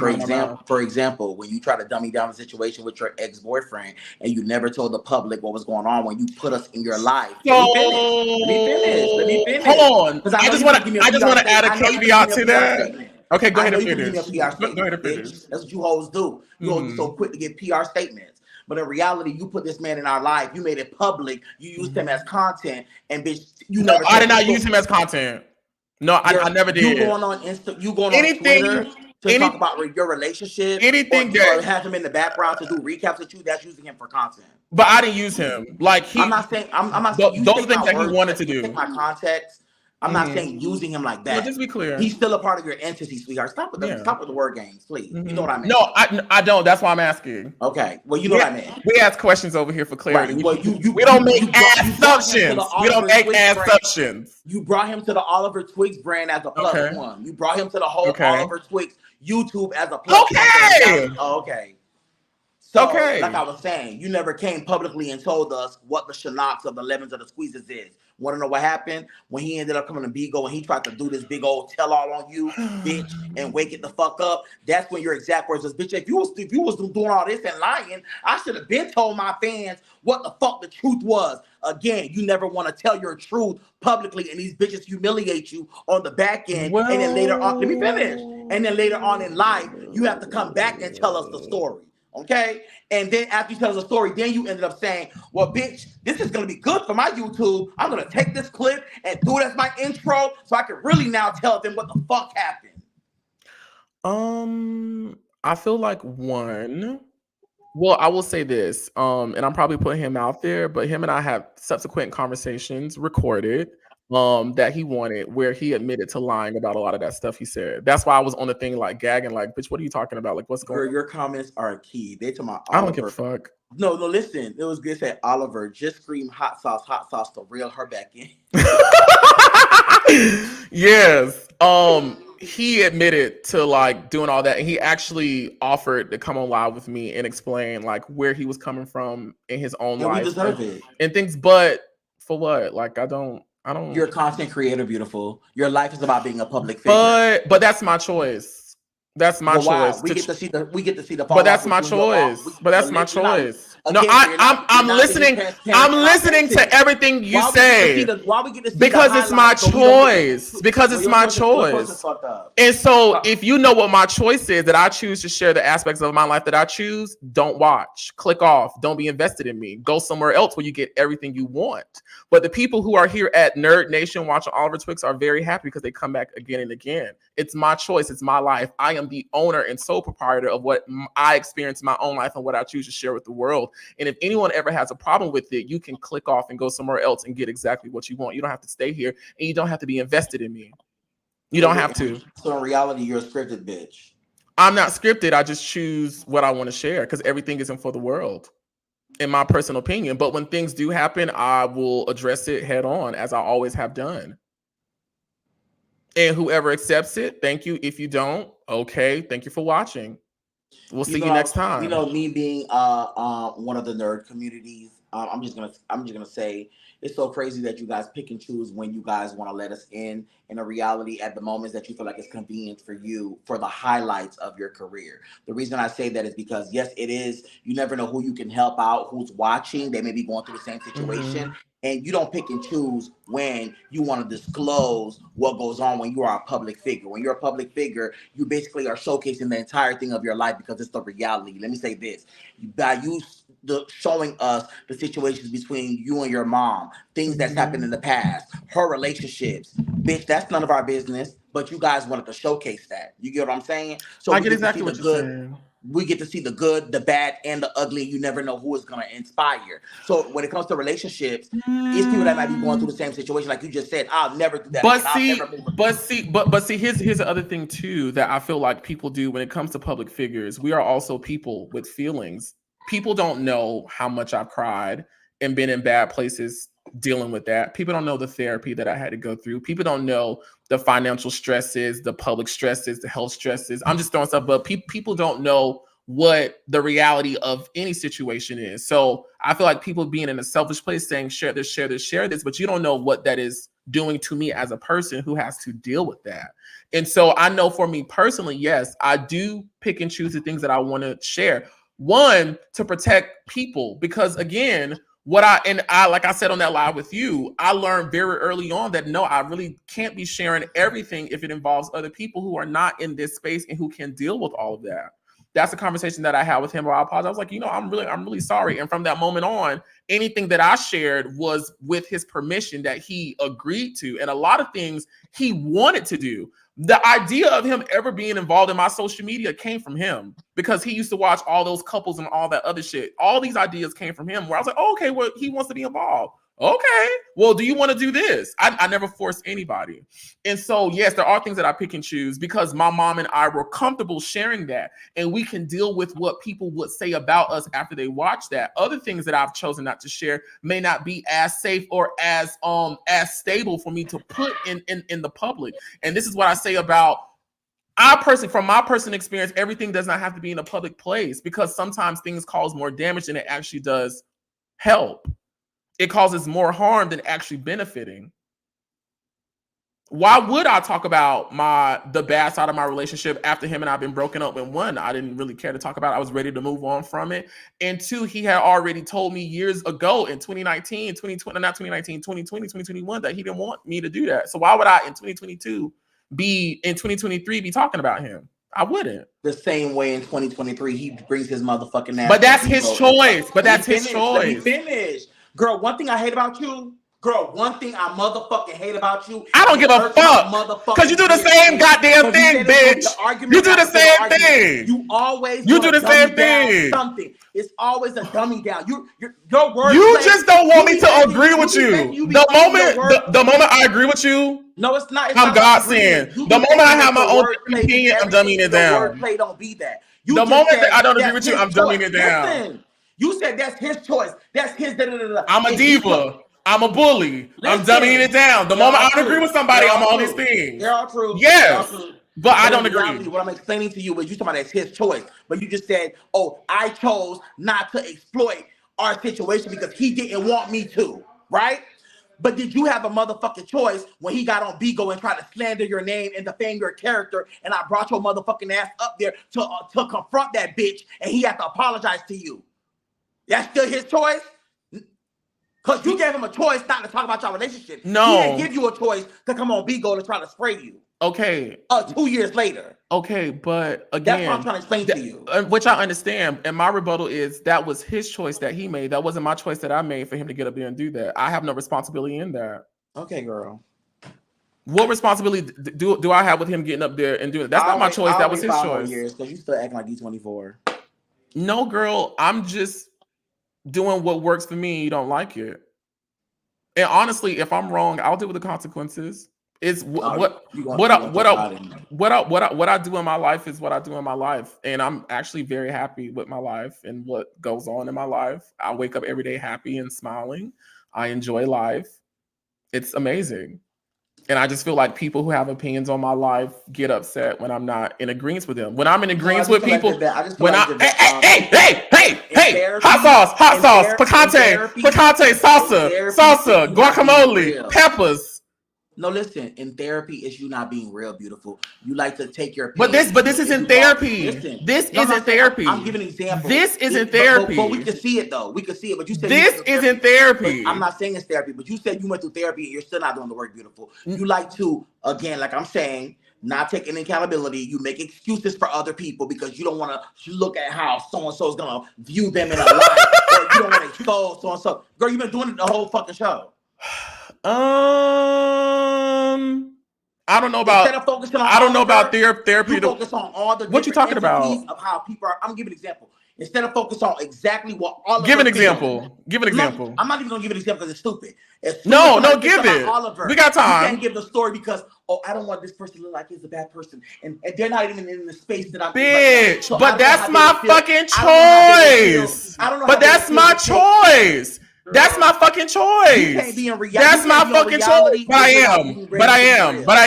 for example, when you try to dummy down the situation with your ex-boyfriend and you never told the public what was going on when you put us in your life. Let me finish. Hold on. I just want to add a caveat to that. Okay, go ahead and finish. That's what you hoes do. You hoes be so quick to get PR statements. But in reality, you put this man in our life. You made it public. You used him as content. And bitch, I did not use him as content. No, I never did. You going on Anything- Twitter to talk about your relationship, anything or that have him in the background to do recaps with you. That's using him for content. But I didn't use him. Like I'm not saying. I'm not saying. those are things that he wanted to do. Take my context. I'm not saying using him like that. Well, just be clear. He's still a part of your entity, sweetheart. Stop with the word games, please. You know what I mean? No, I don't. That's why I'm asking. Okay. Well, you know what I mean. We ask questions over here for clarity. Right. Well, we don't make assumptions. We don't make assumptions. You brought him to the Oliver Twixt brand as a plus one. You brought him to the whole Oliver Twixt YouTube as a plus one. Okay. So, like I was saying, you never came publicly and told us what the shenanigans of the lemons or the squeezes is. Want to know what happened? When he ended up coming to Bigo and he tried to do this big old tell-all on you, bitch, and wake it the fuck up, that's when your exact words was, bitch, if you was doing all this and lying, I should have been told my fans what the fuck the truth was. Again, you never want to tell your truth publicly, and these bitches humiliate you on the back end. And then later on, let me finish. And then later on in life, you have to come back and tell us the story. Okay, and then after you tell us the story, then you ended up saying, well, bitch, this is going to be good for my YouTube. I'm going to take this clip and do it as my intro so I can really now tell them what the fuck happened. I feel like well, I will say this, and I'm probably putting him out there, but him and I have subsequent conversations recorded that he wanted, where he admitted to lying about a lot of that stuff he said. That's why I was on the thing like gagging, like, bitch, what are you talking about? Like, what's going on? Your comments are key. They talking about Oliver. I don't give a fuck. No, listen. It was good to say Oliver, just scream hot sauce to reel her back in. Yes. He admitted to like doing all that, and he actually offered to come on live with me and explain like where he was coming from in his own life. We deserve it. And things, but for what? Like, I don't. You're a content creator, beautiful. Your life is about being a public figure. But that's my choice. That's my choice. We get to see the. But that's my choice. But that's my choice. No, I'm listening. I'm listening to everything you say because it's my choice. Because it's my choice. And so, if you know what my choice is, that I choose to share the aspects of my life that I choose, don't watch. Click off. Don't be invested in me. Go somewhere else where you get everything you want. But the people who are here at Nerd Nation watching Oliver Twixt are very happy because they come back again and again. It's my choice. It's my life. I am the owner and sole proprietor of what I experience in my own life and what I choose to share with the world. And if anyone ever has a problem with it, you can click off and go somewhere else and get exactly what you want. You don't have to stay here, and you don't have to be invested in me. You don't have to. So in reality, you're a scripted bitch. I'm not scripted. I just choose what I want to share because everything isn't for the world, in my personal opinion. But when things do happen, I will address it head on, as I always have done. And whoever accepts it, thank you. If you don't, okay, thank you for watching. We'll see you next time. You know, me being one of the nerd communities, I'm just gonna say it's so crazy that you guys pick and choose when you guys want to let us in. And the reality at the moments that you feel like it's convenient for you for the highlights of your career. The reason I say that is because yes, it is. You never know who you can help out, who's watching. They may be going through the same situation. Mm-hmm. And you don't pick and choose when you want to disclose what goes on when you are a public figure. When you're a public figure, you basically are showcasing the entire thing of your life because it's the reality. Let me say this. By you showing us the situations between you and your mom, things that's happened in the past, her relationships, bitch, that's none of our business. But you guys wanted to showcase that. You get what I'm saying? So I get exactly what you're saying. We get to see the good, the bad, and the ugly. You never know who is going to inspire. So when it comes to relationships, it's people that might be going through the same situation. Like you just said, I'll never do that. But see, here's the other thing too that I feel like people do when it comes to public figures. We are also people with feelings. People don't know how much I've cried and been in bad places dealing with that. People don't know the therapy that I had to go through. People don't know the financial stresses, the public stresses, the health stresses. I'm just throwing stuff, but people don't know what the reality of any situation is. So I feel like people being in a selfish place saying, share this, but you don't know what that is doing to me as a person who has to deal with that. And so I know for me personally, yes, I do pick and choose the things that I want to share. One, to protect people, because again, I like I said on that live with you, I learned very early on that no, I really can't be sharing everything if it involves other people who are not in this space and who can deal with all of that. That's a conversation that I had with him where I apologized. I was like, I'm really sorry. And from that moment on, anything that I shared was with his permission that he agreed to. And a lot of things he wanted to do. The idea of him ever being involved in my social media came from him because he used to watch all those couples and all that other shit. All these ideas came from him where I was like, oh, okay, well, he wants to be involved. Okay, well, do you want to do this? I never force anybody. And so, yes, there are things that I pick and choose because my mom and I were comfortable sharing that. And we can deal with what people would say about us after they watch that. Other things that I've chosen not to share may not be as safe or as stable for me to put in the public. And this is what I say about from my personal experience, everything does not have to be in a public place because sometimes things cause more damage than it actually does help. It causes more harm than actually benefiting. Why would I talk about the bad side of my relationship after him and I've been broken up? And one, I didn't really care to talk about it. I was ready to move on from it. And two, he had already told me years ago in 2019, 2020, not 2019, 2020, 2021, that he didn't want me to do that. So why would I in 2022 in 2023 be talking about him? I wouldn't. The same way in 2023, he brings his motherfucking ass. But that's his choice. But that's his choice. Let me finish. Girl, one thing I hate about you. Girl, one thing I motherfucking hate about you. I don't give a fuck. Because you do the same goddamn thing, bitch. You do the same thing. You always do the same thing. Something. It's always a dummy down. Your words. You just don't want me to agree with you. The moment I agree with you. No, it's not. I'm God saying. The moment I have my own opinion, I'm dumbing it down. Wordplay don't be that. The moment that I don't agree with you, I'm dumbing it down. Listen, you said that's his choice. That's his. I'm a diva. I'm a bully. I'm dumbing it down. The moment I don't agree with somebody, I'm on this thing. They're all true. Yes. But I don't agree. What I'm explaining to you is you talking about that's his choice. But you just said, oh, I chose not to exploit our situation because he didn't want me to, right? But did you have a motherfucking choice when he got on Bigo and tried to slander your name and defame your character and I brought your motherfucking ass up there to confront that bitch and he had to apologize to you? That's still his choice? Because you gave him a choice not to talk about your relationship. No. He didn't give you a choice to come on Bigo to try to spray you. Okay. 2 years later. Okay, but again, that's what I'm trying to explain to you. Which I understand. And my rebuttal is that was his choice that he made. That wasn't my choice that I made for him to get up there and do that. I have no responsibility in that. Okay, girl. What responsibility do I have with him getting up there and doing it? That's not my choice. That was his choice. Because you still acting like D24. No, girl. I'm just doing what works for me. You don't like it. And honestly, if I'm wrong, I'll deal with the consequences. It's what I do in my life is what I do in my life, and I'm actually very happy with my life and what goes on in my life. I wake up every day happy and smiling. I enjoy life. It's amazing, and I just feel like people who have opinions on my life get upset when I'm not in agreement with them. When I'm in agreement with people, hey, hot sauce, picante, salsa, guacamole, peppers. No, listen. In therapy, it's you not being real beautiful. You like to take your. But this isn't therapy. This isn't therapy. I'm giving an example. This isn't therapy. But we can see it though. We can see it. But you said this isn't therapy. I'm not saying it's therapy, but you said you went through therapy and you're still not doing the work beautiful. You like to, again, like I'm saying, not taking accountability. You make excuses for other people because you don't want to look at how so and so is gonna view them in a light, or you don't want to expose so and so. Girl, you've been doing it the whole fucking show. I don't know about. I don't know about therapy. You focus on all the. What you talking about? Of how people are. I'm giving an example. Instead of focus on exactly what all. Give an example. Give an example. I'm not even gonna give an example because it's stupid. No, give it. Oliver, we got time. You can't give the story because I don't want this person to look like he's a bad person, and they're not even in the space that I'm. Bitch, so but that's my fucking choice. I don't know. But that's my choice. That's my fucking choice. You can't be in reality. That's my fucking choice. But I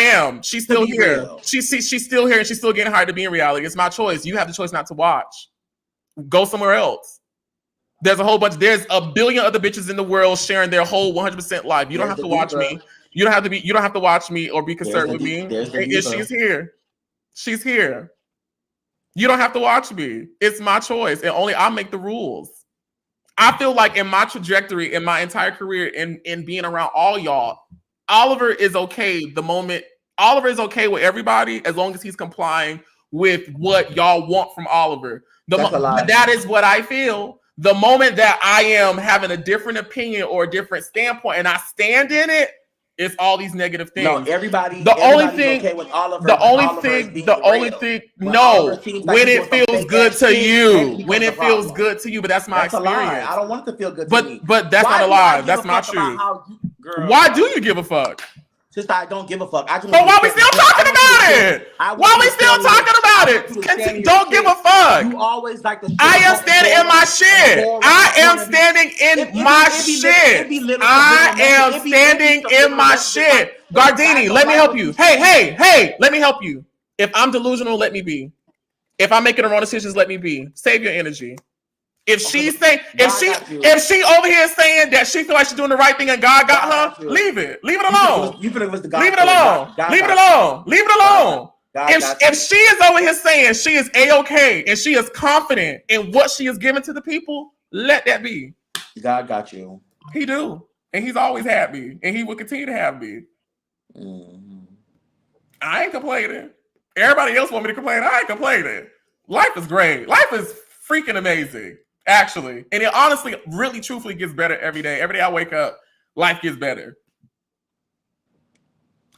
am. She's still here. She's still here and she's still getting hired to be in reality. It's my choice. You have the choice not to watch. Go somewhere else. There's a billion other bitches in the world sharing their whole 100% life. You don't have to watch me. You don't have to watch me or be concerned with me. She's here. She's here. You don't have to watch me. It's my choice. And only I make the rules. I feel like in my trajectory, in my entire career, in being around all y'all, Oliver is okay the moment. Oliver is okay with everybody as long as he's complying with what y'all want from Oliver. That's a lie. That is what I feel. The moment that I am having a different opinion or a different standpoint and I stand in it, it's all these negative things. No, everybody. The only thing, okay with Oliver. the only thing. No, when it feels good to you, when it feels good to you, but that's my experience. I don't want it to feel good to me. But that's not a lie. That's my truth. Why do you give a fuck? Just I don't give a fuck. But why we still talking about it? Why we still talking about it? Don't give a fuck. You always like to. I am standing in my shit. I am standing in my shit. I am standing in my shit. Gaurdini, let me help you. Hey, let me help you. If I'm delusional, let me be. If I'm making the wrong decisions, let me be. Save your energy. If she's saying, if she over here saying that she feel like she's doing the right thing and God got her, leave it alone. Leave it alone. Leave it alone. Leave it alone. If she is over here saying she is A-okay and she is confident in what she is giving to the people, let that be. God got you. He do, and he's always had me, and he will continue to have me. I ain't complaining. Everybody else want me to complain. I ain't complaining. Life is great. Life is freaking amazing. Actually, and it honestly, really, truthfully gets better every day. Every day I wake up, life gets better.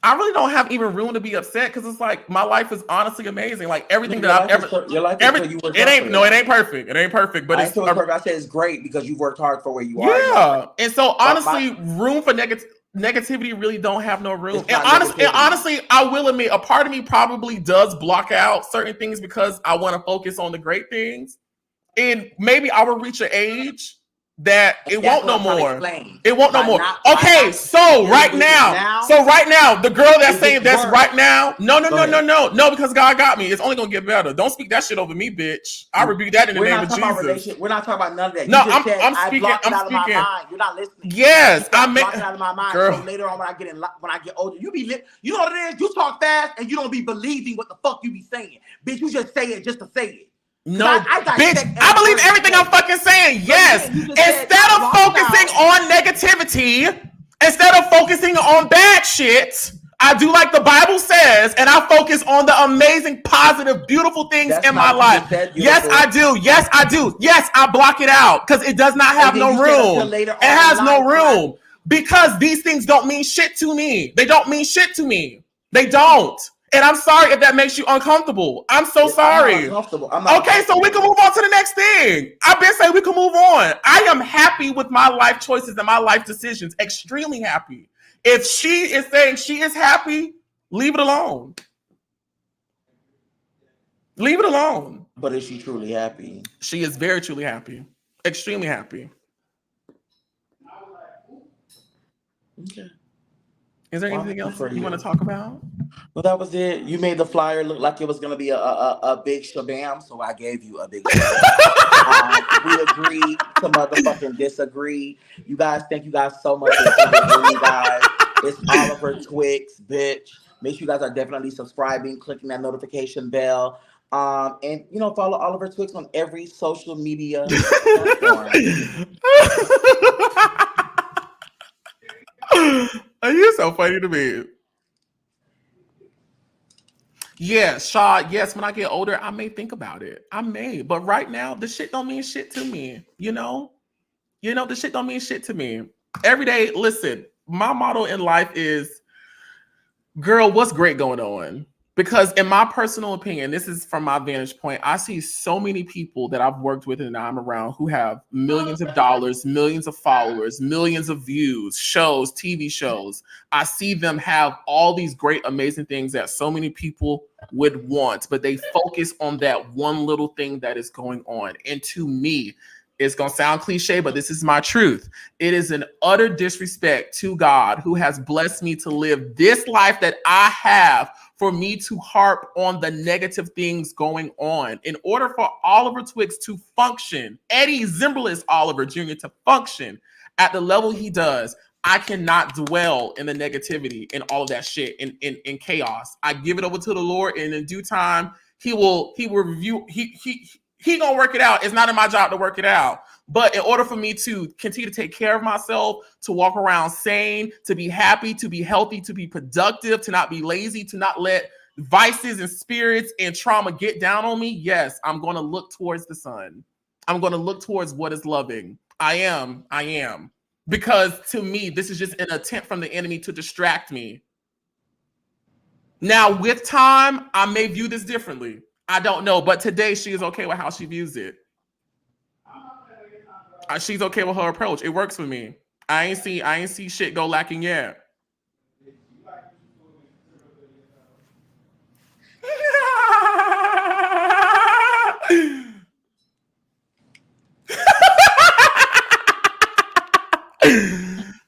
I really don't have even room to be upset because it's like my life is honestly amazing. Like everything that I've ever, it ain't perfect. It ain't perfect, but it's perfect. I said it's great because you've worked hard for where you are. Yeah, and so honestly, room for negativity really don't have no room. And honestly, I will admit, a part of me probably does block out certain things because I want to focus on the great things. And maybe I will reach an age that it won't no more. It won't no more. Okay, so right now, the girl that's saying that's right now, no, because God got me. It's only gonna get better. Don't speak that shit over me, bitch. I rebuke that in the name of Jesus. We're not talking about none of that. No, I'm speaking. You're not listening. Yes, I'm blocking out of my mind. Girl. So later on, when I get older, you know what it is. You talk fast and you don't be believing what the fuck you be saying, bitch. You just say it just to say it. No, bitch, I believe everything I'm fucking saying. Yes. Instead of focusing on negativity, instead of focusing on bad shit, I do like the Bible says, and I focus on the amazing, positive, beautiful things in my life. Yes, I do. Yes, I do. Yes, I block it out because it does not have no room. It has no room because these things don't mean shit to me. They don't mean shit to me. They don't. And I'm sorry if that makes you uncomfortable. I'm so sorry. Okay, so we can move on to the next thing. I've been saying we can move on. I am happy with my life choices and my life decisions. Extremely happy. If she is saying she is happy, leave it alone. Leave it alone. But is she truly happy? She is very truly happy. Extremely happy. Okay. Is there anything else you want to talk about? Well, that was it. You made the flyer look like it was going to be a big shabam, so I gave you a big shabam. We agreed to motherfucking disagree. You guys, thank you guys so much for you guys. It's Oliver Twixt, bitch. Make sure you guys are definitely subscribing, clicking that notification bell. And follow Oliver Twixt on every social media platform. You're so funny to me. Yeah, Shaw, yes, when I get older, I may think about it. I may. But right now, the shit don't mean shit to me. The shit don't mean shit to me. Every day, listen, my motto in life is, girl, what's great going on? Because in my personal opinion, this is from my vantage point, I see so many people that I've worked with and I'm around who have millions of dollars, millions of followers, millions of views, shows, TV shows. I see them have all these great, amazing things that so many people would want, but they focus on that one little thing that is going on. And to me, it's going to sound cliche, but this is my truth. It is an utter disrespect to God who has blessed me to live this life that I have for me to harp on the negative things going on. In order for Oliver Twixt to function, Eddie Zimbalist Oliver Jr. to function at the level he does, I cannot dwell in the negativity and all of that shit in chaos. I give it over to the Lord, and in due time, he will review, he gonna work it out. It's not in my job to work it out. But in order for me to continue to take care of myself, to walk around sane, to be happy, to be healthy, to be productive, to not be lazy, to not let vices and spirits and trauma get down on me, yes, I'm going to look towards the sun. I'm going to look towards what is loving. I am. Because to me, this is just an attempt from the enemy to distract me. Now, with time, I may view this differently. I don't know. But today, she is okay with how she views it. She's okay with her approach. It works for me. I ain't see shit go lacking yet.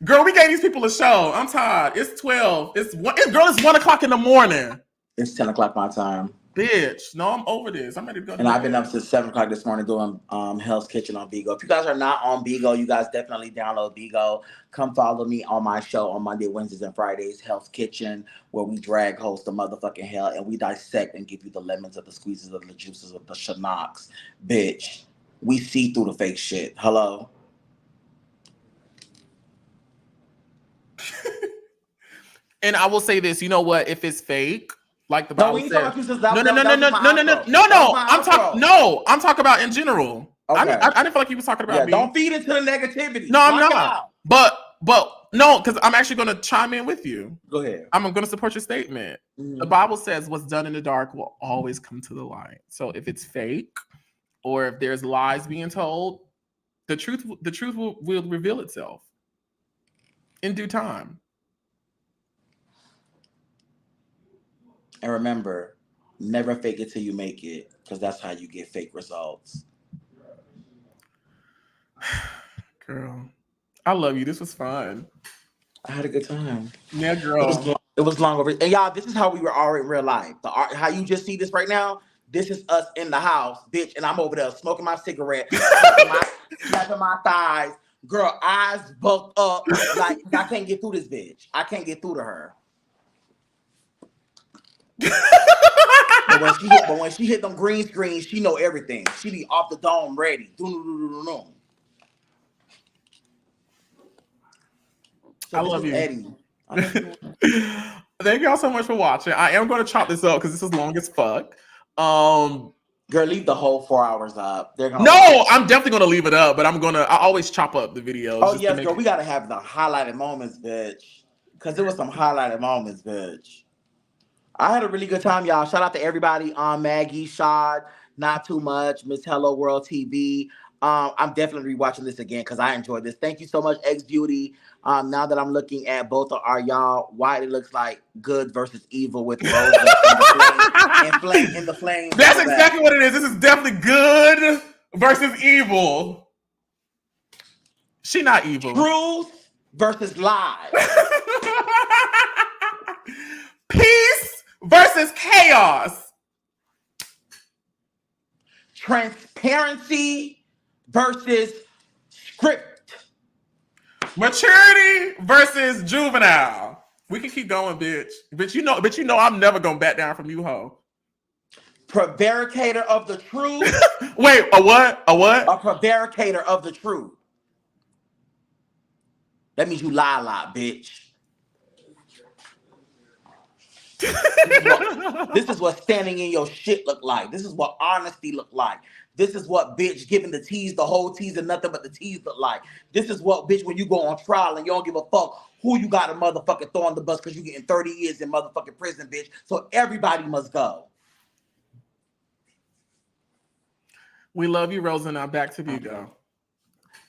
Girl, we gave these people a show. I'm tired. It's 12. It's 1 o'clock in the morning. It's 10 o'clock my time. Bitch, no, I'm over this. I'm ready to go. And I've been up since 7 o'clock this morning doing Hell's Kitchen on Bigo. If you guys are not on Bigo, you guys definitely download Bigo. Come follow me on my show on Monday, Wednesdays, and Fridays, Hell's Kitchen, where we drag host the motherfucking hell and we dissect and give you the lemons of the squeezes of the juices of the shanocks. Bitch, we see through the fake shit. Hello? And I will say this, you know what? If it's fake, like the Bible says, no. I'm talking about in general. Okay. I didn't feel like he was talking about me. Don't feed into the negativity. No, I'm not. But no, because I'm actually going to chime in with you. Go ahead. I'm going to support your statement. The Bible says what's done in the dark will always come to the light. So if it's fake, or if there's lies being told, the truth will reveal itself in due time. And remember, never fake it till you make it, because that's how you get fake results. Girl, I love you. This was fun. I had a good time. Yeah, girl. It was long over. And y'all, this is how we were all in real life. How you just see this right now, this is us in the house, bitch, and I'm over there smoking my cigarette, slapping my thighs. Girl, eyes bucked up. Like, I can't get through this bitch. I can't get through to her. but when she hit them green screens, she know everything. She be off the dome ready. So I love you. Thank y'all so much for watching. I am going to chop this up because this is long as fuck. Girl, leave the whole 4 hours up. I'm definitely going to leave it up, but I always chop up the videos. Oh, yes, girl. We got to have the highlighted moments, bitch. Because there was some highlighted moments, bitch. I had a really good time, y'all. Shout out to everybody. Maggie, Shad, Not Too Much, Miss Hello World TV. I'm definitely rewatching this again because I enjoyed this. Thank you so much, X Beauty. Now that I'm looking at both of our y'all, why it looks like good versus evil with Rosa in the flames. That's exactly what it is. This is definitely good versus evil. She not evil. Truth versus lies. Peace versus chaos. Transparency versus script. Maturity versus juvenile. We can keep going, bitch. But you know I'm never gonna back down from you, ho. Prevaricator of the truth. Wait, a what? A what? A prevaricator of the truth. That means you lie, bitch. This is what standing in your shit look like. This is what honesty look like. This is what, bitch, giving the tease, the whole tease and nothing but the tease look like. This is what, bitch, when you go on trial and you don't give a fuck who you got to motherfucking throw on the bus because you getting 30 years in motherfucking prison, bitch. So everybody must go. We love you, Rosa. Now back to Vigo.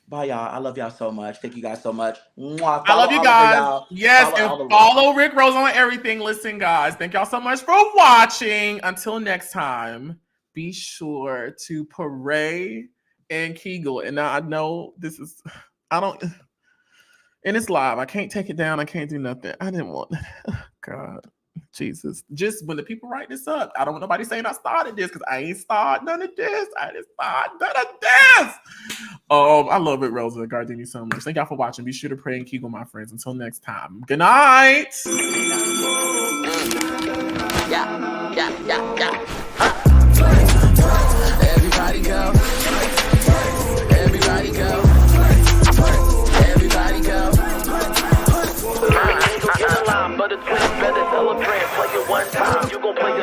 Bye, y'all. I love y'all so much. Thank you guys so much. I love you guys. Yes, and follow Rick Rosa on everything. Listen, guys, thank y'all so much for watching. Until next time, be sure to pray and Kegel. And now I know this is, and it's live. I can't take it down. I can't do nothing. I didn't want that. God. Jesus. Just when the people write this up, I don't want nobody saying I started this because I ain't started none of this. I didn't start none of this. I love it, Rosa. Gaurdini so much. Thank y'all for watching. Be sure to pray and Kegel, my friends. Until next time. Good night. Yeah. Everybody go. Everybody go. Everybody go. But it's better celebrate. Play it one time. You gon' play